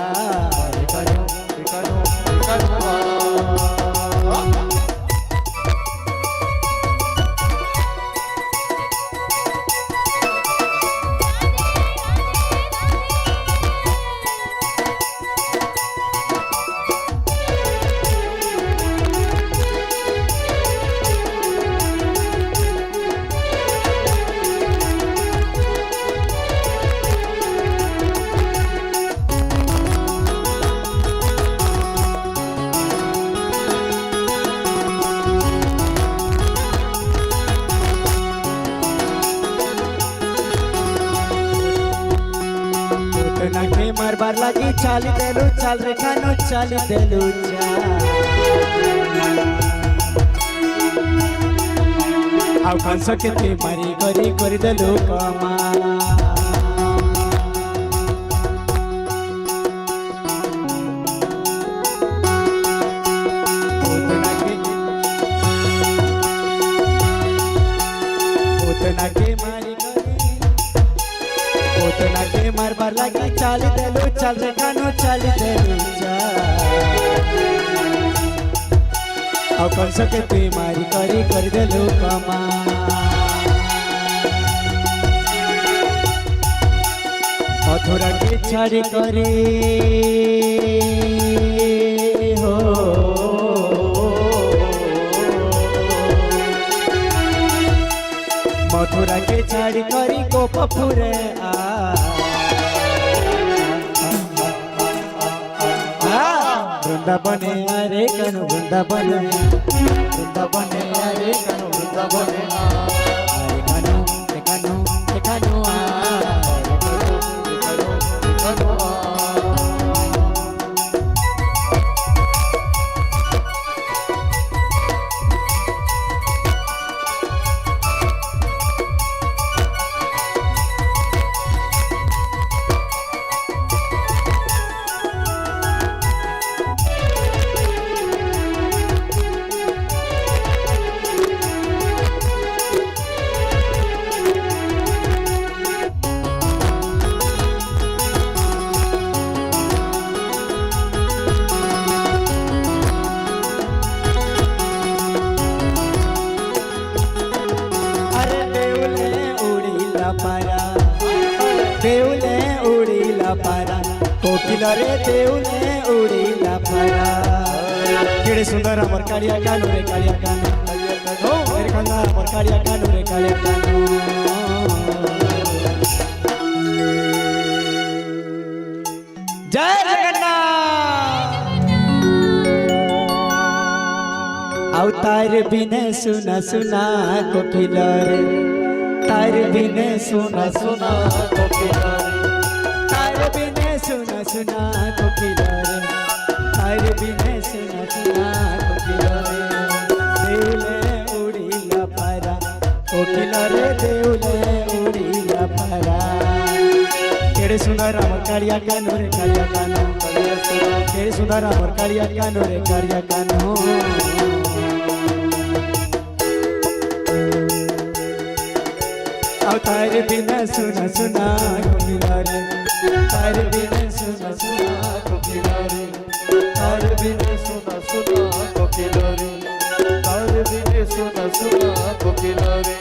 के मारबार लगी चाली देलू चाल रे खानो चाली देलू आउ कंस के ते मारी करी देलू कमा उतना के मारी उतना के मारबार लगी चाली देलू चाल रे खानो चाली देलू अब कौन सके तू मारी करी देलू कमा मथुरा के छाड़ी करी हो मथुरा के छाड़ी करी को पफुरे वृंदावने अरे कनु वृंदावने अरे कनु वृंदावने अरे कनु देवले उड़ीला पारा कोकिला रे देवले उड़ीला पारा केड़े सुंदर हमर कालिया कानू रे कालिया कानू ओ मेरे कंदा हमर कालिया कानू रे कालिया कानू जय जगन्नाथ अवतार बिने सुना सुना कोकिला रे तार बिने सुना सुना कोकिला तार बिने सुना सुना कोकिला रे तार बिने सुना सुना कोकिला रे देवले उड़ीला पारा कोकिला रे देवले उड़ीला पारा केड़े सुंदर हमर कालिया कानू रे कालिया कानू केड़े सुंदर हमर कालिया कानू रे कालिया कानू तार बिना सुना सुना कोकिला रे तार बिना सुना सुना कोकिला रे तार बिना सुना सुना कोकिला रे तार बिना सुना सुना कोकिला रे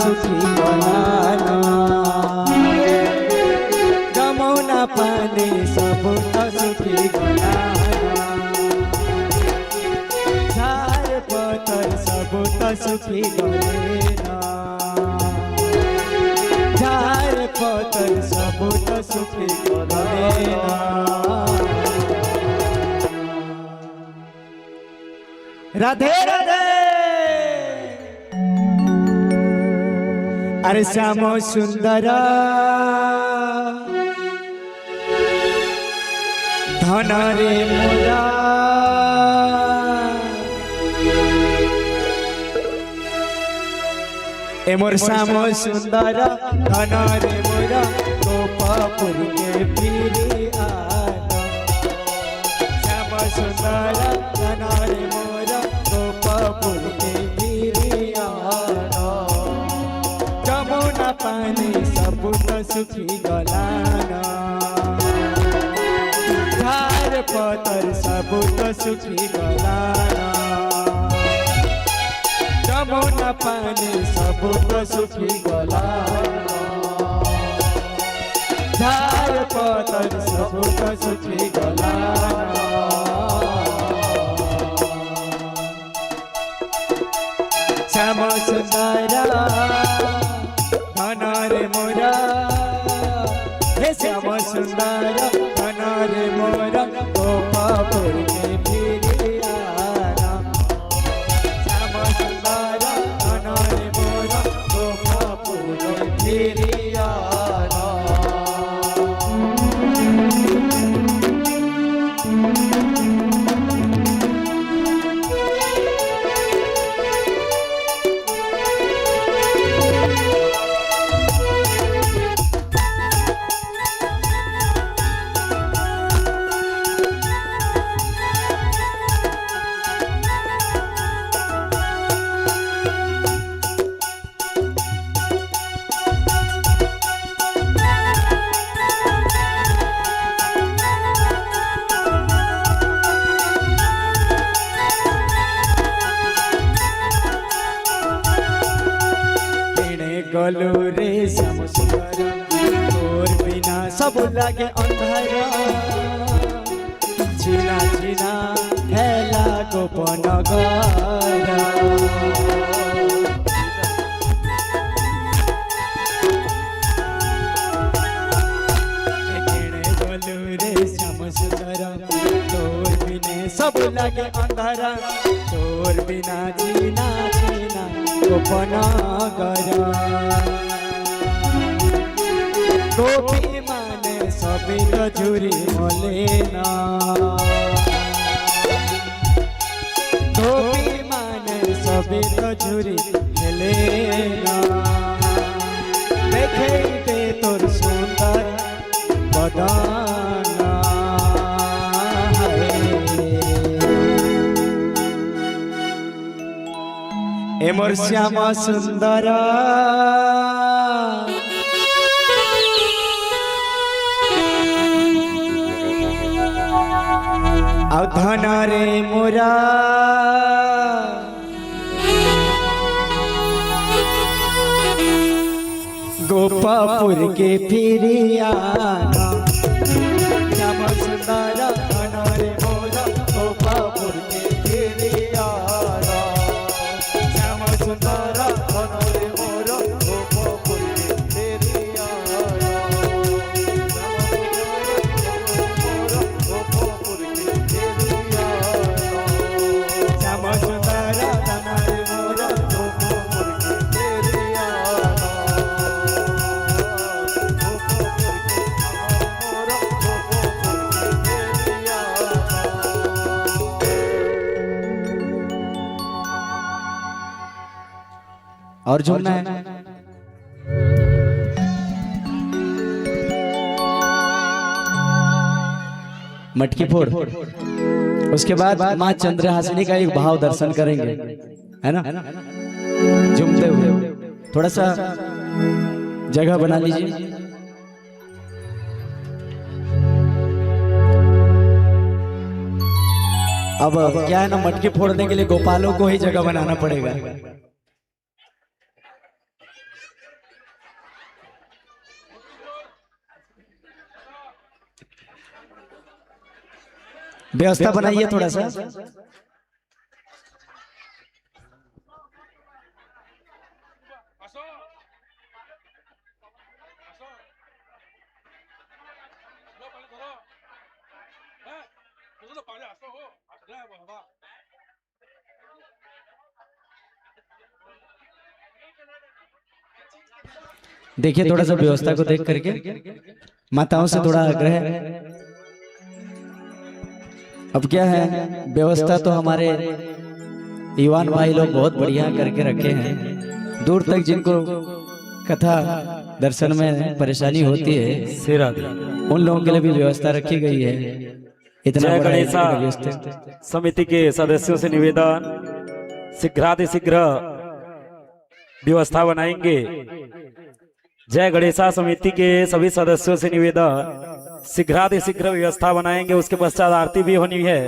सुखी बनाना जमुना पानी सबूत सुखी बनाना झार पतर सबूत सुखी बनाना झार पतर सबूत सुखी बनाना राधे राधे अरे श्यामो सुंदर धन रे मोरा ए मोर श्यामो सुंदर धन रे मोरा गोपापुर के पीरी आना श्यामो सुंदर धन रे मोरा गोपापुर के पीरी आना जमुना पानी सबूत सुखी गलाना झार पतर सबूत सुखी गलाना जमुना पानी सबूत सुखी गलाना झार पतर सबूत सुखी गलाना श्याम सुंदर धन रे मोरा हे श्याम सुंदर धन रे मोरा गोपापुर के पीरी आना श्याम सुंदर धन रे मोरा गोपापुर के पीरी आना गलू रे श्याम सुंदर तोर बिना सब लागे अंधारा छिना छिना हेला गोपन गरा गलू रे श्याम सुंदर तोर बिने सब लागे अंधारा तोर बिना छिना छिना गोपन गरा गोपी माने सभी झुरी मलेना गोपी माने सभी झुरी हेलेना देखे ते तोर सुंदर बदाना ए मोर श्याम सुंदर आ धन रे मोरा गोपापुर के फिरी आना श्याम सुंदर धन रे मोरा गोपापुर के फिरी आना श्याम सुंदर धन रे मोरा गोपापुर के फिरी आना श्याम सुंदर धन रे मोरा गोपापुर के फिरी आना और झूमना है मटकी फोड़। उसके बाद माँ चंद्रहासिनी का एक भाव दर्शन करेंगे, है ना, झूमते हुए। थोड़ा सा जगह बना लीजिए। अब क्या है ना, मटकी फोड़ने के लिए गोपालों को ही जगह बनाना पड़ेगा। व्यवस्था बनाइए थोड़ा सा। देखिए थोड़ा सा व्यवस्था को देख करके माताओं से थोड़ा आग्रह है। अब क्या है, व्यवस्था तो हमारे युवान भाई लोग बहुत बढ़िया करके रखे हैं। दूर तक जिनको कथा दर्शन में परेशानी होती है उन लोगों के लिए भी व्यवस्था रखी गई है। इतना जय बड़ा गणेशा समिति के सदस्यों से निवेदन, शीघ्रातिशीघ्र व्यवस्था बनाएंगे। जय गणेशा समिति के सभी सदस्यों से निवेदन, शीघ्रातिशीघ्र व्यवस्था बनाएंगे। उसके पश्चात आरती भी होनी है।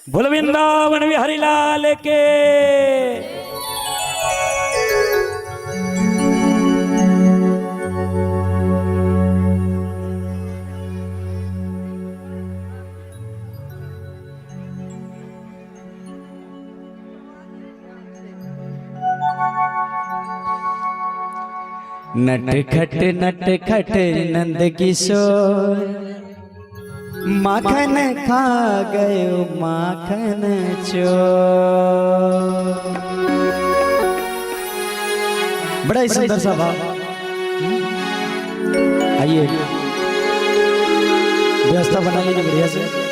बोल वृंदावन बिहारी लाल के। नट खट नंद किशोर, माखन खा गयो माखन चोर। बड़ा ही सुंदर सा भाव। आइए व्यवस्था बना लीजिए बढ़िया से।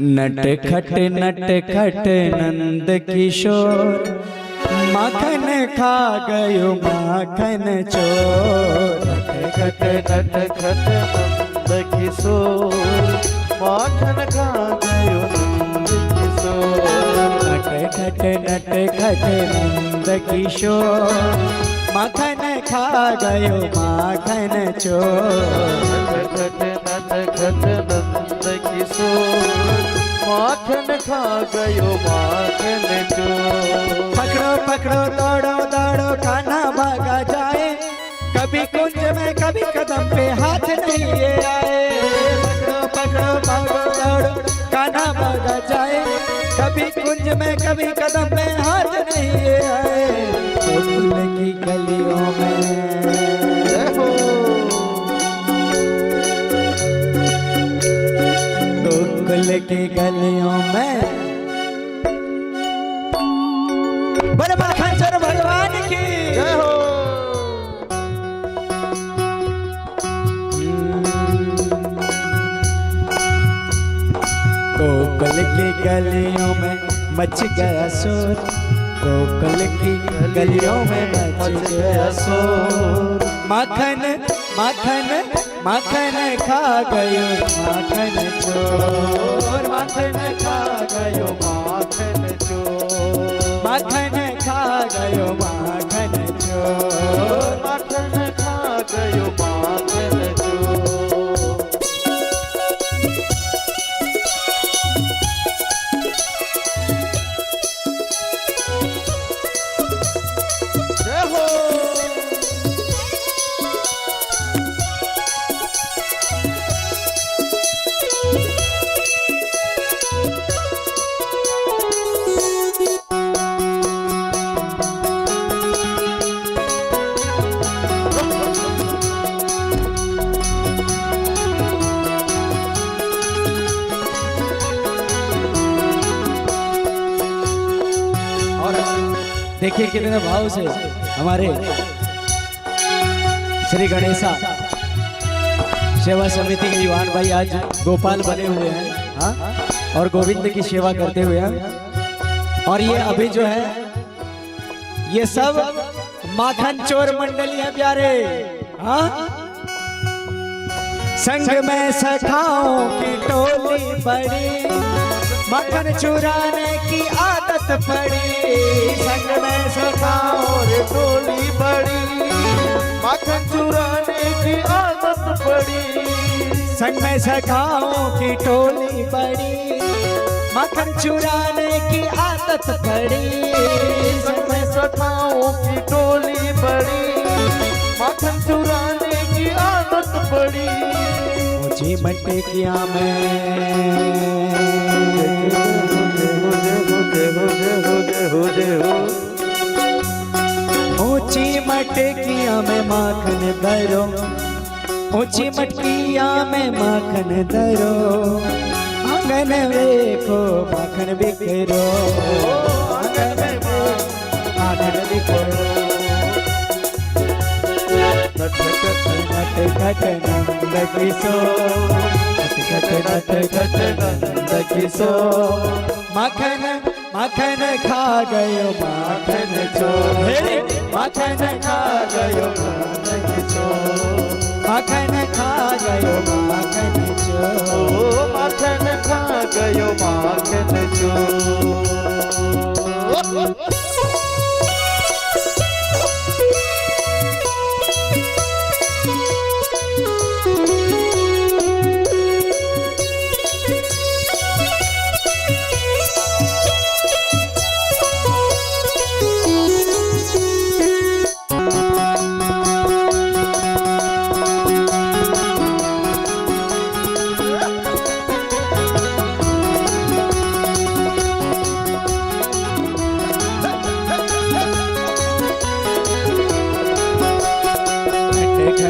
नट खट नंद किशोर, माखन खा गयो माखन चोर। नट खट नंद किशोर, माखन खा गयो नंद किशोर। नट खट नंद किशोर, माखन खा गयो माखन चोर। नट खट नंद किशोर, माखन खा गयो माखन चोर। पकड़ो पकड़ो दौड़ो दौड़ो कान्हा भागा जाए, कभी कुंज में कभी कदम पे हाथ नहीं ये आए। पकड़ो पकड़ो भागो दौड़ो कान्हा भागा जाए, कभी कुंज में कभी कदम पे हाथ नहीं ये आए। गोकुल की गलियों में गोकुल की गलियों में बड़े माखन चोर भगवान की जय हो। गोकुल की गलियों में मच गया शोर, गोकुल की गलियों में मच गया शोर। माखन माखन माखन खा गयो माखन चोर। माखन खा गयो माखन चोर। माखन खा गयो माखन चोर। माखन खा गयो माखन चोर। जय हो। देखिए कितने भाव से हमारे श्री गणेशा सेवा समिति के युवान भाई आज गोपाल बने हुए हैं। हाँ, और गोविंद की सेवा करते हुए हैं। और ये अभी जो है ये सब माखन चोर मंडली है प्यारे। हाँ, संग में सखाओं की टोली बड़ी, मक्खन चुराने की आदत पड़ी। संग में सखाओं रे टोली बड़ी, माखन चुराने की आदत पड़ी। संग में सखाओं की टोली बड़ी, मक्खन चुराने की आदत पड़ी। संग में सखाओं की टोली बड़ी, माखन चुराने की आदत पड़ी। ऊंची मटकिया में ऊंची मटकिया में माखन दरो, ऊंची मटकिया में माखन दरो, आंगन देखो माखन बिखरो, आंगन में माखन बिखरो। नट खट नंद किशोर, नट खट नंद किशोर। माखन माखन खा गयो माखन चोर, माखन खा गयो माखन चोर, माखन खा गयो माखन चोर, माखन खा गयो माखन चोर।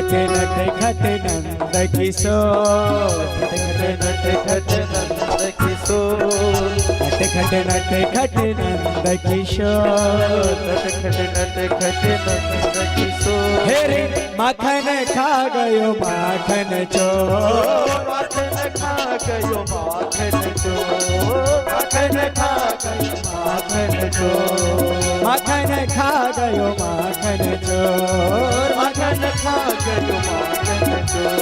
नट खट नंद किशोर, नट खट नंद किशोर, नट खट नंद किशोर, नट खट नंद किशोर। हे रे माखन खा गयो माखन चोर, माखन खा गयो माखन चोर, माखन खा गयो माखन चोर, माखन खा गयो माखन चोर, माखन खा गयो माखन चोर,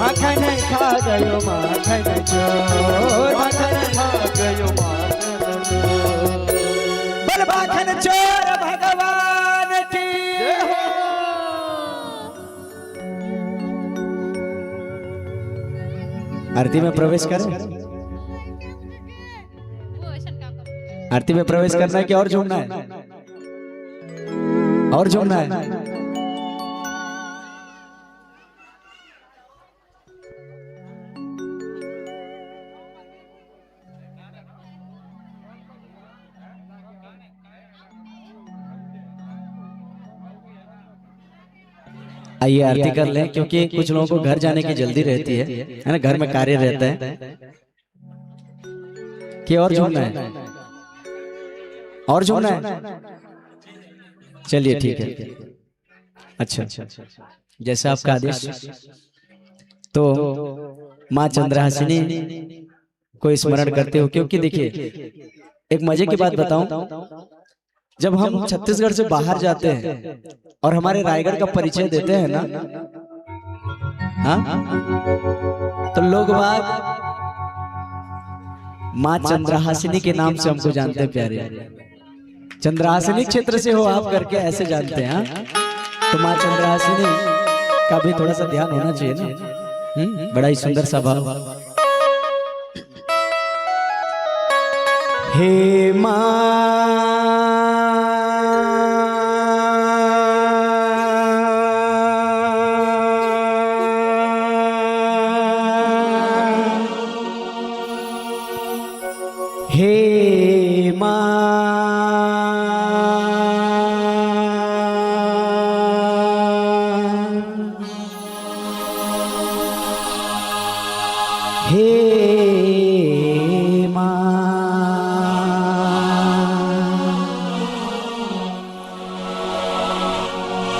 माखन खा गयो माखन चोर, माखन खा गयो माखन चोर। बल माखन चोर भगवान की जय हो। आरती में प्रवेश करें। आरती में प्रवेश करना है कि और झूमना है? और झूमना है? आइए आरती कर लें, क्योंकि कुछ लोगों को घर जाने की जल्दी रहती है ना, घर में कार्य रहता है। कि और झूमना है? और झूमना है? चलिए ठीक है। अच्छा, जैसा आपका आदेश। तो माँ चंद्रहासिनी को स्मरण करते हो, क्योंकि देखिए एक मजे की बात बताऊं, जब हम छत्तीसगढ़ से बाहर जाते हैं और हमारे रायगढ़ का परिचय देते हैं ना, हाँ, तो लोग बाग माँ चंद्रहासिनी के नाम से हमको जानते हैं प्यारे। चंद्रहासिनी क्षेत्र से हो आप करके ऐसे जानते हैं। तो माँ चंद्रहासिनी का भी थोड़ा सा ध्यान होना चाहिए ना। बड़ा ही सुंदर सा भाव। हे माँ हे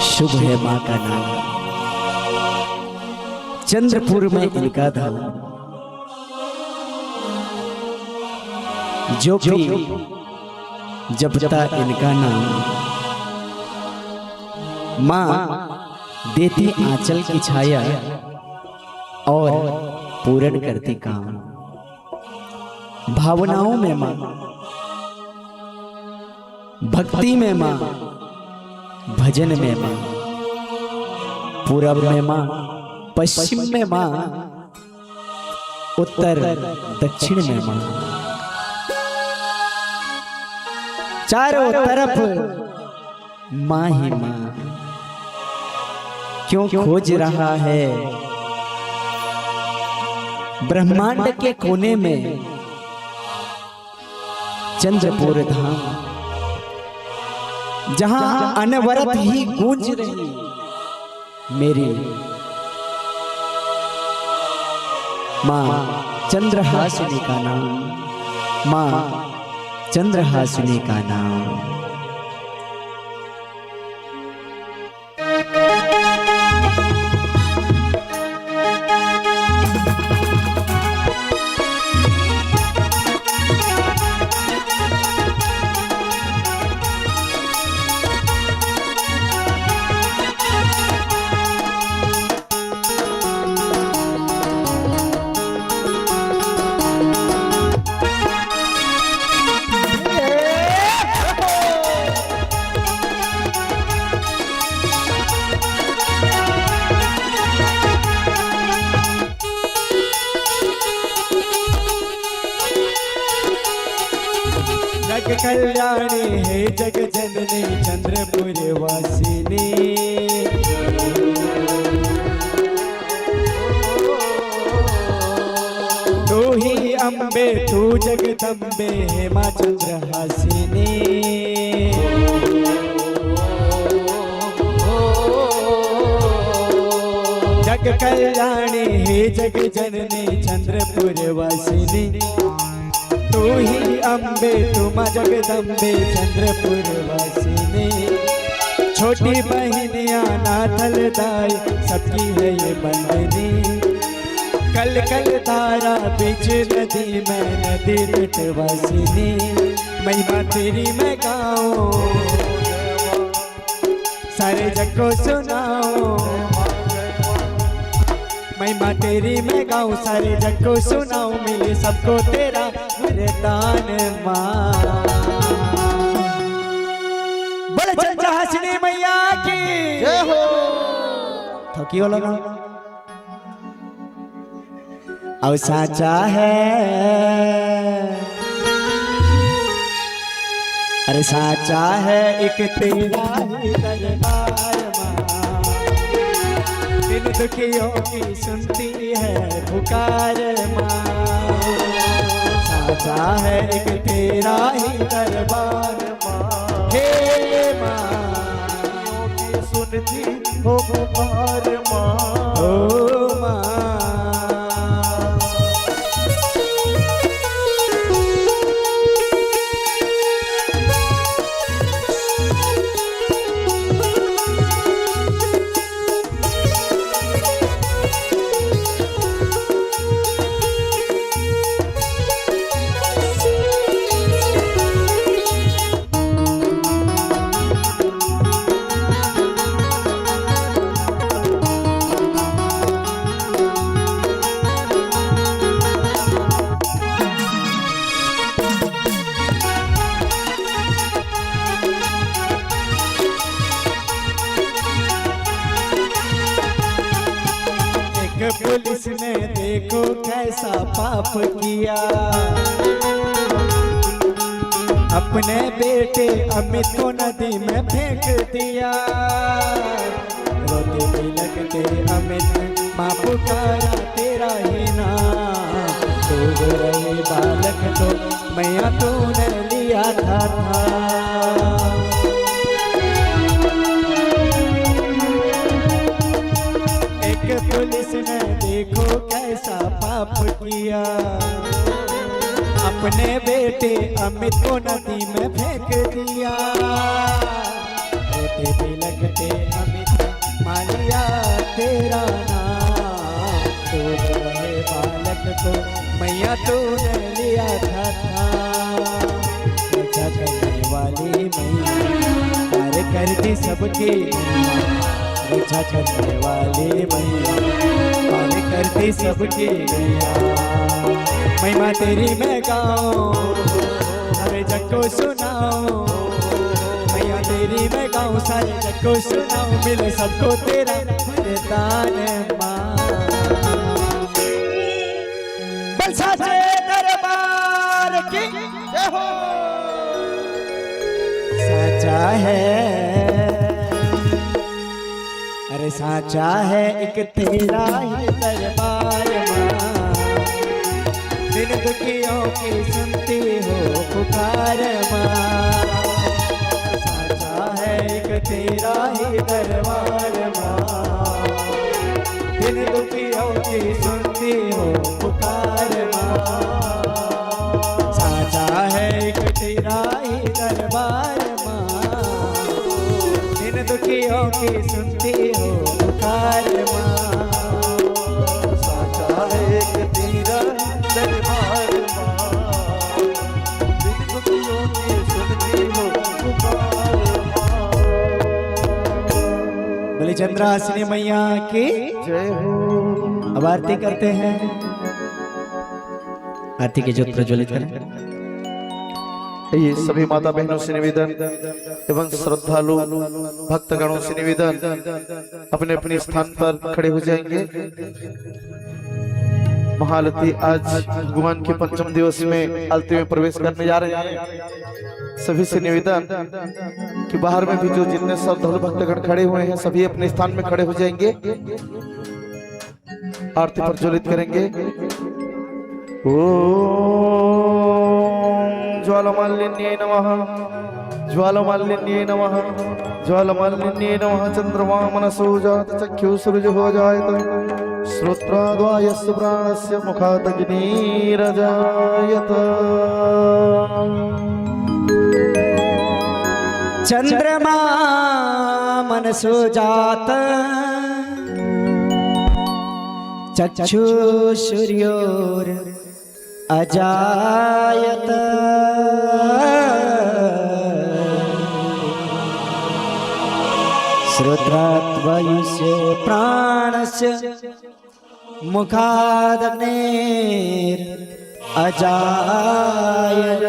शुभ है माँ का नाम, चंद्रपुर में इनका धाम। जो भी जपता इनका नाम, माँ देती आंचल की छाया और पूर्ण करती काम। भावनाओं में माँ, भक्ति में माँ, भजन में माँ, पूरब में माँ, पश्चिम में माँ उत्तर दक्षिण में मां, चारों तरफ मां ही मां। क्यों खोज रहा है ब्रह्मांड के कोने में चंद्रपुर धाम, जहां अनवरत ही गूंज रही मेरी मां चंद्रहासिनी का नाम, मां चंद्रहासिनी का नाम। जग कल्याणी है जग जननी चंद्रपुर वासिनी, तू ही अम्बे तू जगदम्बे है माँ चंद्रहासिनी। जग कल्याणी है जग जननी चंद्रपुर वासिनी, तू ही अम्बे तू माँ जगदम्बे चंद्रपुर वासिनी। छोटी बहनिया नाथल दाई सबकी है ये बंदनी, कल कल तारा बीच नदी में नदी तट वासिनी। महिमा तेरी मैं गाऊं सारे जग को सुनाऊं, महिमा तेरी मैं गाऊं सारे जग को सुनाऊं। मिले सबको तेरा वरदान मां। बोले चंद्रहासिनी मैया की जय हो। थकी हो लगा अब साचा है, अरे साचा है एक तेरा ही दरबार मां। दिन दुखियों की सुनती है पुकार मां, साचा है एक तेरा ही दरबार मां। हे मां की सुनती हो पुकार मां, ओ मां। पुलिस ने देखो कैसा पाप किया, अपने बेटे अमित को नदी में फेंक दिया। रोते भी लगते अमित माँ पुकारा तेरा ही नाम, तू रहे बालक तो मैया तूने लिया था। पुलिस ने देखो कैसा पाप किया, अपने बेटे अमित को नदी में फेंक दिया। रोते भी लगते अमित मालिया तेरा नाम, तू रहे बालक को मैया तूने लिया था। रक्षा करने वाली मैया कार्य करती सबकी, रक्षा करने वाली मैया पार करती सबकी मैया। महिमा तेरी मैं गाऊं सारे जग को सुनाऊं, मैया तेरी मैं गाऊं सारे जग को सुनाऊं। मिले सबको तेरा वरदान मां। है, अरे साचा है एक तेरा ही दरबार माँ, दिन दुखियों की सुनती हो पुकार माँ। साचा है एक तेरा ही दरबार माँ, दिन दुखियों की सुनती हो पुकार माँ। साचा है एक तेरा ही दरबार माँ, दिन दुखियों की सुनती हो पुकार माँ। साचा है एक तेरा दरबार माँ, दिन दुखियों की सुनती हो पुकार माँ। बोले चंद्रासिनी मैया की जय हो। अब आरती करते हैं। आरती की ज्योत प्रज्वलित करें। ये सभी माता बहनों से निवेदन एवं श्रद्धालु भक्तगणों से निवेदन, अपने अपने स्थान पर खड़े हो जाएंगे। महाआरती आज भगवान के पंचम दिवस में आरती में प्रवेश करने जा रहे हैं। सभी से निवेदन कि बाहर में भी जो जितने श्रद्धालु भक्तगण खड़े हुए हैं सभी अपने स्थान में खड़े हो जाएंगे, आरती प्रज्वलित करेंगे। ज्वालामालिन्ये नमः, ज्वालामालिन्ये नमः, ज्वालामालिन्ये नमः। चंद्रमा मनसो जात चक्षु सूरज हो जायत, श्रोत्राद्वायस्य प्राणस्य मुखात् अग्निरजायत। चंद्रमा मनसो जात चक्षु सूर्योर अजायत। श्रोत्राद्वयुष्य प्राणस्य मुखादग्नेर अजायत।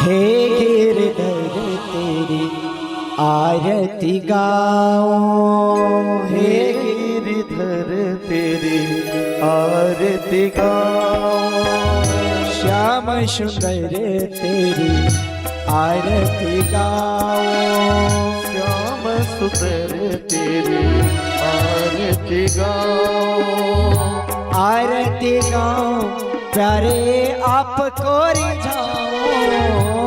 हे गिरधर तेरी आरती गाओ, हे गिरिधर तेरी आरती गाओ, श्याम सुंदर तेरी आरती गाओ। श्याम सुंदर तेरी आरती गाओ, आरती गाओ प्यारे आपको रिझाओ।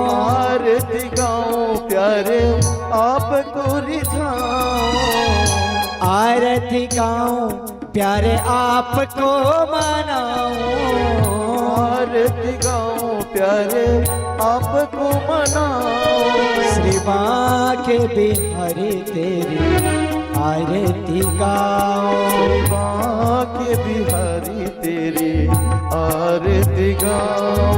आरती गाओ प्यारे आपको रिझाओ, आरती गाओ प्यारे आपको मनाओ। आरती गाओ प्यारे आपको मनाओ। श्री माँ के बिहारी तेरी आरती गाओ। माँ के बिहारी तेरी आरती गाओ।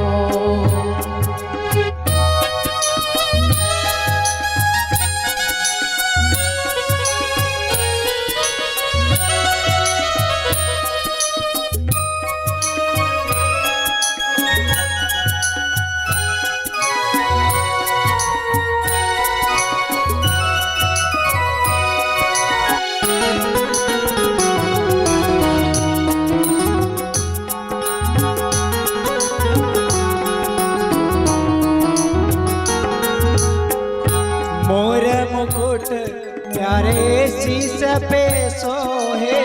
मोर मुकुट प्यारे शीस पे सोहे।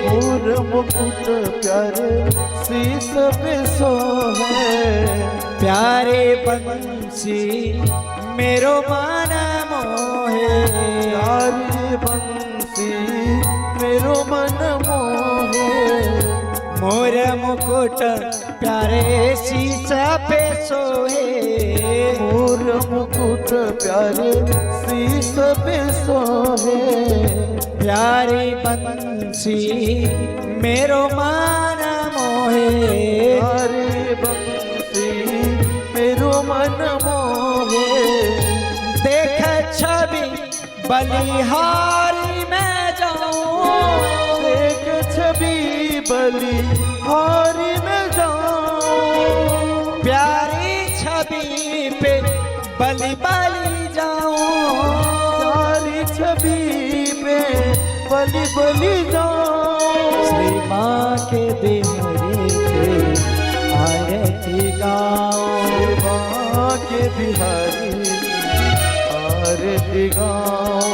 मोर मुकुट प्यारे शीस पे सोहे। प्यारे बंसी मेरो मन मोहे। प्यारे बंसी मेरो मन मोहे। मोर मुकुट प्यारे शीस पे सोहे। मोर मुकुट प्यारे शीस पे सोहे। प्यारी बंसी मेरो मन मोहे। प्यारे बंसी मेरो मन मोहे। देख छवि बलिहारी में जाऊं। देख छवि बलिहारी में जाऊं। प्यारी छवि पे बलि बलि जाऊं। प्यारी छवि पे बलि बलि जाऊं। श्री माँ के बिहारी के आरती आरती गाओ के बिहारी आरती गाओ।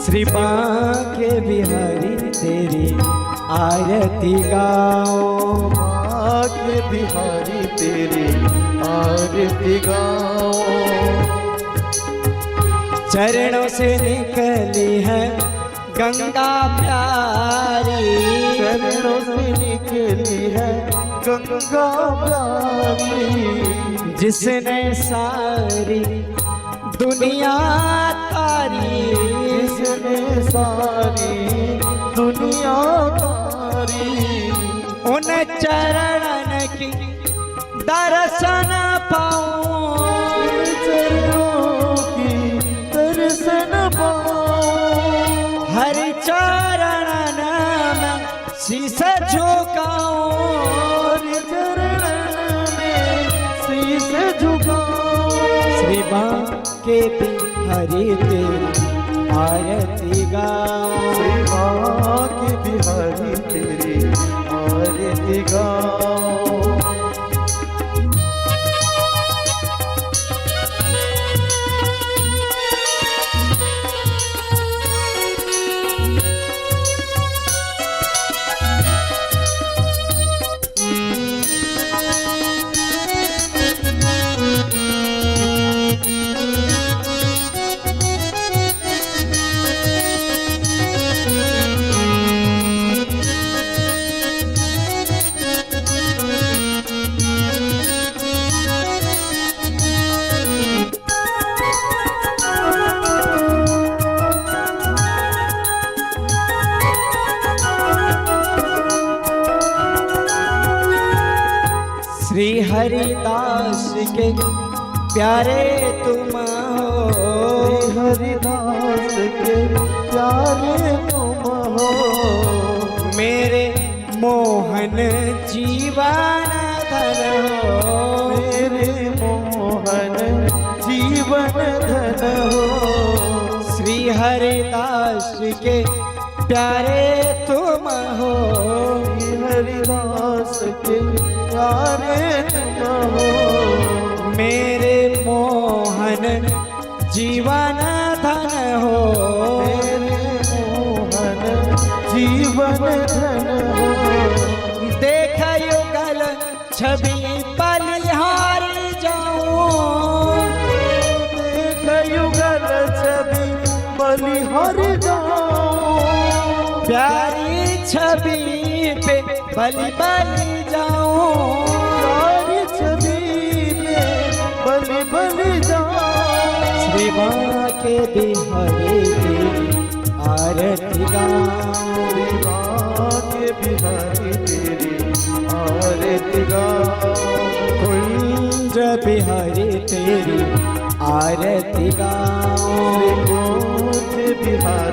श्री बांके बिहारी तेरी आरती गाओ के बिहारी तेरी आरती गाओ। चरणों से निकली है गंगा प्यारी, चरणों से निकली है गंगा प्यारी, जिसने सारी दुनिया तारी, जिसने सारी दुनिया तारी। उन चरणन की दर्शन पाऊं, चरणों की दर्शन पाऊं, हरि चरणन में शीश झुकाऊं, हरि चरणन में शीश झुकाऊं। श्री बांके बिहारी तेरी आरती गाओ श्री बांके बिहारी तेरी आरती गाओ। श्री हरिदास के प्यारे तुम हो, हरिदास के प्यारे तुम हो, मेरे मोहन जीवन धन हो, मेरे मोहन जीवन धन हो। श्री हरिदास के प्यारे तुम हो, हरिदास के प्यारे तुम हो, मेरे मोहन जीवन धन हो, मेरे मोहन जीवन धन हो। देख युगल छवि बलिहारी जाऊं, देख युगल छवि बलिहारी जाऊं, प्यारी छवि पे बलि बलि जाऊं, प्यारी छवि पे बलि बलि जाऊं। श्री बांके बिहारी तेरी आरती गाओ श्री बांके बिहारी तेरी आरती गाओ। कुंज बिहारी तेरी आरती गाओ कुंज बिहारी